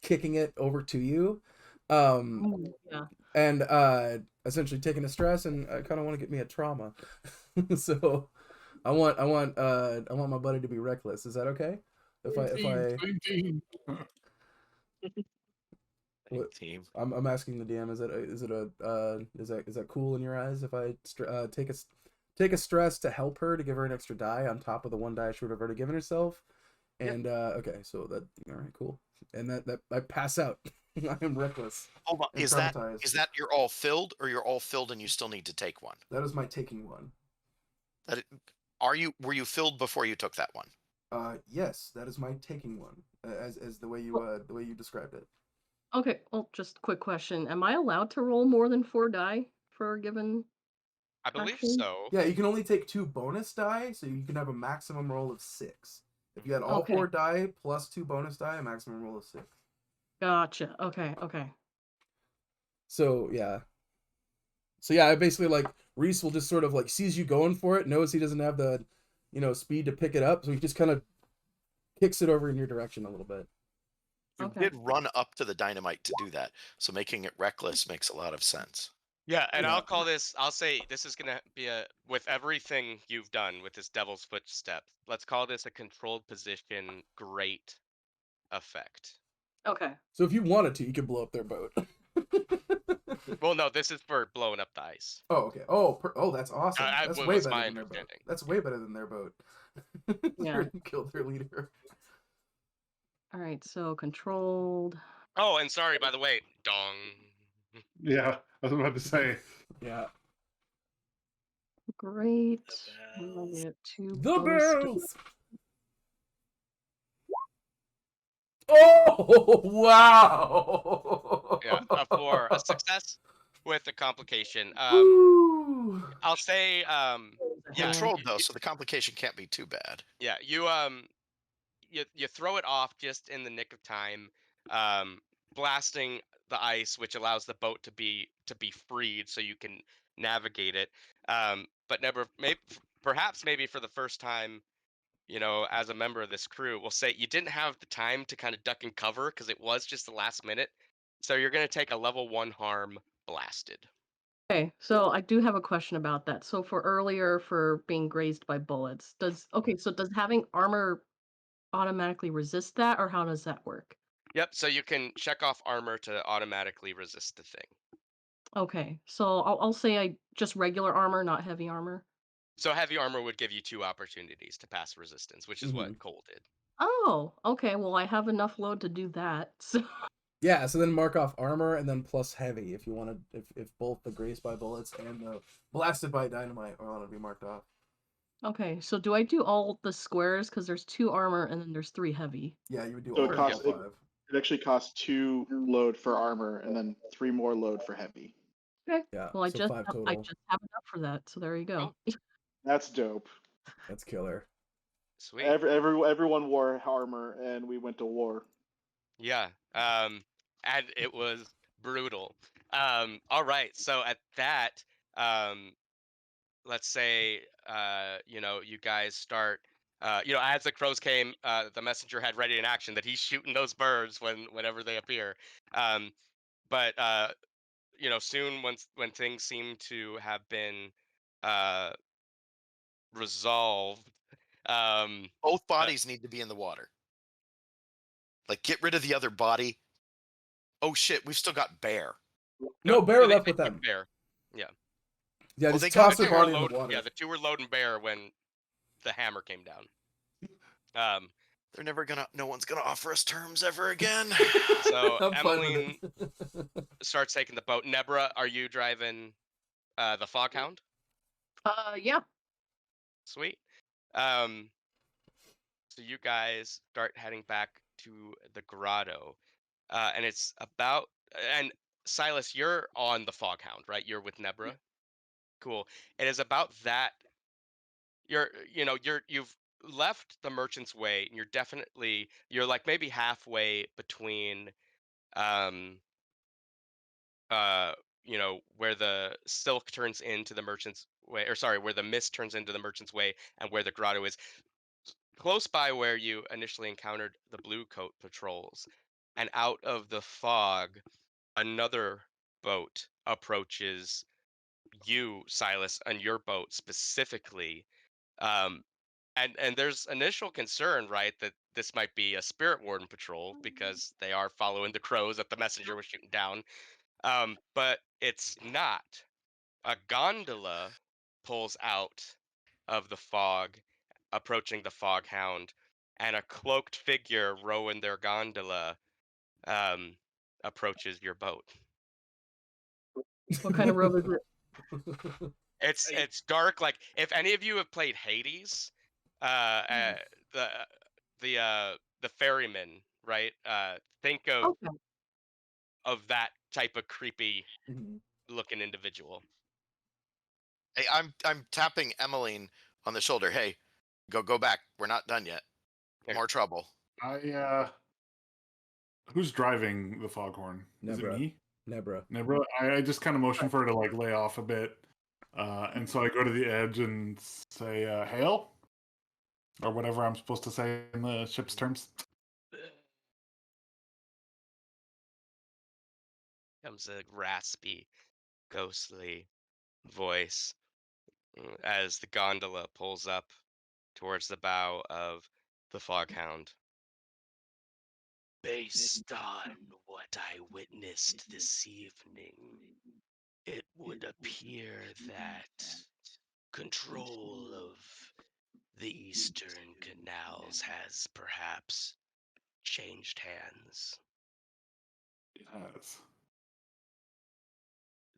kicking it over to you? Yeah. And essentially taking a stress, and I kind of want to get me a trauma. So I want my buddy to be reckless. Is that okay? Team. I'm asking the DM. Is that cool in your eyes if I take a stress to help her, to give her an extra die on top of the one die she would have already given herself? And okay, so that, all right, cool. And that I pass out. I am reckless. Hold on, is that you're all filled, or you're all filled and you still need to take one? That is my taking one. Were you filled before you took that one? Yes, that is my taking one, as the way you described it. Okay, well, just quick question. Am I allowed to roll more than 4 die for a given I believe action? so. Yeah, you can only take 2 bonus die, so you can have a maximum roll of 6. If you had all 4 die plus 2 bonus die, a maximum roll of 6. Gotcha. Okay. So I basically, like, Reese will just sort of like sees you going for it, knows he doesn't have the, speed to pick it up, so he just kind of kicks it over in your direction a little bit. You did run up to the dynamite to do that, so making it reckless makes a lot of sense. Yeah, and I'll say this is gonna be with everything you've done with this Devil's Footsteps, let's call this a controlled position great effect. Okay. So if you wanted to, you could blow up their boat. Well, no, this is for blowing up the ice. Oh, okay. Oh, that's awesome. That's way better than their boat. That's way better than their boat. Yeah. Killed their leader. All right, so controlled. Oh, and sorry, by the way, dong. Yeah, I was about to say. Yeah. Great. I'll get 2 The bonus bells. Oh, wow. Yeah, for a success with a complication. I'll say yeah, Controlled though, so the complication can't be too bad. Yeah, you throw it off just in the nick of time, blasting the ice, which allows the boat to be freed so you can navigate it. But perhaps maybe for the first time, as a member of this crew, we'll say you didn't have the time to kind of duck and cover because it was just the last minute. So you're going to take a level 1 harm blasted. Okay, so I do have a question about that. So for being grazed by bullets, does having armor automatically resist that, or how does that work? Yep, so you can check off armor to automatically resist the thing. Okay, so I'll say just regular armor, not heavy armor. So heavy armor would give you 2 opportunities to pass resistance, which is what Cole did. Oh, okay. Well, I have enough load to do that. So Yeah, so then mark off armor and then plus heavy if you want to, if both the grazed by bullets and the blasted by dynamite want to be marked off. Okay, so do I do all the squares? Because there's 2 armor and then there's 3 heavy. Yeah, you would do So all it of costs all 5. it actually costs 2 load for armor and then 3 more load for heavy. Okay. Yeah, Well, I so just 5 have, total. enough for that. So there you go. That's dope. That's killer. Sweet. Everyone wore armor and we went to war. Yeah. And it was brutal. All right. So at that, let's say, you guys start, as the crows came, the messenger had ready in action that he's shooting those birds whenever they appear. But soon when things seem to have been uh, resolved, Both bodies need to be in the water. Like, get rid of the other body. Oh shit, we've still got Bear. No, Bear they left with took them. Bear. Yeah. Yeah, Oh, just they got toss their Two were body in the loading- water. Yeah, the 2 were loading Bear when the hammer came down. No one's gonna offer us terms ever again. So I'm fine with Emeline it. starts taking the boat. Nebra, are you driving the Fog Hound? Yeah. Sweet. So you guys start heading back to the grotto, and it's about. And Silas, you're on the Fog Hound, right? You're with Nebra. Cool. It is about that. You've left the Merchant's Way, and you're like maybe halfway between, um, where the silk turns into the Merchant's Way, or sorry, where the mist turns into the Merchant's Way, and where the grotto is. Close by where you initially encountered the Blue Coat patrols, and out of the fog, another boat approaches you, Silas, and your boat specifically. Um, and there's initial concern, right, that this might be a Spirit Warden patrol because they are following the crows that the messenger was shooting down. But it's not. A gondola pulls out of the fog, approaching the Fog Hound, and a cloaked figure rowing their gondola um, approaches your boat. What kind of robe is it? It's dark. Like if any of you have played Hades, uh, the the ferryman, right? Think Okay. of that type of creepy Mhm. looking individual. Hey, I'm tapping Emeline on the shoulder. Hey, go back. We're not done yet. Okay. More trouble. Who's driving the foghorn? Is it Nebra. me? Nebra. Nebra. I just kind of motion for her to like lay off a bit, and so I go to the edge and say, "Hail," or whatever I'm supposed to say in the ship's terms. Comes a raspy, ghostly voice as the gondola pulls up towards the bow of the Foghound. Based on what I witnessed this evening, it would appear that control of the eastern canals has perhaps changed hands. Yes.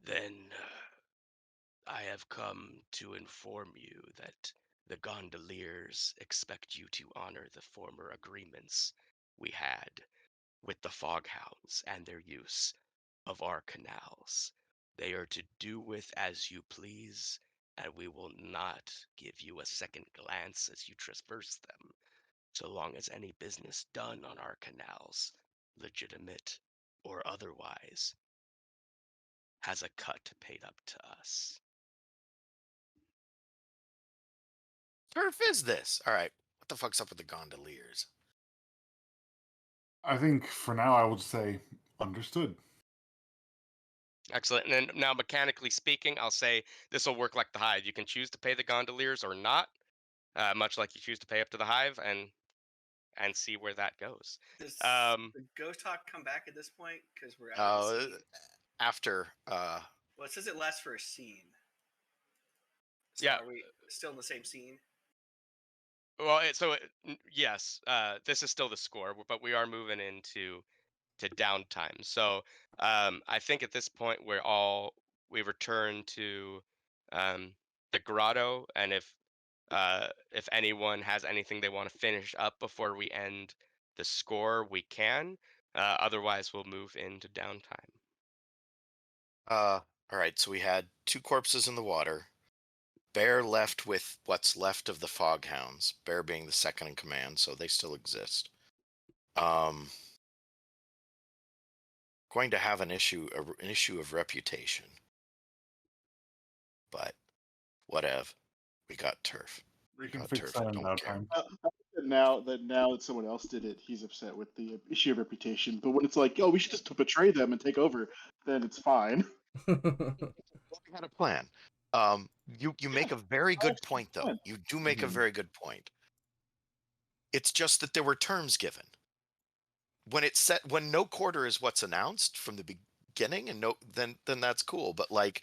Then I have come to inform you that the gondoliers expect you to honor the former agreements we had with the Foghounds and their use of our canals. They are to do with as you please, and we will not give you a second glance as you traverse them, so long as any business done on our canals, legitimate or otherwise, has a cut paid up to us. Turf is this? All right. What the fuck's up with the gondoliers? I think for now I would say understood. Excellent. And then now, mechanically speaking, I'll say this will work like the hive. You can choose to pay the gondoliers or not, much like you choose to pay up to the hive, and see where that goes. Does Um, the ghost talk come back at this point? Because we're out of the scene. After Well, it says it lasts for a scene. So Yeah. are we still in the same scene? Well, yes, this is still the score, but we are moving into into downtime. So I think at this point we return to the grotto, and if anyone has anything they want to finish up before we end the score, we can. Otherwise, we'll move into downtime. All right, so we had 2 corpses in the water. Bear left with what's left of the Fog Hounds. Bear being the second in command, so they still exist. Going to have an issue of reputation, but whatever. We got turf. We can got fix turf. that I in don't care. downtime. Now that someone else did it, he's upset with the issue of reputation. But when it's like, oh, we should just betray them and take over, then it's fine. We had a plan. You make a very good point, though. plan. You do make a Mhm. very good point. It's just that there were terms given. When no quarter is what's announced from the beginning, and then that's cool. But like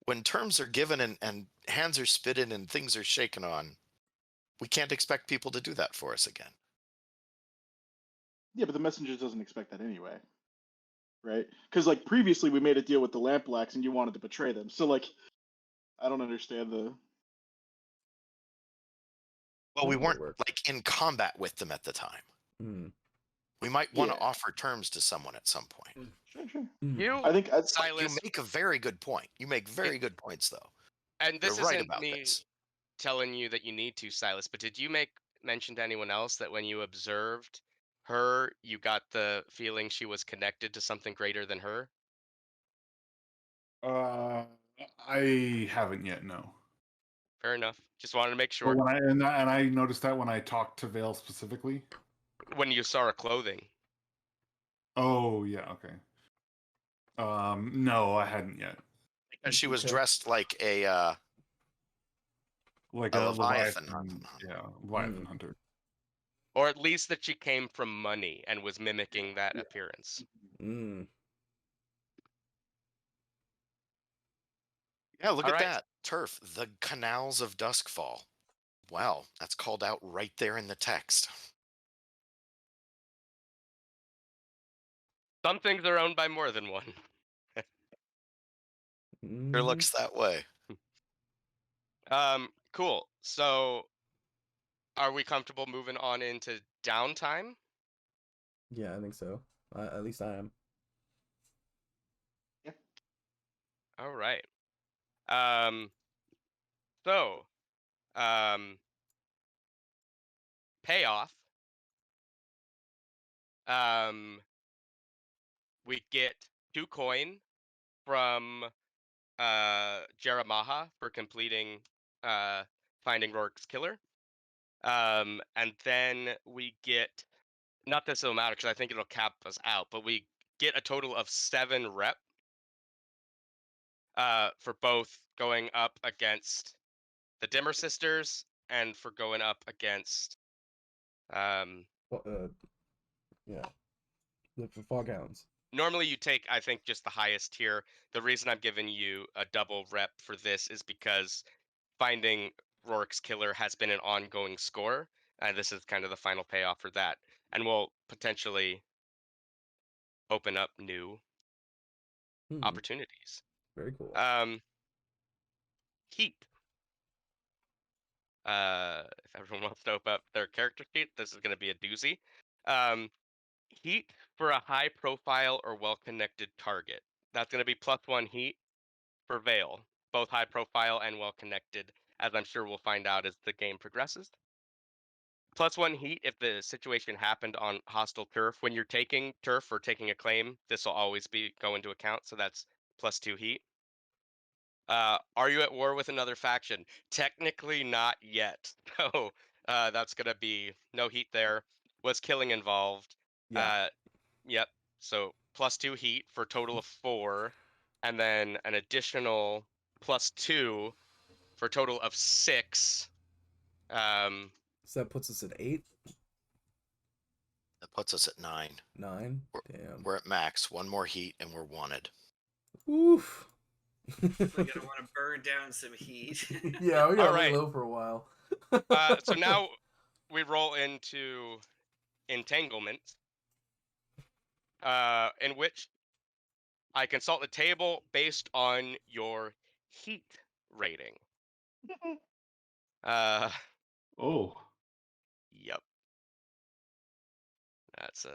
when terms are given and hands are spitted and things are shaken on, we can't expect people to do that for us again. Yeah, but the messenger doesn't expect that anyway, right? Because like previously we made a deal with the Lampblacks and you wanted to betray them. So like, I don't understand the. Well, we That weren't works. like in combat with them at the time. Mm. We might want to Yeah. offer terms to someone at some point. Sure. Mm. You, I think You Silas, make a very good point. You make very good points, though. and this You're right isn't about me this. telling you that you need to, Silas, but did you make mention to anyone else that when you observed her, you got the feeling she was connected to something greater than her? I haven't yet. No. Fair enough. Just wanted to make But sure. when I noticed that when I talked to Vale specifically. When you saw her clothing. Oh yeah. Okay. No, I hadn't yet. Because she was Okay. dressed like a Like A a Leviathan Leviathan, hunter. yeah, Leviathan Mm. hunter. Or at least that she came from money and was mimicking that appearance. Mm. Yeah, look All at right. that. Turf, the canals of Duskfall. Wow, that's called out right there in the text. Some things are owned by more than one. Sure Mhm. looks that way. Cool. So are we comfortable moving on into downtime? Yeah, I think so. At least I am. All right. So, payoff. We get 2 coin from Jeremiah for completing finding Rourke's killer. And then we get, not this will matter because I think it'll cap us out, but we get a total of 7 rep for both going up against the Dimmer Sisters and for going up against Well, yeah. The Fog Hounds. normally you take, I think, just the highest tier. The reason I'm giving you a double rep for this is because finding Rourke's killer has been an ongoing score, and this is kind of the final payoff for that. And we'll potentially open up new opportunities. Very cool. Heat. If everyone wants to open up their character sheet, this is going to be a doozy. Heat for a high profile or well connected target. That's going to be +1 heat for Vale, both high profile and well connected, as I'm sure we'll find out as the game progresses. +1 heat if the situation happened on hostile turf. When you're taking turf or taking a claim, this will always go into account, so that's +2 heat. Are you at war with another faction? Technically not yet. So that's gonna be no heat there. Was killing involved? Yeah. Yep. So +2 heat for a total of 4, and then an additional +2 for a total of 6. So that puts us at 8, That puts us at 9. 9. Damn. We're at max. 1 more heat and we're wanted. Oof. We're gonna want to burn down some heat. Yeah, we got All right. low for a while. So now we roll into entanglement. in which I consult the table based on your heat rating. Oh. Yep. That's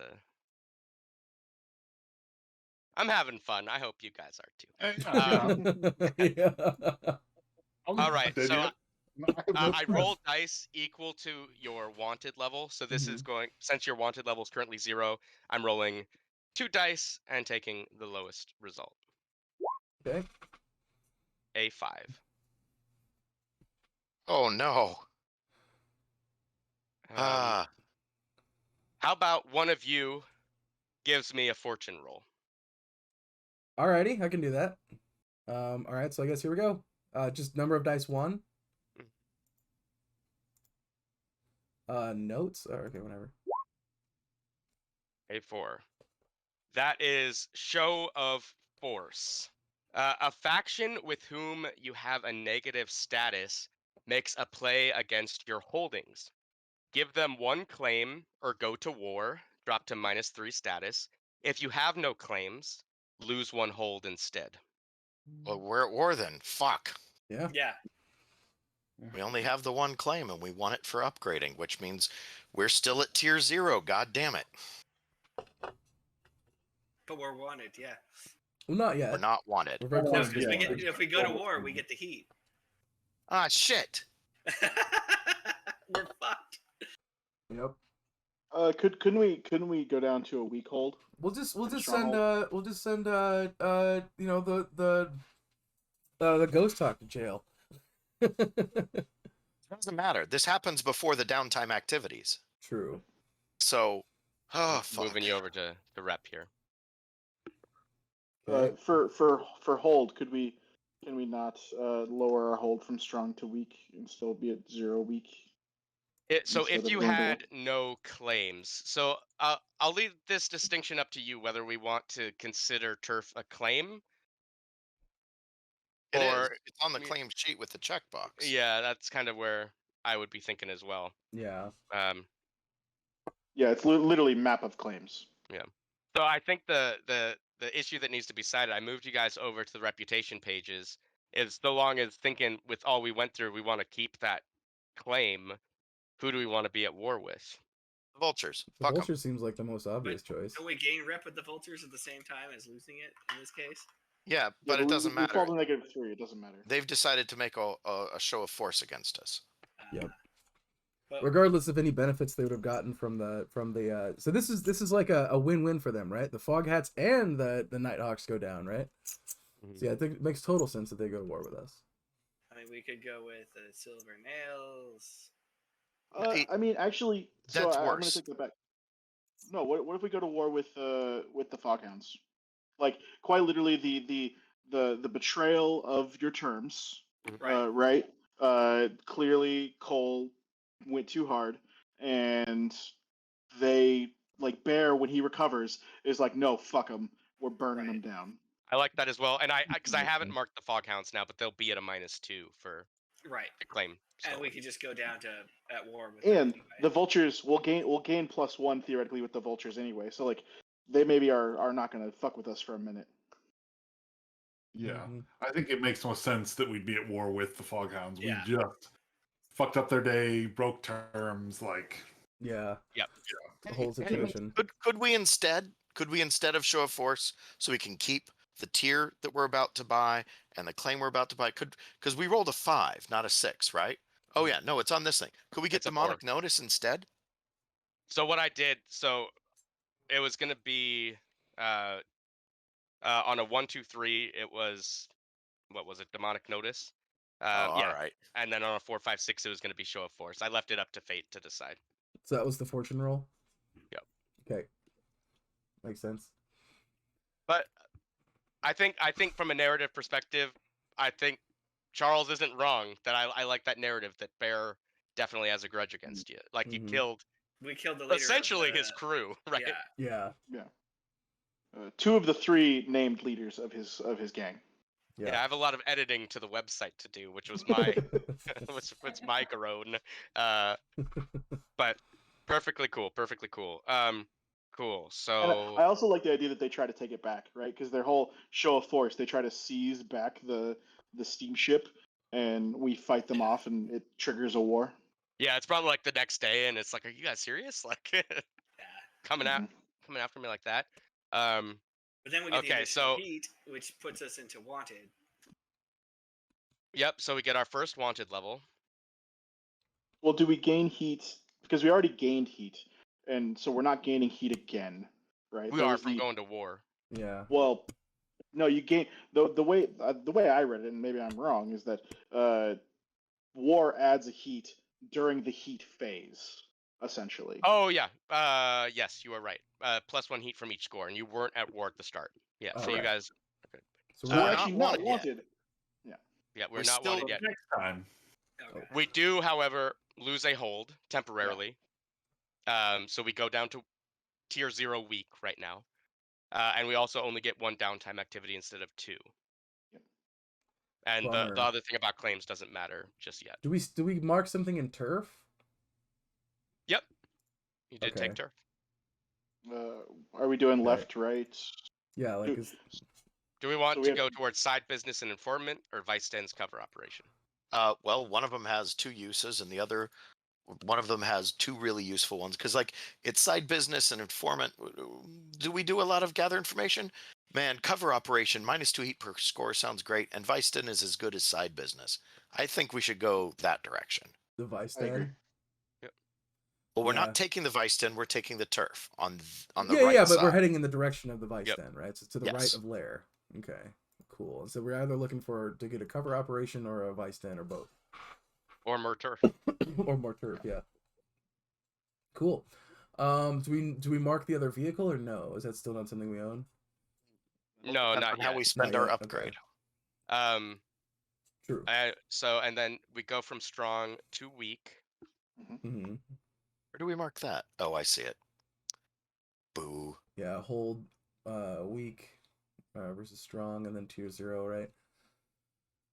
I'm having fun. I hope you guys are too. Yeah. All right, so I have no I stress. roll dice equal to your wanted level. So this is going, since your wanted level is currently 0, I'm rolling 2 dice and taking the lowest result. Okay. A 5. Oh no. How about one of you gives me a fortune roll? Alrighty, I can do that. All right, so I guess here we go. Just number of dice 1. Notes. Oh, okay, whatever. A 4. That is show of force. A faction with whom you have a negative status makes a play against your holdings. Give them 1 claim or go to war, drop to -3 status. If you have no claims, lose 1 hold instead. Well, we're at war then. Fuck. Yeah. Yeah. We only have the 1 claim and we want it for upgrading, which means we're still at tier 0. God damn it. But we're wanted, yeah. Well, not yet. We're not wanted. We're very No, No, close to because being wanted. if we go to war, we get the heat. Ah, shit. We're fucked. Yep. Couldn't we go down to a weak hold? We'll just send Stronghold. you know, the ghost talk to jail. It doesn't matter. This happens before the downtime activities. True. So, oh, fuck. Moving you over to the rep here. Okay. For hold, can we not lower our hold from strong to weak and still be at 0 weak? So Instead if of you going to war? had no claims, so I'll leave this distinction up to you whether we want to consider turf a claim. It is. Or It's on the y- claim sheet with the checkbox. Yeah, that's kind of where I would be thinking as well. Yeah. Yeah, it's literally map of claims. Yeah. So I think the issue that needs to be cited, I moved you guys over to the reputation pages, is so long as thinking with all we went through, we want to keep that claim. Who do we want to be at war with? The vultures. The Fuck 'em. vulture seems like the most obvious choice. Don't we gain rep with the vultures at the same time as losing it in this case? Yeah, but it doesn't We fall matter. to -3. It doesn't matter. They've decided to make a show of force against us. Yep. But Regardless of any benefits they would have gotten from the so this is like a win-win for them, right? The Fog Hats and the Nighthawks go down, right? Mhm. So yeah, I think it makes total sense that they go to war with us. I mean, we could go with silver nails. I mean, actually, so That's I'm gonna worse. take that back. No, what if we go to war with the Fog Hounds? Like quite literally the betrayal of your terms, Right. right? Clearly Cole went too hard, and they like Bear when he recovers is like, no, fuck them, we're burning them Right. down. I like that as well, and because I Makes haven't sense. marked the Fog Hounds now, but they'll be at a -2 for Right. the claim. And we stolen. could just go down to at war with them And anyway. the vultures will gain +1 theoretically with the vultures anyway. So like they maybe are not gonna fuck with us for a minute. Yeah. Mhm. I think it makes more sense that we'd be at war with the Fog Hounds. Yeah. We just fucked up their day, broke terms, like Yeah. Yep. The whole situation. Could we instead of show of force, so we can keep the tier that we're about to buy and the claim we're about to buy? Because we rolled a 5, not a 6, right? Oh yeah, no, it's on this thing. Could we get It's a demonic 4. notice instead? So what I did, so it was gonna be on a 1, 2, 3. It was, what was it? Demonic notice. All Yeah. right. And then on a 4, 5, 6, it was gonna be show of force. I left it up to fate to decide. So that was the fortune roll? Yep. Okay. Makes sense. But I think from a narrative perspective, I think Charles isn't wrong. That I like that narrative that Bear definitely has a grudge against you. Like you Mhm. killed We killed the leader. essentially of his crew, right? Yeah. Yeah. Yeah. 2 of the 3 named leaders of his gang. Yeah, I Yeah. have a lot of editing to the website to do, which was my was my garone. But perfectly cool, perfectly cool. Cool. And So I also like the idea that they try to take it back, right? Because their whole show of force, they try to seize back the steamship, and we fight them off, and it triggers a war. yeah, it's probably like the next day, and it's like, are you guys serious? Like Yeah. coming Mhm. coming after me like that? Um, But then we get the Okay, additional so heat, which puts us into wanted. yep. So we get our first wanted level. Well, do we gain heat? Because we already gained heat, and so we're not gaining heat again, right? We There are was from the going to war. Yeah. well, no, you gain the way I read it, and maybe I'm wrong, is that war adds a heat during the heat phase, essentially. Oh yeah. Yes, you are right. +1 heat from each score, and you weren't at war at the start. Yeah. So you Correct. guys. Okay. So So we're not actually not wanted yet. wanted. Yeah, we're We're not still- wanted yet. Next time. Okay. We do, however, lose a hold temporarily. So we go down to tier 0 weak right now, and we also only get 1 downtime activity instead of 2. Yep. And the Bummer. other thing about claims doesn't matter just yet. Do we mark something in turf? Yep, you did take Okay. turf. Are we doing Okay. left, right? Yeah, like Do- is Do we want So to we go have- towards side business and informant or vice den's cover operation? Well, one of them has 2 uses, and the other one of them has 2 really useful ones. Because like it's side business and informant. Do we do a lot of gather information? Man, cover operation -2 heat per score sounds great, and vice den is as good as side business. I think we should go that direction. the vice I agree. den? Well, we're Yeah. not taking the vice den; we're taking the turf on the Yeah, right yeah, but side. we're heading in the direction of the vice Yep. den, right? So to the right Yes. of lair. Okay. Cool. So we're either looking to get a cover operation or a vice den or both. Or more turf? Or more turf, yeah. Cool. Do we mark the other vehicle or no? Is that still not something we own? No, Depends not on how yet. we spend Not our yet, okay. upgrade. True. So and then we go from strong to weak. Mm-hmm. Where do we mark that? Oh, I see it. Boo. Yeah, hold weak versus strong and then tier 0, right?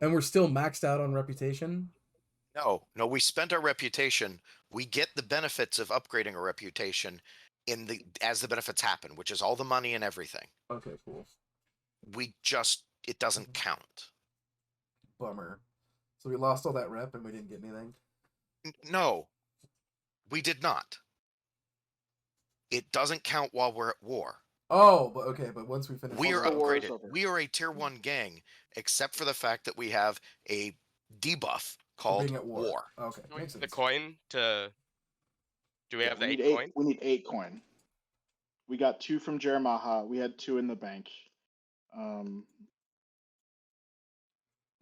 And we're still maxed out on reputation? No, we spent our reputation. We get the benefits of upgrading our reputation as the benefits happen, which is all the money and everything. Okay, cool. It doesn't count. Bummer. So we lost all that rep and we didn't get anything? No, we did not. It doesn't count while we're at war. Oh, but okay, but once we finish We are the war is upgraded. over. We are a tier 1 gang, except for the fact that we have a debuff called being at war. Okay, makes The sense. coin to. Do we have the we 8 need coin? We need 8 coin. We got 2 from Jeremiah. We had 2 in the bank.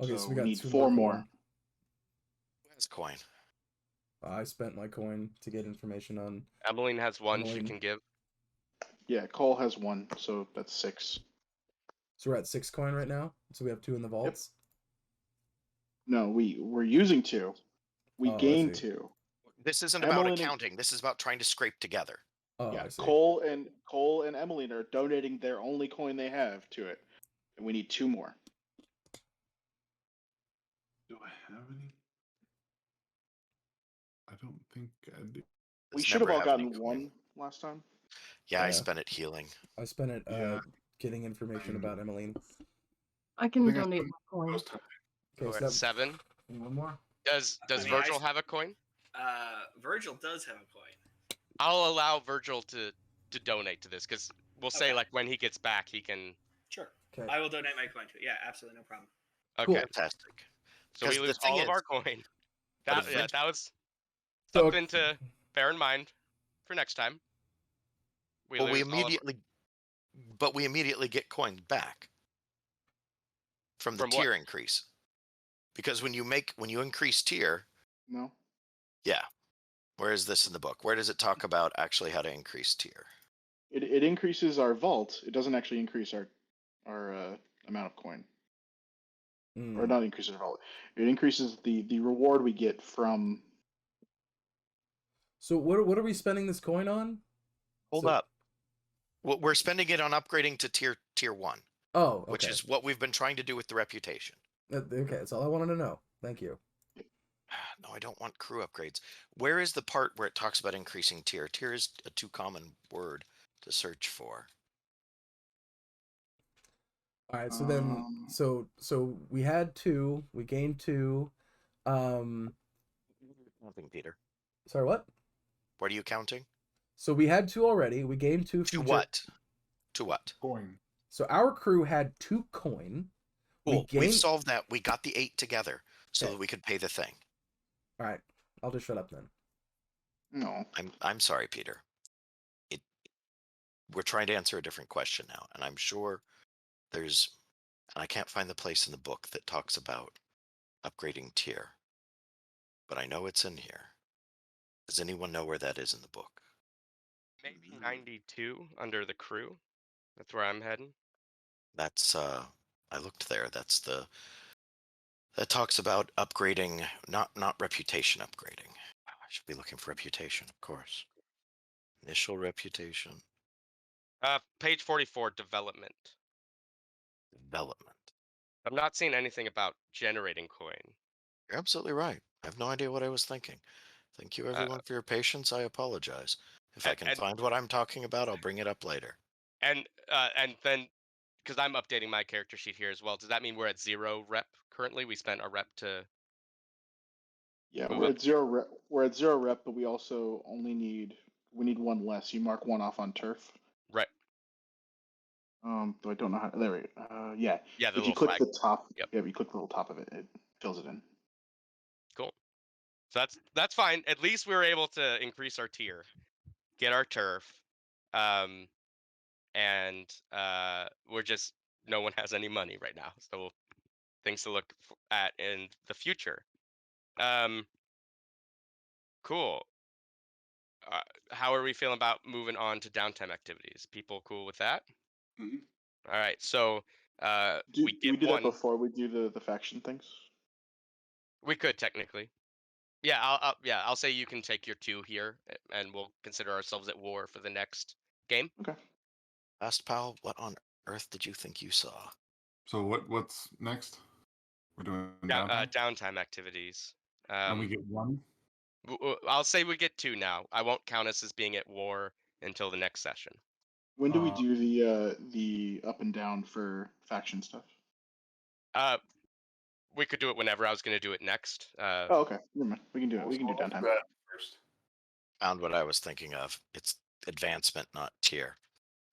Okay, so we got need 2 4 coin. more. Where's coin. I spent my coin to get information on. Emeline has 1 she Emeline. can give. Yeah, Cole has 1, so that's 6. So we're at 6 coin right now. So we have 2 in the vaults. No, we're using 2. We Oh, I gained see. 2. This isn't about Emeline and- accounting. This is about trying to scrape together. Oh, Yeah, I see. Cole and Emeline are donating their only coin they have to it, and we need 2 more. Do I have any? I don't think I do. We It's should have never all have any gotten coin. 1 last time. Yeah, I Yeah. spent it healing. I spent it Yeah. getting information about Emeline. I can think I donate spent my coin. most time. Okay, We're so at that, 7. one more. Does I mean, Virgil have a coin? Virgil does have a coin. I'll allow Virgil to donate to this because we'll say Okay. like when he gets back he can. Sure. Okay. I will donate my coin to it. Yeah, absolutely, no problem. Okay, Cool. Fantastic. so we 'Cause the lose thing all of is- our coin. But That was So- something to bear in mind for next time. Well, we lose all of- immediately get coin back from the From what? tier increase. Because when you increase tier, No. yeah. Where is this in the book? Where does it talk about actually how to increase tier? It increases our vault. It doesn't actually increase our amount of coin, or not increase our vault. It increases the reward we get from. So what are we spending this coin on? Hold So- up. Well, we're spending it on upgrading to tier 1, Oh, okay. which is what we've been trying to do with the reputation. Okay, that's all I wanted to know. Thank you. No, I don't want crew upgrades. Where is the part where it talks about increasing tier? Tier is a too common word to search for? All right, so then so we had 2, we gained 2. Nothing, Peter. Sorry, what? What are you counting? So we had 2 already. We gained 2 To from what? To what? Coin. So our crew had 2 coin. Cool. We gained... solved that. We got the 8 together so Okay. that we could pay the thing. All right, I'll just shut up then. No. I'm sorry, Peter. We're trying to answer a different question now, and I'm sure there's, and I can't find the place in the book that talks about upgrading tier, but I know it's in here. Does anyone know where that is in the book? Maybe 92 under the crew. That's where I'm heading. That's I looked there. That's that talks about upgrading, not reputation upgrading. I should be looking for reputation, of course. Initial reputation. Page 44, development. Development. I'm not seeing anything about generating coin. You're absolutely right. I have no idea what I was thinking. Thank you, everyone, for your patience. I apologize. If I can find what I'm talking about, I'll bring it up later. And then, because I'm updating my character sheet here as well, does that mean we're at 0 rep currently? We spent a rep to. Yeah, move we're up? at 0 rep. We're at 0 rep, but we also only need 1 less. You mark 1 off on turf. Right. Though I don't know how. There we go. Yeah. Yeah, the If you little click flag. the top, Yep. yeah, if you click the little top of it, it fills it in. Cool. So that's fine. At least we were able to increase our tier, get our turf, and we're just, no one has any money right now, so things to look at in the future. Cool. How are we feeling about moving on to downtime activities? People cool with that? Mhm. All right, so Do we we get do that 1. before we do the faction things? We could technically. Yeah, I'll say you can take your 2 here, and we'll consider ourselves at war for the next game. Okay. Last pal, what on earth did you think you saw? So what's next? We're doing downtime. Downtime activities. And we get 1. I'll say we get 2 now. I won't count us as being at war until the next session. When do we do the up and down for faction stuff? We could do it whenever. I was going to do it next. Oh, okay. Never mind. We can do it. We can do So let's downtime. that first. Found what I was thinking of. It's advancement, not tier,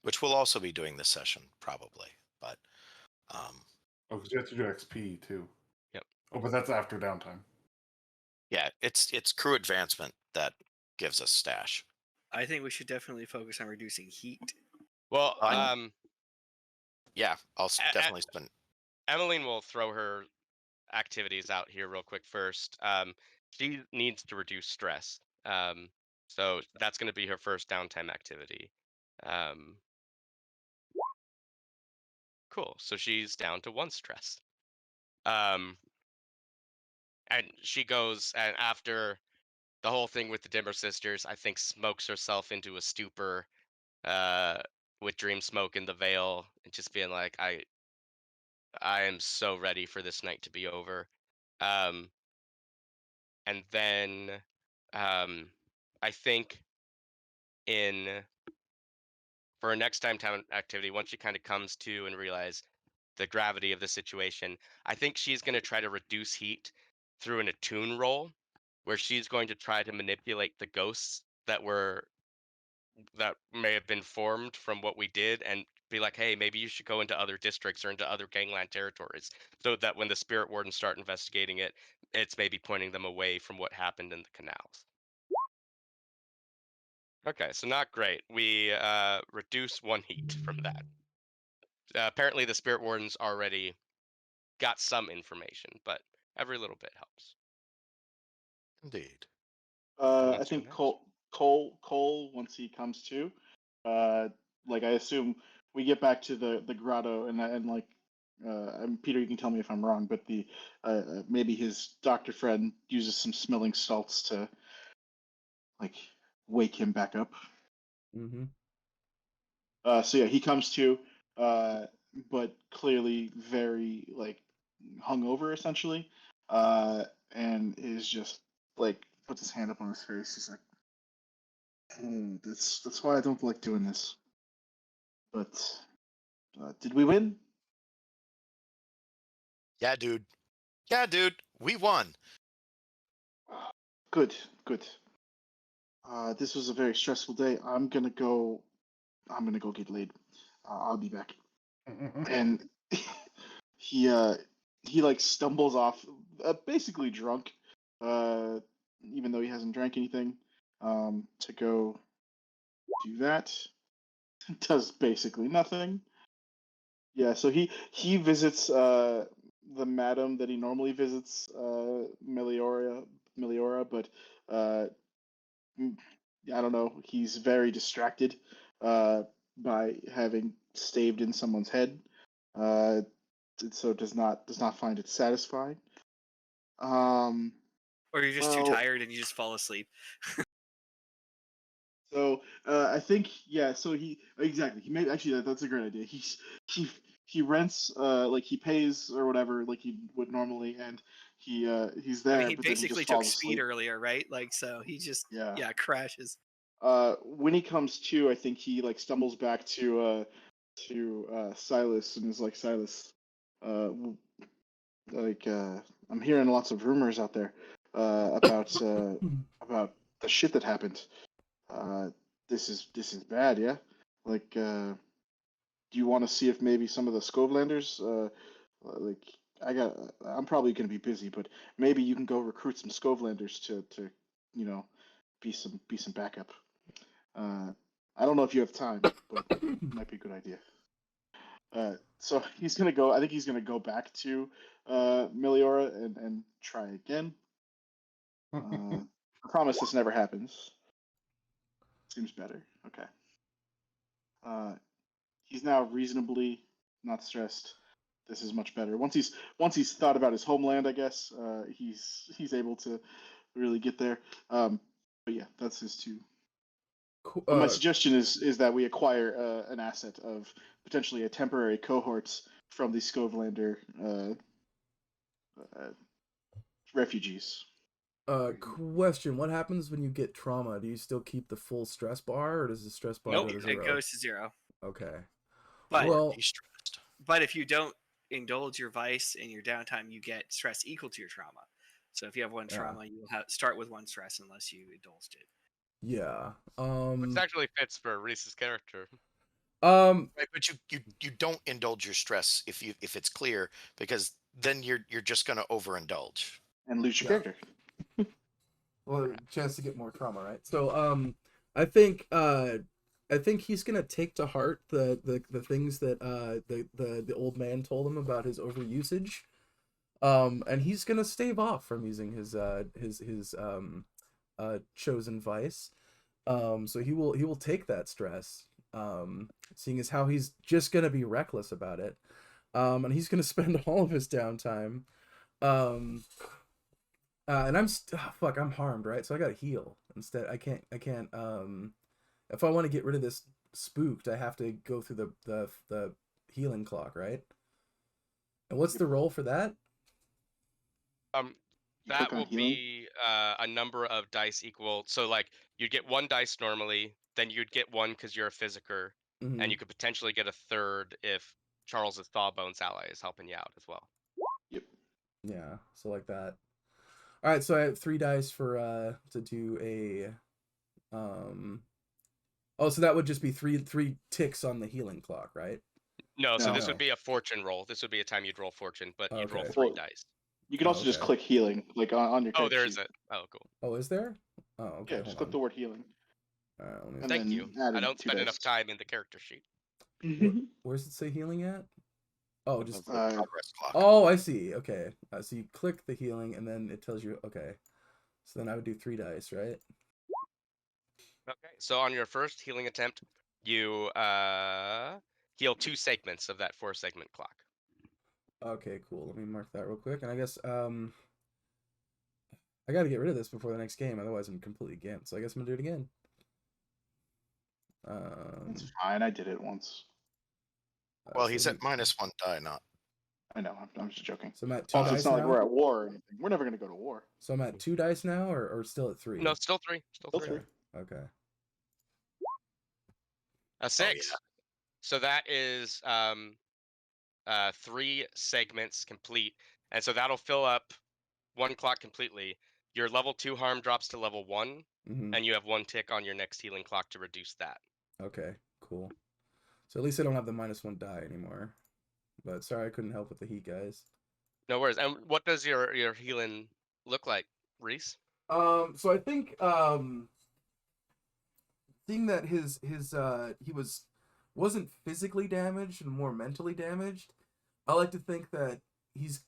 which we'll also be doing this session probably. But Oh, because you have to do XP too. Yep. Oh, but that's after downtime. yeah, it's crew advancement that gives us stash. I think we should definitely focus on reducing heat. Well, yeah, I'll definitely spend. Emeline will throw her activities out here real quick first. She needs to reduce stress. So that's going to be her first downtime activity. Cool. So she's down to 1 stress. And she goes, and after the whole thing with the Dimmer sisters, I think smokes herself into a stupor with Dream Smoke in the Veil, and just being like, I am so ready for this night to be over. And then I think for a next time activity, once she kind of comes to and realize the gravity of the situation, I think she's going to try to reduce heat through an attune roll, where she's going to try to manipulate the ghosts that may have been formed from what we did, and be like, hey, maybe you should go into other districts or into other gangland territories, so that when the spirit wardens start investigating it, it's maybe pointing them away from what happened in the canals. Okay, so not great. We reduce 1 heat from that. Apparently the spirit wardens already got some information, but every little bit helps. Indeed. I think Cole, once he comes to, like I assume we get back to the grotto, and like, Peter, you can tell me if I'm wrong, but the maybe his doctor friend uses some smelling salts to like wake him back up. Mm-hmm. So yeah, he comes to, but clearly very like hungover essentially, and is just like puts his hand up on his face. He's like, "Oh, that's why I don't like doing this." But did we win? Yeah, dude. Yeah, dude. We won. Good, good. This was a very stressful day. I'm gonna go get laid. I'll be back. And he like stumbles off, basically drunk, even though he hasn't drank anything, to go do that. Does basically nothing. Yeah, so he visits the madam that he normally visits, Meliora, but uh, I don't know. He's very distracted by having staved in someone's head, uh, so does not find it satisfying. Um, Or you're just too well, tired and you just fall asleep. so I think yeah. So he exactly he made actually that's a great idea. He he rents like he pays or whatever like he would normally, and he's I there, mean, he but then he basically just took falls speed asleep. earlier, right? Like, so he just Yeah. crashes. When he comes to, I think he like stumbles back to Silas and is like, Silas, like I'm hearing lots of rumors out there about the shit that happened. Uh, this is bad, yeah. Like, do you want to see if maybe some of the Scovelanders, like I'm probably gonna be busy, but maybe you can go recruit some Scovelanders to you know be some backup. I don't know if you have time, but it might be a good idea. So he's gonna go. I think he's gonna go back to Meliora and try again. I promise this never happens. Seems better. Okay. Uh, he's now reasonably not stressed. This is much better. Once he's thought about his homeland, I guess he's able to really get there. But yeah, that's his two. But my suggestion is that we acquire an asset of potentially a temporary cohort from the Scovelander uh, refugees. Question: what happens when you get trauma? Do you still keep the full stress bar, or does the stress bar Nope, go to it 0? goes to 0. Okay. But Well, He's stressed. but if you don't indulge your vice in your downtime, you get stress equal to your trauma. So if you have one Yeah. trauma, you will start with 1 stress unless you indulged it. yeah. Which actually fits for Reese's character. Right, but you don't indulge your stress if it's clear, because then you're just gonna overindulge. And lose your Yeah. character. Well, chance to get more trauma, right? So, I think he's gonna take to heart the things that the old man told him about his overusage, and he's gonna stave off from using his chosen vice. So he will take that stress, seeing as how he's just gonna be reckless about it, and he's gonna spend all of his downtime, and I'm harmed, right? So I gotta heal instead. I can't if I want to get rid of this spooked, I have to go through the healing clock, right? And what's the roll for that? That click on will healing? be a number of dice equal. So like you'd get 1 dice normally, then you'd get 1 because you're a physiker, Mhm. and you could potentially get a 3rd if Charles's Thawbones ally is helping you out as well. Yep. Yeah, so like that. All right, so I have 3 dice for to do a oh, so that would just be three ticks on the healing clock, right? No, so this No. would be a fortune roll. This would be a time you'd roll fortune, but you'd roll Okay. 3 Well, dice. You can also just okay. click healing, like on your Oh, character there is sheet. it. Oh, cool. Oh, is there? Oh, okay. Yeah, just Hold click on. the word healing. Let me And Thank then you. add I in don't 2 spend enough dice. time in the character sheet. Where's it say healing at? Oh, Of just the Uh, progress clock. oh, I see. Okay, so you click the healing, and then it tells you. Okay, so then I would do 3 dice, right? Okay, so on your first healing attempt, you heal 2 segments of that 4-segment clock. Okay, cool. Let me mark that real quick, and I guess I got to get rid of this before the next game, otherwise I'm completely gimped. So I guess I'm gonna do it again. It's fine. I did it once. Well, so he's at -1 die, not. I know. I'm just joking. So I'm at 2 Also, it's dice not like now. we're at war or anything. We're never gonna go to war. So I'm at 2 dice now, or still at 3? No, still 3. Still Still 3. three. Okay. A 6. So that is 3 segments complete, and so that'll fill up 1 clock completely. Your level 2 harm drops to level 1, Mm-hmm. and you have 1 tick on your next healing clock to reduce that. Okay, cool. So at least I don't have the -1 die anymore. But sorry I couldn't help with the heat, guys. No worries. And what does your healing look like, Reese? So I think seeing that his he wasn't physically damaged and more mentally damaged, I like to think that he's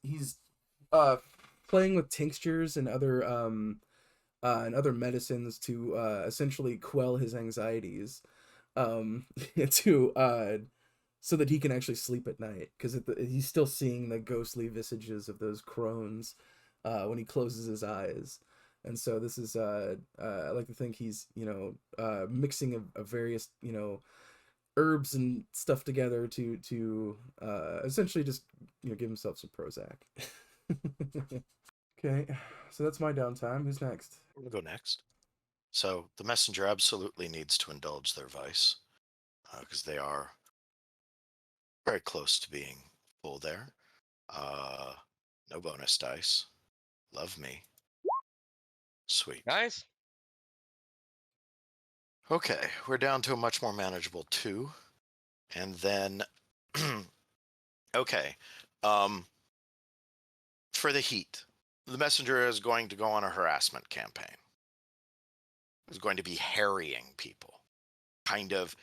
playing with tinctures and other medicines to essentially quell his anxieties, to so that he can actually sleep at night, because he's still seeing the ghostly visages of those crones when he closes his eyes. And so this is I like to think he's mixing a various herbs and stuff together to essentially just give himself some Prozac. Okay, so that's my downtime. Who's next? I'm gonna go next. So the messenger absolutely needs to indulge their vice, because they are very close to being full there. No bonus dice. Love me. Sweet. Nice. Okay, we're down to a much more manageable 2. And then, okay, for the heat, the messenger is going to go on a harassment campaign. Is going to be harrying people, kind of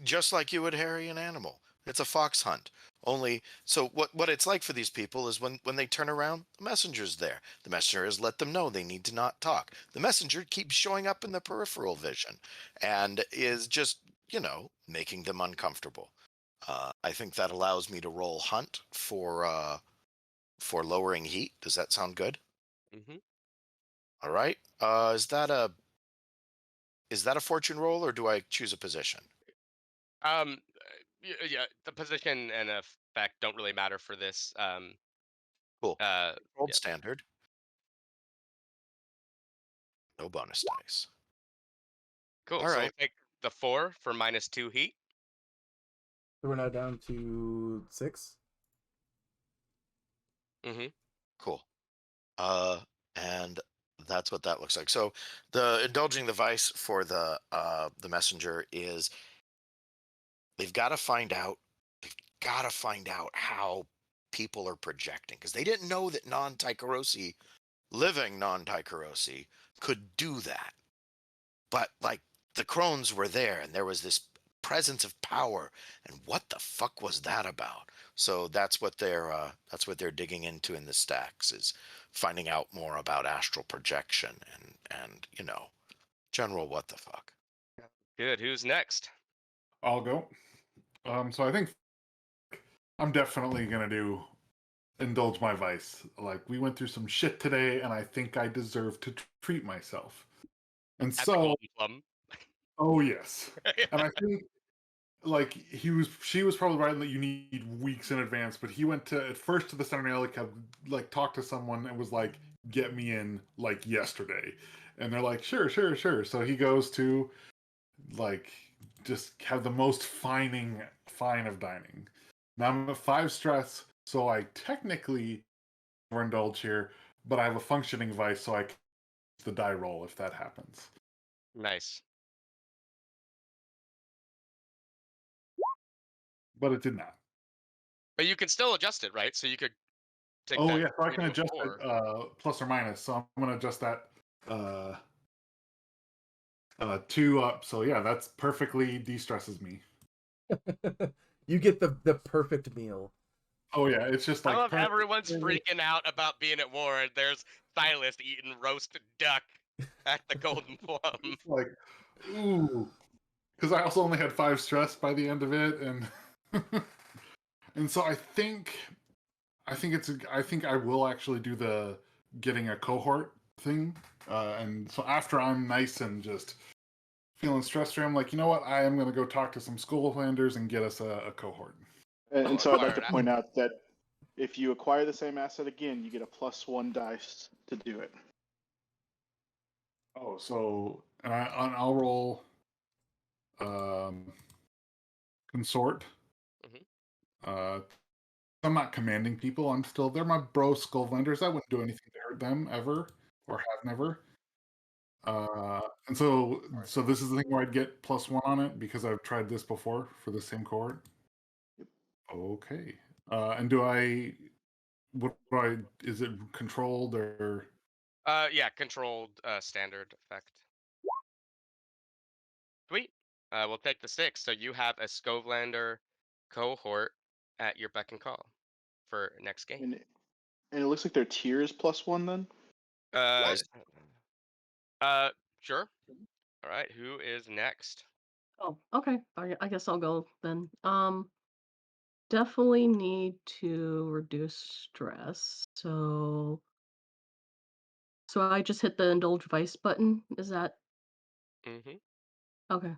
just like you would harry an animal. It's a fox hunt. Only, so what it's like for these people is when they turn around, the messenger's there. The messenger has let them know they need to not talk. The messenger keeps showing up in the peripheral vision and is just, making them uncomfortable. I think that allows me to roll hunt for lowering heat. Does that sound good? Mm-hmm. All right. Is that a fortune roll, or do I choose a position? Yeah, the position and effect don't really matter for this. Cool. Rolled Yeah. standard. No bonus dice. Cool. All So right. we'll take the 4 for -2 heat. So we're now down to 6. Mm-hmm. Cool. And that's what that looks like. So the indulging the vice for the messenger is they've got to find out how people are projecting, because they didn't know that living non-Tycherosi could do that. But like the crones were there, and there was this presence of power, and what the fuck was that about? So that's what they're digging into in the stacks, is finding out more about astral projection and general what the fuck. Good. Who's next? I'll go. So I think I'm definitely gonna indulge my vice. Like, we went through some shit today, and I think I deserve to treat myself. And At the so, Golden Plum. oh yes, and I think like she was probably right in that you need weeks in advance. But he went at first to the Saturnalia Club, like talked to someone and was like, "Get me in like yesterday," and they're like, "Sure, sure, sure." So he goes to like just have the most fine of dining. Now I'm at 5 stress, so I technically overindulge here, but I have a functioning vice, so I can use the die roll if that happens. Nice. But it did not. But you can still adjust it, right? So you could take Oh that yeah, so I 3 can to a adjust 4. it plus or minus. So I'm gonna adjust that 2 up. So yeah, that's perfectly de-stresses me. You get the perfect meal. Oh yeah, it's just I like love everyone's freaking out about being at war, and there's Silas eating roasted duck at the Golden Plum. like, ooh, because I also only had 5 stress by the end of it, and and so I think I will actually do the getting a cohort thing, and so after I'm nice and just feeling stress free, I'm like, you know what, I am going to go talk to some Skulllanders and get us a cohort. And so I'd like to Word. point out that if you acquire the same asset again, you get a +1 dice to do it. Oh, so and I'll roll. Um, consort. Mhm. I'm not commanding people. They're my bro Skullvenders. I wouldn't do anything to hurt them ever, or have never. And so this is the thing where I'd get +1 on it because I've tried this before for the same cohort. Yep. Okay. And is it controlled or? Yeah, controlled standard effect. Sweet. We'll take the 6. So you have a Skovlander cohort at your beck and call for next game. And it looks like their tier is +1 then. Uh, Guys, sure. All right. Who is next? Oh, okay. I guess I'll go then. Definitely need to reduce stress. So I just hit the indulge vice button. Is that Mm-hmm. okay?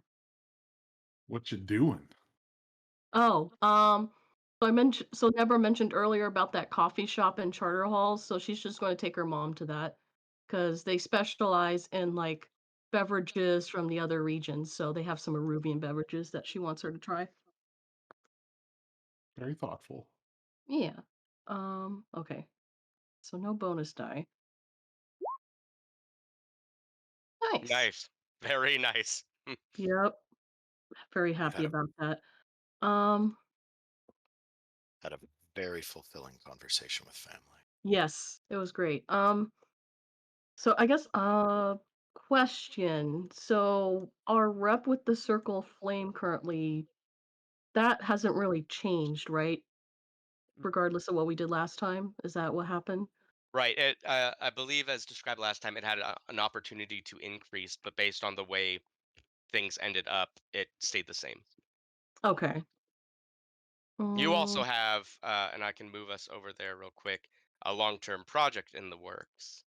What you doing? Oh, so Deborah mentioned earlier about that coffee shop in Charter Halls, so she's just going to take her mom to that because they specialize in like beverages from the other regions. So they have some Arubian beverages that she wants her to try. Very thoughtful. Yeah. Okay. So no bonus die. Nice. Nice. Very nice. Yep. Very I've happy had a, about that. Um, had a very fulfilling conversation with family. yes, it was great. So I guess question. So our rep with the Circle of Flame currently, that hasn't really changed, right? Regardless of what we did last time. Is that what happened? Right. I believe, as described last time, it had an opportunity to increase, but based on the way things ended up, it stayed the same. Okay. You also Mm, have, and I can move us over there real quick, a long-term project in the works.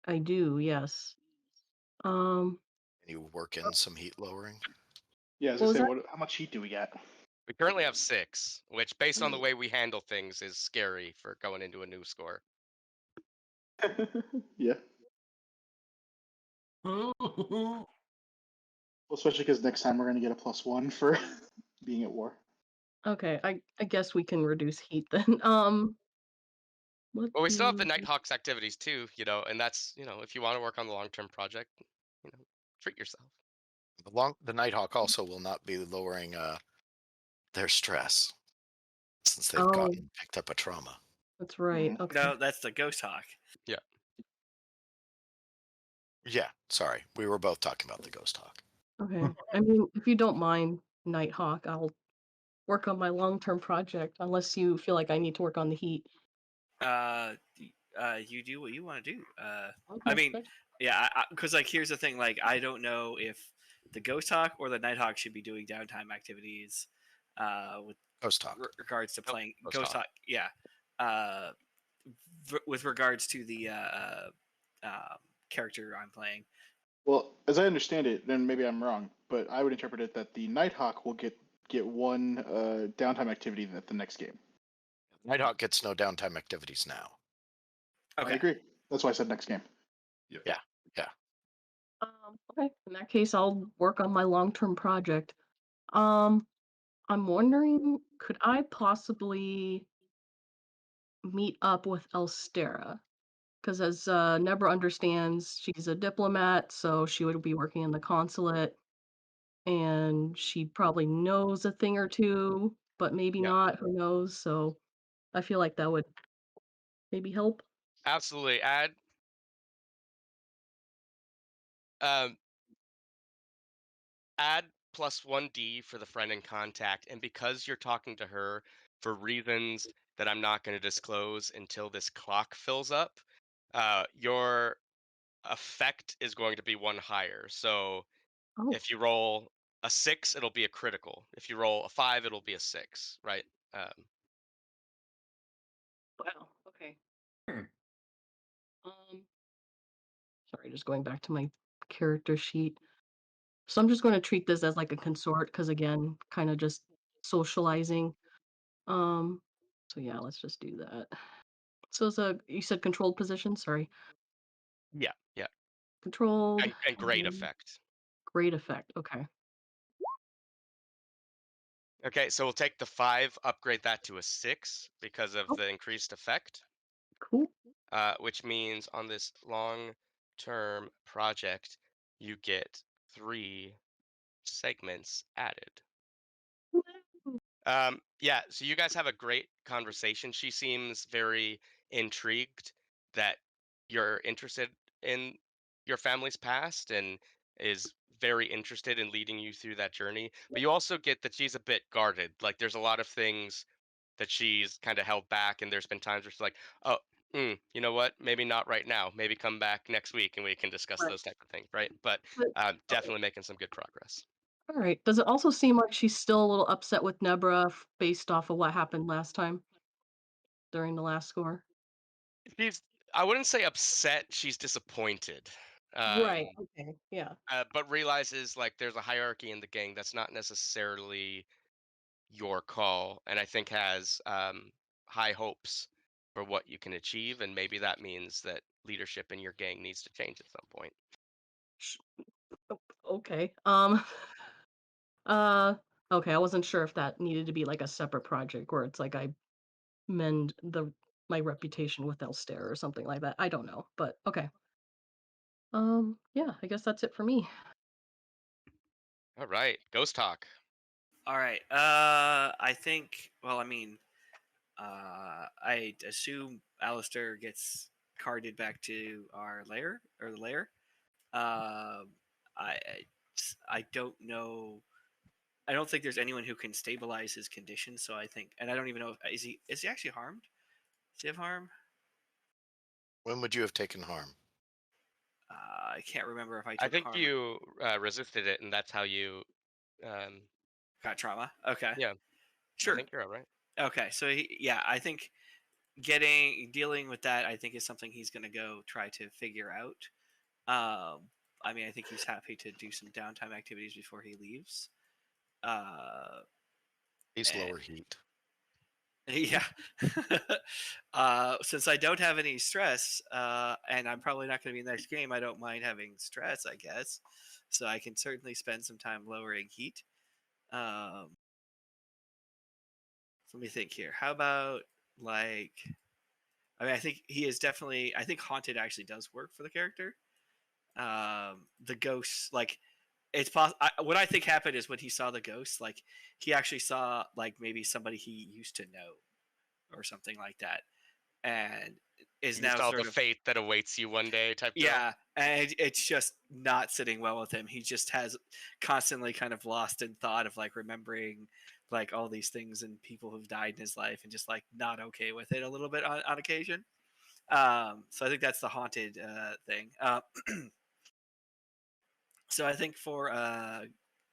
I do, yes. Um, Can you work in some heat lowering? Yeah, I was what gonna was say, that? how much heat do we get? We currently have 6, which, based on the way we handle things, is scary for going into a new score. Yeah, Oh, well, especially because next time we're gonna get a +1 for being at war. Okay, I guess we can reduce heat then. What But we still have the do Nighthawk's activities too, and that's, if you want to work on the long-term project, treat yourself. The Nighthawk also will not be lowering their stress since they've Oh, picked up a trauma. that's right. Mhm. Okay. No, that's the Ghost Hawk. Yeah. Yeah, sorry. We were both talking about the Ghost Hawk. Okay. I mean, if you don't mind, Nighthawk, I'll work on my long-term project unless you feel like I need to work on the heat. You do what you want to do. I Okay. mean, Good. yeah, because like here's the thing, like I don't know if the Ghost Hawk or the Nighthawk should be doing downtime activities, with Ghost Hawk. regards to Nope, playing Ghost Ghost Hawk. Hawk. Yeah, uh, with regards to the character I'm playing. Well, as I understand it, and maybe I'm wrong, but I would interpret it that the Nighthawk will get one downtime activity at the next game. Nighthawk gets no downtime activities now. I Okay. agree. That's why I said next game. Yeah. Okay. In that case, I'll work on my long-term project. Um, I'm wondering, could I possibly meet up with Elstera? Because as Nebra understands, she's a diplomat, so she would be working in the consulate, and she probably knows a thing or two, but maybe Yeah, not. Who knows? So I feel like that would maybe help. absolutely. Um, add +1D for the friend in contact, and because you're talking to her for reasons that I'm not going to disclose until this clock fills up, your effect is going to be 1 higher. So Oh, if you roll a 6, it'll be a critical. If you roll a 5, it'll be a 6, right? wow. Okay. Hmm. Um, sorry, just going back to my character sheet. So I'm just going to treat this as like a consort because again, kind of just socializing. Um, so yeah, let's just do that. So it's you said controlled position, sorry. Yeah, yeah, Controlled, and great effect. great effect. Okay. Okay, so we'll take the 5, upgrade that to a 6 because of Oh. the increased effect. Cool. Which means on this long-term project, you get 3 segments added. Yeah, so you guys have a great conversation. She seems very intrigued that you're interested in your family's past and is very interested in leading you through that journey. But you also get that she's a bit guarded. Like there's a lot of things that she's kind of held back, and there's been times where she's like, "Oh, you know what? Maybe not right now. Maybe come back next week and we can discuss Right. those type of things." Right? But But definitely making some good progress. all right. Does it also seem like she's still a little upset with Nebra based off of what happened last time during the last score? She's I wouldn't say upset, she's disappointed. Right. Um, Okay. Yeah. but realizes like there's a hierarchy in the gang that's not necessarily your call, and I think has high hopes for what you can achieve, and maybe that means that leadership in your gang needs to change at some point. Sh- Okay. Uh. Okay. I wasn't sure if that needed to be like a separate project where it's like I mend my reputation with Elster or something like that. I don't know, but okay. Yeah, I guess that's it for me. All right, Ghost Talk. All right. I think. Well, I mean, I assume Alistair gets carted back to our lair or the lair. I I don't know. I don't think there's anyone who can stabilize his condition. So I think, and I don't even know if is he actually harmed? Does he have harm? When would you have taken harm? I can't remember if I I took think harm. you resisted it, and that's how you. Um, Got trauma. Okay. yeah, I Sure. think you're all right. Okay. So yeah, I think dealing with that, I think is something he's going to go try to figure out. I mean, I think he's happy to do some downtime activities before he leaves. He's Eh. lower heat. Yeah. Since I don't have any stress, and I'm probably not going to be in the next game, I don't mind having stress, I guess. So I can certainly spend some time lowering heat. Let me think here. How about like? I mean, I think he is definitely. I think haunted actually does work for the character. The ghosts, like it's possible. What I think happened is when he saw the ghost, like he actually saw like maybe somebody he used to know or something like that, and is You now saw the sort of fate that awaits you one day type deal. yeah, and it's just not sitting well with him. He just has constantly kind of lost in thought of like remembering like all these things and people who've died in his life and just like not okay with it a little bit on occasion. So I think that's the haunted thing. So I think for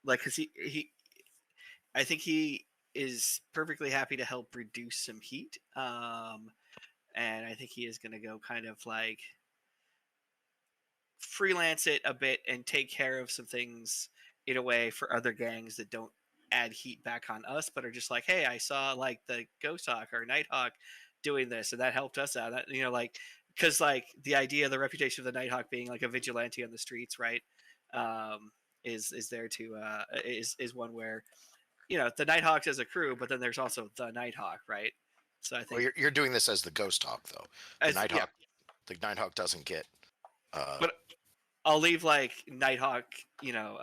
like because I think he is perfectly happy to help reduce some heat. And I think he is going to go kind of like freelance it a bit and take care of some things in a way for other gangs that don't add heat back on us, but are just like, hey, I saw like the Ghost Hawk or Nighthawk doing this, and that helped us out. That, you know, like because like the idea, the reputation of the Nighthawk being like a vigilante on the streets, right? Is there to is one where you know the Nighthawks as a crew, but then there's also the Nighthawk, right? So I think Well, you're doing this as the Ghost Hawk, though. The as, Nighthawk, yeah, the Nighthawk doesn't get. but I'll leave like Nighthawk, you know,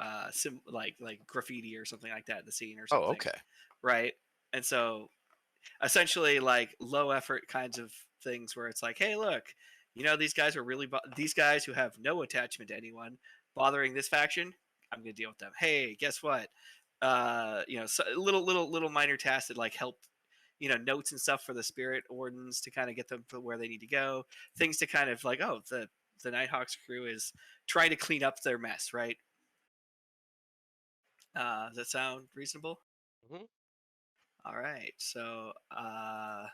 like graffiti or something like that in the scene or Oh, something, okay. right? And so essentially like low effort kinds of things where it's like, hey, look, you know, these guys are really these guys who have no attachment to anyone bothering this faction. I'm gonna deal with them. Hey, guess what? You know, so little minor tasks that like help, you know, notes and stuff for the spirit wardens to kind of get them to where they need to go. Things to kind of like, oh, the Nighthawks crew is trying to clean up their mess, right? Does that sound reasonable? Mm-hmm. All right, so I'm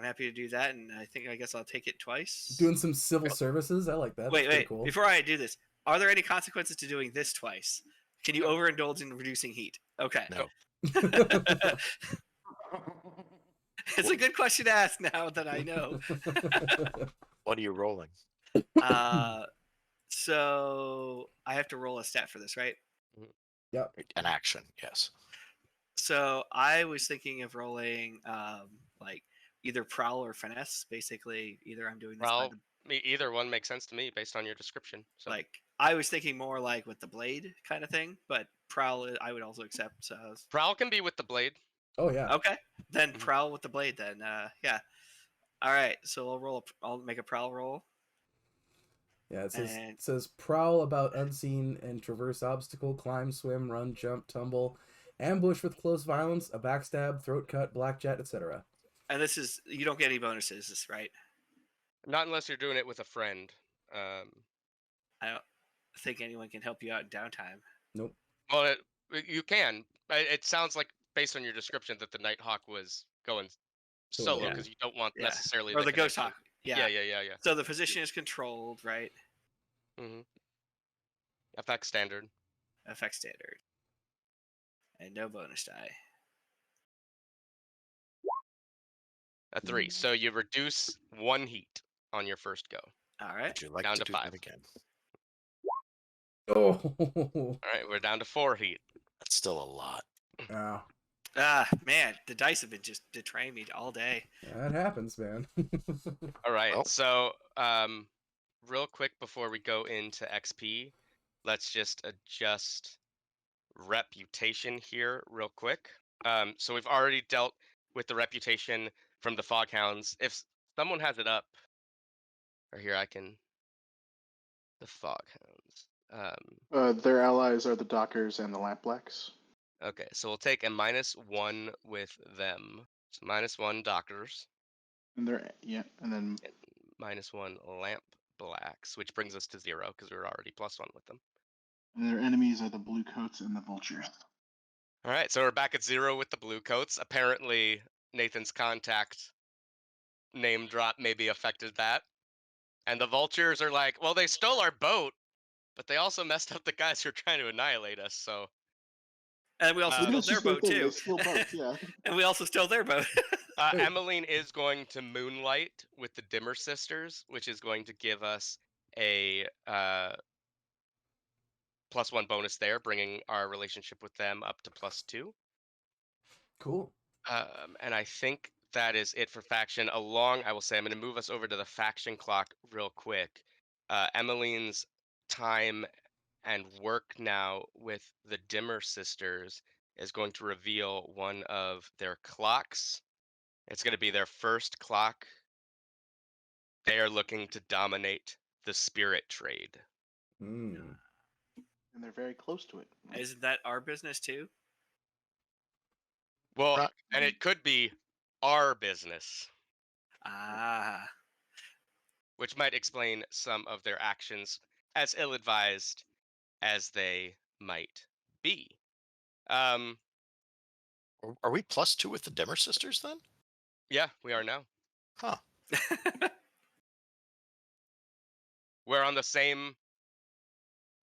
happy to do that, and I guess I'll take it twice. Doing some civil services, I like that. Wait, That's pretty cool. before I do this, are there any consequences to doing this twice? Can you overindulge in reducing heat? Okay. No. It's a good question to ask now that I know. What are you rolling? So I have to roll a stat for this, right? Yep. An action, yes. So I was thinking of rolling like either prowl or finesse. Basically, either I'm doing this by Well, the either one makes sense to me based on your description. So like I was thinking more like with the blade kind of thing, but prowl I would also accept. So prowl can be with the blade. Oh yeah. okay, then Mhm. prowl with the blade. Then yeah. All right, so I'll make a prowl roll. Yeah, it says And- it says prowl about unseen and traverse obstacle, climb, swim, run, jump, tumble, ambush with close violence, a backstab, throat cut, black jet, etc. And this is you don't get any bonuses, right? Not unless you're doing it with a friend. I don't think anyone can help you out in downtime. Nope. Well, you can. It sounds like based on your description that the Nighthawk was going solo Yeah. because you don't want Yeah. necessarily Or the ghost connection. hawk. Yeah. Yeah. So the position is controlled, right? Mm-hmm. Effect standard. Effect standard. And no bonus die. A 3. So you reduce 1 heat on your first go. All right. Would you like Down to to do 5. that again? Oh. All right, we're down to 4 heat. That's still a lot. Wow. Ah, man, the dice have been just betraying me all day. That happens, man. All right, Well. so real quick before we go into XP, let's just adjust reputation here real quick. So we've already dealt with the reputation from the Fog Hounds. If someone has it up, or here I can. The Fog Hounds. Their allies are the Dockers and the Lampblacks. Okay, so we'll take a -1 with them. So -1 Dockers, And and then and -1 Lamp Blacks, which brings us to 0 because we were already +1 with them. their enemies are the Bluecoats and the Vultures. All right, so we're back at 0 with the Bluecoats. Apparently, Nathan's contact name drop maybe affected that. And the Vultures are like, well, they stole our boat, but they also messed up the guys who are trying to annihilate us, so... And we also stole That's their just their boat thing, too. They steal boats, yeah. And we also stole their boat. Emeline is going to moonlight with the Dimmer Sisters, which is going to give us a +1 bonus there, bringing our relationship with them up to +2. Cool. And I think that is it for faction. I will say I'm going to move us over to the faction clock real quick. Emeline's time and work now with the Dimmer Sisters is going to reveal one of their clocks. It's going to be their first clock. They are looking to dominate the spirit trade. Mm. And they're very close to it. Isn't that our business too? Well, and it could be our business, Ah. which might explain some of their actions, as ill-advised as they might be. Are we +2 with the Dimmer Sisters then? Yeah, we are now. Huh. We're on the same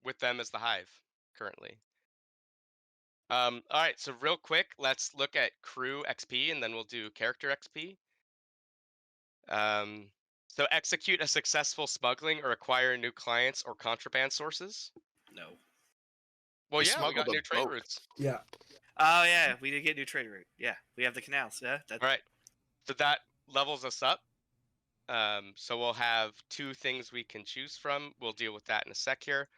with them as the Hive currently. All right, so real quick, let's look at crew XP and then we'll do character XP. So execute a successful smuggling or acquire new clients or contraband sources. No. Well, We yeah, we smuggled got a new trade boat. routes. Yeah. Oh yeah, we did get new trade route. Yeah, we have the canals. Yeah, that's All right, so that levels us up. So we'll have 2 things we can choose from. We'll deal with that in a sec here.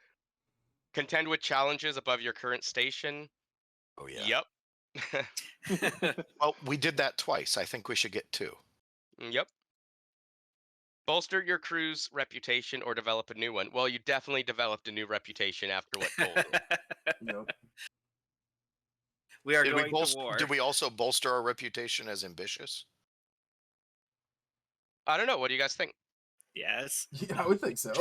Contend with challenges above your current station. Oh yeah. Yep. Well, we did that twice. I think we should get 2. Yep. Bolster your crew's reputation or develop a new one. Well, you definitely developed a new reputation after what told you. Yep. We are Did going we to war. Did we also bolster our reputation as ambitious? I don't know. What do you guys think? Yes. Yeah, I would think so.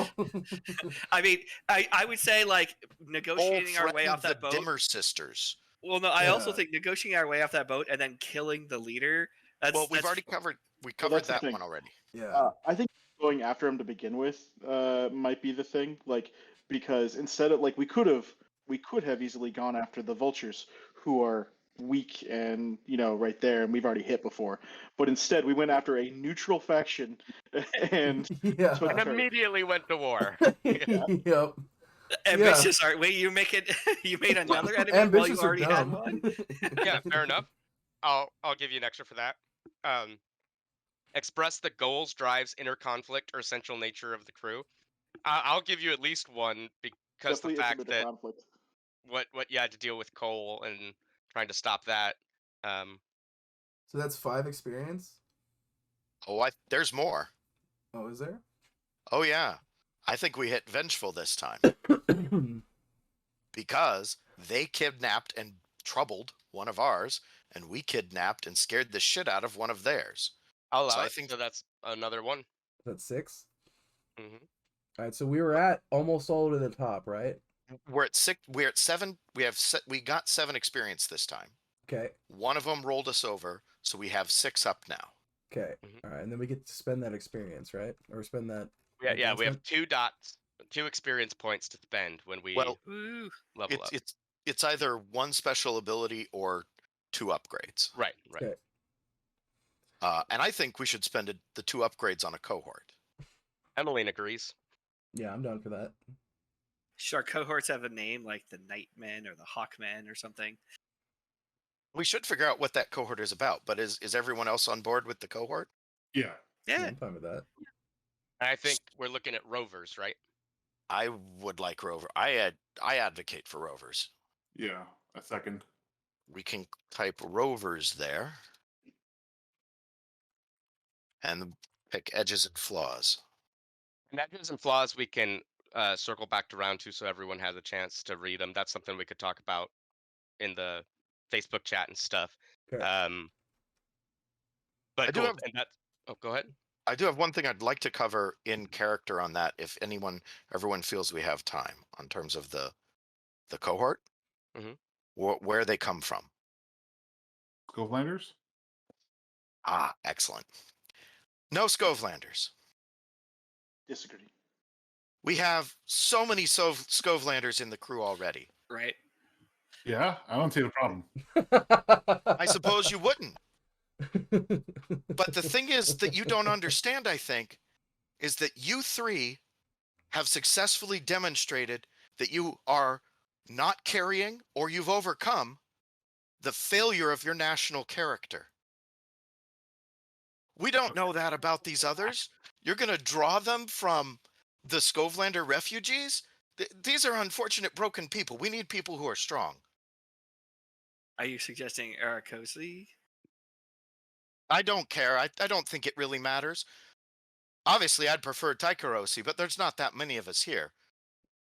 I mean, I would say like negotiating our way threatened off that the boat. Dimmer Sisters. Well, no, I also Yeah. think negotiating our way off that boat and then killing the leader. That's, Well, we've that's- already covered. We Well, covered that's the that thing. one already. Yeah. I think going after him to begin with might be the thing. Like, because instead of we could have easily gone after the Vultures, who are weak and right there, and we've already hit before. But instead, we went after a neutral faction and Yeah. took And her. immediately went to war. Yep. Ambitious art. Wait, you make it. You made another enemy while you Ambitious are already had dumb. one. Yeah, fair enough. I'll give you an extra for that. Express the goals, drives, inner conflict, or essential nature of the crew. I'll give you at least one because the Definitely fact intimate that conflict. what you had to deal with Cole and trying to stop that. So that's 5 experience. Oh, there's more. Oh, is there? Oh yeah, I think we hit vengeful this time because they kidnapped and troubled one of ours, and we kidnapped and scared the shit out of one of theirs. I'll allow So I it. think- So that's another one. That's 6. hmm All right, so we were at almost all the way to the top, right? We're at 6. We're at 7. We got 7 experience this time. Okay. One of them rolled us over, so we have 6 up now. Okay. Mhm. All right, and then we get to spend that experience, right? Or spend that. Yeah, we have advancement? 2 experience points to spend when we Well, Woo. level up. It's either 1 special ability or 2 upgrades. Right. Okay. And I think we should spend the 2 upgrades on a cohort. Emeline agrees. Yeah, I'm down for that. Should our cohorts have a name like the Nightmen or the Hawkmen or something? We should figure out what that cohort is about. But is everyone else on board with the cohort? Yeah. Yeah, Yeah. I'm fine with that. I think we're looking at rovers, right? I would like rover. I advocate for rovers. Yeah. A second. We can type rovers there and pick edges and flaws. And edges and flaws we can circle back to round 2 so everyone has a chance to read them. That's something we could talk about in the Facebook chat and stuff. Okay. But I do cool. have- And that's go ahead. I do have one thing I'd like to cover in character on that, if everyone feels we have time, on terms of the cohort, where they come from. Scovelanders? Ah, excellent. No Scovelanders. Disagree. We have so many Scovelanders in the crew already. Right. Yeah, I don't see the problem. I suppose you wouldn't. But the thing is that you don't understand, I think, is that you 3 have successfully demonstrated that you are not carrying, or you've overcome, the failure of your national character. We don't know that about these others. You're going to draw them from the Scovelander refugees? These are unfortunate, broken people. We need people who are strong. Are you suggesting Arakosi? I don't care. I don't think it really matters. Obviously, I'd prefer Taikarosi, but there's not that many of us here.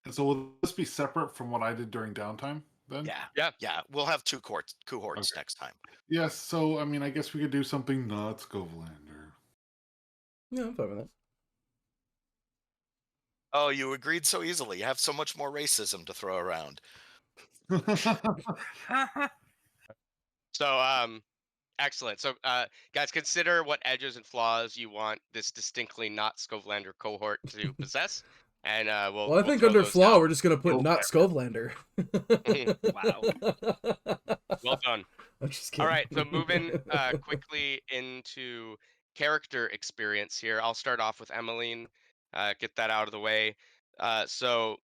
And so will this be separate from what I did during downtime then? Yeah. We'll have 2 cohorts Okay. next time. Yes, so I mean I guess we could do something not Scovelander. Yeah, I'm fine with Oh, you agreed so easily. You have so much more racism to throw around. So excellent. So guys, consider what edges and flaws you want this distinctly not Scovelander cohort to possess. And we'll Well, I think throw under those flaw, down. we're just gonna put not Scovelander. Wow. Well done. I'm just kidding. All right, so moving quickly into character experience here. I'll start off with Emeline, get that out of the way. So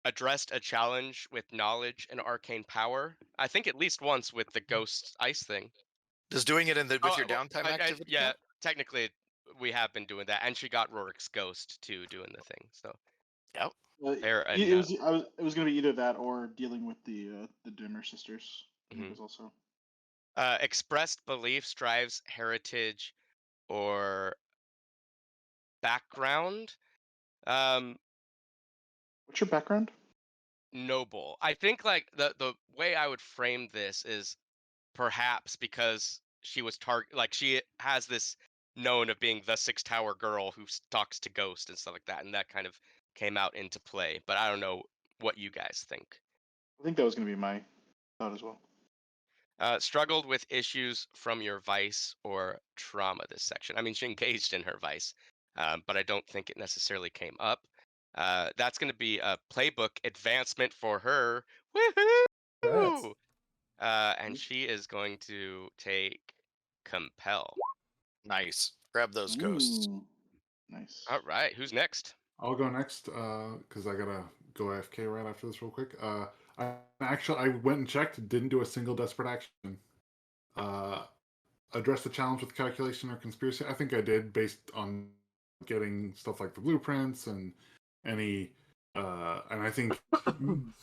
addressed a challenge with knowledge and arcane power. I think at least once with the ghost ice thing. Does doing it with your well, downtime activity? yeah, technically we have been doing that, and she got Rorik's ghost too, doing the thing. So fair It enough. was going to be either that or dealing with the Dimmer sisters. I think Mhm. was also. Expressed beliefs, drives, heritage, or background. What's your background? Noble. I think like the way I would frame this is perhaps because she was she has this known of being the 6 tower girl who talks to ghosts and stuff like that, and that kind of came out into play. But I don't know what you guys think. I think that was going to be my thought as well. Struggled with issues from your vice or trauma this section. I mean, she engaged in her vice, but I don't think it necessarily came up. That's going to be a playbook advancement for her. Congrats. Woohoo! And she is going to take compel. Nice. Grab those ghosts. Ooh, nice. All right, who's next? I'll go next because I gotta go AFK right after this real quick. I went and checked, didn't do a single desperate action. Address the challenge with calculation or conspiracy. I think I did, based on getting stuff like the blueprints and any, and I think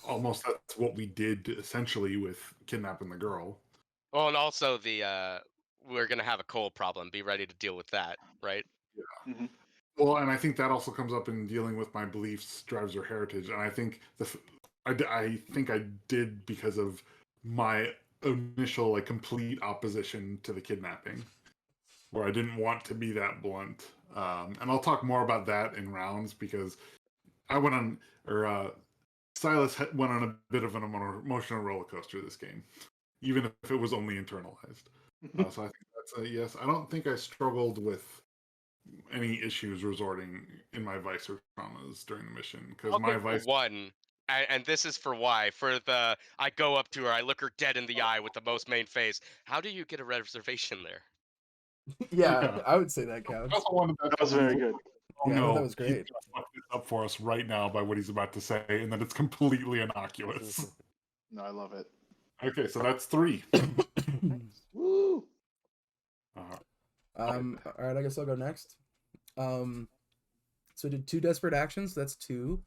almost that's what we did essentially with kidnapping the girl. Well, and also we're gonna have a coal problem. Be ready to deal with that, right? Mhm. Well, and I think that also comes up in dealing with my beliefs, drives, or heritage. And I think I think I did because of my initial complete opposition to the kidnapping, where I didn't want to be that blunt. And I'll talk more about that in rounds because I went on, or Silas went on a bit of an emotional roller coaster this game, even if it was only internalized. So I think that's a yes. I don't think I struggled with any issues resorting in my vice or traumas during the mission because Okay, my vice. one, and this is for why. For the, I go up to her, I look her dead in the eye with the most main face. How do you get a reservation there? Yeah, I would say that I counts. also wanted that That was very good. Oh Yeah, I thought no, that was he's great. gonna fuck this up for us right now by what he's about to say, and that it's completely innocuous. No, I love it. Okay, so that's 3. Woo! All right, I guess I'll go next. So I did 2 desperate actions. That's 2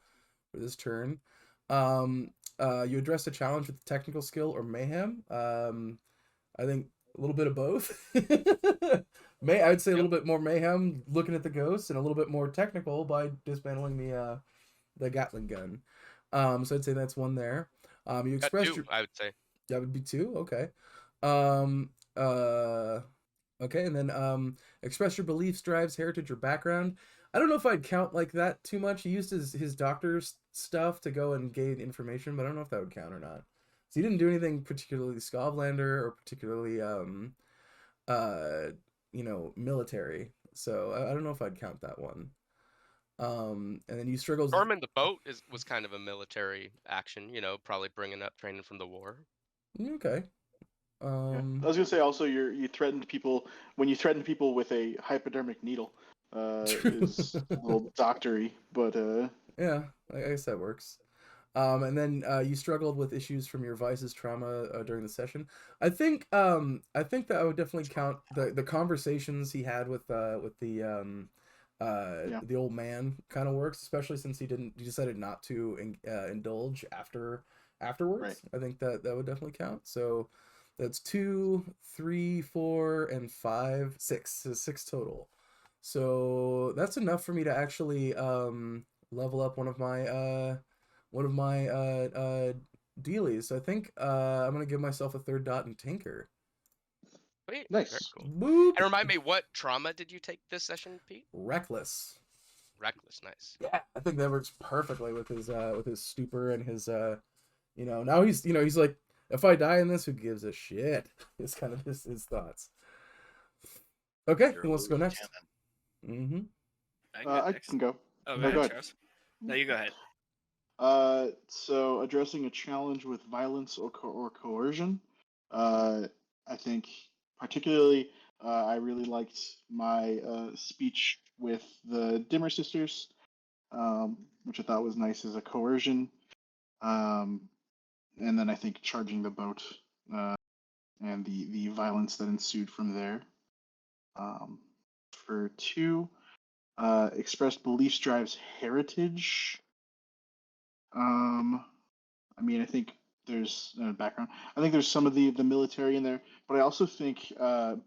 for this turn. You addressed a challenge with technical skill or mayhem. I think a little bit of both. I would say a little bit more mayhem, looking at the ghosts, and a little bit more technical by dismantling the Gatling gun. So I'd say that's 1 there. You Got expressed 2, your. I would say. That would be 2. Okay. Um. Okay, and then express your beliefs, drives, heritage, or background. I don't know if I'd count like that too much. He used his doctor's stuff to go and gain information, but I don't know if that would count or not. So he didn't do anything particularly Scovlander or particularly military. So I don't know if I'd count that one. And then you struggled. Storming the boat was kind of a military action, probably bringing up training from the war. Okay. Yeah. I was gonna say also you threatened people when you threatened people with a hypodermic needle. Is a little doctory, but Yeah, I guess that works. And then you struggled with issues from your vices trauma during the session. I think that I would definitely count the conversations he had with the old man kind of works, especially since he decided not to indulge afterwards. Right. I think that would definitely count. So that's 2, 3, 4, and 5, 6. So 6 total. So that's enough for me to actually level up one of my dealies. So I think I'm gonna give myself a 3rd dot in Tinker. Sweet. nice. Very cool. Boop. And remind me, what trauma did you take this session, Pete? Reckless. Reckless, nice. Yeah, I think that works perfectly with his stupor and his now he's like, if I die in this, who gives a shit? It's kind of his thoughts. Okay, who wants to go next? Mm-hmm. I can go. Oh, No, go go ahead, ahead. Charles. No, you go ahead. So addressing a challenge with violence or coercion. I think particularly I really liked my speech with the Dimmer sisters, which I thought was nice as a coercion. And then I think charging the boat and the violence that ensued from there. For 2, expressed beliefs drives heritage. I mean, I think there's background. I think there's some of the military in there, but I also think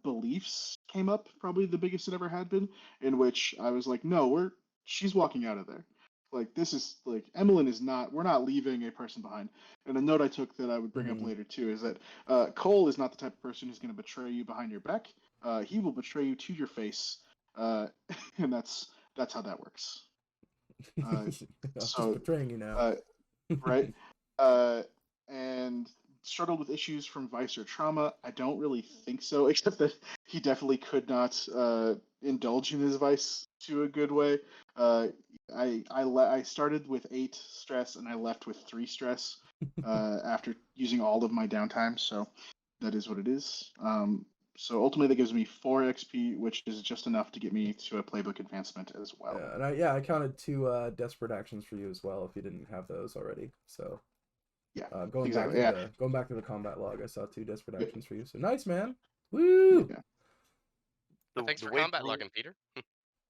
beliefs came up probably the biggest it ever had been, in which I was like, no, she's walking out of there. Like this is like Emeline is not. We're not leaving a person behind. And a note I took that I would bring up later too is that Cole is not the type of person who's going to betray you behind your back. He will betray you to your face, and that's how that works. I'm so just betraying you now. Right? And struggled with issues from vice or trauma. I don't really think so, except that he definitely could not indulge in his vice to a good way. I started with 8 stress and I left with 3 stress after using all of my downtime. So that is what it is. So ultimately, that gives me 4 XP, which is just enough to get me to a playbook advancement as well. And I counted 2 desperate actions for you as well if you didn't have those already. So Yeah, going exactly. back to the combat log, I saw 2 desperate Yep. actions for you. So nice, man. Woo! Yeah. Thanks for way combat rule- logging, Peter.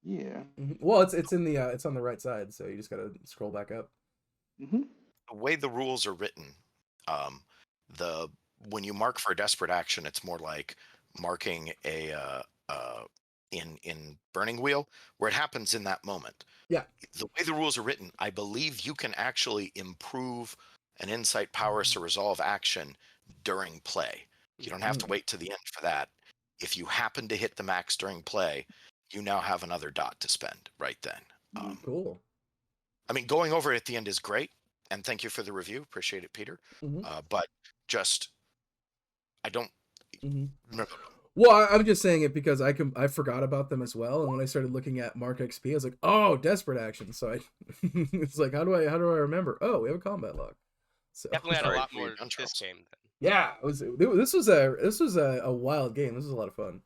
Yeah. Well, it's in the it's on the right side, so you just gotta scroll back up. Mm-hmm. The way the rules are written, when you mark for a desperate action, it's more like marking a in Burning Wheel, where it happens in that moment. Yeah. The way the rules are written, I believe you can actually improve an insight powers to resolve action during play. You don't have to wait to the end for that. If you happen to hit the max during play, you now have another dot to spend right then. Cool. I mean, going over it at the end is great, and thank you for the review. Appreciate it, Peter. But just, I don't. No. Well, I'm just saying it because I forgot about them as well, and when I started looking at Mark XP, I was like, oh, desperate action. So I it's like, how do I remember? Oh, we have a combat log. So Definitely had a Sorry lot for your more gun, this Charles. game. yeah, this was a wild game. This was a lot of fun.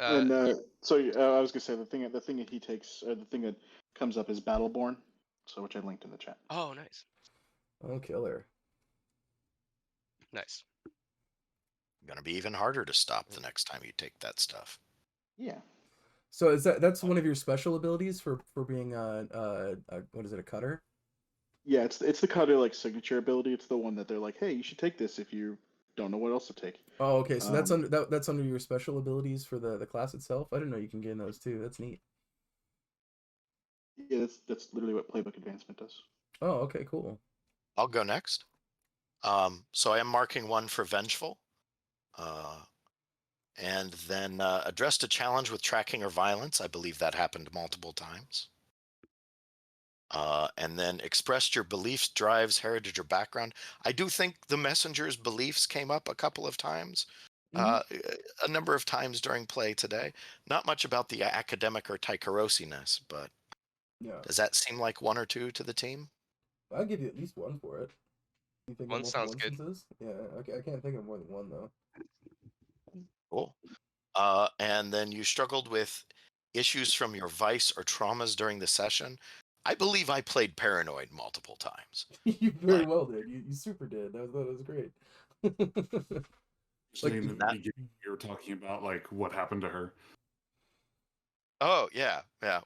And so I was gonna say the thing that he takes, the thing that comes up is Battleborn, so which I linked in the chat. Oh, nice. Oh, killer. Nice. Going to be even harder to stop the next time you take that stuff. Yeah. So that's one of your special abilities for being what is it, a cutter? Yeah, it's the cutter like signature ability. It's the one that they're like, hey, you should take this if you don't know what else to take. Oh, okay. So that's under your special abilities for the class itself. I didn't know you can gain those too. That's neat. Yeah, that's literally what playbook advancement does. Oh, okay, cool. I'll go next. So I am marking 1 for Vengeful. And then addressed a challenge with tracking or violence. I believe that happened multiple times. And then expressed your beliefs, drives, heritage, or background. I do think the messenger's beliefs came up a couple of times, a number of times during play today. Not much about the academic or Tycherosiness, but Yeah, does that seem like 1 or 2 to the team? I'll give you at least 1 for it. You think One of multiple sounds good. instances? Yeah, I can't think of more than 1 though. Cool. And then you struggled with issues from your vice or traumas during the session. I believe I played paranoid multiple times. You very well did. You super did. That was great. Saying in the beginning, you were talking about like what happened to her. Oh yeah.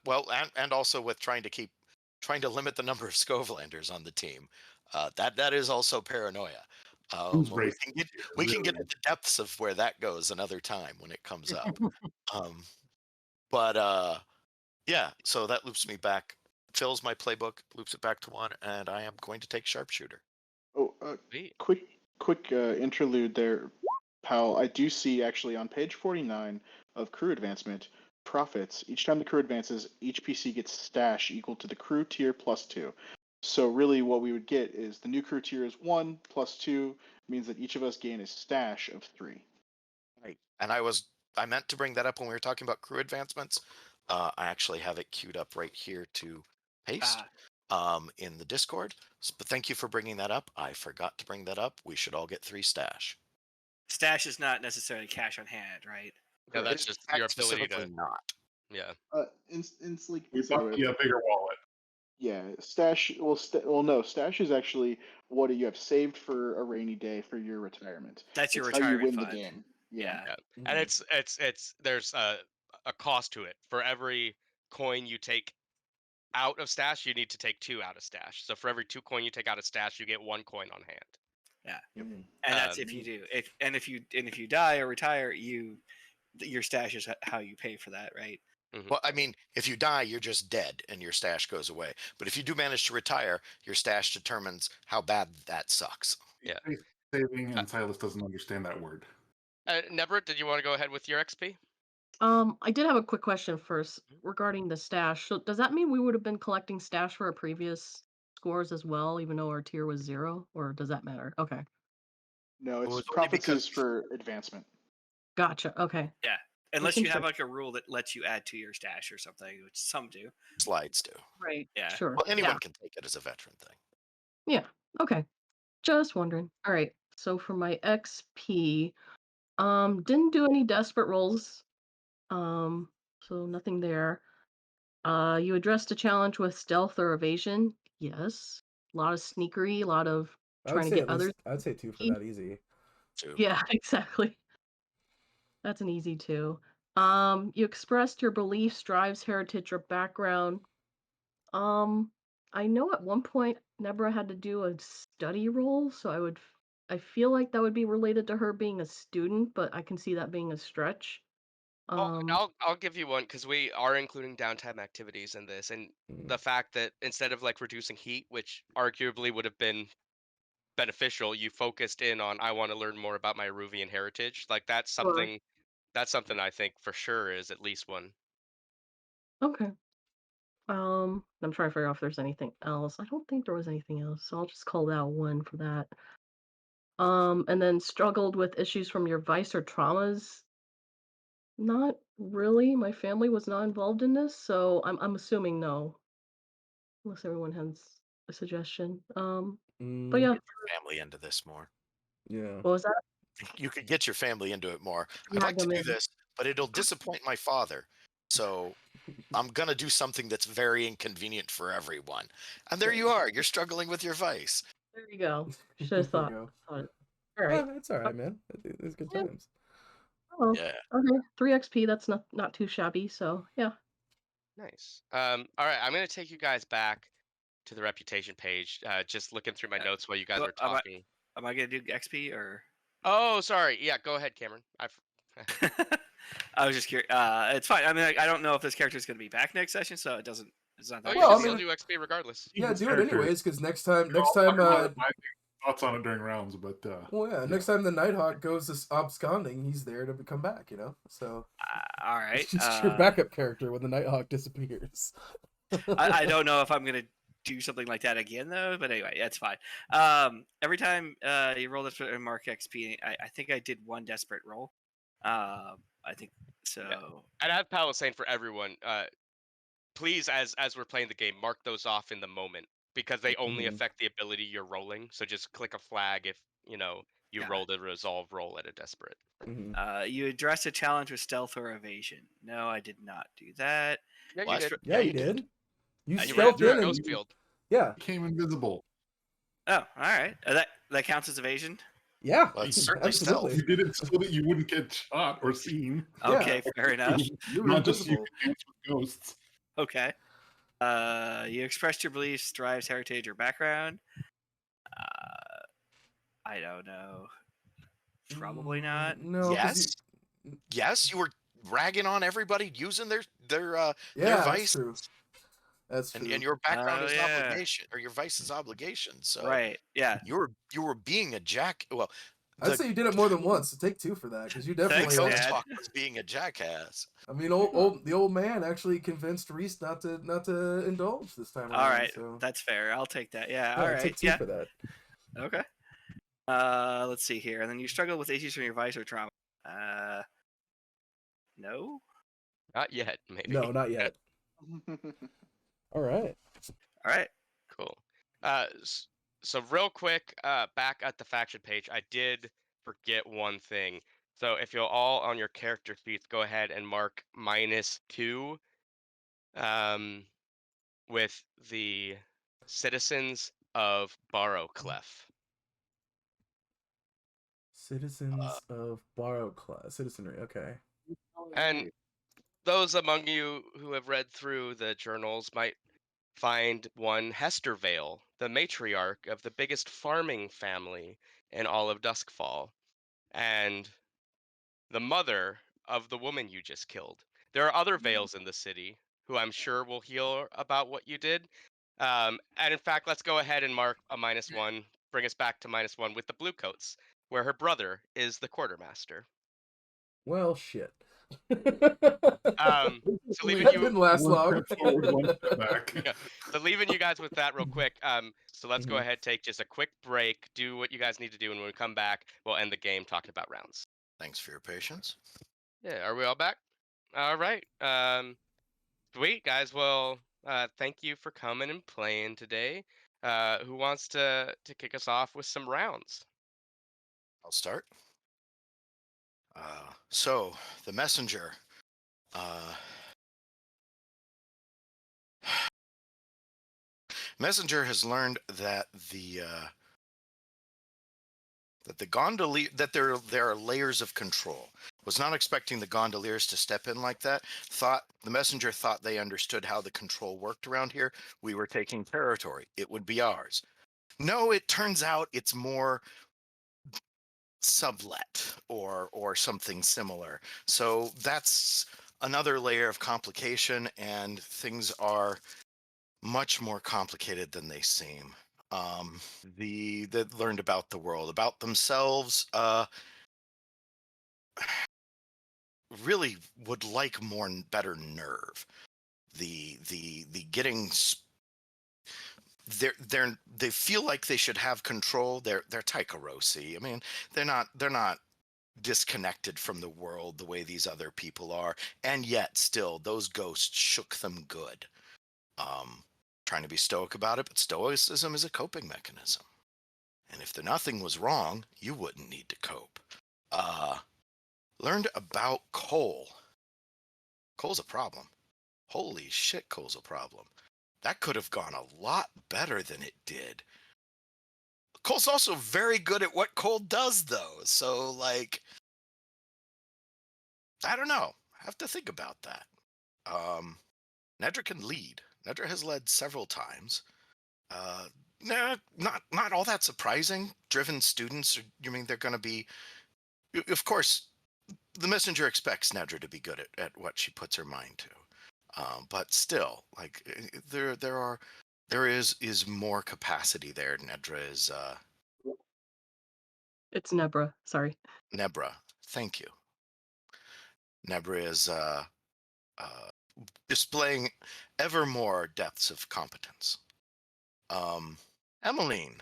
Well, and also with trying to limit the number of Scovelanders on the team. That is also paranoia. Who's We racist? can get into the depths of where that goes another time when it comes up. But yeah, so that loops me back, fills my playbook, loops it back to 1, and I am going to take Sharpshooter. Oh, Sweet. quick interlude there, pal. I do see actually on page 49 of crew advancement profits. Each time the crew advances, each PC gets stash equal to the crew tier plus 2. So really, what we would get is the new crew tier is 1 plus 2 means that each of us gain a stash of 3. Right. And I meant to bring that up when we were talking about crew advancements. I actually have it queued up right here to paste in the Discord. But thank you for bringing that up. I forgot to bring that up. We should all get 3 stash. Stash is not necessarily cash on hand, right? Yeah, that's just your ability Specifically to. not. Yeah. It's like We bought you a bigger wallet. Yeah, stash. Well, no, stash is actually what you have saved for a rainy day for your retirement. That's your It's how you retirement win fund. the game. Yeah. Yeah. And it's there's a cost to it. For every coin you take out of stash, you need to take 2 out of stash. So for every 2 coin you take out of stash, you get 1 coin on hand. Yeah. Yep. And that's if you do. If you die or retire, your stash is how you pay for that, right? Well, I mean, if you die, you're just dead and your stash goes away. But if you do manage to retire, your stash determines how bad that sucks. Yeah. Saving, and Silas doesn't understand that word. Nebrit, did you want to go ahead with your XP? I did have a quick question first regarding the stash. So does that mean we would have been collecting stash for our previous scores as well, even though our tier was 0, or does that matter? Okay, No, it's was only profits because- is for advancement. gotcha. Okay, Yeah. Unless you have Interesting. like a rule that lets you add to your stash or something, which some do. Slides do. right. Yeah. Sure. Well, anyone Yeah. can take it as a veteran thing. Yeah. Okay. Just wondering. All right. So for my XP, Didn't do any desperate rolls. So nothing there. You addressed a challenge with stealth or evasion. Yes. A lot of sneakery, a lot of I would trying to say get at others. least I'd say 2 for key. that easy. Too. Yeah, exactly. That's an easy 2. You expressed your beliefs, drives, heritage, or background. Um, I know at one point Nebra had to do a study role, so I feel like that would be related to her being a student, but I can see that being a stretch. Oh, Um, I'll give you one because we are including downtime activities in this, and Mm. the fact that instead of like reducing heat, which arguably would have been beneficial, you focused in on I want to learn more about my Aruvian heritage. Like sure. that's something I think for sure is at least one. Okay. I'm trying to figure out if there's anything else. I don't think there was anything else, so I'll just call that 1 for that. And then struggled with issues from your vice or traumas. Not really. My family was not involved in this, so I'm assuming no, unless everyone has a suggestion. But Mm, yeah, Get your family into this more. yeah. what was that? You could get your family into it more. I'd Drag like to them do in. this, but it'll disappoint my father. So I'm gonna do something that's very inconvenient for everyone. And there you are. You're struggling with your vice. There you go. Should There have you thought. go. All right. It's all right, man. It's good Yeah. times. Oh, Yeah. okay. 3 XP. That's not too shabby. So yeah. Nice. All right, I'm gonna take you guys back to the reputation page. Just looking through my Uh, notes while you guys go- were am I talking. am I gonna do XP or? Oh, sorry. Yeah, go ahead, Cameron. I was just curious. It's fine. I mean, I don't know if this character is gonna be back next session, so it doesn't. It's not Oh, that you big Well, a can I deal. still mean, do XP regardless. yeah, His do it character. anyways, because next I'll time, talk about my thoughts on it during rounds, but well, yeah, next time the Nighthawk goes absconding, he's there to come back, so All right. it's just your backup character when the Nighthawk disappears. I don't know if I'm gonna do something like that again though, but anyway, that's fine. Every time you roll this and mark XP, I think I did 1 desperate roll. I think so. And as Pal was saying for everyone, please, as we're playing the game, mark those off in the moment because they only Mhm. affect the ability you're rolling. So just click a flag if you Got it. rolled a resolve roll at a desperate. Mhm. You address a challenge with stealth or evasion. No, I did not do that. Yeah, you Well, did. Yeah, you did. You You You ran ran stealthed through in a and ghost field. yeah, became invisible. Oh, all right. That counts as evasion. yeah, Well, it's certainly absolutely. You did it so that you wouldn't get shot or seen. Yeah. Okay, fair enough. You were Not just you invisible. could dance with ghosts. Okay. You expressed your beliefs, drives, heritage, or background. I don't know. Probably not. No, 'cause Yes, you were ragging on everybody using their yeah, vice, that's true. That's true. and your background Oh, is an yeah. obligation, or your vice is obligation. So Right. Yeah. you were being a jack. Well, I'd say you did it more than once. So take 2 for that, because you definitely. Thanks, Ghost Dad. Talk was being a jackass. I mean, the old man actually convinced Reese not to indulge this time around. All right. So That's fair. I'll take that. Yeah. yeah, All right. take 2 Yeah. for that. Okay. Let's see here. And then you struggle with issues from your vice or trauma. No. Not yet, maybe. No, not yet. All right. All right. Cool. So real quick, back at the faction page, I did forget one thing. So if you'll all on your character sheets go ahead and mark -2, with the citizens of Barrowclef. Citizens of Barrowclef. Citizenry. Okay. And those among you who have read through the journals might find one Hester Vale, the matriarch of the biggest farming family in all of Duskfall, and the mother of the woman you just killed. There are other Vales in the city who I'm sure will hear about what you did. And in fact, let's go ahead and mark a -1, bring us back to -1 with the Bluecoats, where her brother is the quartermaster. Well, shit. So leaving That you didn't last One long. step forward, one step back. Yeah. So leaving you guys with that real quick. So let's go Mhm. ahead, take just a quick break, do what you guys need to do, and when we come back, we'll end the game talking about rounds. Thanks for your patience. Yeah, are we all back? All right. Sweet guys. Well, thank you for coming and playing today. Who wants to kick us off with some rounds? I'll start. So the messenger. Messenger has learned that the gondolier, that there are layers of control. Was not expecting the gondoliers to step in like that. The messenger thought they understood how the control worked around here. We were taking territory. It would be ours. No, it turns out it's more sublet or something similar. So that's another layer of complication, and things are much more complicated than they seem. That learned about the world, about themselves, really would like better nerve. The getting they feel like they should have control. They're Taikarosi. I mean, they're not disconnected from the world the way these other people are, and yet still those ghosts shook them good. Trying to be stoic about it, but stoicism is a coping mechanism. And if nothing was wrong, you wouldn't need to cope. Learned about coal. Coal's a problem. Holy shit, coal's a problem. That could have gone a lot better than it did. Coal's also very good at what coal does, though. So, like, I don't know. I have to think about that. Nedra can lead. Nedra has led several times. Nah, not all that surprising. Driven students, they're going to be... Of course, the messenger expects Nedra to be good at what she puts her mind to. But still, like, there is more capacity there. Nedra is... It's Nebra. Sorry. Nebra. Thank you. Nebra is displaying ever more depths of competence. Emeline,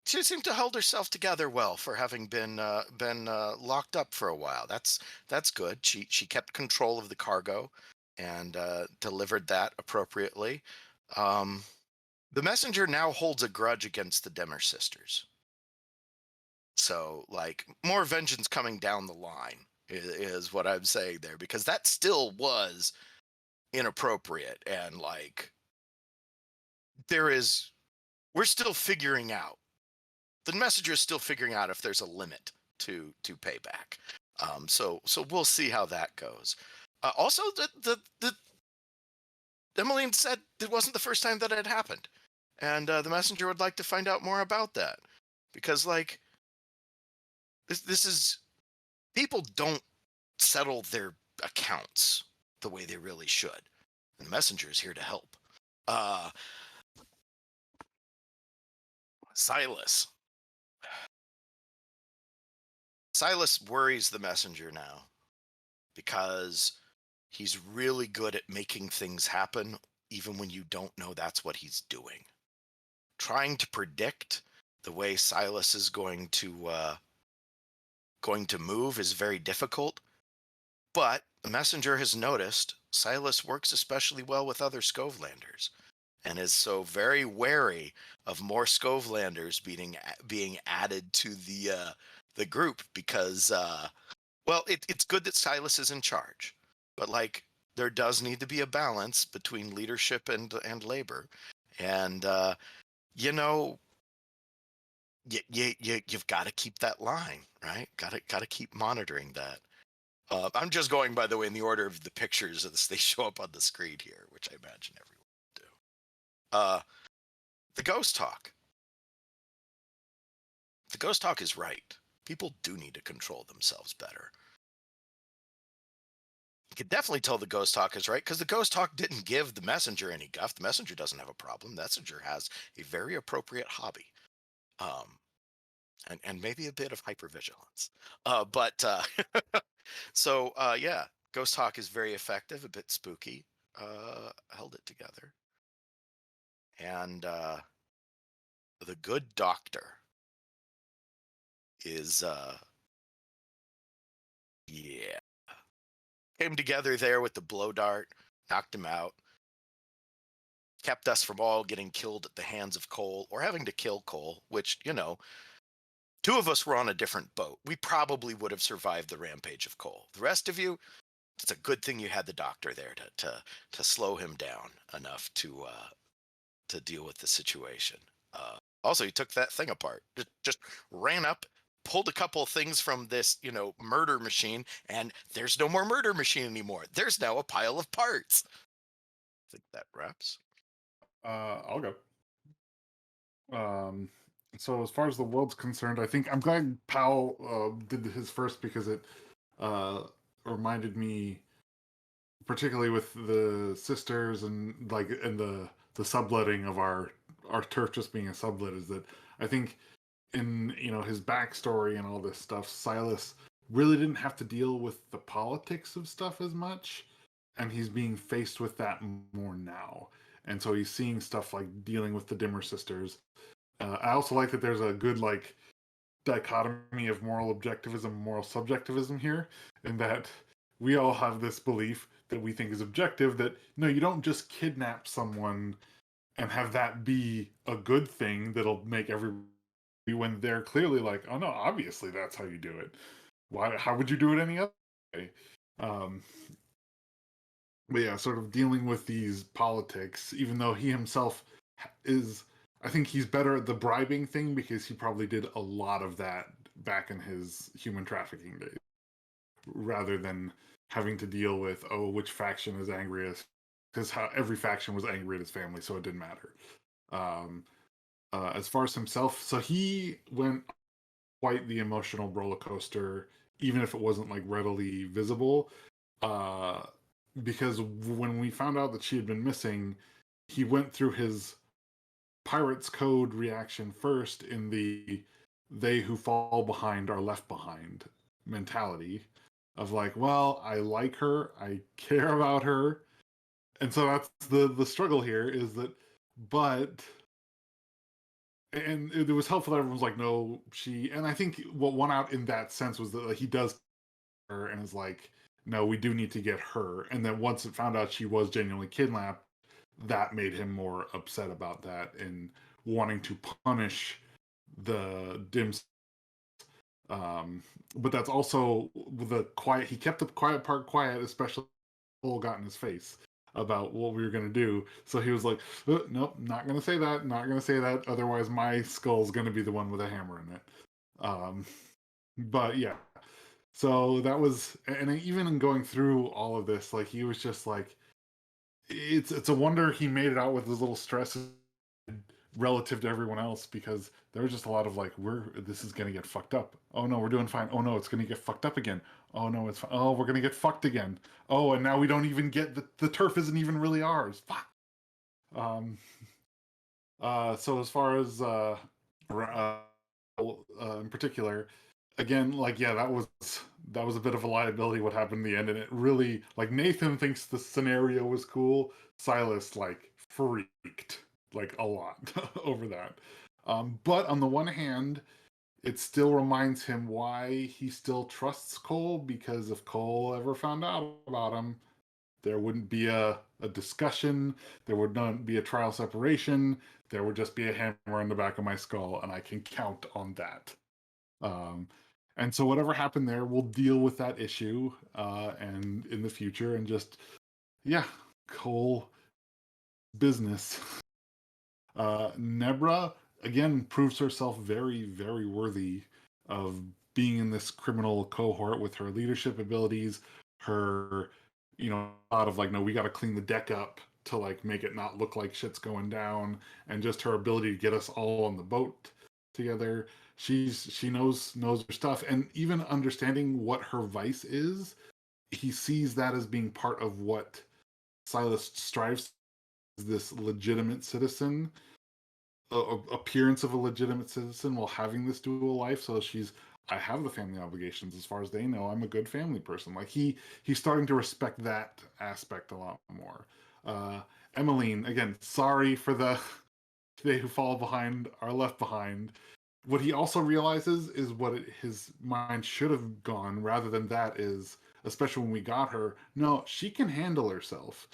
she seemed to hold herself together well for having been locked up for a while. That's good. She kept control of the cargo and delivered that appropriately. The messenger now holds a grudge against the Demmer sisters. So, like, more vengeance coming down the line is what I'm saying there, because that still was inappropriate, and like we're still figuring out. The messenger is still figuring out if there's a limit to payback. So we'll see how that goes. Also, the Emeline said it wasn't the first time that it had happened, and the messenger would like to find out more about that, because like this is, people don't settle their accounts the way they really should. And the messenger is here to help. Silas. Silas worries the messenger now because he's really good at making things happen even when you don't know that's what he's doing. Trying to predict the way Silas is going to move is very difficult. But the messenger has noticed Silas works especially well with other Scovelanders, and is so very wary of more Scovelanders being added to the group, because well, it's good that Silas is in charge, but like there does need to be a balance between leadership and labor, and you know, you've got to keep that line, right? Got to keep monitoring that. I'm just going, by the way, in the order of the pictures as they show up on the screen here, which I imagine everyone will do. The ghost talk. The ghost talk is right. People do need to control themselves better. You can definitely tell the ghost talk is right, because the ghost talk didn't give the messenger any guff. The messenger doesn't have a problem. The messenger has a very appropriate hobby. And maybe a bit of hypervigilance. So yeah, ghost talk is very effective, a bit spooky. Held it together. And the good doctor is yeah, came together there with the blow dart, knocked him out, kept us from all getting killed at the hands of Cole, or having to kill Cole, which, you know, 2 of us were on a different boat. We probably would have survived the rampage of Cole. The rest of you, it's a good thing you had the doctor there to slow him down enough to deal with the situation. Also, he took that thing apart. Just ran up, pulled a couple of things from this, murder machine, and there's no more murder machine anymore. There's now a pile of parts. I think that wraps. I'll go. So as far as the world's concerned, I think I'm glad Powell did his first, because it reminded me, particularly with the sisters and the subletting of our turf just being a sublet, is that I think in his backstory and all this stuff, Silas really didn't have to deal with the politics of stuff as much, and he's being faced with that more now. And so he's seeing stuff like dealing with the Dimmer sisters. I also like that there's a good dichotomy of moral objectivism, moral subjectivism here, in that we all have this belief that we think is objective, that no, you don't just kidnap someone and have that be a good thing that'll make everybody, when they're clearly like, oh no, obviously that's how you do it. How would you do it any other way? But yeah, sort of dealing with these politics, even though he himself is, I think he's better at the bribing thing, because he probably did a lot of that back in his human trafficking days, rather than having to deal with, which faction is angriest, because every faction was angry at his family, so it didn't matter. As far as himself, so he went quite the emotional roller coaster, even if it wasn't readily visible. Because when we found out that she had been missing, he went through his Pirates Code reaction first, in the they who fall behind are left behind mentality of well, I like her, I care about her. And so that's the struggle here, is that, and it was helpful that everyone was no, and I think what won out in that sense was that he does her and is no, we do need to get her. And then once it found out she was genuinely kidnapped, that made him more upset about that and wanting to punish the Dims. But that's also the quiet. He kept the quiet part quiet, especially when Cole got in his face about what we were going to do. So he was nope, not going to say that, not going to say that. Otherwise, my skull's going to be the one with a hammer in it. But yeah. So that was, and even in going through all of this, he was just it's a wonder he made it out with as little stress relative to everyone else, because there was just a lot of this is gonna get fucked up. Oh no, we're doing fine. Oh no, it's gonna get fucked up again. Oh no, it's fine. Oh, we're gonna get fucked again. Oh, and now we don't even get the turf isn't even really ours. Fuck. So as far as in particular, again, yeah, that was a bit of a liability what happened in the end, and it really, Nathan thinks the scenario was cool. Silas freaked a lot over that. But on the one hand, it still reminds him why he still trusts Cole, because if Cole ever found out about him, there wouldn't be a discussion, there would not be a trial separation, there would just be a hammer in the back of my skull, and I can count on that. And so whatever happened there, we'll deal with that issue and in the future, and just, yeah, Cole business. Nebra, again, proves herself very, very worthy of being in this criminal cohort with her leadership abilities, her, thought of no, we got to clean the deck up to make it not look like shit's going down, and just her ability to get us all on the boat together. She knows her stuff, and even understanding what her vice is, he sees that as being part of what Silas strives, this legitimate citizen, appearance of a legitimate citizen while having this dual life. So I have the family obligations, as far as they know, I'm a good family person. He's starting to respect that aspect a lot more. Emeline, again, sorry for they who fall behind are left behind. What he also realizes is what his mind should have gone, rather than that, is, especially when we got her, no, she can handle herself.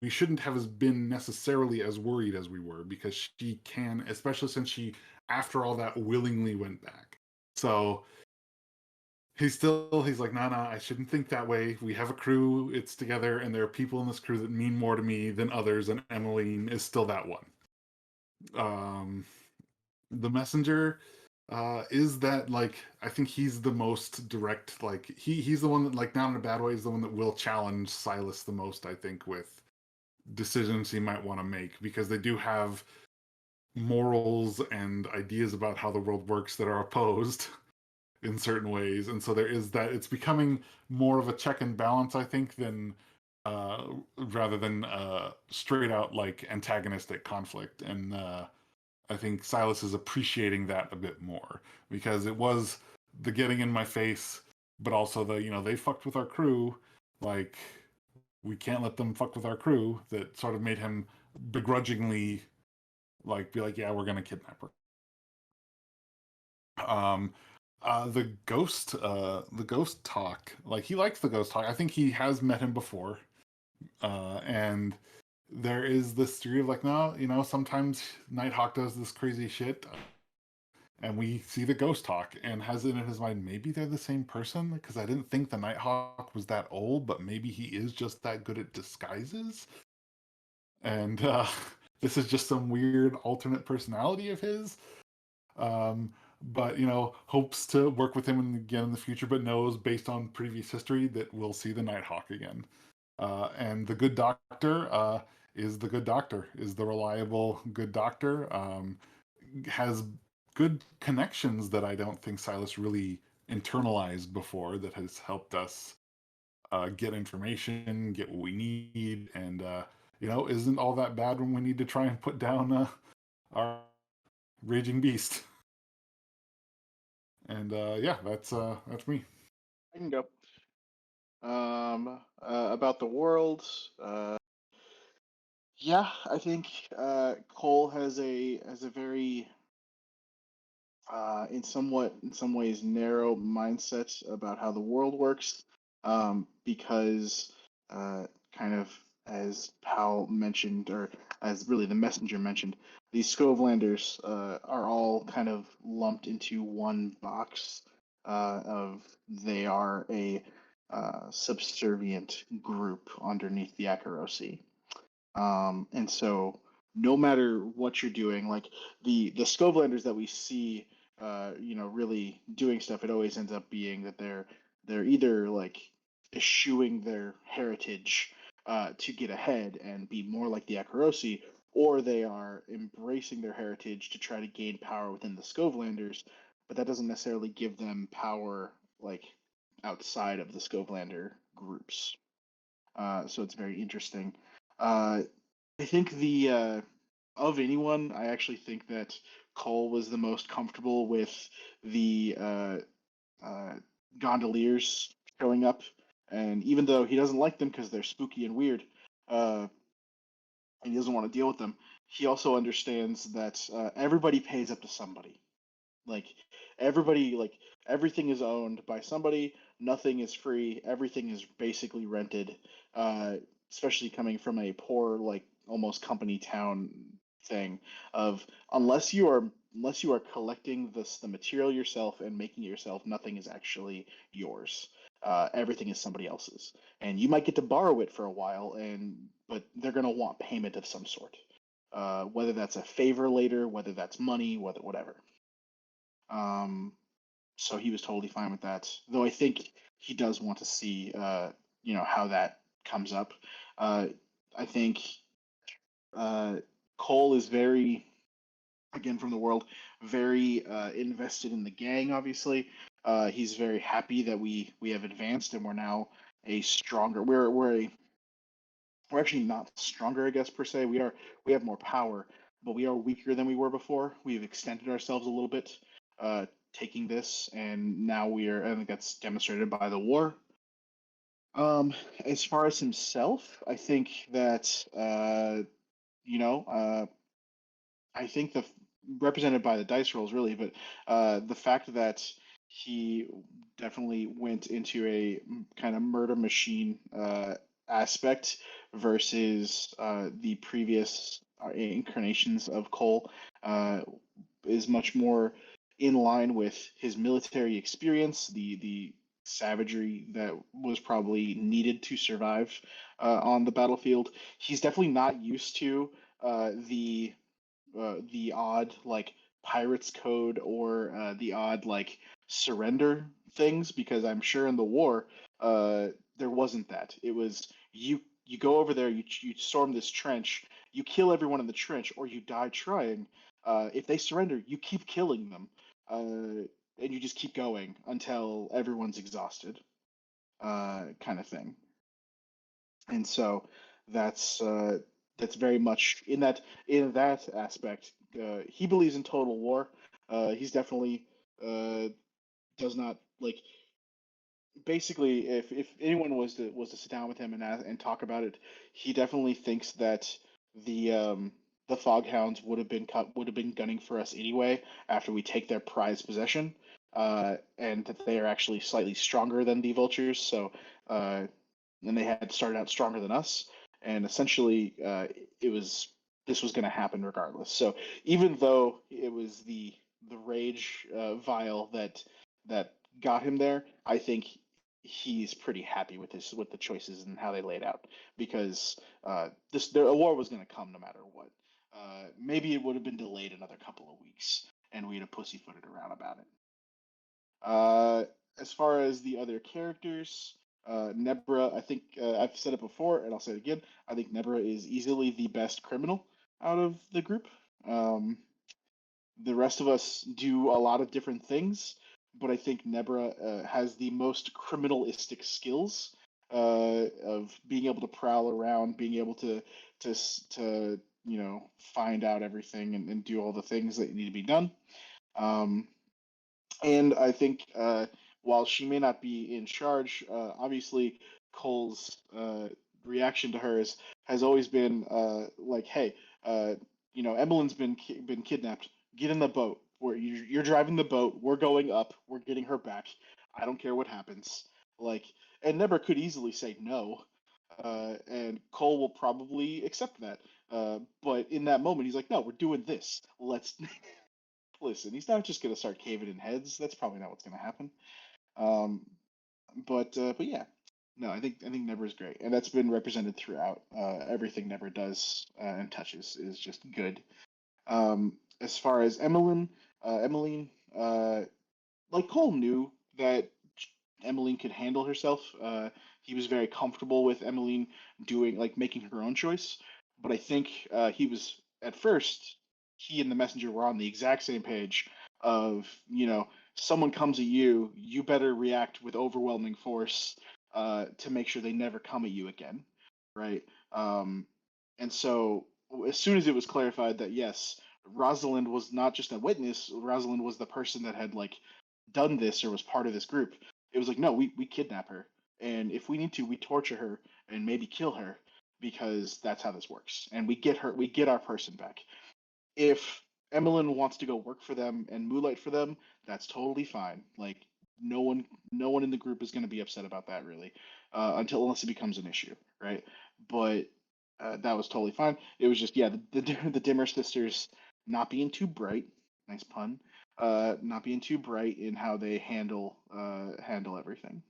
we shouldn't have been necessarily as worried as we were, because she can, especially since she, after all that, willingly went back. So he's like, nah, I shouldn't think that way. We have a crew, it's together, and there are people in this crew that mean more to me than others, and Emeline is still that one. The messenger is that, like, I think he's the most direct, like, he's the one that, like, not in a bad way, is the one that will challenge Silas the most, I think, with decisions he might want to make, because they do have morals and ideas about how the world works that are opposed in certain ways, and so there is that. It's becoming more of a check and balance, I think, than rather than straight out, like, antagonistic conflict. And I think Silas is appreciating that a bit more, because it was the getting in my face, but also the, they fucked with our crew, like, we can't let them fuck with our crew, that sort of made him begrudgingly, like, be like, yeah, we're gonna kidnap her. The ghost talk, like, he likes the ghost talk. I think he has met him before, and there is this theory of, like, no, sometimes Nighthawk does this crazy shit, and we see the ghost talk, and has it in his mind, maybe they're the same person, because I didn't think the Nighthawk was that old, but maybe he is just that good at disguises, and this is just some weird alternate personality of his. But hopes to work with him again in the future, but knows, based on previous history, that we'll see the Nighthawk again. And the good doctor is the good doctor, is the reliable good doctor. Has good connections that I don't think Silas really internalized before, that has helped us get information, get what we need, and isn't all that bad when we need to try and put down our raging beast. And yeah, that's me. I can go. About the world, yeah, I think Cole has a very in some ways narrow mindset about how the world works, because kind of, as Pal mentioned, or as really the messenger mentioned, these Skovlanders are all kind of lumped into one box of, they are a subservient group underneath the Akarosi. And so no matter what you're doing, like the Skovlanders that we see, really doing stuff, it always ends up being that they're either, like, eschewing their heritage to get ahead and be more like the Akarosi, or they are embracing their heritage to try to gain power within the Skovlanders, but that doesn't necessarily give them power, like, outside of the Skovlander groups. So it's very interesting. I think of anyone, I actually think that Cole was the most comfortable with the gondoliers showing up, and even though he doesn't like them because they're spooky and weird, and he doesn't want to deal with them, he also understands that everybody pays up to somebody. Like, everybody, like, everything is owned by somebody. Nothing is free. Everything is basically rented. Uh, Especially coming from a poor, like, almost company town thing of, unless you are collecting the material yourself and making it yourself, nothing is actually yours. Everything is somebody else's, and you might get to borrow it for a while, but they're gonna want payment of some sort. Whether that's a favor later, whether that's money, whatever. Um, so he was totally fine with that. Though I think he does want to see, how that comes up. I think Cole is very, again from the world, very invested in the gang. Obviously, he's very happy that we have advanced and we're now a stronger. We're actually not stronger, I guess, per se. We have more power, but we are weaker than we were before. We've extended ourselves a little bit, taking this, and now we are. I think that's demonstrated by the war. As far as himself, I think that I think represented by the dice rolls, really, but the fact that he definitely went into a kind of murder machine aspect versus the previous incarnations of Cole is much more in line with his military experience, the savagery that was probably needed to survive on the battlefield. He's definitely not used to the odd like pirates code or the odd like surrender things, because I'm sure in the war there wasn't that. It was you go over there, you storm this trench, you kill everyone in the trench, or you die trying. If they surrender, you keep killing them, and you just keep going until everyone's exhausted, kind of thing. And so that's very much in that aspect. He believes in total war. He's definitely does not like basically if anyone was to sit down with him and talk about it, he definitely thinks that the Fog Hounds would have been gunning for us anyway after we take their prized possession, and that they are actually slightly stronger than the Vultures. So and they had started out stronger than us, and essentially it was this was going to happen regardless. So even though it was the rage vial that got him there, I think he's pretty happy with the choices and how they laid out, because a war was going to come no matter what. Maybe it would have been delayed another couple of weeks, and we'd have pussyfooted around about it. As far as the other characters, Nebra, I think I've said it before, and I'll say it again. I think Nebra is easily the best criminal out of the group. The rest of us do a lot of different things, but I think Nebra has the most criminalistic skills of being able to prowl around, being able to find out everything and do all the things that need to be done. And I think while she may not be in charge, obviously Cole's reaction to her has always been like, "Hey, Emeline's been kidnapped. Get in the boat. You're driving the boat. We're going up. We're getting her back. I don't care what happens." Like, and Nebra could easily say no, and Cole will probably accept that. But in that moment, he's like, "No, we're doing this. Let's." Listen, he's not just going to start caving in heads. That's probably not what's going to happen. Um, but yeah, no, I think Nebra is great, and that's been represented throughout. Everything Nebra does and touches is just good. As far as Emeline, like Cole knew that Emeline could handle herself. He was very comfortable with Emeline making her own choice. But I think he was at first. He and the messenger were on the exact same page of someone comes at you, you better react with overwhelming force to make sure they never come at you again, right? And so as soon as it was clarified that yes, Rosalind was not just a witness, Rosalind was the person that had done this or was part of this group. It was like, no, we kidnap her, and if we need to, we torture her and maybe kill her, because that's how this works, and we get our person back. If Emeline wants to go work for them and moonlight for them, that's totally fine. Like no one in the group is going to be upset about that really, unless it becomes an issue, right? But that was totally fine. It was just the Dimmer sisters not being too bright. Nice pun. Not being too bright in how they handle everything.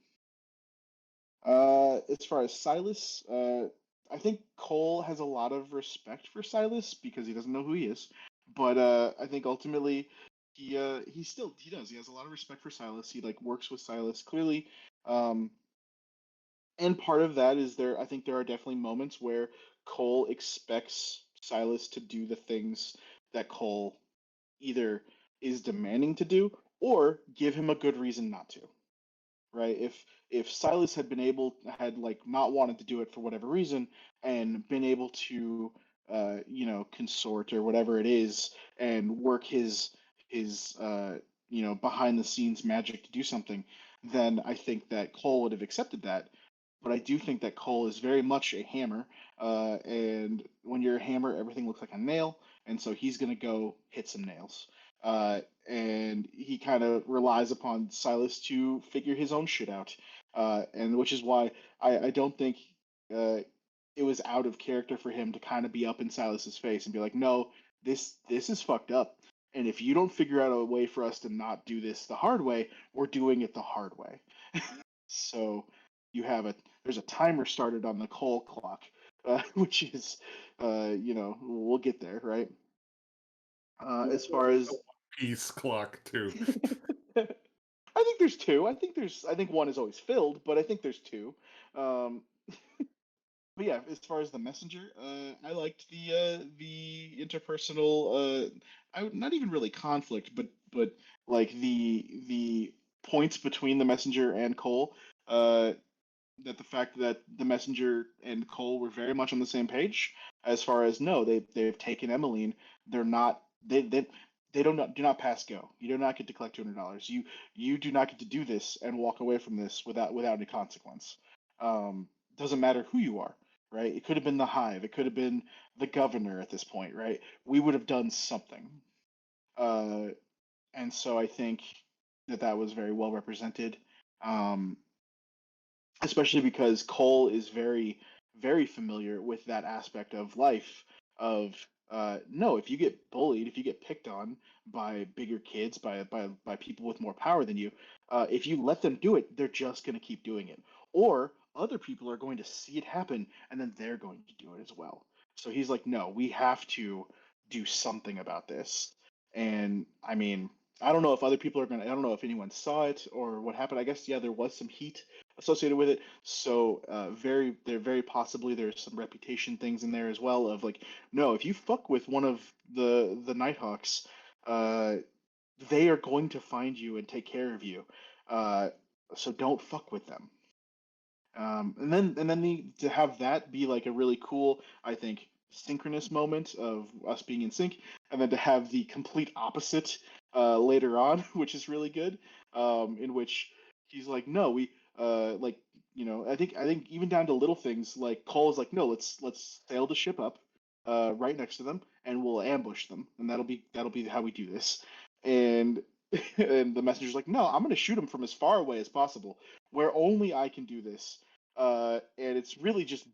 As far as Silas, I think Cole has a lot of respect for Silas because he doesn't know who he is, but I think ultimately he does. He has a lot of respect for Silas. He works with Silas clearly, and part of that is I think there are definitely moments where Cole expects Silas to do the things that Cole either is demanding to do or give him a good reason not to, right? If Silas had not wanted to do it for whatever reason and been able to consort or whatever it is and work his behind the scenes magic to do something, then I think that Cole would have accepted that. But I do think that Cole is very much a hammer, and when you're a hammer, everything looks like a nail, and so he's gonna go hit some nails. And he kind of relies upon Silas to figure his own shit out, and which is why I don't think it was out of character for him to kind of be up in Silas's face and be like, "No, this is fucked up. And if you don't figure out a way for us to not do this the hard way, we're doing it the hard way." So you have there's a timer started on the Cole clock, which is, we'll get there, right? As far as Peace clock too. I think there's two. I think one is always filled, but I think there's two. Um, but yeah, as far as the messenger, I liked the interpersonal. Not even really conflict, but like the points between the messenger and Cole. That the fact that the messenger and Cole were very much on the same page as far as no, they've taken Emeline. They're not they don't do not pass go. You do not get to collect $200. You do not get to do this and walk away from this without any consequence. Doesn't matter who you are, right? It could have been the Hive. It could have been the governor at this point, right? We would have done something. And so I think that was very well represented. Especially because Cole is very, very familiar with that aspect of life of no, if you get bullied, if you get picked on by bigger kids, by people with more power than you, if you let them do it, they're just going to keep doing it. Or other people are going to see it happen and then they're going to do it as well. So he's like, no, we have to do something about this. And I mean, I don't know if other people are going to, I don't know if anyone saw it or what happened. I guess, yeah, there was some heat associated with it. So very possibly there's some reputation things in there as well of like, no, if you fuck with one of the Nighthawks, they are going to find you and take care of you. So don't fuck with them. And then to have that be like a really cool, I think, synchronous moment of us being in sync, and then to have the complete opposite later on, which is really good, in which he's like, no, we like I think even down to little things like Cole is like, no, let's sail the ship up right next to them and we'll ambush them, and that'll be how we do this. And and the messenger's like, no, I'm gonna shoot him from as far away as possible, where only I can do this. And it's really just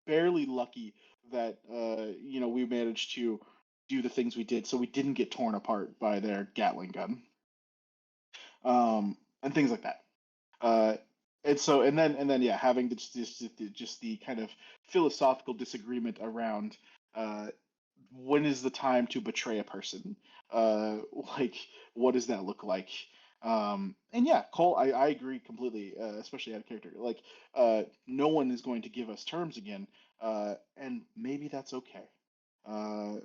barely lucky that we managed to do the things we did, so we didn't get torn apart by their Gatling gun, and things like that. Uh, and then yeah, having just the kind of philosophical disagreement around when is the time to betray a person? Like, what does that look like? And yeah, Cole, I agree completely, especially out of character. Like, no one is going to give us terms again, and maybe that's okay. Uh,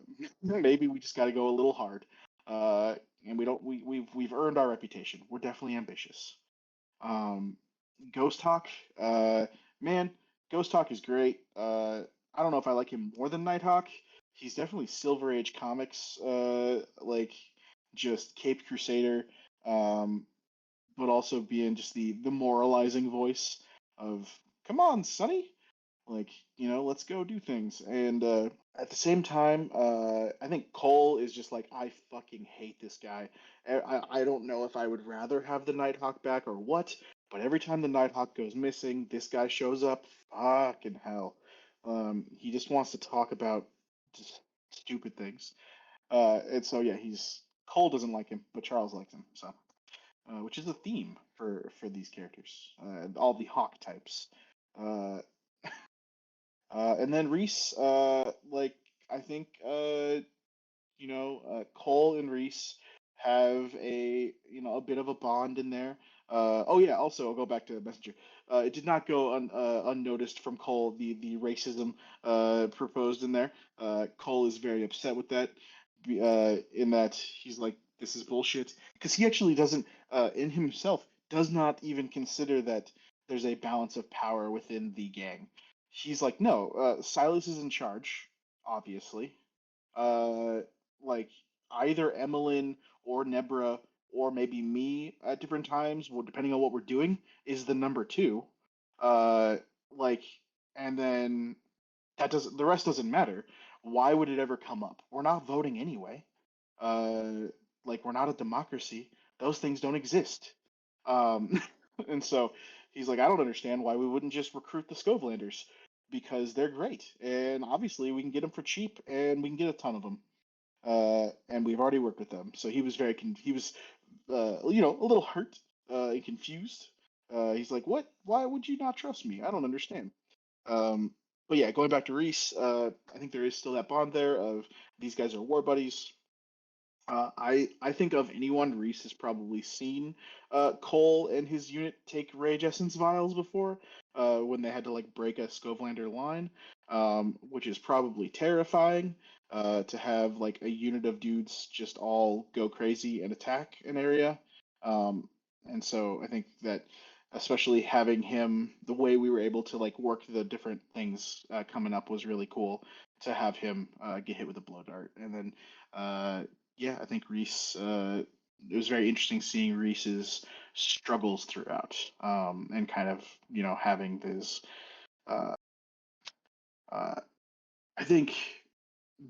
maybe we just got to go a little hard, and we don't. We've earned our reputation. We're definitely ambitious. Um, Ghost Hawk, man, Ghost Hawk is great. I don't know if I like him more than Nighthawk. He's definitely Silver Age comics, like just Caped Crusader, um, but also being just the moralizing voice of "Come on, Sonny, like let's go do things." And at the same time, I think Cole is just like, I fucking hate this guy. I don't know if I would rather have the Nighthawk back or what, but every time the Nighthawk goes missing, this guy shows up. Fucking hell. He just wants to talk about just stupid things. And so yeah, Cole doesn't like him, but Charles likes him. So, which is a theme for these characters, all the Hawk types. Uh, and then Reese, like I think Cole and Reese have a bit of a bond in there. Oh yeah, also I'll go back to the Messenger. It did not go unnoticed from Cole the racism proposed in there. Cole is very upset with that, in that he's like, this is bullshit, because he actually doesn't in himself does not even consider that there's a balance of power within the gang. He's like, no, Silas is in charge, obviously. Uh, like either Emeline or Nebra or maybe me at different times, well, depending on what we're doing, is the number two. Uh, like, and then the rest doesn't matter. Why would it ever come up? We're not voting anyway. Uh, like we're not a democracy. Those things don't exist. Um, and so he's like, I don't understand why we wouldn't just recruit the Scovelanders. because they're great, and obviously we can get them for cheap, and we can get a ton of them. And we've already worked with them, so he was he was a little hurt and confused. He's like, "What? Why would you not trust me? I don't understand." Um, but yeah, going back to Reese, I think there is still that bond there of these guys are war buddies. I think of anyone, Reese has probably seen Cole and his unit take Rage Essence vials before, when they had to like break a Scovelander line, which is probably terrifying. To have like a unit of dudes just all go crazy and attack an area. And so I think that especially having him, the way we were able to like work the different things coming up was really cool to have him get hit with a blow dart. And then yeah, I think Reese. It was very interesting seeing Reese's struggles throughout, and kind of having this. Uh, uh, I think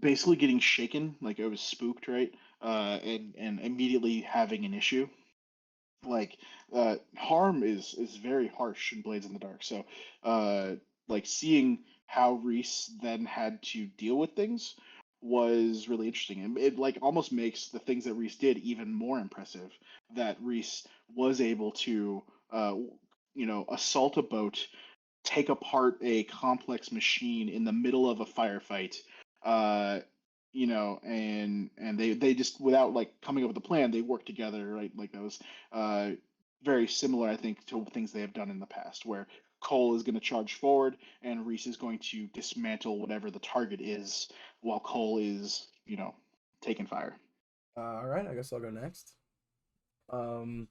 basically getting shaken, like I was spooked, right? And immediately having an issue. Like harm is very harsh in Blades in the Dark. So like seeing how Reese then had to deal with things was really interesting, and it like almost makes the things that Reese did even more impressive. That Reese was able to assault a boat, take apart a complex machine in the middle of a firefight, uh and they just, without like coming up with a plan, they worked together, right? Like that was uh very similar, I think, to things they have done in the past, where Cole is going to charge forward and Reese is going to dismantle whatever the target is while Cole is taking fire. All right, I guess I'll go next. Um,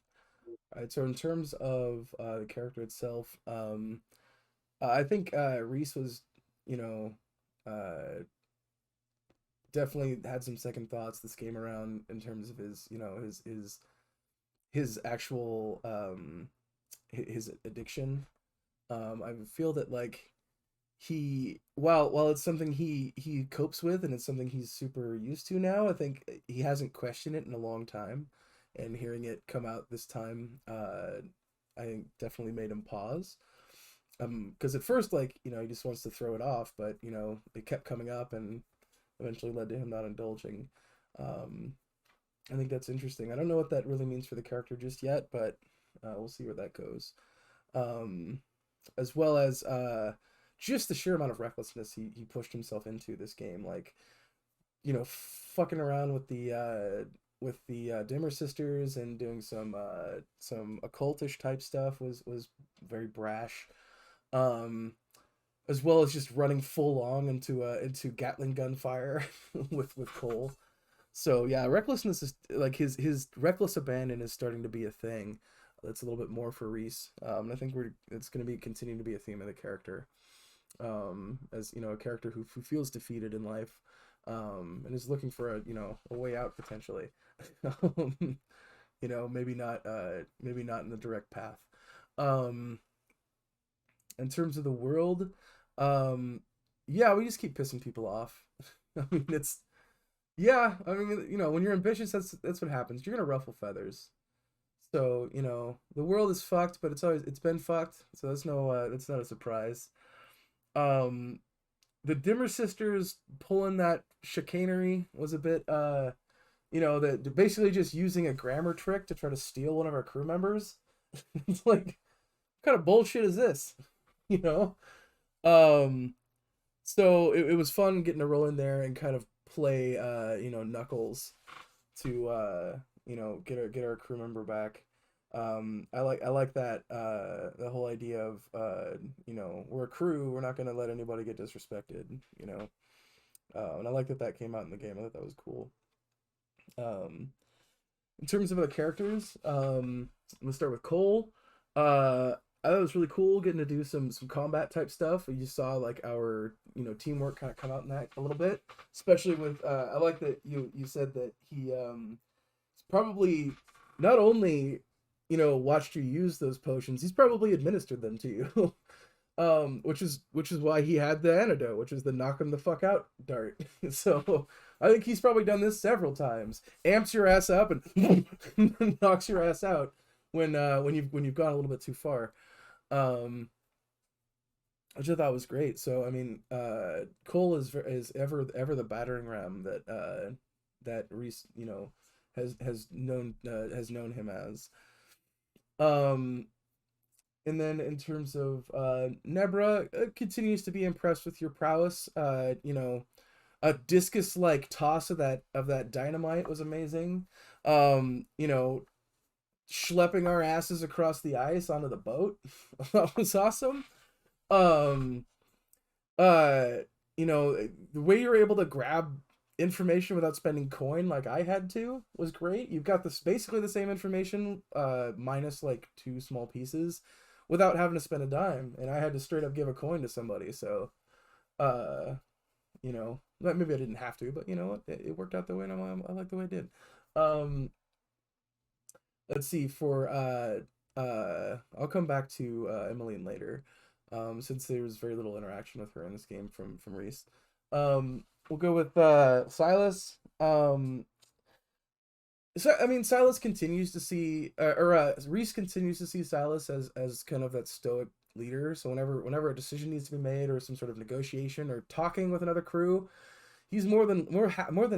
all right, so in terms of the character itself, I think Reese was, you know, definitely had some second thoughts this game around in terms of his, his actual his addiction. I feel that like he, while it's something he copes with and it's something he's super used to now, I think he hasn't questioned it in a long time, and hearing it come out this time, I think definitely made him pause. Because at first, like, he just wants to throw it off, but it kept coming up and eventually led to him not indulging. um I think that's interesting. I don't know what that really means for the character just yet, but we'll see where that goes. um as well as just the sheer amount of recklessness he pushed himself into this game, like, fucking around with the Dimmer sisters and doing some occultish type stuff was very brash. um as well as just running full on into Gatling gunfire with Cole. So yeah, recklessness is like his reckless abandon is starting to be a thing. That's a little bit more for Reese. I think it's going to be continuing to be a theme of the character. As a character who feels defeated in life, and is looking for a way out potentially. Maybe not in the direct path. In terms of the world, yeah, we just keep pissing people off. I mean, when you're ambitious, that's what happens. You're gonna ruffle feathers. So the world is fucked, but it's been fucked. So that's not a surprise. The Dimmer sisters pulling that chicanery was a bit that basically just using a grammar trick to try to steal one of our crew members. It's like, what kind of bullshit is this? you know so it was fun getting to roll in there and kind of play Knuckles to get our crew member back. I like that the whole idea of we're a crew, we're not going to let anybody get disrespected. And I like that came out in the game. I thought that was cool. In terms of the characters, I'm gonna start with Cole. I thought it was really cool getting to do some combat type stuff. You saw like our teamwork kind of come out in that a little bit, especially with I like that you said that he probably not only watched you use those potions, he's probably administered them to you. Which is why he had the antidote, which is the knock him the fuck out dart. So I think he's probably done this several times. Amps your ass up and knocks your ass out when you've gone a little bit too far. which I thought was great. So I mean, Cole is ever the battering ram that Reese has known him as. Um, and then in terms of Nebra, continues to be impressed with your prowess. A discus like toss of that dynamite was amazing. Schlepping our asses across the ice onto the boat, that was awesome. Um, the way you're able to grab information without spending coin like I had to was great. You've got this basically the same information, minus like 2 small pieces, without having to spend a dime, and I had to straight up give a coin to somebody. So, maybe I didn't have to, but you know what, it worked out the way, and I like the way it did. Let's see, for I'll come back to Emeline later, since there's very little interaction with her in this game from Reese. We'll go with Silas. So I mean, Silas continues to see, Reese continues to see Silas as kind of that stoic leader. So whenever a decision needs to be made, or some sort of negotiation, or talking with another crew, he's more than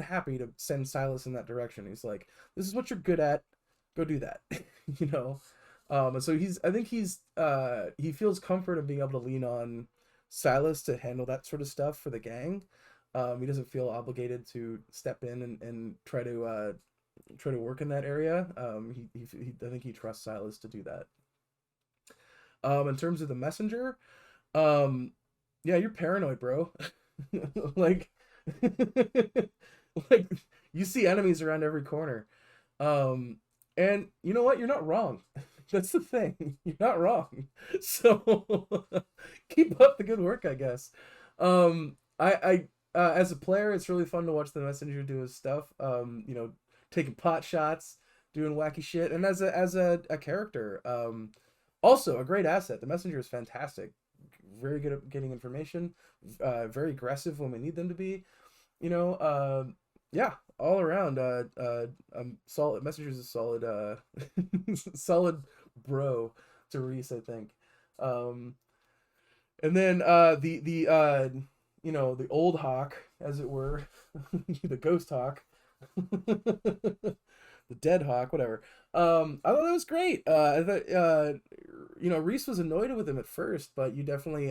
happy to send Silas in that direction. He's like, "This is what you're good at. Go do that." you know. And so I think he feels comfort in being able to lean on Silas to handle that sort of stuff for the gang. He doesn't feel obligated to step in and try to work in that area. I think he trusts Silas to do that. In terms of the messenger, yeah, you're paranoid, bro. like, like you see enemies around every corner. And you know what? You're not wrong. That's the thing. You're not wrong. So keep up the good work, I guess. I as a player, it's really fun to watch the messenger do his stuff. Taking pot shots, doing wacky shit, and as a character, also a great asset. The messenger is fantastic. Very good at getting information. Very aggressive when we need them to be. Yeah, all around. Solid. Messenger's a solid, solid bro to Reese, I think. And then the old hawk, as it were, the ghost hawk, the dead hawk, whatever. I thought that was great. I thought Reese was annoyed with him at first, but you definitely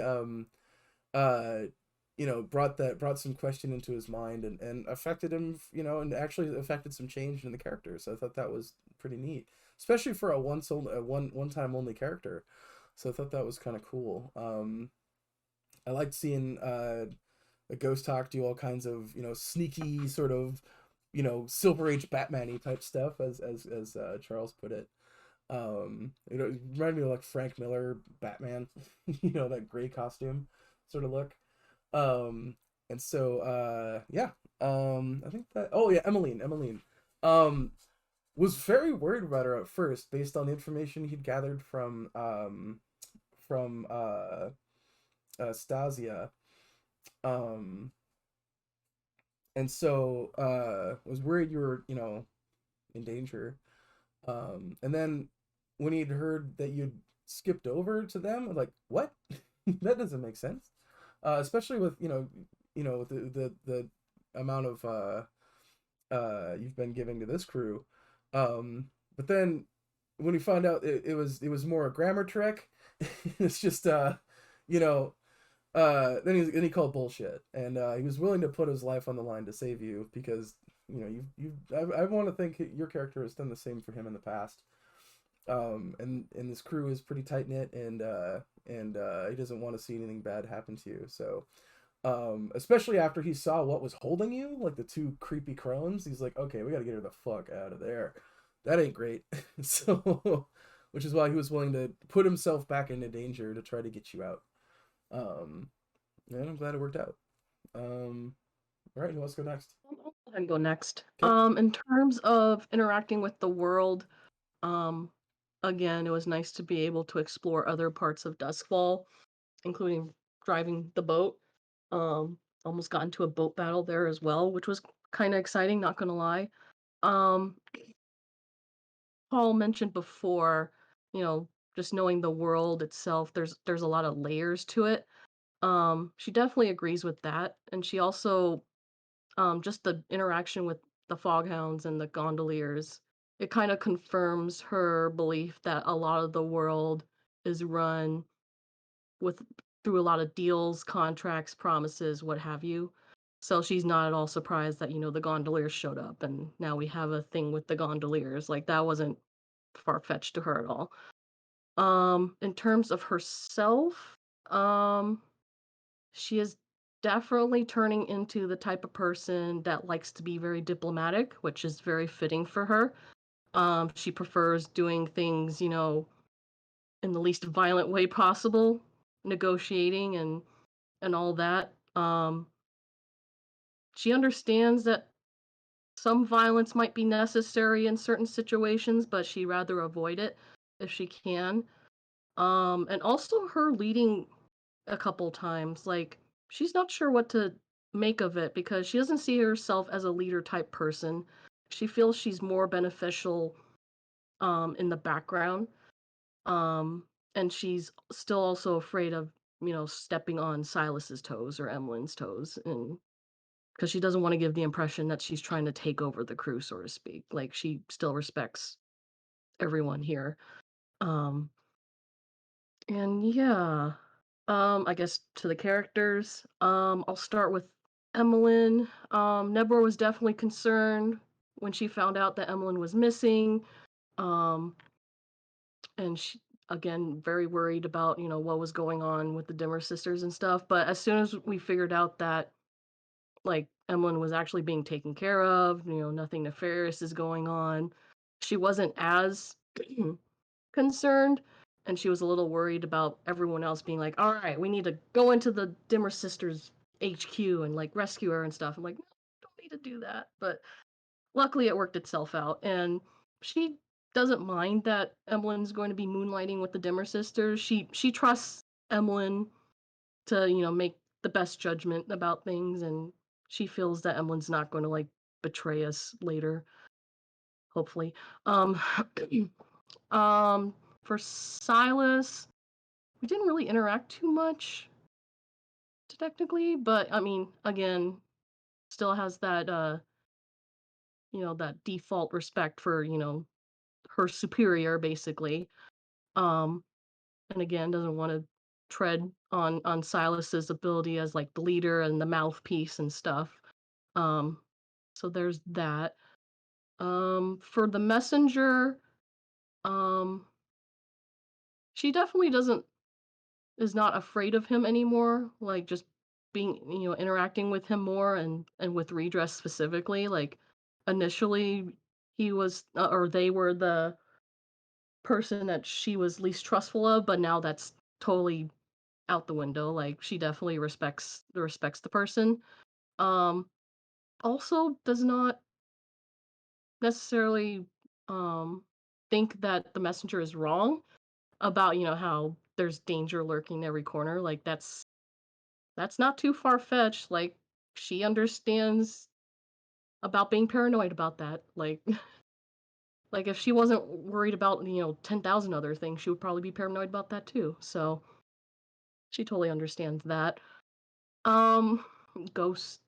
brought some question into his mind, and affected him, and actually affected some change in the character. So I thought that was pretty neat, especially for a one time only character. So I thought that was kind of cool. I liked seeing a Ghost Hawk do all kinds of sneaky sort of Silver Age Batman-y type stuff, as Charles put it. It reminded me of like Frank Miller Batman, that gray costume sort of look. And so yeah, I think that, oh yeah, Emeline was very worried about her at first, based on the information he'd gathered from Stasia. And so was worried you were in danger. And then when he'd heard that you'd skipped over to them, like, what? That doesn't make sense. Especially with with the amount of you've been giving to this crew. But then when he found out it was more a grammar trick, it's just then he called bullshit, and he was willing to put his life on the line to save you, because I want to think your character has done the same for him in the past. And this crew is pretty tight knit, and he doesn't want to see anything bad happen to you. So, especially after he saw what was holding you, like the 2 creepy crones, he's like, okay, we got to get her the fuck out of there. That ain't great. So, which is why he was willing to put himself back into danger to try to get you out. And I'm glad it worked out. All right, who wants to go next? I'll go ahead and go next. Okay. In terms of interacting with the world, again, it was nice to be able to explore other parts of Duskfall, including driving the boat. Almost got into a boat battle there as well, which was kind of exciting, not gonna lie. Um, Paul mentioned before, just knowing the world itself, there's a lot of layers to it. She definitely agrees with that, and she also, just the interaction with the Fog Hounds and the Gondoliers, it kind of confirms her belief that a lot of the world is run with through a lot of deals, contracts, promises, what have you. So she's not at all surprised that, the Gondoliers showed up and now we have a thing with the Gondoliers. Like that wasn't far-fetched to her at all. In terms of herself, um, she is definitely turning into the type of person that likes to be very diplomatic, which is very fitting for her. She prefers doing things, in the least violent way possible, negotiating and all that. She understands that some violence might be necessary in certain situations, but she'd rather avoid it if she can. And also her leading a couple times, like she's not sure what to make of it because she doesn't see herself as a leader type person. She feels she's more beneficial in the background. Um, and she's still also afraid of, stepping on Silas's toes or Emeline's toes, and because she doesn't want to give the impression that she's trying to take over the crew, so to speak. Like she still respects everyone here. Um, and yeah, I guess to the characters, I'll start with Emeline. Nebra was definitely concerned when she found out that Emeline was missing. Um, and she, again, very worried about, what was going on with the Dimmer sisters and stuff. But as soon as we figured out that, like, Emeline was actually being taken care of, nothing nefarious is going on, she wasn't as concerned. And she was a little worried about everyone else being like, all right, we need to go into the Dimmer sisters HQ and like rescue her and stuff. I'm like, no, don't need to do that. But luckily it worked itself out. And she doesn't mind that Emmeline's going to be moonlighting with the Dimmer sisters. She trusts Emeline to, make the best judgment about things, and she feels that Emmeline's not going to like betray us later, hopefully. Um for Silas, we didn't really interact too much technically, but I mean, again, still has that that default respect for, her superior basically. Um and again, doesn't want to tread on Silas's ability as like the leader and the mouthpiece and stuff. Um so there's that. For the messenger, um she definitely doesn't is not afraid of him anymore, like just being, interacting with him more and with Redress specifically. Like initially he was or they were the person that she was least trustful of, but now that's totally out the window. Like she definitely respects the person. Um Also does not necessarily um think that the messenger is wrong about, how there's danger lurking every corner. Like that's not too far fetched. Like she understands about being paranoid about that. Like like if she wasn't worried about, 10,000 other things, she would probably be paranoid about that too. So she totally understands that. Um Ghost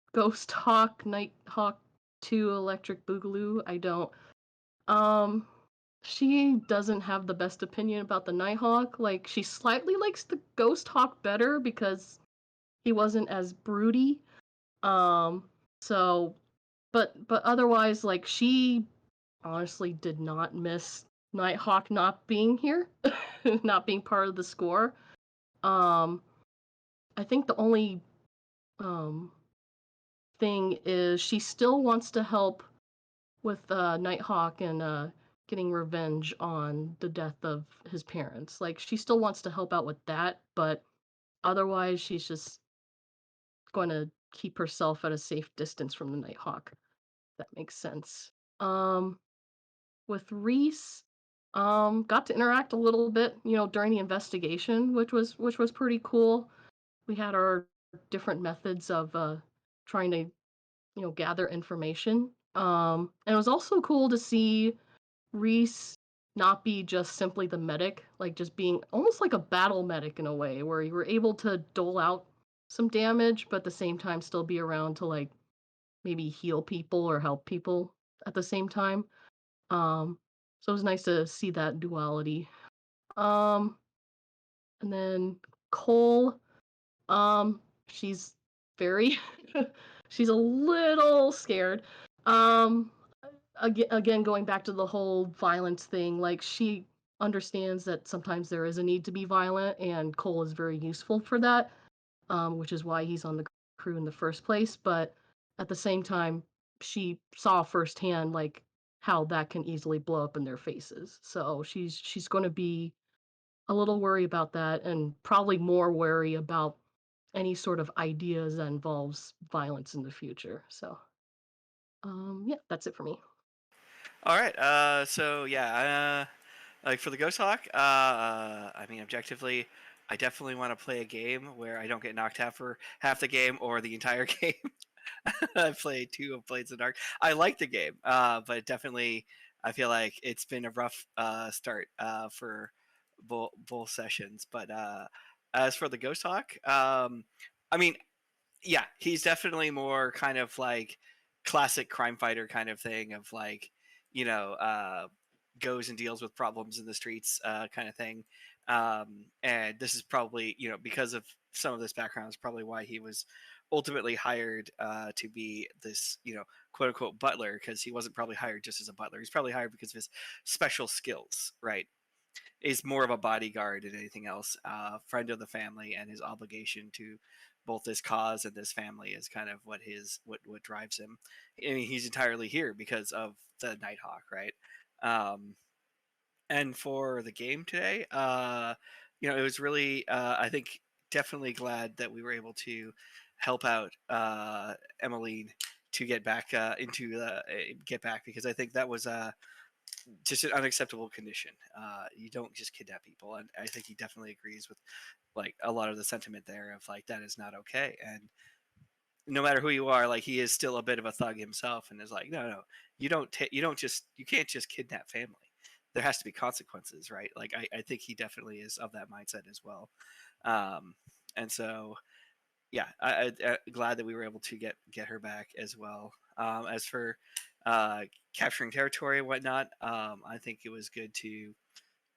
Hawk, Nighthawk 2 Electric Boogaloo. I don't she doesn't have the best opinion about the Nighthawk. Like she slightly likes the Ghost Hawk better because he wasn't as broody. Um, so, but otherwise, like she honestly did not miss Nighthawk not being here, not being part of the score. Um, I think the only um thing is she still wants to help with Nighthawk and getting revenge on the death of his parents. Like she still wants to help out with that, but otherwise she's just going to keep herself at a safe distance from the Nighthawk. That makes sense. Um, with Reese, got to interact a little bit, during the investigation, which was pretty cool. We had our different methods of trying to, gather information. And it was also cool to see Reese not be just simply the medic, like just being almost like a battle medic in a way, where you were able to dole out some damage, but at the same time still be around to like maybe heal people or help people at the same time. So it was nice to see that duality. Um, and then Cole, she's very, she's a little scared. Um, again, going back to the whole violence thing, like she understands that sometimes there is a need to be violent, and Cole is very useful for that, which is why he's on the crew in the first place. But at the same time, she saw firsthand like how that can easily blow up in their faces. So she's going to be a little worried about that, and probably more worry about any sort of ideas that involves violence in the future. So, yeah, that's it for me. All right. So yeah, like for the Ghost Hawk, I mean, objectively, I definitely want to play a game where I don't get knocked out for half the game or the entire game. I've played 2 of Blades in the Dark. I like the game, but definitely I feel like it's been a rough start for both sessions. But as for the Ghost Hawk, I mean, yeah, he's definitely more kind of like classic crime fighter kind of thing of like, you know, goes and deals with problems in the streets kind of thing. And this is probably, you know, because of some of this background is probably why he was ultimately hired to be this, you know, quote unquote butler, because he wasn't probably hired just as a butler. He's probably hired because of his special skills, right? Is more of a bodyguard than anything else, friend of the family, and his obligation to both this cause and this family is kind of what drives him. I mean, he's entirely here because of the Nighthawk, right? And for the game today, you know, it was really, I think, definitely glad that we were able to help out Emeline to get back get back, because I think that was just an unacceptable condition. You don't just kidnap people, and I think he definitely agrees with like a lot of the sentiment there of like that is not okay. And no matter who you are, like he is still a bit of a thug himself, and is like, no, you can't just kidnap family. There has to be consequences, right? Like I think he definitely is of that mindset as well. Um, and so yeah, glad that we were able to get her back as well. As for capturing territory and whatnot, I think it was good to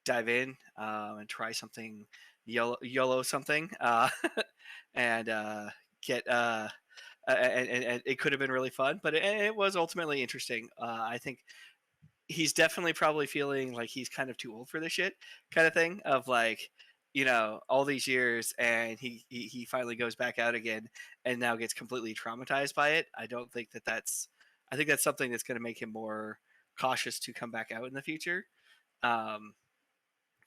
dive in and try something YOLO something, and get and it could have been really fun, but it was ultimately interesting. I think he's definitely probably feeling like he's kind of too old for this shit kind of thing of like, you know, all these years, and he finally goes back out again and now gets completely traumatized by it. I think that's something that's going to make him more cautious to come back out in the future, um,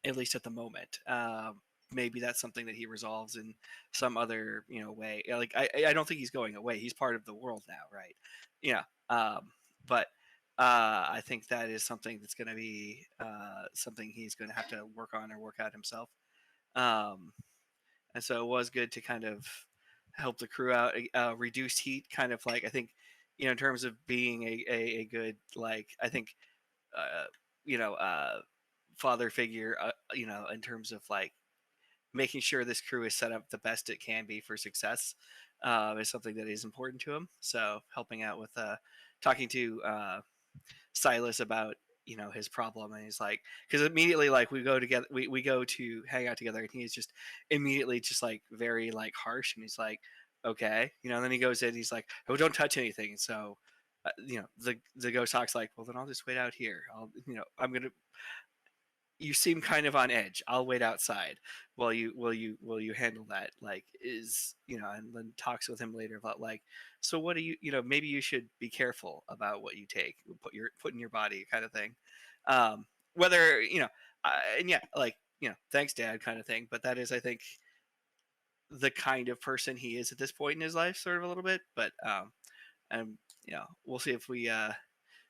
at least at the moment. Maybe that's something that he resolves in some other, you know, way. Like I don't think he's going away. He's part of the world now, right? Yeah. But I think that is something that's going to be something he's going to have to work on or work out himself. Um, and so it was good to kind of help the crew out, reduce heat, kind of like I think, you know, in terms of being a good, like I think, uh, you know, father figure, you know, in terms of like making sure this crew is set up the best it can be for success, is something that is important to him. So helping out with talking to Silas about, you know, his problem, and he's like, because immediately like we go together, we go to hang out together, and he's just immediately just like very like harsh, and he's like, okay, you know, and then he goes in, he's like, oh, don't touch anything. So you know, the ghost hawk's like, well then I'll just wait out here. You know, you seem kind of on edge. I'll wait outside while you handle that. Like, is, you know, and then talks with him later about like, so what do you know, maybe you should be careful about what you put in your body kind of thing. Whether, you know, and yeah, like, you know, thanks dad kind of thing. But that is, I think, the kind of person he is at this point in his life, sort of a little bit. But and you know, we'll see if we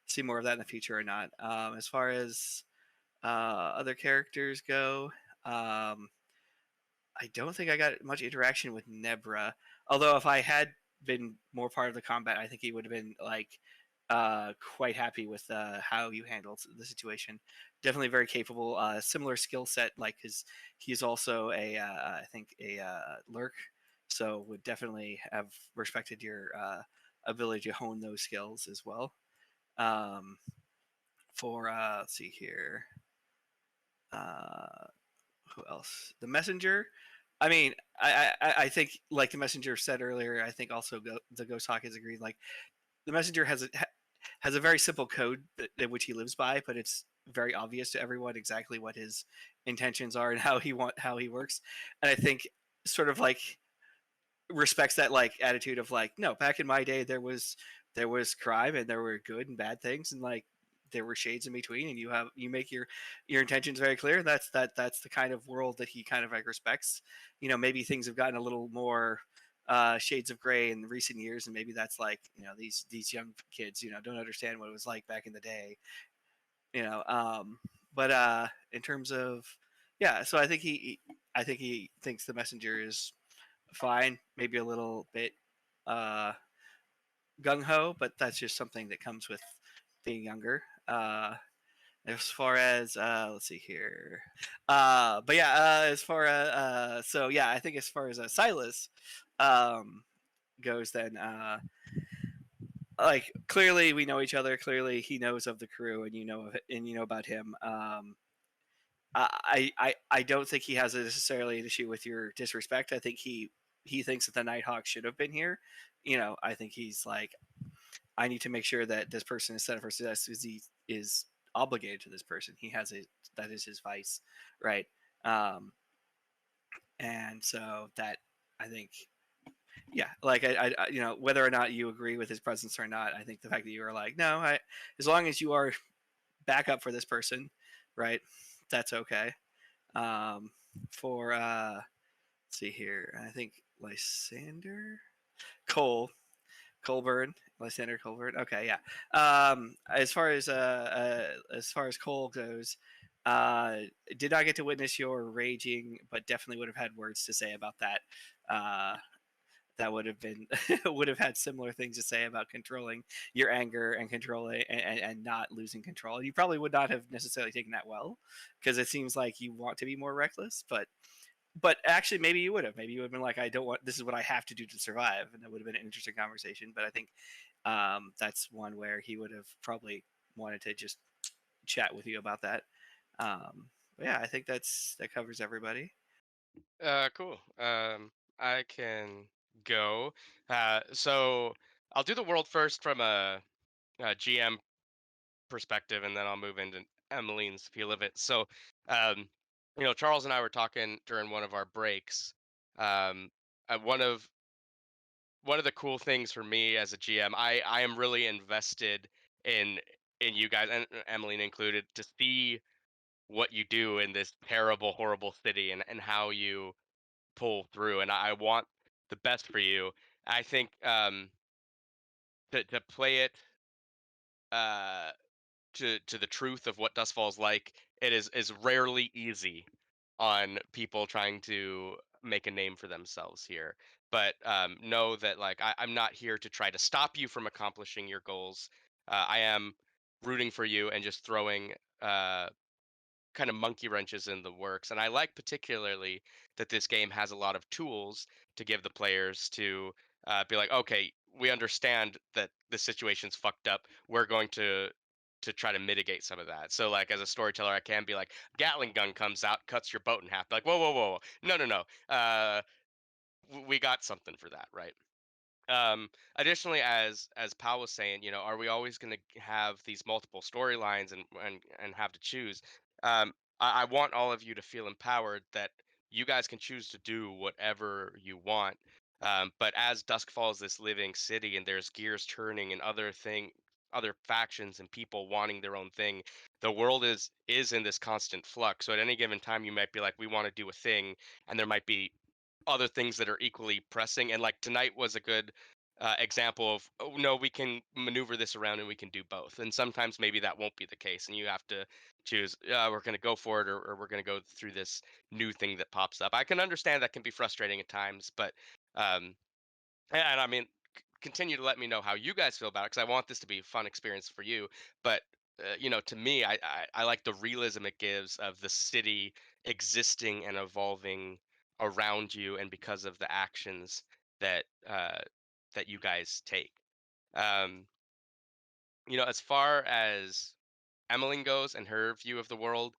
see more of that in the future or not. As far as other characters go, I don't think I got much interaction with Nebra. Although if I had been more part of the combat, I think he would have been like quite happy with how you handled the situation. Definitely very capable. Similar skill set, like his he's also a I think a lurk So would definitely have respected your ability to hone those skills as well. Um, for let's see here, uh, who else? The messenger. I mean, I think like the messenger said earlier. I think also the Ghost Hawk has agreed. Like the messenger has a very simple code that which he lives by, but it's very obvious to everyone exactly what his intentions are and how he works. And I think sort of like respects that like attitude of like, no, back in my day there was crime and there were good and bad things, and like there were shades in between, and you make your intentions very clear. That's the kind of world that he kind of like respects. Maybe things have gotten a little more shades of gray in recent years, and maybe that's like these young kids don't understand what it was like back in the day. you know um but in terms of, yeah, so I think he thinks the messenger is fine, maybe a little bit uh gung ho, but that's just something that comes with being younger. As far as let's see here, but yeah, as far as so yeah, I think as far as Silas um goes, then like clearly we know each other. Clearly he knows of the crew, and you know about him. I don't think he has necessarily an issue with your disrespect. I think he thinks that the Nighthawk should have been here. I think he's like, I need to make sure that this person is set up for success because he is obligated to this person. He has a that is his vice, right? Um, and so that, I think, yeah, like whether or not you agree with his presence or not, I think the fact that you are like, no, as long as you are backup for this person, right? That's okay. Um, for let's see here, I think Lysander Cole Colburn, Lysander Colburn. Okay, yeah. As far as Cole goes, uh, did not get to witness your raging, but definitely would have had words to say about that. Uh, that would have been would have had similar things to say about controlling your anger and controlling and not losing control. You probably would not have necessarily taken that well, because it seems like you want to be more reckless, but actually maybe you would have. Maybe you would have been like, I don't want, this is what I have to do to survive, and that would have been an interesting conversation. But I think that's one where he would have probably wanted to just chat with you about that. But yeah, I think that covers everybody. Cool. I can go. So I'll do the world first from a GM perspective, and then I'll move into Emeline's feel of it. So, um, Charles and I were talking during one of our breaks. Um, one of the cool things for me as a GM, I am really invested in you guys, and Emeline included, to see what you do in this terrible, horrible city, and how you pull through. And I want the best for you. I think to play it uh, to the truth of what Dustfall's like, it is rarely easy on people trying to make a name for themselves here. But know that, like, I'm not here to try to stop you from accomplishing your goals. I am rooting for you and just throwing kind of monkey wrenches in the works. And I like particularly that this game has a lot of tools to give the players to be like, okay, we understand that the situation's fucked up. We're going to try to mitigate some of that. So, like, as a storyteller, I can be like, Gatling gun comes out, cuts your boat in half. Like, whoa, whoa, whoa, whoa. No, no, no. We got something for that, right? Additionally, as Pal was saying, are we always going to have these multiple storylines and have to choose? I want all of you to feel empowered that you guys can choose to do whatever you want. But as Dusk Falls this living city, and there's gears turning and other factions and people wanting their own thing, the world is in this constant flux. So at any given time, you might be like, we want to do a thing, and there might be other things that are equally pressing. And like tonight was a good example of, oh no, we can maneuver this around and we can do both. And sometimes maybe that won't be the case, and you have to choose, we're going to go for it, or we're going to go through this new thing that pops up. I can understand that can be frustrating at times, but um, and I mean, continue to let me know how you guys feel about it, because I want this to be a fun experience for you. But to me, I like the realism it gives of the city existing and evolving around you and because of the actions that that you guys take. Um, as far as Emeline goes and her view of the world,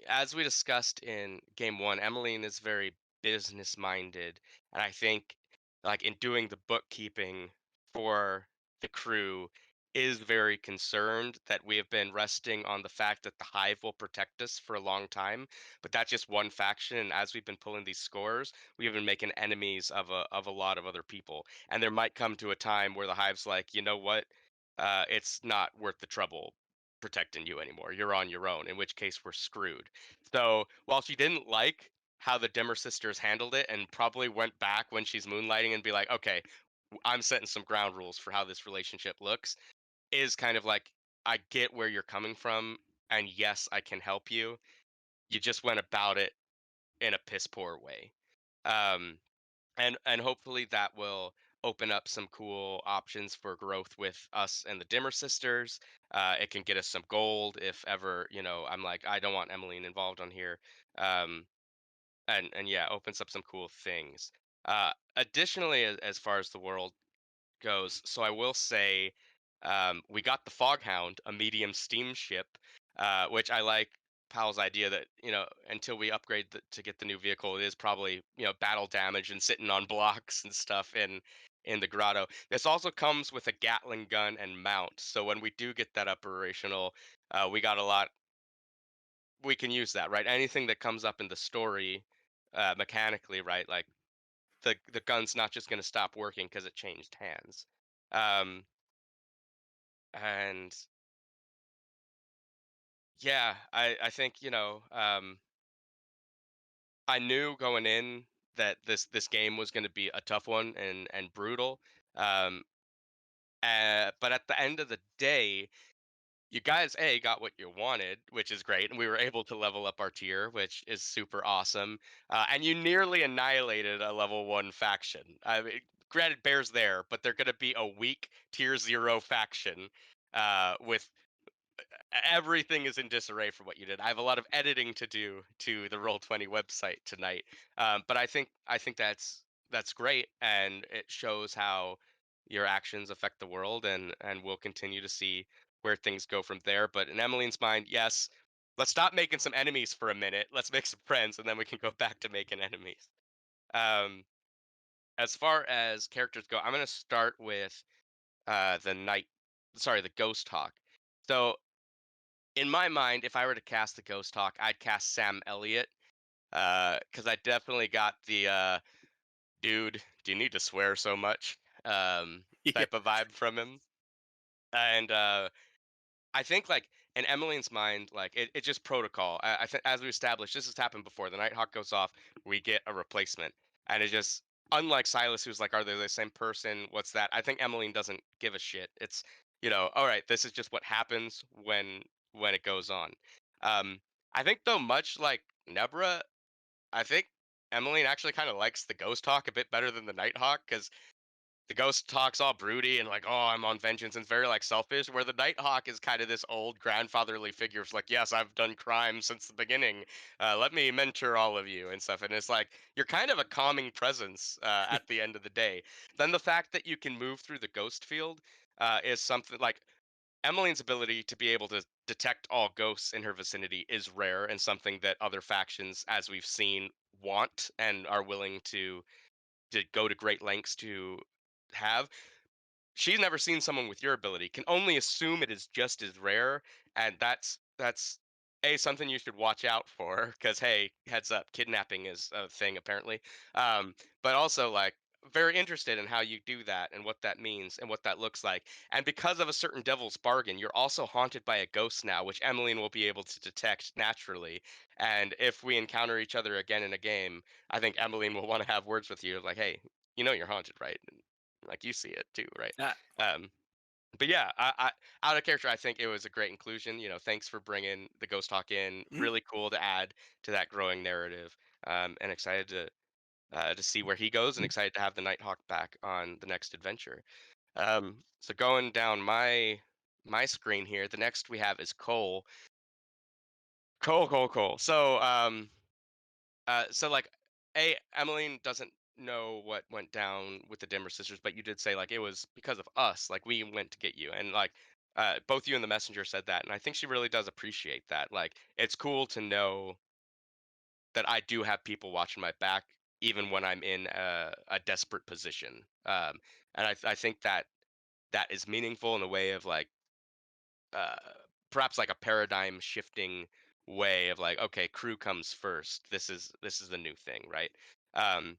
as we discussed in game one, Emeline is very business minded, and I think like in doing the bookkeeping for the crew is very concerned that we have been resting on the fact that the hive will protect us for a long time, but that's just one faction, and as we've been pulling these scores, we've been making enemies of a lot of other people, and there might come to a time where the hive's like, you know what, it's not worth the trouble protecting you anymore. You're on your own, in which case we're screwed. So while she didn't like how the Dimmer sisters handled it and probably went back when she's moonlighting and be like, okay, I'm setting some ground rules for how this relationship looks, is kind of like, I get where you're coming from. And yes, I can help you. You just went about it in a piss poor way. Um, and hopefully that will open up some cool options for growth with us and the Dimmer sisters. It can get us some gold if ever, I'm like, I don't want Emeline involved on here. Um, and yeah, opens up some cool things. Additionally, as far as the world goes, so I will say, we got the Fog Hound, a medium steamship, which I like Pal's idea that until we upgrade to get the new vehicle, it is probably battle damage and sitting on blocks and stuff in the grotto. This also comes with a Gatling gun and mount, so when we do get that operational, we got a lot. We can use that, right? Anything that comes up in the story, mechanically, right? Like the gun's not just going to stop working because it changed hands. Um, and yeah, I think I knew going in that this game was going to be a tough one and brutal. Um, but at the end of the day, you guys got what you wanted, which is great, and we were able to level up our tier, which is super awesome. And you nearly annihilated a level 1 faction. I mean, granted, bears there, but they're going to be a weak tier 0 faction with everything is in disarray for what you did. I have a lot of editing to do to the Roll20 website tonight, but I think that's great, and it shows how your actions affect the world, and we'll continue to see where things go from there. But in Emeline's mind, yes, let's stop making some enemies for a minute. Let's make some friends, and then we can go back to making enemies. Um, as far as characters go, I'm gonna start with the Ghost Hawk. So in my mind, if I were to cast the Ghost Hawk, I'd cast Sam Elliott, because I definitely got the dude, do you need to swear so much Yeah. type of vibe from him. And I think like in Emmeline's mind, like it's just protocol. I think as we established, this has happened before. The Nighthawk goes off, we get a replacement, and it just unlike Silas, who's like, are they the same person? What's that? I think Emeline doesn't give a shit. It's all right. This is just what happens when it goes on. Um, I think though, much like Nebra, I think Emeline actually kind of likes the Ghost Hawk a bit better than the Nighthawk because the Ghost talks all broody and like, oh, I'm on vengeance, and it's very like selfish. Where the Nighthawk is kind of this old grandfatherly figure. It's like, yes, I've done crime since the beginning. Let me mentor all of you and stuff. And it's like you're kind of a calming presence at the end of the day. Then the fact that you can move through the ghost field is something like Emmeline's ability to be able to detect all ghosts in her vicinity is rare and something that other factions, as we've seen, want and are willing to go to great lengths to have. She's never seen someone with your ability, can only assume it is just as rare, and that's something you should watch out for because hey, heads up, kidnapping is a thing apparently. But also like very interested in how you do that and what that means and what that looks like. And because of a certain devil's bargain, you're also haunted by a ghost now, which Emmeline will be able to detect naturally. And if we encounter each other again in a game, I think Emmeline will want to have words with you like, hey, you're haunted, right? Like you see it too, right? Uh, Um, but yeah, I out of character, I think it was a great inclusion. Thanks for bringing the Ghost Talk in. mm, Really cool to add to that growing narrative. And excited to see where he goes, and excited to have the Nighthawk back on the next adventure. So going down my screen here, the next we have is Cole. Cole. So like Emeline doesn't know what went down with the Dimmer sisters, but you did say like it was because of us, like we went to get you, and like both you and the messenger said that, and I think she really does appreciate that. Like it's cool to know that I do have people watching my back, even when I'm in a desperate position. And I think that that is meaningful in a way of like uh, perhaps like a paradigm shifting way of like, okay, crew comes first. This is the new thing, right? Um,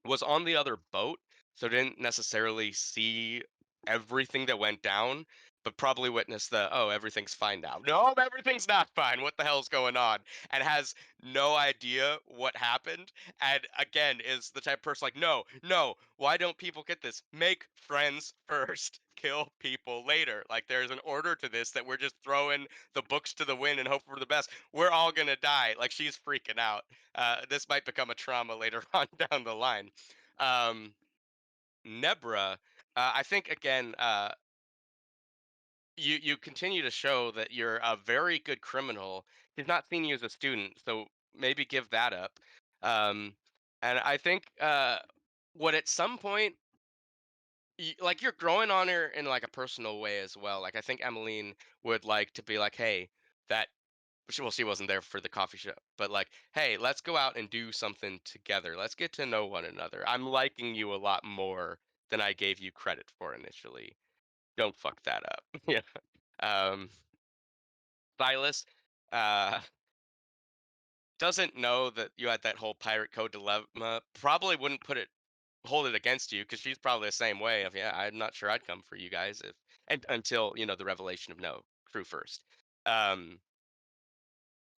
was on the other boat, so didn't necessarily see everything that went down, but probably witnessed the, oh, everything's fine now. No, everything's not fine. What the hell's going on? And has no idea what happened. And again, is the type of person like, no, no, why don't people get this? Make friends first, kill people later. Like there's an order to this that we're just throwing the books to the wind and hope for the best. We're all gonna die. Like she's freaking out. This might become a trauma later on down the line. Um, Nebra, I think again, you continue to show that you're a very good criminal. He's not seen you as a student, so maybe give that up. Um, and I think what at some point, like you're growing on her in like a personal way as well. Like I think Emeline would like to be like, hey, that she wasn't there for the coffee shop, but like, hey, let's go out and do something together. Let's get to know one another. I'm liking you a lot more than I gave you credit for initially. Don't fuck that up. Yeah. Um, Silas uh, doesn't know that you had that whole pirate code dilemma. Probably wouldn't hold it against you because she's probably the same way. Of yeah, I'm not sure I'd come for you guys if and until the revelation of no crew first. Um,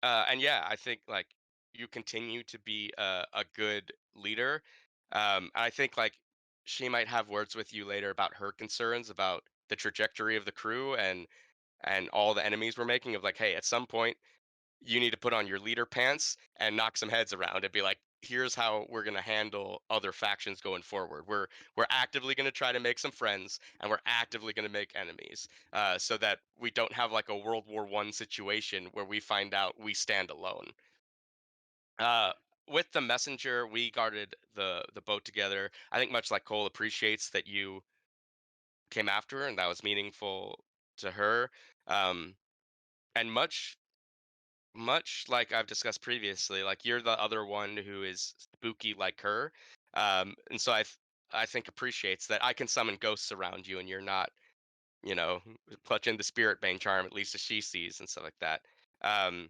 and yeah, I think like you continue to be a good leader. I think like she might have words with you later about her concerns about the trajectory of the crew and all the enemies we're making. Of like, hey, at some point you need to put on your leader pants and knock some heads around and be like, here's how we're going to handle other factions going forward. We're actively going to try to make some friends and we're actively going to make enemies, so that we don't have like a World War I situation where we find out we stand alone. uh, with the messenger, we guarded the boat together. I think much like Cole appreciates that you came after her and that was meaningful to her. um, and much like I've discussed previously, like you're the other one who is spooky like her, and so I think appreciates that I can summon ghosts around you, and you're not, you know, clutching the spirit bane charm at least as she sees and stuff like that. And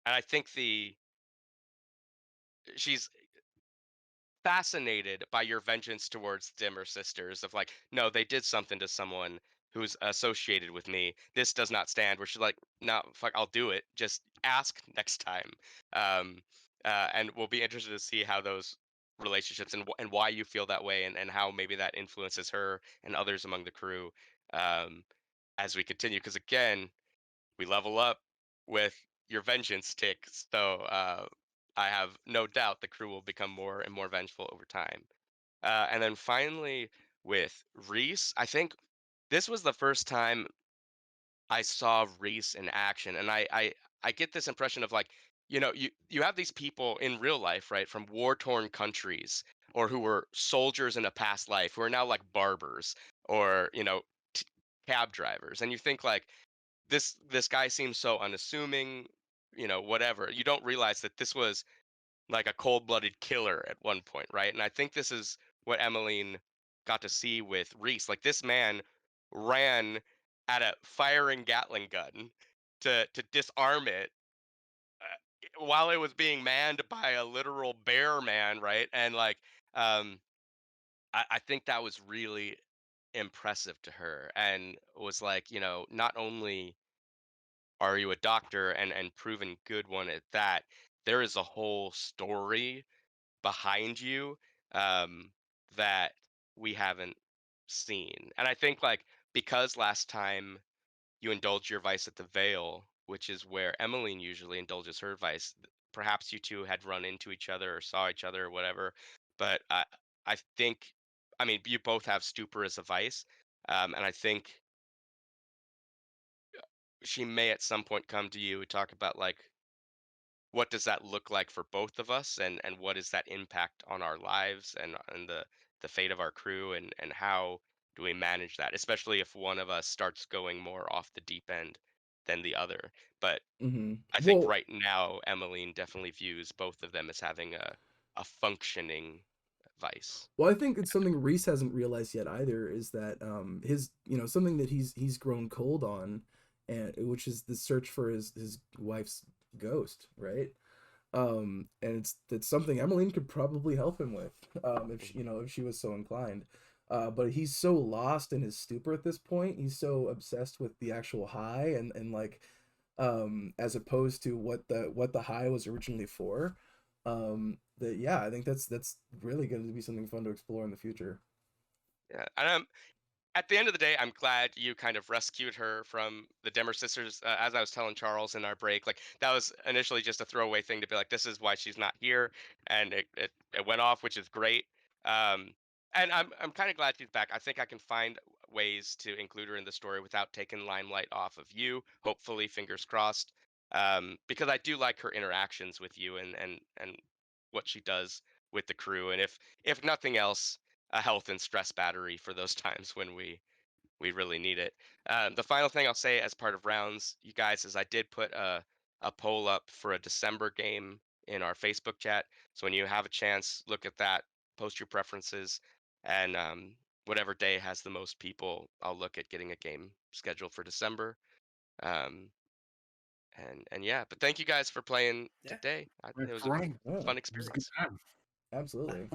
I think the she's fascinated by your vengeance towards Dimmer sisters. Of like, no, they did something to someone who's associated with me. This does not stand. Where she's like, no, fuck, I'll do it. Just ask next time. Um, and we'll be interested to see how those relationships and why you feel that way, and how maybe that influences her and others among the crew, um, as we continue. Because again, we level up with your vengeance tick. So I have no doubt the crew will become more and more vengeful over time. And then finally with Reese, I think this was the first time I saw Reese in action, and I get this impression of like, you have these people in real life, right, from war torn countries, or who were soldiers in a past life, who are now like barbers or cab drivers, and you think like this guy seems so unassuming, whatever. You don't realize that this was like a cold-blooded killer at one point, right? And I think this is what Emeline got to see with Reese. Like this man ran at a firing Gatling gun to disarm it, while it was being manned by a literal bear man, right? And like I think that was really impressive to her, and was like, not only are you a doctor and proven good one at that, there is a whole story behind you, um, that we haven't seen. And I think like because last time you indulged your vice at the Vale, which is where Emeline usually indulges her vice, perhaps you two had run into each other or saw each other or whatever. But I think, I mean, you both have stupor as a vice, and I think she may at some point come to you and talk about like what does that look like for both of us, and what is that impact on our lives and the fate of our crew, and how do we manage that, especially if one of us starts going more off the deep end than the other. But I think Well, right now Emeline definitely views both of them as having a functioning vice. Well, I think it's something Reese hasn't realized yet either, is that his, something that he's grown cold on, and which is the search for his wife's ghost, right? And it's something Emmeline could probably help him with, if she was so inclined. But he's so lost in his stupor at this point. He's so obsessed with the actual high, and like, as opposed to what the high was originally for. That, yeah, I think that's really going to be something fun to explore in the future. Yeah, and at the end of the day, I'm glad you kind of rescued her from the Demmer sisters. As I was telling Charles in our break, like that was initially just a throwaway thing to be like, this is why she's not here, and it went off, which is great. Um, and I'm kind of glad she's back. I think I can find ways to include her in the story without taking limelight off of you. Hopefully, fingers crossed. Because I do like her interactions with you, and what she does with the crew, and if nothing else, a health and stress battery for those times when we really need it. The final thing I'll say as part of rounds, you guys, is I did put a poll up for a December game in our Facebook chat. So when you have a chance, look at that, post your preferences, and whatever day has the most people, I'll look at getting a game scheduled for December. Um, and yeah, but thank you guys for playing Yeah. today. Thanks It was for a running. Yeah, fun It was a good experience. time. absolutely.